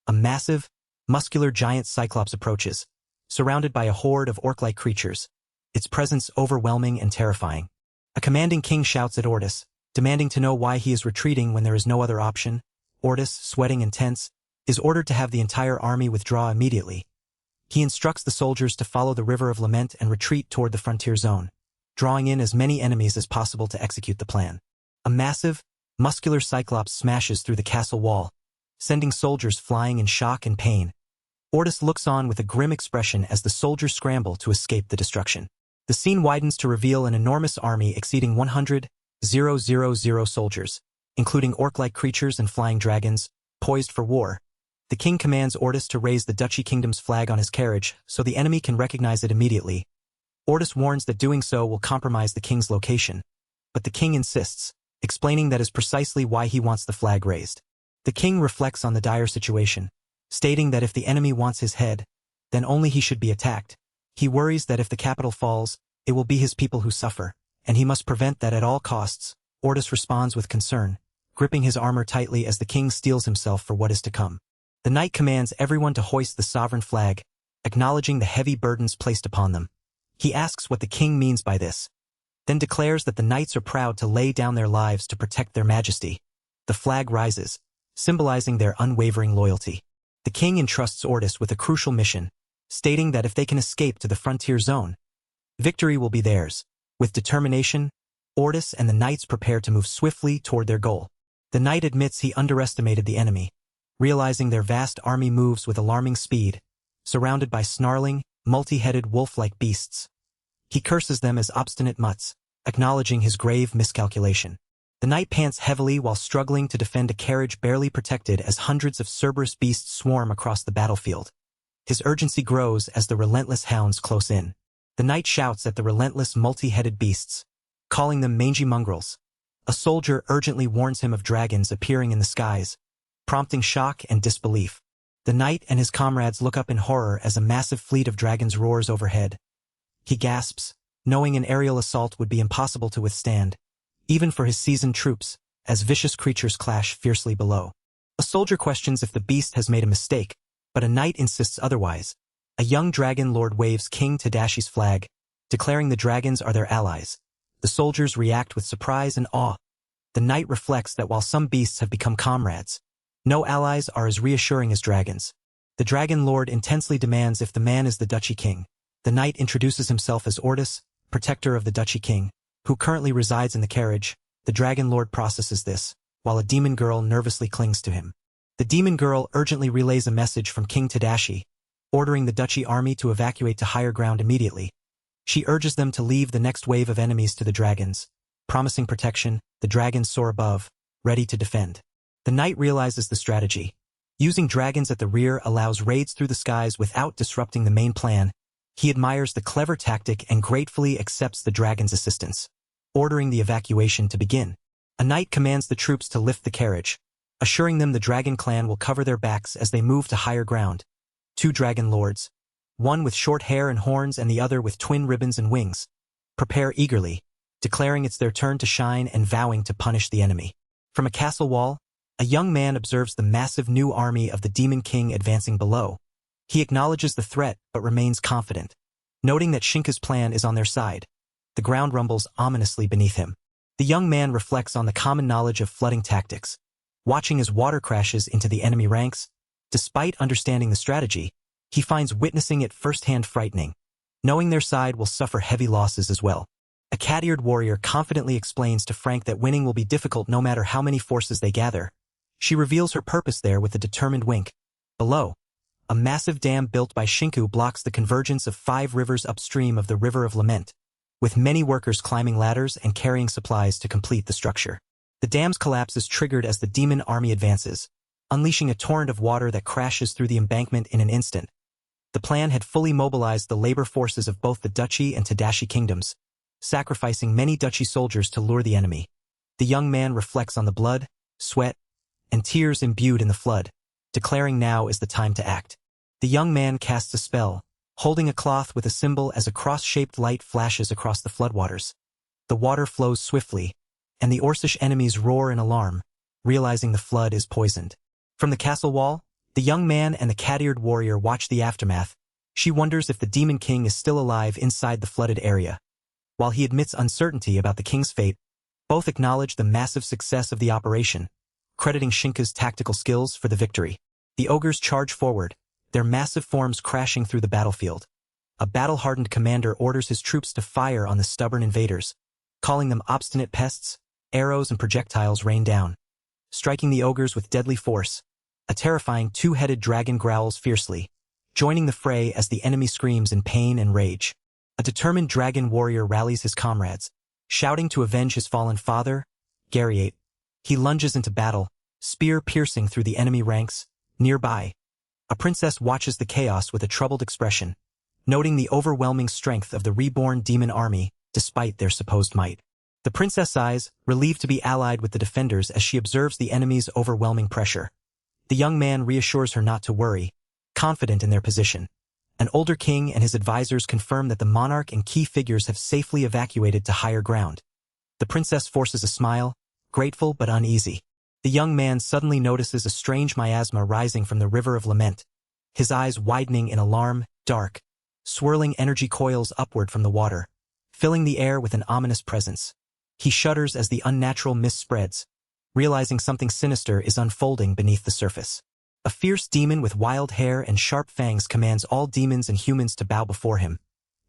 A massive, muscular giant cyclops approaches, surrounded by a horde of orc-like creatures, its presence overwhelming and terrifying. A commanding king shouts at Ortis, demanding to know why he is retreating when there is no other option. Ortis, sweating and tense, is ordered to have the entire army withdraw immediately. He instructs the soldiers to follow the River of Lament and retreat toward the frontier zone, drawing in as many enemies as possible to execute the plan. A massive, muscular cyclops smashes through the castle wall, sending soldiers flying in shock and pain. Ortis looks on with a grim expression as the soldiers scramble to escape the destruction. The scene widens to reveal an enormous army exceeding 100,000 soldiers, including orc-like creatures and flying dragons, poised for war. The king commands Ortis to raise the Duchy Kingdom's flag on his carriage so the enemy can recognize it immediately. Ortis warns that doing so will compromise the king's location, but the king insists, explaining that is precisely why he wants the flag raised. The king reflects on the dire situation, stating that if the enemy wants his head, then only he should be attacked. He worries that if the capital falls, it will be his people who suffer, and he must prevent that at all costs. Ortis responds with concern, gripping his armor tightly as the king steels himself for what is to come. The knight commands everyone to hoist the sovereign flag, acknowledging the heavy burdens placed upon them. He asks what the king means by this, then declares that the knights are proud to lay down their lives to protect their majesty. The flag rises, symbolizing their unwavering loyalty. The king entrusts Ortis with a crucial mission, stating that if they can escape to the frontier zone, victory will be theirs. With determination, Ortis and the knights prepare to move swiftly toward their goal. The knight admits he underestimated the enemy, realizing their vast army moves with alarming speed, surrounded by snarling, multi-headed wolf-like beasts. He curses them as obstinate mutts, acknowledging his grave miscalculation. The knight pants heavily while struggling to defend a carriage barely protected as hundreds of Cerberus beasts swarm across the battlefield. His urgency grows as the relentless hounds close in. The knight shouts at the relentless multi-headed beasts, calling them mangy mongrels. A soldier urgently warns him of dragons appearing in the skies, prompting shock and disbelief. The knight and his comrades look up in horror as a massive fleet of dragons roars overhead. He gasps, knowing an aerial assault would be impossible to withstand, even for his seasoned troops, as vicious creatures clash fiercely below. A soldier questions if the beast has made a mistake, but a knight insists otherwise. A young dragon lord waves King Tadashi's flag, declaring the dragons are their allies. The soldiers react with surprise and awe. The knight reflects that while some beasts have become comrades, no allies are as reassuring as dragons. The dragon lord intensely demands if the man is the Duchy King. The knight introduces himself as Ortis, protector of the Duchy King, who currently resides in the carriage. The dragon lord processes this, while a demon girl nervously clings to him. The demon girl urgently relays a message from King Tadashi, ordering the Duchy army to evacuate to higher ground immediately. She urges them to leave the next wave of enemies to the dragons. Promising protection, the dragons soar above, ready to defend. The knight realizes the strategy. Using dragons at the rear allows raids through the skies without disrupting the main plan. He admires the clever tactic and gratefully accepts the dragon's assistance, ordering the evacuation to begin. A knight commands the troops to lift the carriage, assuring them the dragon clan will cover their backs as they move to higher ground. Two dragon lords, one with short hair and horns and the other with twin ribbons and wings, prepare eagerly, declaring it's their turn to shine and vowing to punish the enemy. From a castle wall, a young man observes the massive new army of the Demon King advancing below. He acknowledges the threat but remains confident, noting that Shinka's plan is on their side. The ground rumbles ominously beneath him. The young man reflects on the common knowledge of flooding tactics, watching as water crashes into the enemy ranks. Despite understanding the strategy, he finds witnessing it firsthand frightening, knowing their side will suffer heavy losses as well. A cat-eared warrior confidently explains to Frank that winning will be difficult no matter how many forces they gather. She reveals her purpose there with a determined wink. Below, a massive dam built by Shinku blocks the convergence of 5 rivers upstream of the River of Lament, with many workers climbing ladders and carrying supplies to complete the structure. The dam's collapse is triggered as the demon army advances, unleashing a torrent of water that crashes through the embankment in an instant. The plan had fully mobilized the labor forces of both the Duchy and Tadashi kingdoms, sacrificing many Duchy soldiers to lure the enemy. The young man reflects on the blood, sweat, and tears imbued in the flood, declaring now is the time to act. The young man casts a spell, holding a cloth with a symbol as a cross-shaped light flashes across the floodwaters. The water flows swiftly, and the Orcish enemies roar in alarm, realizing the flood is poisoned. From the castle wall, The young man and the cat-eared warrior watch the aftermath. She wonders if the demon king is still alive inside the flooded area. While he admits uncertainty about the king's fate, both acknowledge the massive success of the operation, crediting Shinka's tactical skills for the victory. The ogres charge forward, their massive forms crashing through the battlefield. A battle-hardened commander orders his troops to fire on the stubborn invaders, calling them obstinate pests. Arrows and projectiles rain down, striking the ogres with deadly force. A terrifying two-headed dragon growls fiercely, joining the fray as the enemy screams in pain and rage. A determined dragon warrior rallies his comrades, shouting to avenge his fallen father, Gariate. He lunges into battle, spear piercing through the enemy ranks. Nearby, a princess watches the chaos with a troubled expression, noting the overwhelming strength of the reborn demon army despite their supposed might. The princess sighs, relieved to be allied with the defenders as she observes the enemy's overwhelming pressure. The young man reassures her not to worry, confident in their position. An older king and his advisors confirm that the monarch and key figures have safely evacuated to higher ground. The princess forces a smile, grateful but uneasy. The young man suddenly notices a strange miasma rising from the river of lament, his eyes widening in alarm. Dark, swirling energy coils upward from the water, filling the air with an ominous presence. He shudders as the unnatural mist spreads, realizing something sinister is unfolding beneath the surface. A fierce demon with wild hair and sharp fangs commands all demons and humans to bow before him,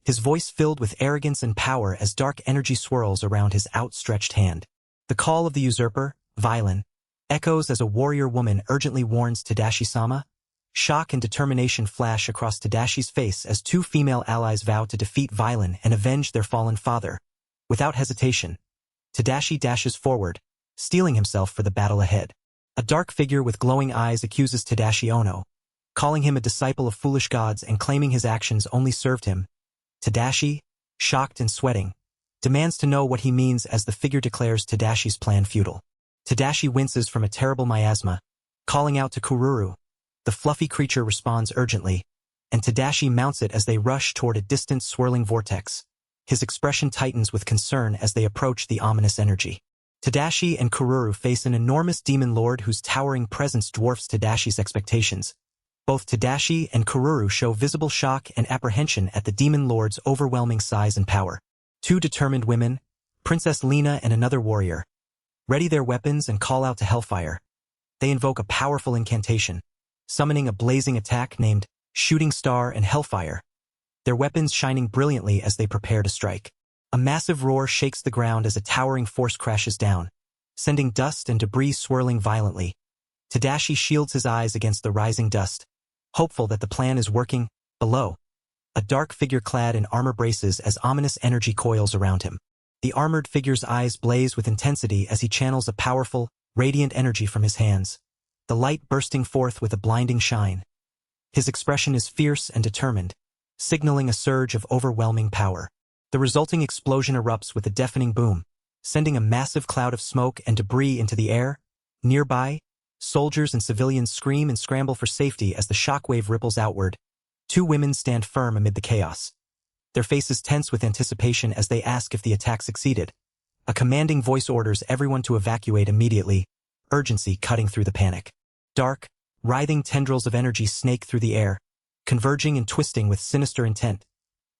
his voice filled with arrogance and power as dark energy swirls around his outstretched hand. The call of the usurper, Violin, echoes as a warrior woman urgently warns Tadashi-sama. Shock and determination flash across Tadashi's face as two female allies vow to defeat Violin and avenge their fallen father. Without hesitation, Tadashi dashes forward, steeling himself for the battle ahead. A dark figure with glowing eyes accuses Tadashi Ono, calling him a disciple of foolish gods and claiming his actions only served him. Tadashi, shocked and sweating, demands to know what he means as the figure declares Tadashi's plan futile. Tadashi winces from a terrible miasma, calling out to Kururu. The fluffy creature responds urgently, and Tadashi mounts it as they rush toward a distant swirling vortex. His expression tightens with concern as they approach the ominous energy. Tadashi and Kururu face an enormous demon lord whose towering presence dwarfs Tadashi's expectations. Both Tadashi and Kururu show visible shock and apprehension at the demon lord's overwhelming size and power. Two determined women, Princess Lina and another warrior, ready their weapons and call out to Hellfire. They invoke a powerful incantation, summoning a blazing attack named Shooting Star and Hellfire, their weapons shining brilliantly as they prepare to strike. A massive roar shakes the ground as a towering force crashes down, sending dust and debris swirling violently. Tadashi shields his eyes against the rising dust, hopeful that the plan is working. Below, a dark figure clad in armor braces as ominous energy coils around him. The armored figure's eyes blaze with intensity as he channels a powerful, radiant energy from his hands, the light bursting forth with a blinding shine. His expression is fierce and determined, signaling a surge of overwhelming power. The resulting explosion erupts with a deafening boom, sending a massive cloud of smoke and debris into the air. Nearby, soldiers and civilians scream and scramble for safety as the shockwave ripples outward. Two women stand firm amid the chaos, their faces tense with anticipation as they ask if the attack succeeded. A commanding voice orders everyone to evacuate immediately, urgency cutting through the panic. Dark, writhing tendrils of energy snake through the air, converging and twisting with sinister intent.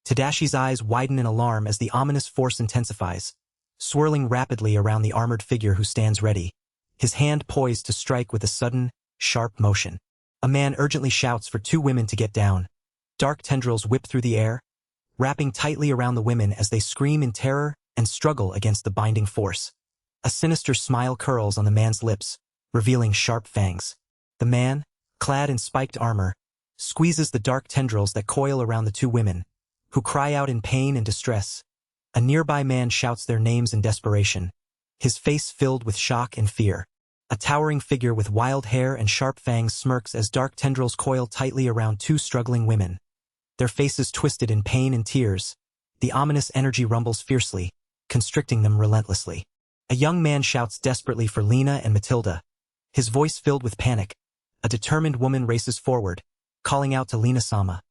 Tadashi's eyes widen in alarm as the ominous force intensifies, swirling rapidly around the armored figure who stands ready, his hand poised to strike with a sudden, sharp motion. A man urgently shouts for two women to get down. Dark tendrils whip through the air, wrapping tightly around the women as they scream in terror and struggle against the binding force. A sinister smile curls on the man's lips, revealing sharp fangs. The man, clad in spiked armor, squeezes the dark tendrils that coil around the two women, who cry out in pain and distress. A nearby man shouts their names in desperation, his face filled with shock and fear. A towering figure with wild hair and sharp fangs smirks as dark tendrils coil tightly around two struggling women, their faces twisted in pain and tears. The ominous energy rumbles fiercely, constricting them relentlessly. A young man shouts desperately for Lina and Matilda, his voice filled with panic. A determined woman races forward, calling out to Lina-sama.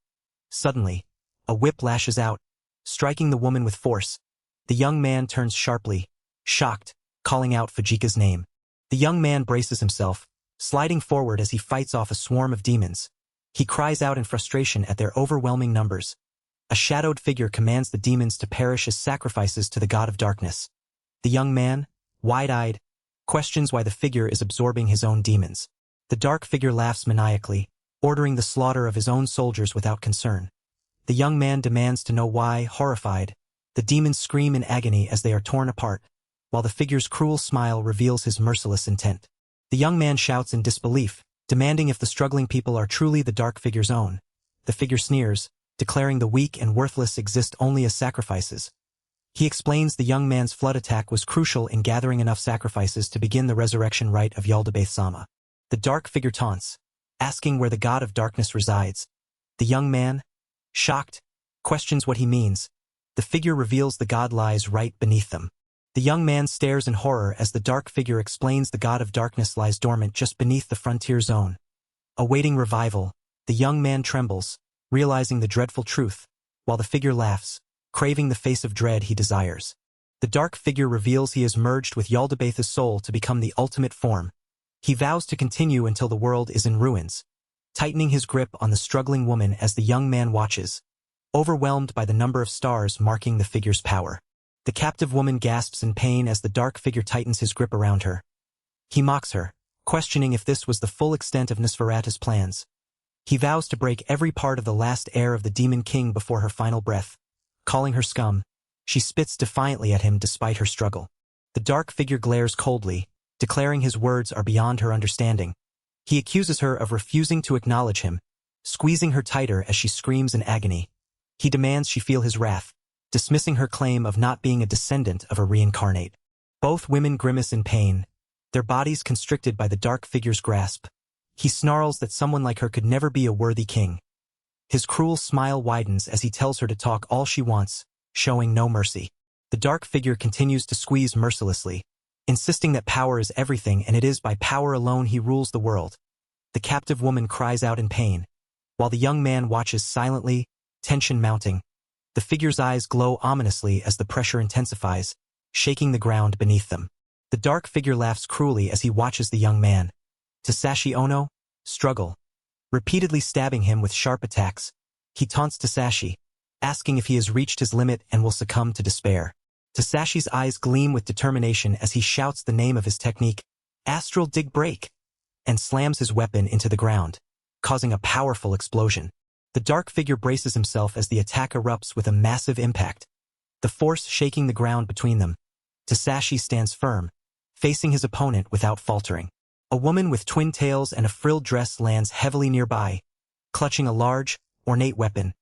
Suddenly, a whip lashes out, striking the woman with force. The young man turns sharply, shocked, calling out Fujika's name. The young man braces himself, sliding forward as he fights off a swarm of demons. He cries out in frustration at their overwhelming numbers. A shadowed figure commands the demons to perish as sacrifices to the god of darkness. The young man, wide-eyed, questions why the figure is absorbing his own demons. The dark figure laughs maniacally, ordering the slaughter of his own soldiers without concern. The young man demands to know why, horrified. The demons scream in agony as they are torn apart, while the figure's cruel smile reveals his merciless intent. The young man shouts in disbelief, demanding if the struggling people are truly the dark figure's own. The figure sneers, declaring the weak and worthless exist only as sacrifices. He explains the young man's flood attack was crucial in gathering enough sacrifices to begin the resurrection rite of Yaldabaoth-sama. The dark figure taunts, asking where the god of darkness resides. The young man, shocked, questions what he means. The figure reveals the god lies right beneath them. The young man stares in horror as the dark figure explains the god of darkness lies dormant just beneath the frontier zone. Awaiting revival, the young man trembles, realizing the dreadful truth, while the figure laughs, craving the face of dread he desires. The dark figure reveals he has merged with Yaldabaoth's soul to become the ultimate form. He vows to continue until the world is in ruins, tightening his grip on the struggling woman as the young man watches, overwhelmed by the number of stars marking the figure's power. The captive woman gasps in pain as the dark figure tightens his grip around her. He mocks her, questioning if this was the full extent of Nosferatu's plans. He vows to break every part of the last heir of the Demon King before her final breath. Calling her scum, she spits defiantly at him despite her struggle. The dark figure glares coldly, declaring his words are beyond her understanding. He accuses her of refusing to acknowledge him, squeezing her tighter as she screams in agony. He demands she feel his wrath, dismissing her claim of not being a descendant of a reincarnate. Both women grimace in pain, their bodies constricted by the dark figure's grasp. He snarls that someone like her could never be a worthy king. His cruel smile widens as he tells her to talk all she wants, showing no mercy. The dark figure continues to squeeze mercilessly, insisting that power is everything and it is by power alone he rules the world. The captive woman cries out in pain, while the young man watches silently, tension mounting. The figure's eyes glow ominously as the pressure intensifies, shaking the ground beneath them. The dark figure laughs cruelly as he watches the young man, Tasashi Ono, struggle, repeatedly stabbing him with sharp attacks. He taunts Tasashi, asking if he has reached his limit and will succumb to despair. Tasashi's eyes gleam with determination as he shouts the name of his technique, Astral Dig Break, and slams his weapon into the ground, causing a powerful explosion. The dark figure braces himself as the attack erupts with a massive impact, the force shaking the ground between them. Tasashi stands firm, facing his opponent without faltering. A woman with twin tails and a frilled dress lands heavily nearby, clutching a large, ornate weapon.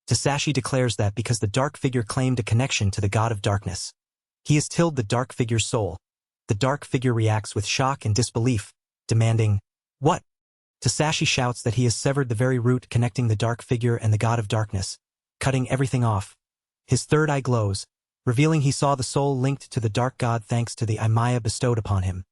Tasashi declares that because the dark figure claimed a connection to the god of darkness, he has tilled the dark figure's soul. The dark figure reacts with shock and disbelief, demanding, "What?" Tasashi shouts that he has severed the very root connecting the dark figure and the god of darkness, cutting everything off. His third eye glows, revealing he saw the soul linked to the dark god thanks to the Imaya bestowed upon him.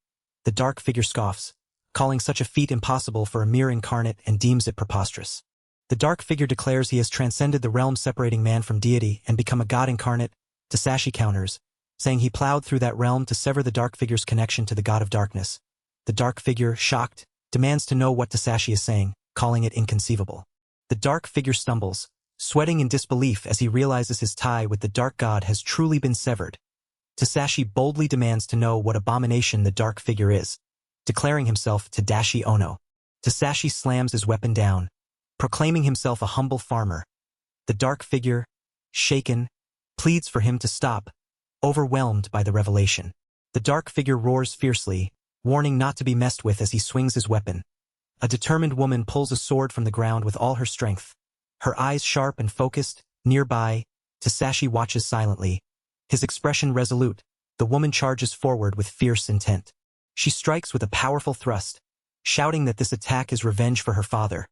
The dark figure scoffs, calling such a feat impossible for a mere incarnate and deems it preposterous. The dark figure declares he has transcended the realm separating man from deity and become a god incarnate. Tasashi counters, saying he plowed through that realm to sever the dark figure's connection to the god of darkness. The dark figure, shocked, demands to know what Tasashi is saying, calling it inconceivable. The dark figure stumbles, sweating in disbelief as he realizes his tie with the dark god has truly been severed. Tasashi boldly demands to know what abomination the dark figure is, declaring himself Tadashi Ono. Tasashi slams his weapon down, proclaiming himself a humble farmer. The dark figure, shaken, pleads for him to stop, overwhelmed by the revelation. The dark figure roars fiercely, warning not to be messed with as he swings his weapon. A determined woman pulls a sword from the ground with all her strength. Her eyes sharp and focused, nearby, Tasashi watches silently, his expression resolute. The woman charges forward with fierce intent. She strikes with a powerful thrust, shouting that this attack is revenge for her father.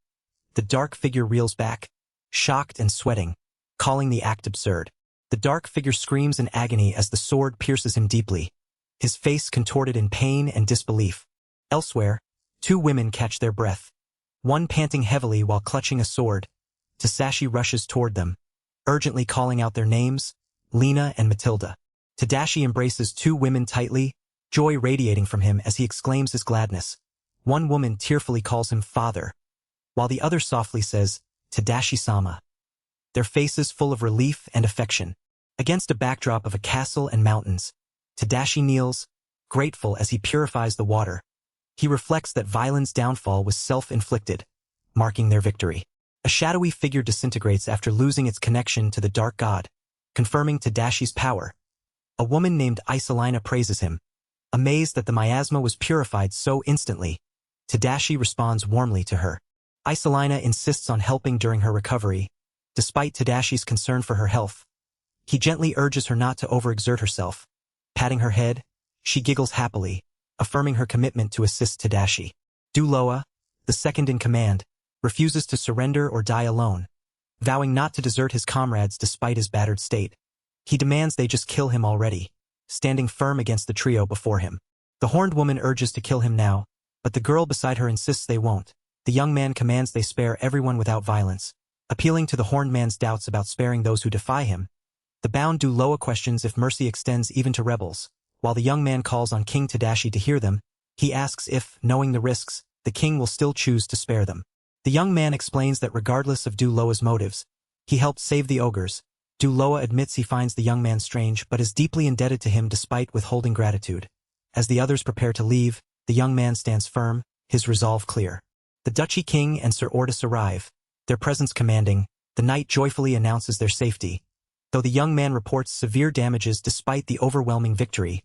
The dark figure reels back, shocked and sweating, calling the act absurd. The dark figure screams in agony as the sword pierces him deeply, his face contorted in pain and disbelief. Elsewhere, two women catch their breath, one panting heavily while clutching a sword. Tasashi rushes toward them, urgently calling out their names, Lena and Matilda. Tadashi embraces two women tightly, joy radiating from him as he exclaims his gladness. One woman tearfully calls him father, while the other softly says, Tadashi-sama. Their faces full of relief and affection. Against a backdrop of a castle and mountains, Tadashi kneels, grateful as he purifies the water. He reflects that Violin's downfall was self-inflicted, marking their victory. A shadowy figure disintegrates after losing its connection to the dark god, confirming Tadashi's power. A woman named Isolina praises him, amazed that the miasma was purified so instantly. Tadashi responds warmly to her. Isolina insists on helping during her recovery, despite Tadashi's concern for her health. He gently urges her not to overexert herself. Patting her head, she giggles happily, affirming her commitment to assist Tadashi. Duloa, the second in command, refuses to surrender or die alone, vowing not to desert his comrades despite his battered state. He demands they just kill him already, standing firm against the trio before him. The horned woman urges to kill him now, but the girl beside her insists they won't. The young man commands they spare everyone without violence. Appealing to the horned man's doubts about sparing those who defy him, the bound Duloa questions if mercy extends even to rebels. While the young man calls on King Tadashi to hear them, he asks if, knowing the risks, the king will still choose to spare them. The young man explains that regardless of Duloa's motives, he helped save the ogres. Duloa admits he finds the young man strange but is deeply indebted to him despite withholding gratitude. As the others prepare to leave, the young man stands firm, his resolve clear. The Duchy King and Sir Ordis arrive, their presence commanding. The knight joyfully announces their safety. Though the young man reports severe damages despite the overwhelming victory,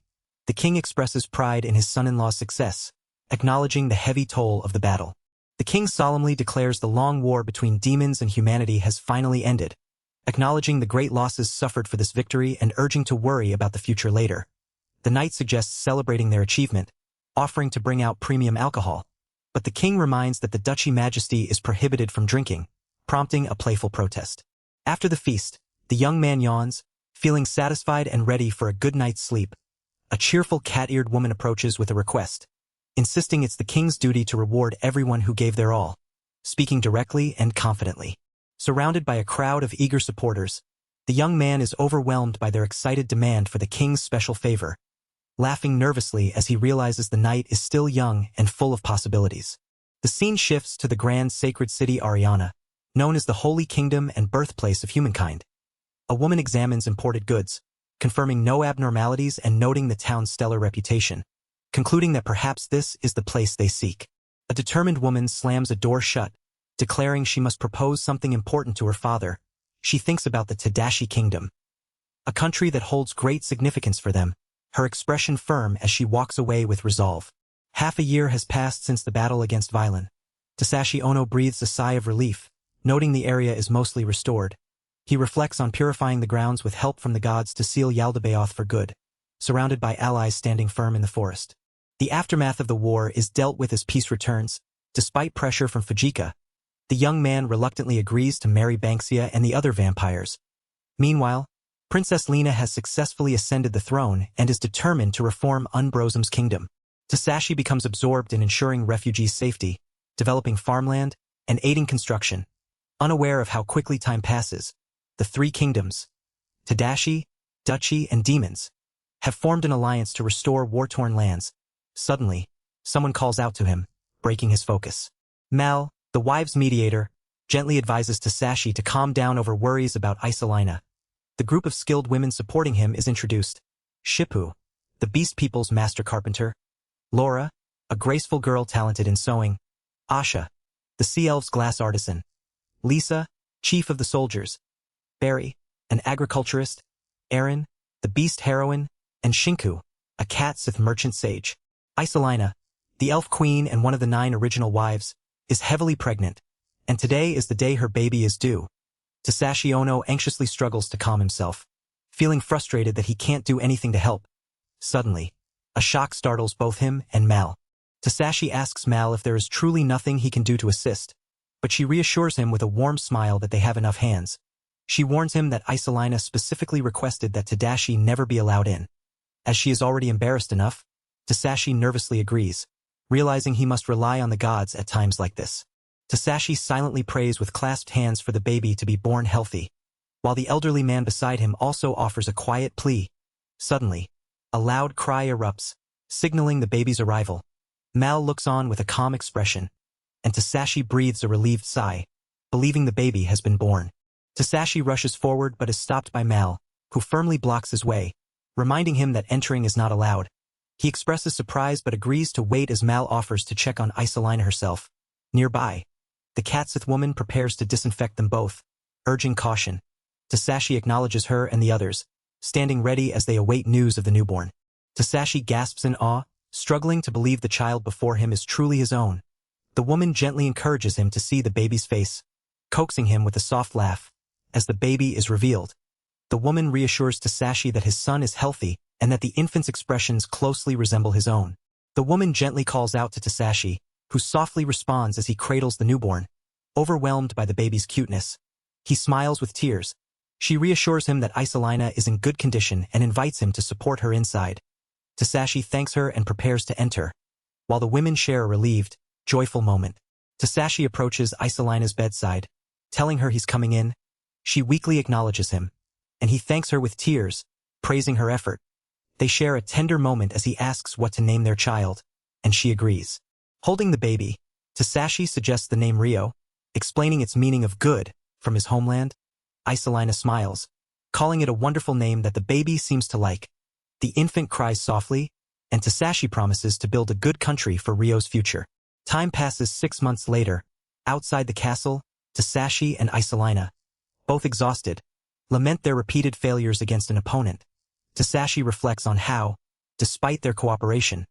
the king expresses pride in his son-in-law's success, acknowledging the heavy toll of the battle. The king solemnly declares the long war between demons and humanity has finally ended, acknowledging the great losses suffered for this victory and urging to worry about the future later. The knight suggests celebrating their achievement, offering to bring out premium alcohol, but the king reminds that the Duchy Majesty is prohibited from drinking, prompting a playful protest. After the feast, the young man yawns, feeling satisfied and ready for a good night's sleep. A cheerful cat-eared woman approaches with a request, insisting it's the king's duty to reward everyone who gave their all, speaking directly and confidently. Surrounded by a crowd of eager supporters, the young man is overwhelmed by their excited demand for the king's special favor, laughing nervously as he realizes the night is still young and full of possibilities. The scene shifts to the grand sacred city Ariana, known as the Holy Kingdom and birthplace of humankind. A woman examines imported goods, confirming no abnormalities and noting the town's stellar reputation, concluding that perhaps this is the place they seek. A determined woman slams a door shut, declaring she must propose something important to her father. She thinks about the Tadashi Kingdom, a country that holds great significance for them, her expression firm as she walks away with resolve. Half a year has passed since the battle against Violin. Tadashi Ono breathes a sigh of relief, noting the area is mostly restored. He reflects on purifying the grounds with help from the gods to seal Yaldabaoth for good, surrounded by allies standing firm in the forest. The aftermath of the war is dealt with as peace returns. Despite pressure from Fujika, the young man reluctantly agrees to marry Banksia and the other vampires. Meanwhile, Princess Lena has successfully ascended the throne and is determined to reform Unbrosum's kingdom. Tadashi becomes absorbed in ensuring refugees' safety, developing farmland, and aiding construction. Unaware of how quickly time passes, the three kingdoms, Tadashi, Duchy, and Demons, have formed an alliance to restore war-torn lands. Suddenly, someone calls out to him, breaking his focus. Mal, the wives' mediator, gently advises Tadashi to calm down over worries about Isolina. The group of skilled women supporting him is introduced. Shippu, the Beast People's master carpenter. Laura, a graceful girl talented in sewing. Asha, the Sea Elf's glass artisan. Lisa, chief of the soldiers. Barry, an agriculturist. Aaron, the beast heroine. And Shinku, a cat Sith merchant sage. Isolina, the elf queen and one of the 9 original wives, is heavily pregnant, and today is the day her baby is due. Tadashi Ono anxiously struggles to calm himself, feeling frustrated that he can't do anything to help. Suddenly, a shock startles both him and Mal. Tadashi asks Mal if there is truly nothing he can do to assist, but she reassures him with a warm smile that they have enough hands. She warns him that Isolina specifically requested that Tadashi never be allowed in. As she is already embarrassed enough, Tadashi nervously agrees, realizing he must rely on the gods at times like this. Tadashi silently prays with clasped hands for the baby to be born healthy, while the elderly man beside him also offers a quiet plea. Suddenly, a loud cry erupts, signaling the baby's arrival. Mal looks on with a calm expression, and Tasashi breathes a relieved sigh, believing the baby has been born. Tasashi rushes forward but is stopped by Mal, who firmly blocks his way, reminding him that entering is not allowed. He expresses surprise but agrees to wait as Mal offers to check on Isolina herself. Nearby, the Catsith woman prepares to disinfect them both, urging caution. Tasashi acknowledges her and the others, standing ready as they await news of the newborn. Tasashi gasps in awe, struggling to believe the child before him is truly his own. The woman gently encourages him to see the baby's face, coaxing him with a soft laugh. As the baby is revealed, the woman reassures Tasashi that his son is healthy and that the infant's expressions closely resemble his own. The woman gently calls out to Tasashi, who softly responds as he cradles the newborn, overwhelmed by the baby's cuteness. He smiles with tears. She reassures him that Isolina is in good condition and invites him to support her inside. Tasashi thanks her and prepares to enter, while the women share a relieved, joyful moment. Tasashi approaches Isolina's bedside, telling her he's coming in. She weakly acknowledges him, and he thanks her with tears, praising her effort. They share a tender moment as he asks what to name their child, and she agrees. Holding the baby, Tasashi suggests the name Rio, explaining its meaning of good from his homeland. Isolina smiles, calling it a wonderful name that the baby seems to like. The infant cries softly, and Tasashi promises to build a good country for Rio's future. Time passes 6 months later. Outside the castle, Tasashi and Isolina, both exhausted, lament their repeated failures against an opponent. Tasashi reflects on how, despite their cooperation,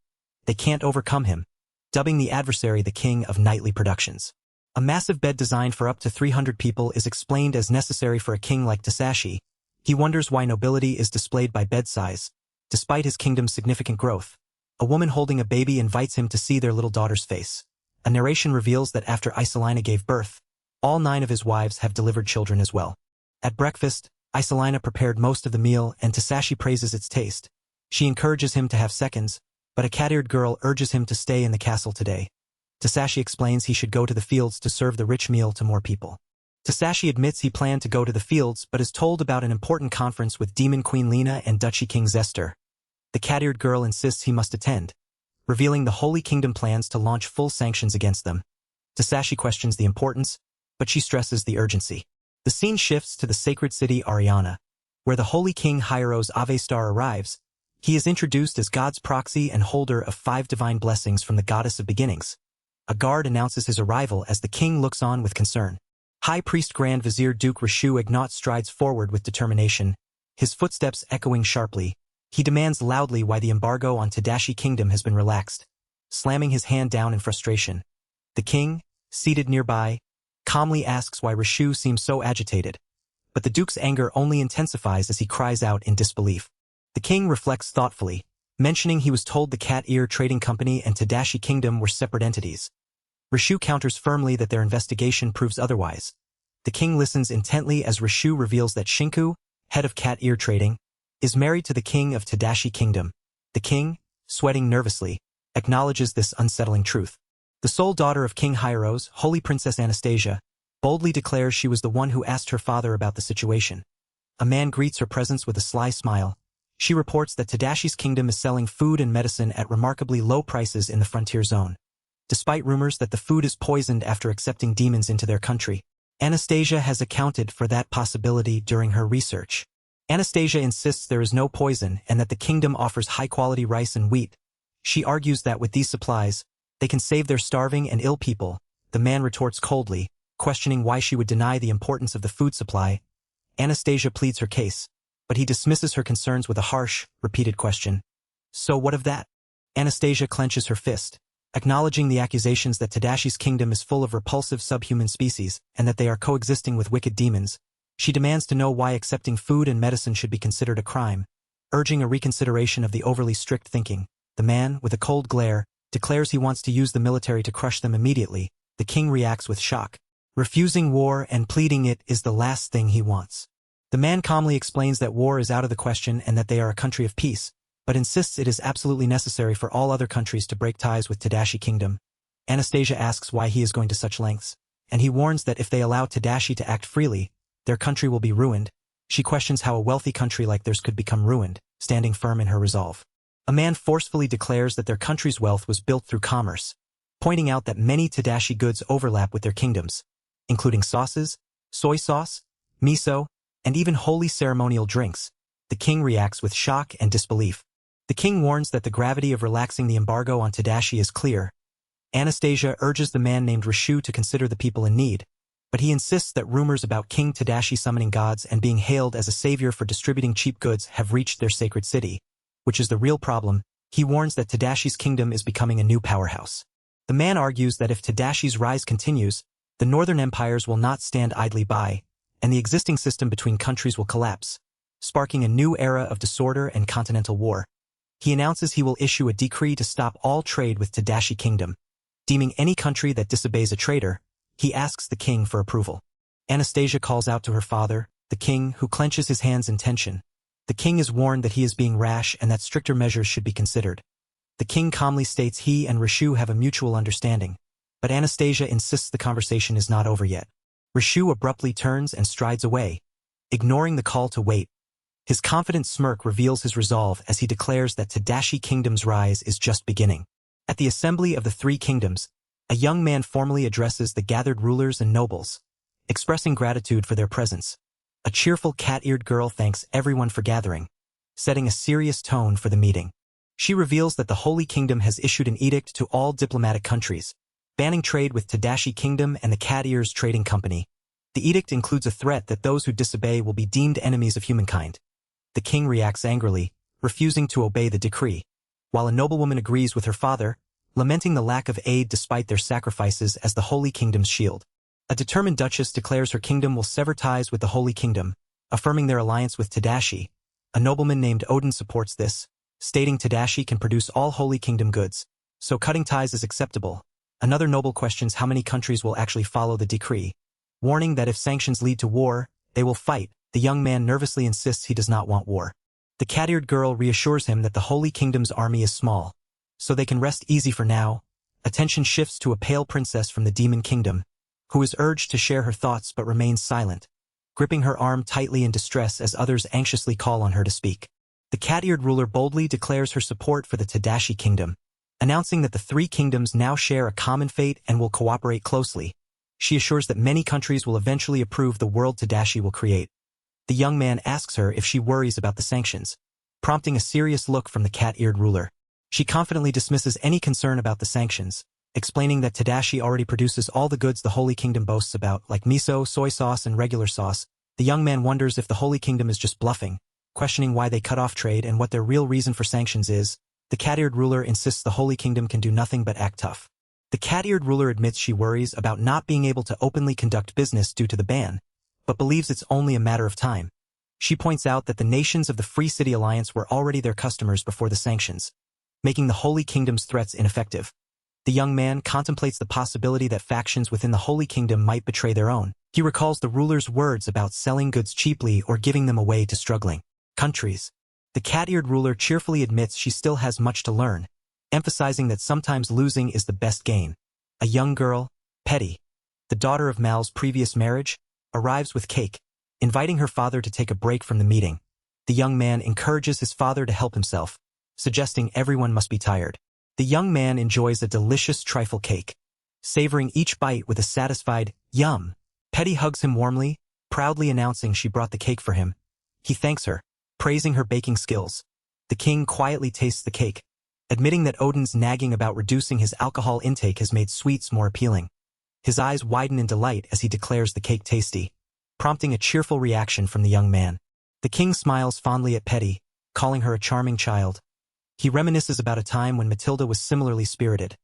they can't overcome him, dubbing the adversary the king of nightly productions. A massive bed designed for up to 300 people is explained as necessary for a king like Tasashi. He wonders why nobility is displayed by bed size, despite his kingdom's significant growth. A woman holding a baby invites him to see their little daughter's face. A narration reveals that after Isolina gave birth, all 9 of his wives have delivered children as well. At breakfast, Isolina prepared most of the meal and Tasashi praises its taste. She encourages him to have seconds, but a cat-eared girl urges him to stay in the castle today. Tasashi explains he should go to the fields to serve the rich meal to more people. Tasashi admits he planned to go to the fields but is told about an important conference with Demon Queen Lena and Duchy King Zester. The cat-eared girl insists he must attend, revealing the Holy Kingdom plans to launch full sanctions against them. Tasashi questions the importance, but she stresses the urgency. The scene shifts to the sacred city Ariana, where the Holy King Hiero's Ave Star arrives. He is introduced as God's proxy and holder of 5 divine blessings from the Goddess of Beginnings. A guard announces his arrival as the king looks on with concern. High Priest Grand Vizier Duke Rishu Ignat strides forward with determination, his footsteps echoing sharply. He demands loudly why the embargo on Tadashi Kingdom has been relaxed, slamming his hand down in frustration. The king, seated nearby, calmly asks why Rishu seems so agitated, but the duke's anger only intensifies as he cries out in disbelief. The king reflects thoughtfully, mentioning he was told the Cat Ear Trading Company and Tadashi Kingdom were separate entities. Rishu counters firmly that their investigation proves otherwise. The king listens intently as Rishu reveals that Shinku, head of Cat Ear Trading, is married to the king of Tadashi Kingdom. The king, sweating nervously, acknowledges this unsettling truth. The sole daughter of King Hiero's, Holy Princess Anastasia, boldly declares she was the one who asked her father about the situation. A man greets her presence with a sly smile. She reports that Tadashi's kingdom is selling food and medicine at remarkably low prices in the frontier zone, despite rumors that the food is poisoned after accepting demons into their country. Anastasia has accounted for that possibility during her research. Anastasia insists there is no poison and that the kingdom offers high-quality rice and wheat. She argues that with these supplies, they can save their starving and ill people. The man retorts coldly, questioning why she would deny the importance of the food supply. Anastasia pleads her case, but he dismisses her concerns with a harsh, repeated question. So what of that? Anastasia clenches her fist, acknowledging the accusations that Tadashi's kingdom is full of repulsive subhuman species and that they are coexisting with wicked demons. She demands to know why accepting food and medicine should be considered a crime, urging a reconsideration of the overly strict thinking. The man, with a cold glare, declares he wants to use the military to crush them immediately. The king reacts with shock, refusing war and pleading it is the last thing he wants. The man calmly explains that war is out of the question and that they are a country of peace, but insists it is absolutely necessary for all other countries to break ties with Tadashi Kingdom. Anastasia asks why he is going to such lengths, and he warns that if they allow Tadashi to act freely, their country will be ruined. She questions how a wealthy country like theirs could become ruined, standing firm in her resolve. A man forcefully declares that their country's wealth was built through commerce, pointing out that many Tadashi goods overlap with their kingdoms, including sauces, soy sauce, miso, and even holy ceremonial drinks. The king reacts with shock and disbelief. The king warns that the gravity of relaxing the embargo on Tadashi is clear. Anastasia urges the man named Rishu to consider the people in need, but he insists that rumors about King Tadashi summoning gods and being hailed as a savior for distributing cheap goods have reached their sacred city, which is the real problem. He warns that Tadashi's kingdom is becoming a new powerhouse. The man argues that if Tadashi's rise continues, the northern empires will not stand idly by, and the existing system between countries will collapse, sparking a new era of disorder and continental war. He announces he will issue a decree to stop all trade with Tadashi Kingdom. Deeming any country that disobeys a traitor, he asks the king for approval. Anastasia calls out to her father, the king, who clenches his hands in tension. The king is warned that he is being rash and that stricter measures should be considered. The king calmly states he and Rishu have a mutual understanding, but Anastasia insists the conversation is not over yet. Rishu abruptly turns and strides away, ignoring the call to wait. His confident smirk reveals his resolve as he declares that Tadashi Kingdom's rise is just beginning. At the assembly of the three kingdoms, a young man formally addresses the gathered rulers and nobles, expressing gratitude for their presence. A cheerful cat-eared girl thanks everyone for gathering, setting a serious tone for the meeting. She reveals that the Holy Kingdom has issued an edict to all diplomatic countries, banning trade with Tadashi Kingdom and the Cat Ears Trading Company. The edict includes a threat that those who disobey will be deemed enemies of humankind. The king reacts angrily, refusing to obey the decree, while a noblewoman agrees with her father, lamenting the lack of aid despite their sacrifices as the Holy Kingdom's shield. A determined duchess declares her kingdom will sever ties with the Holy Kingdom, affirming their alliance with Tadashi. A nobleman named Odin supports this, stating Tadashi can produce all Holy Kingdom goods, so cutting ties is acceptable. Another noble questions how many countries will actually follow the decree, warning that if sanctions lead to war, they will fight. The young man nervously insists he does not want war. The cat-eared girl reassures him that the Holy Kingdom's army is small, so they can rest easy for now. Attention shifts to a pale princess from the Demon Kingdom, who is urged to share her thoughts but remains silent, gripping her arm tightly in distress as others anxiously call on her to speak. The cat-eared ruler boldly declares her support for the Tadashi Kingdom, announcing that the three kingdoms now share a common fate and will cooperate closely. She assures that many countries will eventually approve the world Tadashi will create. The young man asks her if she worries about the sanctions, prompting a serious look from the cat-eared ruler. She confidently dismisses any concern about the sanctions, explaining that Tadashi already produces all the goods the Holy Kingdom boasts about, like miso, soy sauce, and regular sauce. The young man wonders if the Holy Kingdom is just bluffing, questioning why they cut off trade and what their real reason for sanctions is. The cat-eared ruler insists the Holy Kingdom can do nothing but act tough. The cat-eared ruler admits she worries about not being able to openly conduct business due to the ban, but believes it's only a matter of time. She points out that the nations of the Free City Alliance were already their customers before the sanctions, making the Holy Kingdom's threats ineffective. The young man contemplates the possibility that factions within the Holy Kingdom might betray their own. He recalls the ruler's words about selling goods cheaply or giving them away to struggling countries. The cat-eared ruler cheerfully admits she still has much to learn, emphasizing that sometimes losing is the best gain. A young girl, Petty, the daughter of Mal's previous marriage, arrives with cake, inviting her father to take a break from the meeting. The young man encourages his father to help himself, suggesting everyone must be tired. The young man enjoys a delicious trifle cake, savoring each bite with a satisfied, yum. Petty hugs him warmly, proudly announcing she brought the cake for him. He thanks her, praising her baking skills. The king quietly tastes the cake, admitting that Odin's nagging about reducing his alcohol intake has made sweets more appealing. His eyes widen in delight as he declares the cake tasty, prompting a cheerful reaction from the young man. The king smiles fondly at Petty, calling her a charming child. He reminisces about a time when Matilda was similarly spirited,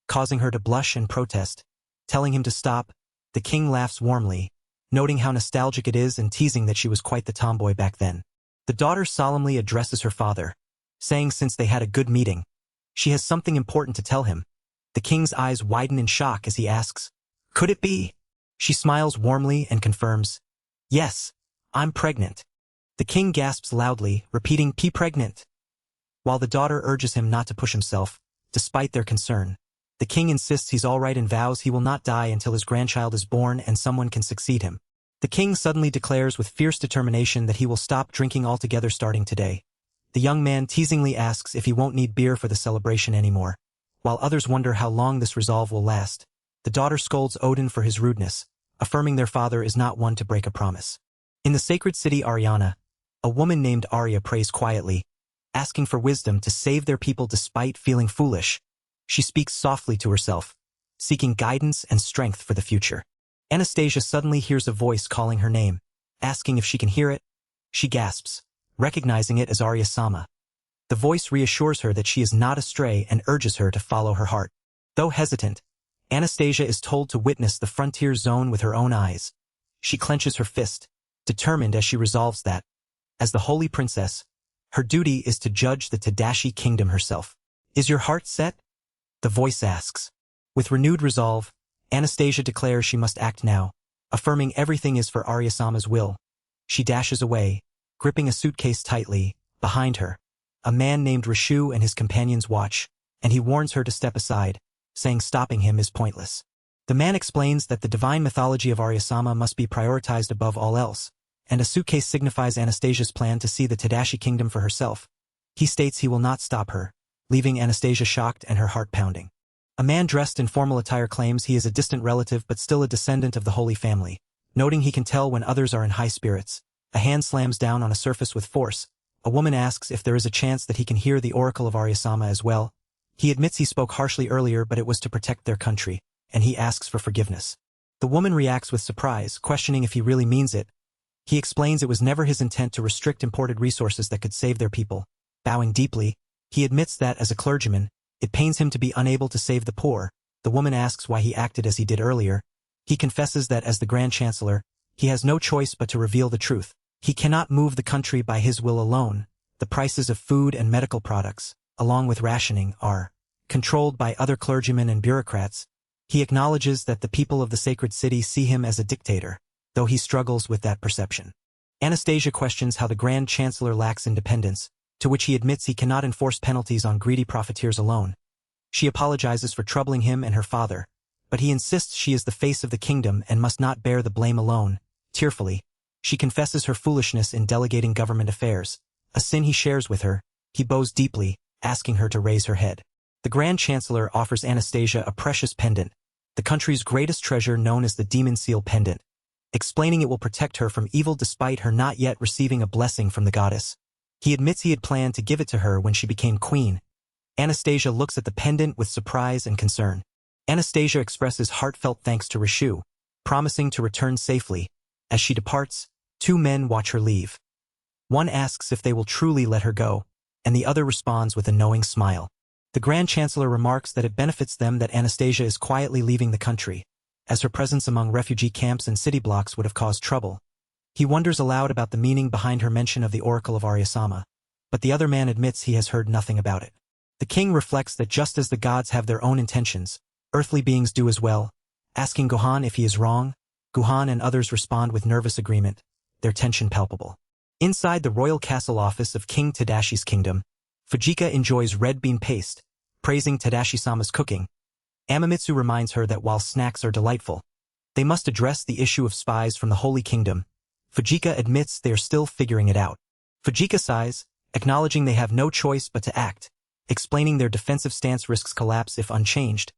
causing her to blush and protest. Telling him to stop, the king laughs warmly, noting how nostalgic it is and teasing that she was quite the tomboy back then. The daughter solemnly addresses her father, saying since they had a good meeting, she has something important to tell him. The king's eyes widen in shock as he asks, "Could it be?" She smiles warmly and confirms, "Yes, I'm pregnant." The king gasps loudly, repeating, "P pregnant," while the daughter urges him not to push himself, despite their concern. The king insists he's all right and vows he will not die until his grandchild is born and someone can succeed him. The king suddenly declares with fierce determination that he will stop drinking altogether starting today, The young man teasingly asks if he won't need beer for the celebration anymore. While others wonder how long this resolve will last, the daughter scolds Odin for his rudeness, affirming their father is not one to break a promise. In the sacred city Ariana, a woman named Arya prays quietly, asking for wisdom to save their people despite feeling foolish. She speaks softly to herself, seeking guidance and strength for the future. Anastasia suddenly hears a voice calling her name, asking if she can hear it. She gasps, recognizing it as Arya-sama. The voice reassures her that she is not astray and urges her to follow her heart. Though hesitant, Anastasia is told to witness the frontier zone with her own eyes. She clenches her fist, determined as she resolves that, as the holy princess, her duty is to judge the Tadashi kingdom herself. Is your heart set? The voice asks. With renewed resolve, Anastasia declares she must act now, affirming everything is for Arya-sama's will. She dashes away, gripping a suitcase tightly. Behind her, a man named Rishu and his companions watch, and he warns her to step aside, saying stopping him is pointless. The man explains that the divine mythology of Arya-sama must be prioritized above all else, and a suitcase signifies Anastasia's plan to see the Tadashi kingdom for herself. He states he will not stop her, leaving Anastasia shocked and her heart pounding. A man dressed in formal attire claims he is a distant relative but still a descendant of the Holy Family. Noting he can tell when others are in high spirits, a hand slams down on a surface with force. A woman asks if there is a chance that he can hear the oracle of Arya-sama as well. He admits he spoke harshly earlier, but it was to protect their country, and he asks for forgiveness. The woman reacts with surprise, questioning if he really means it. He explains it was never his intent to restrict imported resources that could save their people. Bowing deeply, he admits that, as a clergyman, it pains him to be unable to save the poor. The woman asks why he acted as he did earlier. He confesses that, as the Grand Chancellor, he has no choice but to reveal the truth. He cannot move the country by his will alone. The prices of food and medical products, along with rationing, are controlled by other clergymen and bureaucrats. He acknowledges that the people of the sacred city see him as a dictator, though he struggles with that perception. Anastasia questions how the Grand Chancellor lacks independence, to which he admits he cannot enforce penalties on greedy profiteers alone. She apologizes for troubling him and her father, but he insists she is the face of the kingdom and must not bear the blame alone. Tearfully, she confesses her foolishness in delegating government affairs, a sin he shares with her. He bows deeply, asking her to raise her head. The Grand Chancellor offers Anastasia a precious pendant, the country's greatest treasure known as the Demon Seal Pendant, explaining it will protect her from evil despite her not yet receiving a blessing from the goddess. He admits he had planned to give it to her when she became queen. Anastasia looks at the pendant with surprise and concern. Anastasia expresses heartfelt thanks to Rishu, promising to return safely. As she departs, two men watch her leave. One asks if they will truly let her go, and the other responds with a knowing smile. The Grand Chancellor remarks that it benefits them that Anastasia is quietly leaving the country, as her presence among refugee camps and city blocks would have caused trouble. He wonders aloud about the meaning behind her mention of the oracle of Arya-sama, but the other man admits he has heard nothing about it. The king reflects that just as the gods have their own intentions, earthly beings do as well, asking Gohan if he is wrong. Gohan and others respond with nervous agreement, their tension palpable. Inside the royal castle office of King Tadashi's kingdom, Fujika enjoys red bean paste, praising Tadashi-sama's cooking. Amamitsu reminds her that while snacks are delightful, they must address the issue of spies from the Holy Kingdom. Fujika admits they are still figuring it out. Fujika sighs, acknowledging they have no choice but to act, explaining their defensive stance risks collapse if unchanged.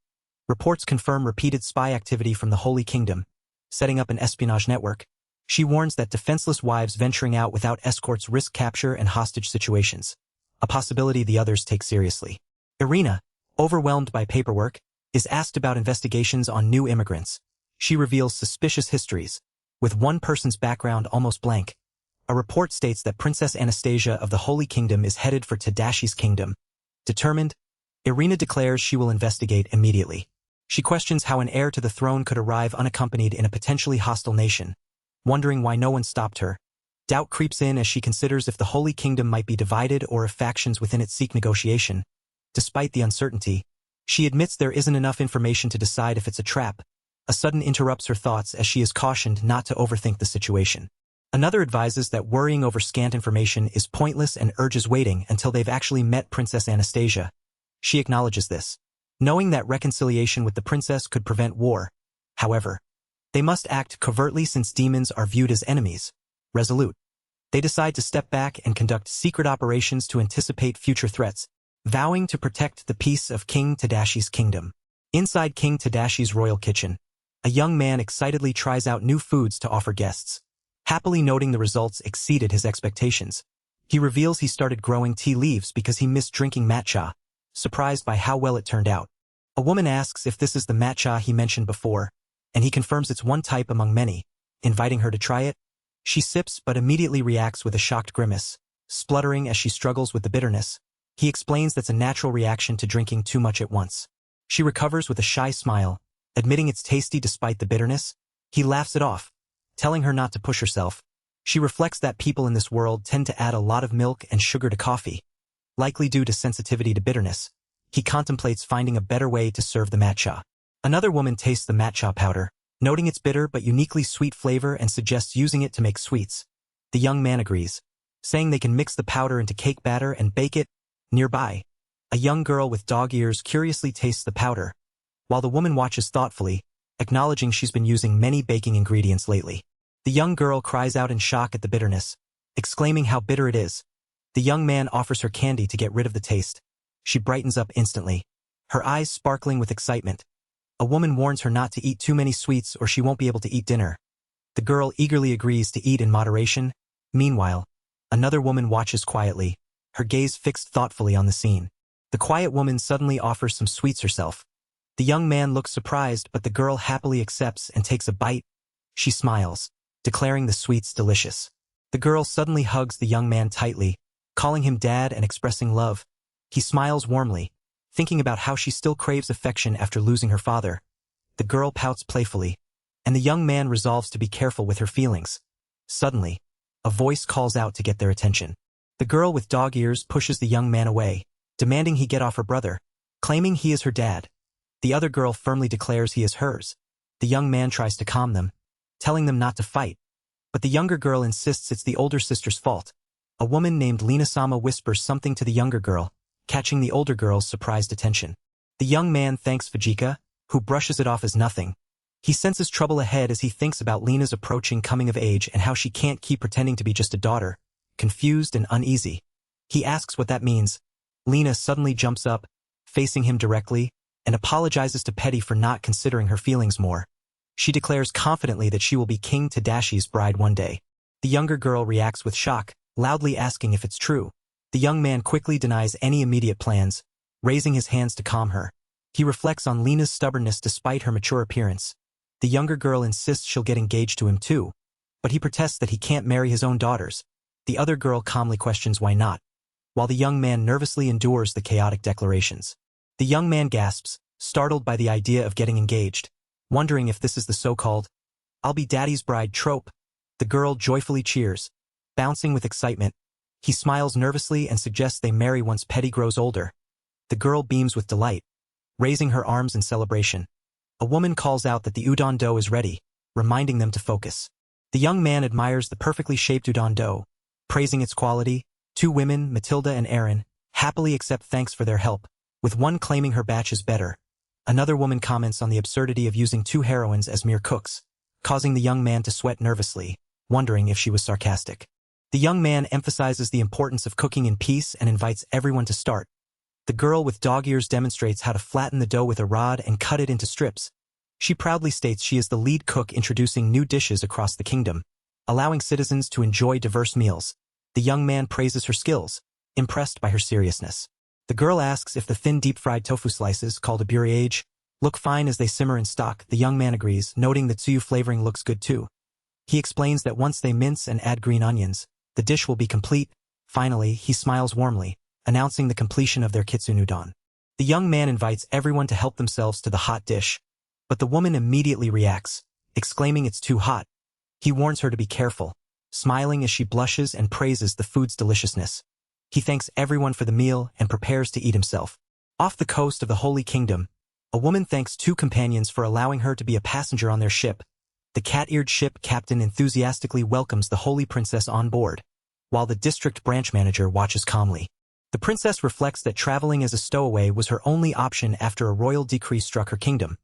Reports confirm repeated spy activity from the Holy Kingdom, setting up an espionage network. She warns that defenseless wives venturing out without escorts risk capture and hostage situations, a possibility the others take seriously. Irina, overwhelmed by paperwork, is asked about investigations on new immigrants. She reveals suspicious histories, with one person's background almost blank. A report states that Princess Anastasia of the Holy Kingdom is headed for Tadashi's kingdom. Determined, Irina declares she will investigate immediately. She questions how an heir to the throne could arrive unaccompanied in a potentially hostile nation, wondering why no one stopped her. Doubt creeps in as she considers if the Holy Kingdom might be divided or if factions within it seek negotiation. Despite the uncertainty, she admits there isn't enough information to decide if it's a trap. A sudden interrupts her thoughts as she is cautioned not to overthink the situation. Another advises that worrying over scant information is pointless and urges waiting until they've actually met Princess Anastasia. She acknowledges this, knowing that reconciliation with the princess could prevent war. However, they must act covertly since demons are viewed as enemies. Resolute, They decide to step back and conduct secret operations to anticipate future threats, vowing to protect the peace of King Tadashi's kingdom. Inside King Tadashi's royal kitchen, a young man excitedly tries out new foods to offer guests. Happily noting the results exceeded his expectations, he reveals he started growing tea leaves because he missed drinking matcha, surprised by how well it turned out. A woman asks if this is the matcha he mentioned before, and he confirms it's one type among many, inviting her to try it. She sips but immediately reacts with a shocked grimace, spluttering as she struggles with the bitterness. He explains that's a natural reaction to drinking too much at once. She recovers with a shy smile, admitting it's tasty despite the bitterness. He laughs it off, telling her not to push herself. She reflects that people in this world tend to add a lot of milk and sugar to coffee, likely due to sensitivity to bitterness. He contemplates finding a better way to serve the matcha. Another woman tastes the matcha powder, noting its bitter but uniquely sweet flavor and suggests using it to make sweets. The young man agrees, saying they can mix the powder into cake batter and bake it. Nearby, a young girl with dog ears curiously tastes the powder, while the woman watches thoughtfully, acknowledging she's been using many baking ingredients lately. The young girl cries out in shock at the bitterness, exclaiming how bitter it is. The young man offers her candy to get rid of the taste. She brightens up instantly, her eyes sparkling with excitement. A woman warns her not to eat too many sweets or she won't be able to eat dinner. The girl eagerly agrees to eat in moderation. Meanwhile, another woman watches quietly, her gaze fixed thoughtfully on the scene. The quiet woman suddenly offers some sweets herself. The young man looks surprised, but the girl happily accepts and takes a bite. She smiles, declaring the sweets delicious. The girl suddenly hugs the young man tightly, calling him dad and expressing love. He smiles warmly, thinking about how she still craves affection after losing her father. The girl pouts playfully, and the young man resolves to be careful with her feelings. Suddenly, a voice calls out to get their attention. The girl with dog ears pushes the young man away, demanding he get off her brother, claiming he is her dad. The other girl firmly declares he is hers. The young man tries to calm them, telling them not to fight, but the younger girl insists it's the older sister's fault. A woman named Lina-sama whispers something to the younger girl, catching the older girl's surprised attention. The young man thanks Fujika, who brushes it off as nothing. He senses trouble ahead as he thinks about Lina's approaching coming of age and how she can't keep pretending to be just a daughter, confused and uneasy. He asks what that means. Lina suddenly jumps up, facing him directly, and apologizes to Petty for not considering her feelings more. She declares confidently that she will be King Tadashi's bride one day. The younger girl reacts with shock, loudly asking if it's true. The young man quickly denies any immediate plans, raising his hands to calm her. He reflects on Lina's stubbornness despite her mature appearance. The younger girl insists she'll get engaged to him too, but he protests that he can't marry his own daughters. The other girl calmly questions why not, while the young man nervously endures the chaotic declarations. The young man gasps, startled by the idea of getting engaged, wondering if this is the so-called "I'll be daddy's bride" trope. The girl joyfully cheers, bouncing with excitement. He smiles nervously and suggests they marry once Petty grows older. The girl beams with delight, raising her arms in celebration. A woman calls out that the udon dough is ready, reminding them to focus. The young man admires the perfectly shaped udon dough, praising its quality. Two women, Matilda and Erin, happily accept thanks for their help, with one claiming her batch is better. Another woman comments on the absurdity of using two heroines as mere cooks, causing the young man to sweat nervously, wondering if she was sarcastic. The young man emphasizes the importance of cooking in peace and invites everyone to start. The girl with dog ears demonstrates how to flatten the dough with a rod and cut it into strips. She proudly states she is the lead cook introducing new dishes across the kingdom, allowing citizens to enjoy diverse meals. The young man praises her skills, impressed by her seriousness. The girl asks if the thin deep-fried tofu slices, called a burriage, look fine as they simmer in stock. The young man agrees, noting that tsuyu flavoring looks good too. He explains that once they mince and add green onions, the dish will be complete. Finally, he smiles warmly, announcing the completion of their kitsune udon. The young man invites everyone to help themselves to the hot dish, but the woman immediately reacts, exclaiming it's too hot. He warns her to be careful, smiling as she blushes and praises the food's deliciousness. He thanks everyone for the meal and prepares to eat himself. Off the coast of the Holy Kingdom, a woman thanks two companions for allowing her to be a passenger on their ship. The cat-eared ship captain enthusiastically welcomes the holy princess on board, while the district branch manager watches calmly. The princess reflects that traveling as a stowaway was her only option after a royal decree struck her kingdom.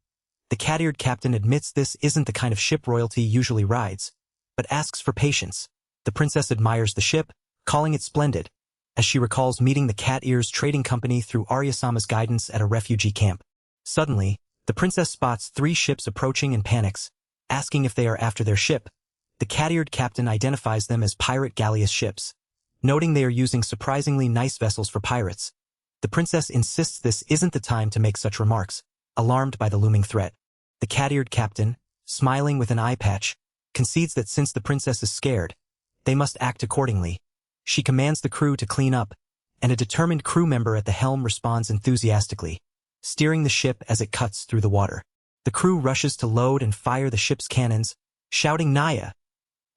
The cat-eared captain admits this isn't the kind of ship royalty usually rides, but asks for patience. The princess admires the ship, calling it splendid, as she recalls meeting the Cat Ears Trading Company through Arya-sama's guidance at a refugee camp. Suddenly, the princess spots 3 ships approaching and panics, asking if they are after their ship. The cat-eared captain identifies them as pirate galleass ships, noting they are using surprisingly nice vessels for pirates. The princess insists this isn't the time to make such remarks, alarmed by the looming threat. The cat-eared captain, smiling with an eye patch, concedes that since the princess is scared, they must act accordingly. She commands the crew to clean up, and a determined crew member at the helm responds enthusiastically, steering the ship as it cuts through the water. The crew rushes to load and fire the ship's cannons, shouting Naya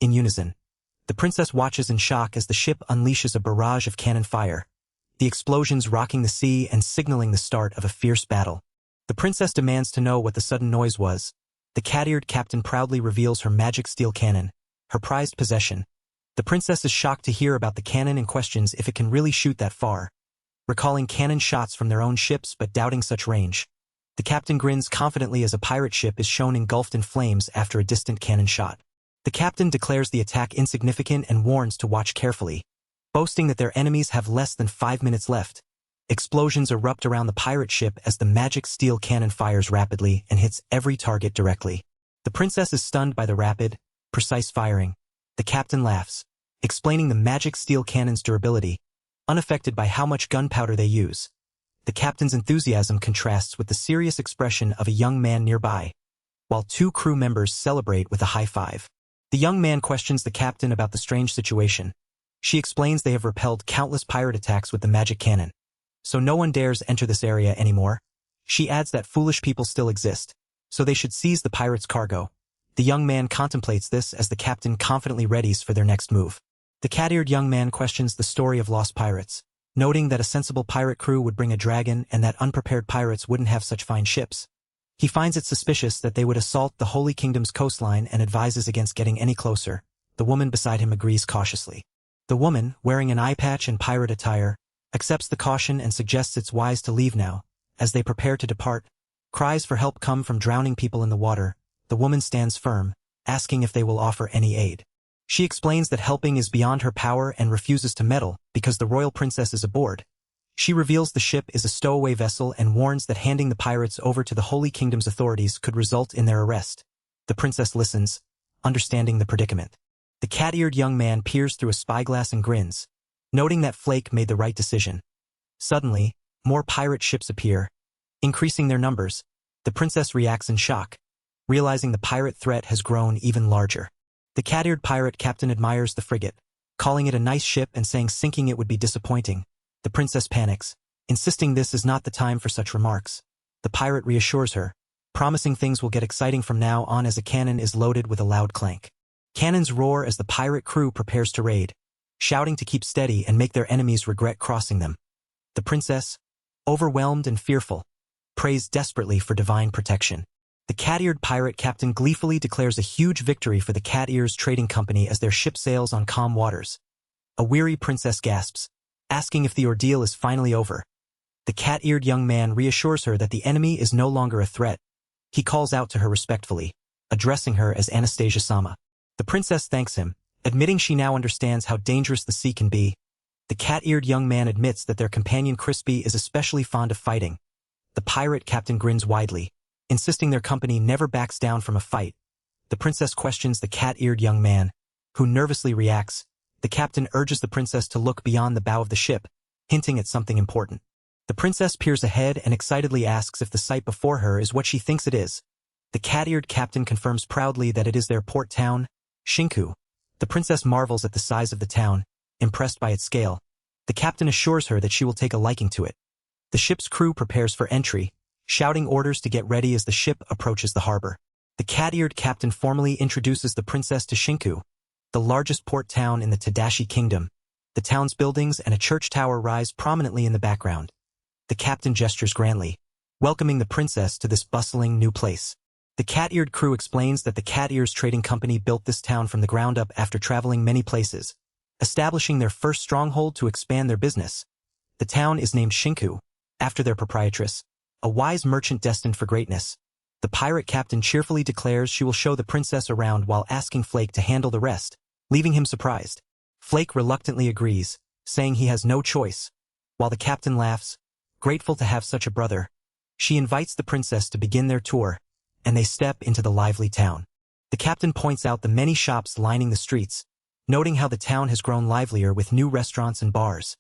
in unison. The princess watches in shock as the ship unleashes a barrage of cannon fire, the explosions rocking the sea and signaling the start of a fierce battle. The princess demands to know what the sudden noise was. The cat-eared captain proudly reveals her magic steel cannon, her prized possession. The princess is shocked to hear about the cannon and questions if it can really shoot that far, recalling cannon shots from their own ships but doubting such range. The captain grins confidently as a pirate ship is shown engulfed in flames after a distant cannon shot. The captain declares the attack insignificant and warns to watch carefully, boasting that their enemies have less than 5 minutes left. Explosions erupt around the pirate ship as the magic steel cannon fires rapidly and hits every target directly. The princess is stunned by the rapid, precise firing. The captain laughs, explaining the magic steel cannon's durability, unaffected by how much gunpowder they use. The captain's enthusiasm contrasts with the serious expression of a young man nearby, while 2 crew members celebrate with a high five. The young man questions the captain about the strange situation. She explains they have repelled countless pirate attacks with the magic cannon, so no one dares enter this area anymore. She adds that foolish people still exist, so they should seize the pirates' cargo. The young man contemplates this as the captain confidently readies for their next move. The cat-eared young man questions the story of lost pirates, noting that a sensible pirate crew would bring a dragon and that unprepared pirates wouldn't have such fine ships. He finds it suspicious that they would assault the Holy Kingdom's coastline and advises against getting any closer. The woman beside him agrees cautiously. The woman, wearing an eye patch and pirate attire, accepts the caution and suggests it's wise to leave now. As they prepare to depart, cries for help come from drowning people in the water. The woman stands firm, asking if they will offer any aid. She explains that helping is beyond her power and refuses to meddle because the royal princess is aboard. She reveals the ship is a stowaway vessel and warns that handing the pirates over to the Holy Kingdom's authorities could result in their arrest. The princess listens, understanding the predicament. The cat-eared young man peers through a spyglass and grins, noting that Flake made the right decision. Suddenly, more pirate ships appear, increasing their numbers. The princess reacts in shock, realizing the pirate threat has grown even larger. The cat-eared pirate captain admires the frigate, calling it a nice ship and saying sinking it would be disappointing. The princess panics, insisting this is not the time for such remarks. The pirate reassures her, promising things will get exciting from now on as a cannon is loaded with a loud clank. Cannons roar as the pirate crew prepares to raid, shouting to keep steady and make their enemies regret crossing them. The princess, overwhelmed and fearful, prays desperately for divine protection. The cat-eared pirate captain gleefully declares a huge victory for the Cat Ears Trading Company as their ship sails on calm waters. A weary princess gasps, asking if the ordeal is finally over. The cat-eared young man reassures her that the enemy is no longer a threat. He calls out to her respectfully, addressing her as Anastasia-sama. The princess thanks him, admitting she now understands how dangerous the sea can be. The cat-eared young man admits that their companion Crispy is especially fond of fighting. The pirate captain grins widely, insisting their company never backs down from a fight. The princess questions the cat-eared young man, who nervously reacts. The captain urges the princess to look beyond the bow of the ship, hinting at something important. The princess peers ahead and excitedly asks if the sight before her is what she thinks it is. The cat-eared captain confirms proudly that it is their port town, Shinku. The princess marvels at the size of the town, impressed by its scale. The captain assures her that she will take a liking to it. The ship's crew prepares for entry, shouting orders to get ready as the ship approaches the harbor. The cat-eared captain formally introduces the princess to Shinku, the largest port town in the Tadashi Kingdom. The town's buildings and a church tower rise prominently in the background. The captain gestures grandly, welcoming the princess to this bustling new place. The cat-eared crew explains that the Cat Ears Trading Company built this town from the ground up after traveling many places, establishing their first stronghold to expand their business. The town is named Shinku, after their proprietress, a wise merchant destined for greatness. The pirate captain cheerfully declares she will show the princess around while asking Flake to handle the rest. leaving him surprised. Flake reluctantly agrees, saying he has no choice. While the captain laughs, grateful to have such a brother, she invites the princess to begin their tour, and they step into the lively town. The captain points out the many shops lining the streets, noting how the town has grown livelier with new restaurants and bars.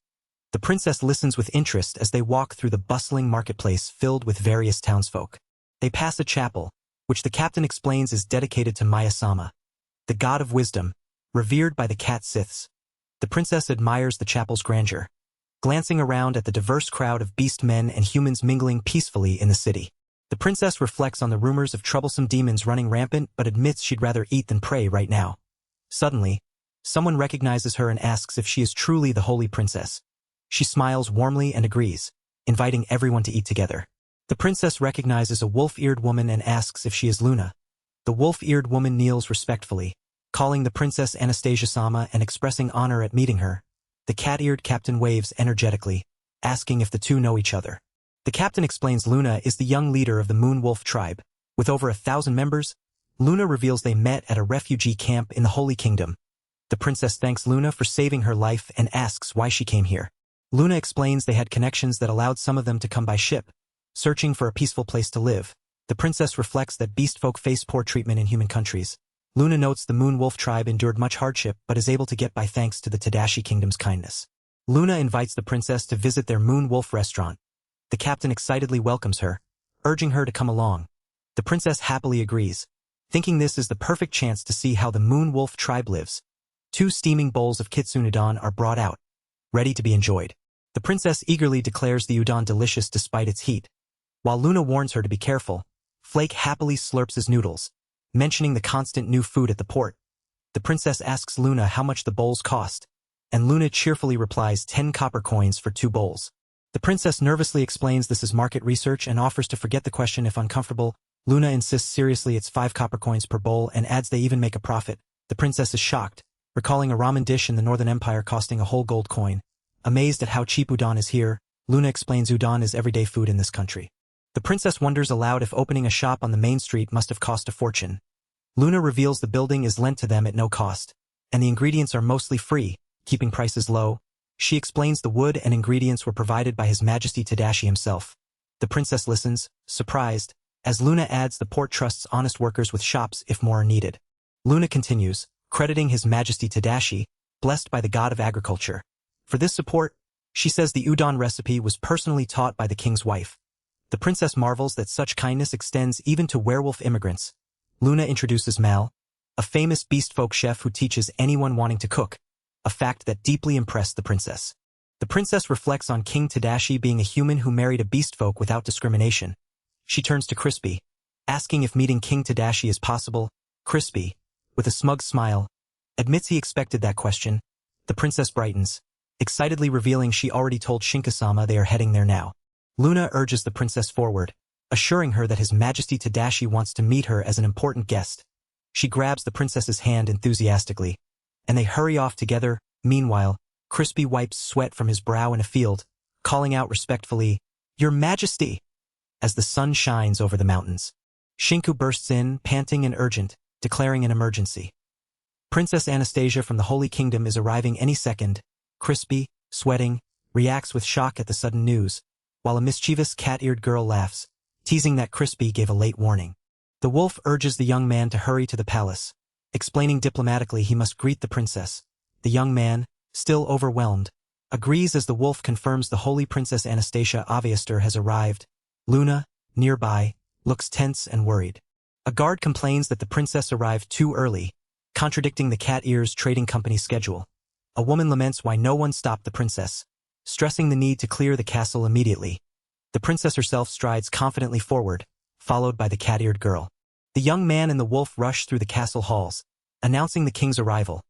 The princess listens with interest as they walk through the bustling marketplace filled with various townsfolk. They pass a chapel, which the captain explains is dedicated to Maya-sama, the god of wisdom, revered by the cat Siths. The princess admires the chapel's grandeur, glancing around at the diverse crowd of beast men and humans mingling peacefully in the city. The princess reflects on the rumors of troublesome demons running rampant but admits she'd rather eat than pray right now. Suddenly, someone recognizes her and asks if she is truly the holy princess. She smiles warmly and agrees, inviting everyone to eat together. The princess recognizes a wolf-eared woman and asks if she is Luna. The wolf-eared woman kneels respectfully, calling the princess Anastasia-sama and expressing honor at meeting her. The cat-eared captain waves energetically, asking if the two know each other. The captain explains Luna is the young leader of the Moon Wolf tribe. With over 1,000 members, Luna reveals they met at a refugee camp in the Holy Kingdom. The princess thanks Luna for saving her life and asks why she came here. Luna explains they had connections that allowed some of them to come by ship, searching for a peaceful place to live. The princess reflects that beast folk face poor treatment in human countries. Luna notes the Moon Wolf tribe endured much hardship but is able to get by thanks to the Tadashi Kingdom's kindness. Luna invites the princess to visit their Moon Wolf restaurant. The captain excitedly welcomes her, urging her to come along. The princess happily agrees, thinking this is the perfect chance to see how the Moon Wolf tribe lives. 2 steaming bowls of kitsune udon are brought out, ready to be enjoyed. The princess eagerly declares the udon delicious despite its heat. While Luna warns her to be careful, Flake happily slurps his noodles, mentioning the constant new food at the port. The princess asks Luna how much the bowls cost, and Luna cheerfully replies 10 copper coins for 2 bowls. The princess nervously explains this is market research and offers to forget the question if uncomfortable. Luna insists seriously it's 5 copper coins per bowl and adds they even make a profit. The princess is shocked, recalling a ramen dish in the Northern Empire costing a whole gold coin. Amazed at how cheap udon is here, Luna explains udon is everyday food in this country. The princess wonders aloud if opening a shop on the main street must have cost a fortune. Luna reveals the building is lent to them at no cost, and the ingredients are mostly free, keeping prices low. She explains the wood and ingredients were provided by His Majesty Tadashi himself. The princess listens, surprised, as Luna adds the port trusts honest workers with shops if more are needed. Luna continues, crediting His Majesty Tadashi, blessed by the god of agriculture. For this support, she says the udon recipe was personally taught by the king's wife. The princess marvels that such kindness extends even to werewolf immigrants. Luna introduces Mal, a famous beast folk chef who teaches anyone wanting to cook, a fact that deeply impressed the princess. The princess reflects on King Tadashi being a human who married a beast folk without discrimination. She turns to Crispy, asking if meeting King Tadashi is possible. Crispy, with a smug smile, admits he expected that question. The princess brightens, excitedly revealing she already told Shinka-sama they are heading there now. Luna urges the princess forward, assuring her that His Majesty Tadashi wants to meet her as an important guest. She grabs the princess's hand enthusiastically, and they hurry off together. Meanwhile, Crispy wipes sweat from his brow in a field, calling out respectfully, "Your Majesty!" as the sun shines over the mountains. Shinku bursts in, panting and urgent, declaring an emergency. Princess Anastasia from the Holy Kingdom is arriving any second. Crispy, sweating, reacts with shock at the sudden news, while a mischievous cat-eared girl laughs, teasing that Crispy gave a late warning. The wolf urges the young man to hurry to the palace, explaining diplomatically he must greet the princess. The young man, still overwhelmed, agrees as the wolf confirms the holy Princess Anastasia Aviaster has arrived. Luna, nearby, looks tense and worried. A guard complains that the princess arrived too early, contradicting the Cat Ears Trading Company's schedule. A woman laments why no one stopped the princess, stressing the need to clear the castle immediately. The princess herself strides confidently forward, followed by the cat-eared girl. The young man and the wolf rush through the castle halls, announcing the king's arrival.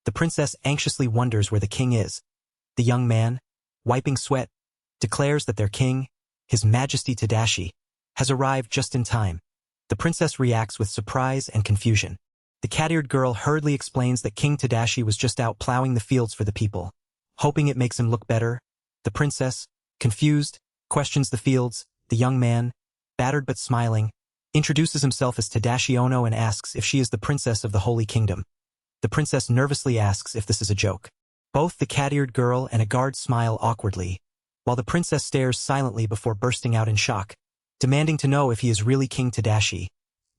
The princess anxiously wonders where the king is. The young man, wiping sweat, declares that their king, His Majesty Tadashi, has arrived just in time. The princess reacts with surprise and confusion. The cat-eared girl hurriedly explains that King Tadashi was just out plowing the fields for the people, hoping it makes him look better. The princess, confused, questions the fields. The young man, battered but smiling, introduces himself as Tadashi Ono and asks if she is the princess of the Holy Kingdom. The princess nervously asks if this is a joke. Both the cat-eared girl and a guard smile awkwardly, while the princess stares silently before bursting out in shock, demanding to know if he is really King Tadashi.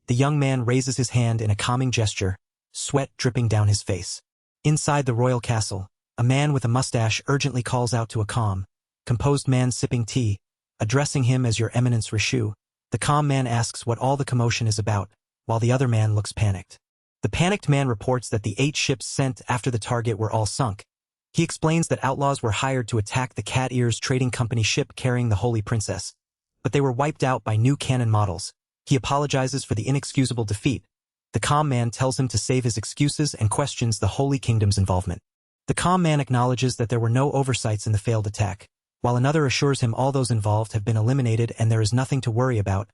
The young man raises his hand in a calming gesture, sweat dripping down his face. Inside the royal castle, a man with a mustache urgently calls out to a calm, composed man sipping tea, addressing him as Your Eminence Rishu. The calm man asks what all the commotion is about, while the other man looks panicked. The panicked man reports that the 8 ships sent after the target were all sunk. He explains that outlaws were hired to attack the Cat Ears Trading Company ship carrying the Holy Princess, but they were wiped out by new cannon models. He apologizes for the inexcusable defeat. The calm man tells him to save his excuses and questions the Holy Kingdom's involvement. The calm man acknowledges that there were no oversights in the failed attack, while another assures him all those involved have been eliminated and there is nothing to worry about.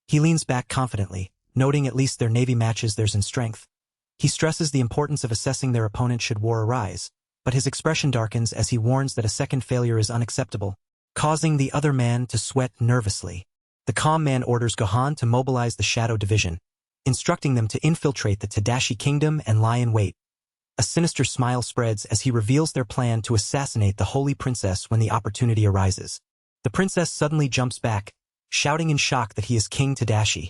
He leans back confidently, noting at least their navy matches theirs in strength. He stresses the importance of assessing their opponent should war arise, but his expression darkens as he warns that a second failure is unacceptable, causing the other man to sweat nervously. The calm man orders Gohan to mobilize the Shadow Division, instructing them to infiltrate the Tadashi Kingdom and lie in wait. A sinister smile spreads as he reveals their plan to assassinate the Holy Princess when the opportunity arises. The princess suddenly jumps back, shouting in shock that he is King Tadashi.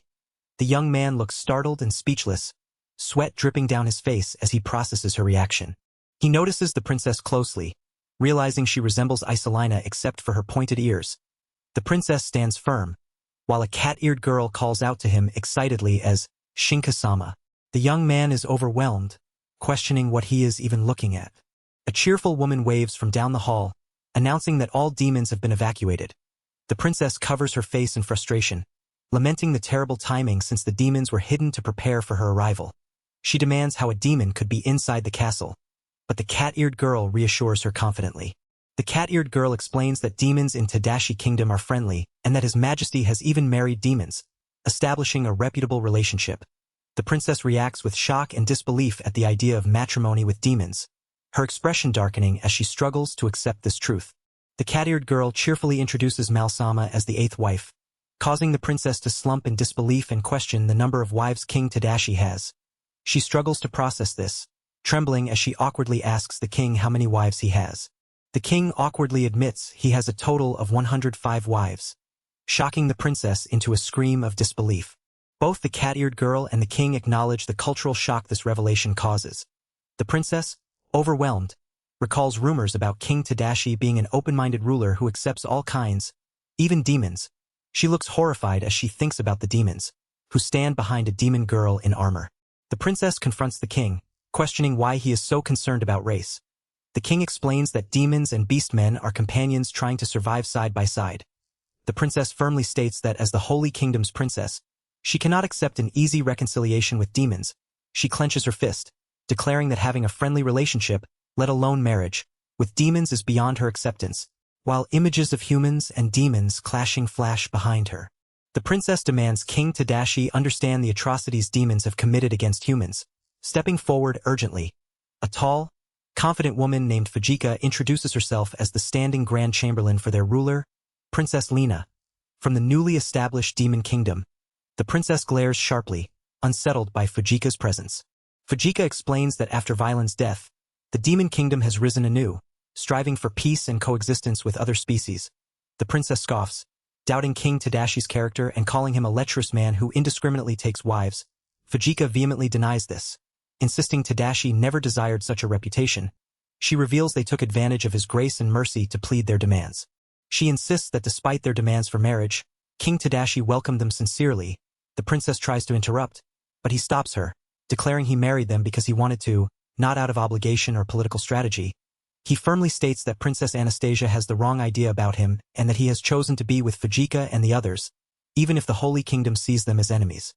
The young man looks startled and speechless, sweat dripping down his face as he processes her reaction. He notices the princess closely, realizing she resembles Isolina except for her pointed ears. The princess stands firm, while a cat-eared girl calls out to him excitedly as Shinka-sama. The young man is overwhelmed, questioning what he is even looking at. A cheerful woman waves from down the hall, announcing that all demons have been evacuated. The princess covers her face in frustration, lamenting the terrible timing since the demons were hidden to prepare for her arrival. She demands how a demon could be inside the castle, but the cat-eared girl reassures her confidently. The cat-eared girl explains that demons in Tadashi Kingdom are friendly and that His Majesty has even married demons, establishing a reputable relationship. The princess reacts with shock and disbelief at the idea of matrimony with demons, her expression darkening as she struggles to accept this truth. The cat-eared girl cheerfully introduces Malsama as the 8th wife, causing the princess to slump in disbelief and question the number of wives King Tadashi has. She struggles to process this, trembling as she awkwardly asks the king how many wives he has. The king awkwardly admits he has a total of 105 wives, shocking the princess into a scream of disbelief. Both the cat-eared girl and the king acknowledge the cultural shock this revelation causes. The princess, overwhelmed, recalls rumors about King Tadashi being an open-minded ruler who accepts all kinds, even demons. She looks horrified as she thinks about the demons, who stand behind a demon girl in armor. The princess confronts the king, questioning why he is so concerned about race. The king explains that demons and beastmen are companions trying to survive side by side. The princess firmly states that as the Holy Kingdom's princess, she cannot accept an easy reconciliation with demons. She clenches her fist, declaring that having a friendly relationship, let alone marriage, with demons is beyond her acceptance, while images of humans and demons clashing flash behind her. The princess demands King Tadashi understand the atrocities demons have committed against humans. Stepping forward urgently, a tall, confident woman named Fujika introduces herself as the standing Grand Chamberlain for their ruler, Princess Lina, from the newly established Demon Kingdom. The princess glares sharply, unsettled by Fujika's presence. Fujika explains that after Violin's death, the Demon Kingdom has risen anew, striving for peace and coexistence with other species. The princess scoffs, doubting King Tadashi's character and calling him a lecherous man who indiscriminately takes wives. Fujika vehemently denies this, insisting Tadashi never desired such a reputation. She reveals they took advantage of his grace and mercy to plead their demands. She insists that despite their demands for marriage, King Tadashi welcomed them sincerely. The princess tries to interrupt, but he stops her, declaring he married them because he wanted to, not out of obligation or political strategy. He firmly states that Princess Anastasia has the wrong idea about him and that he has chosen to be with Fujika and the others, even if the Holy Kingdom sees them as enemies.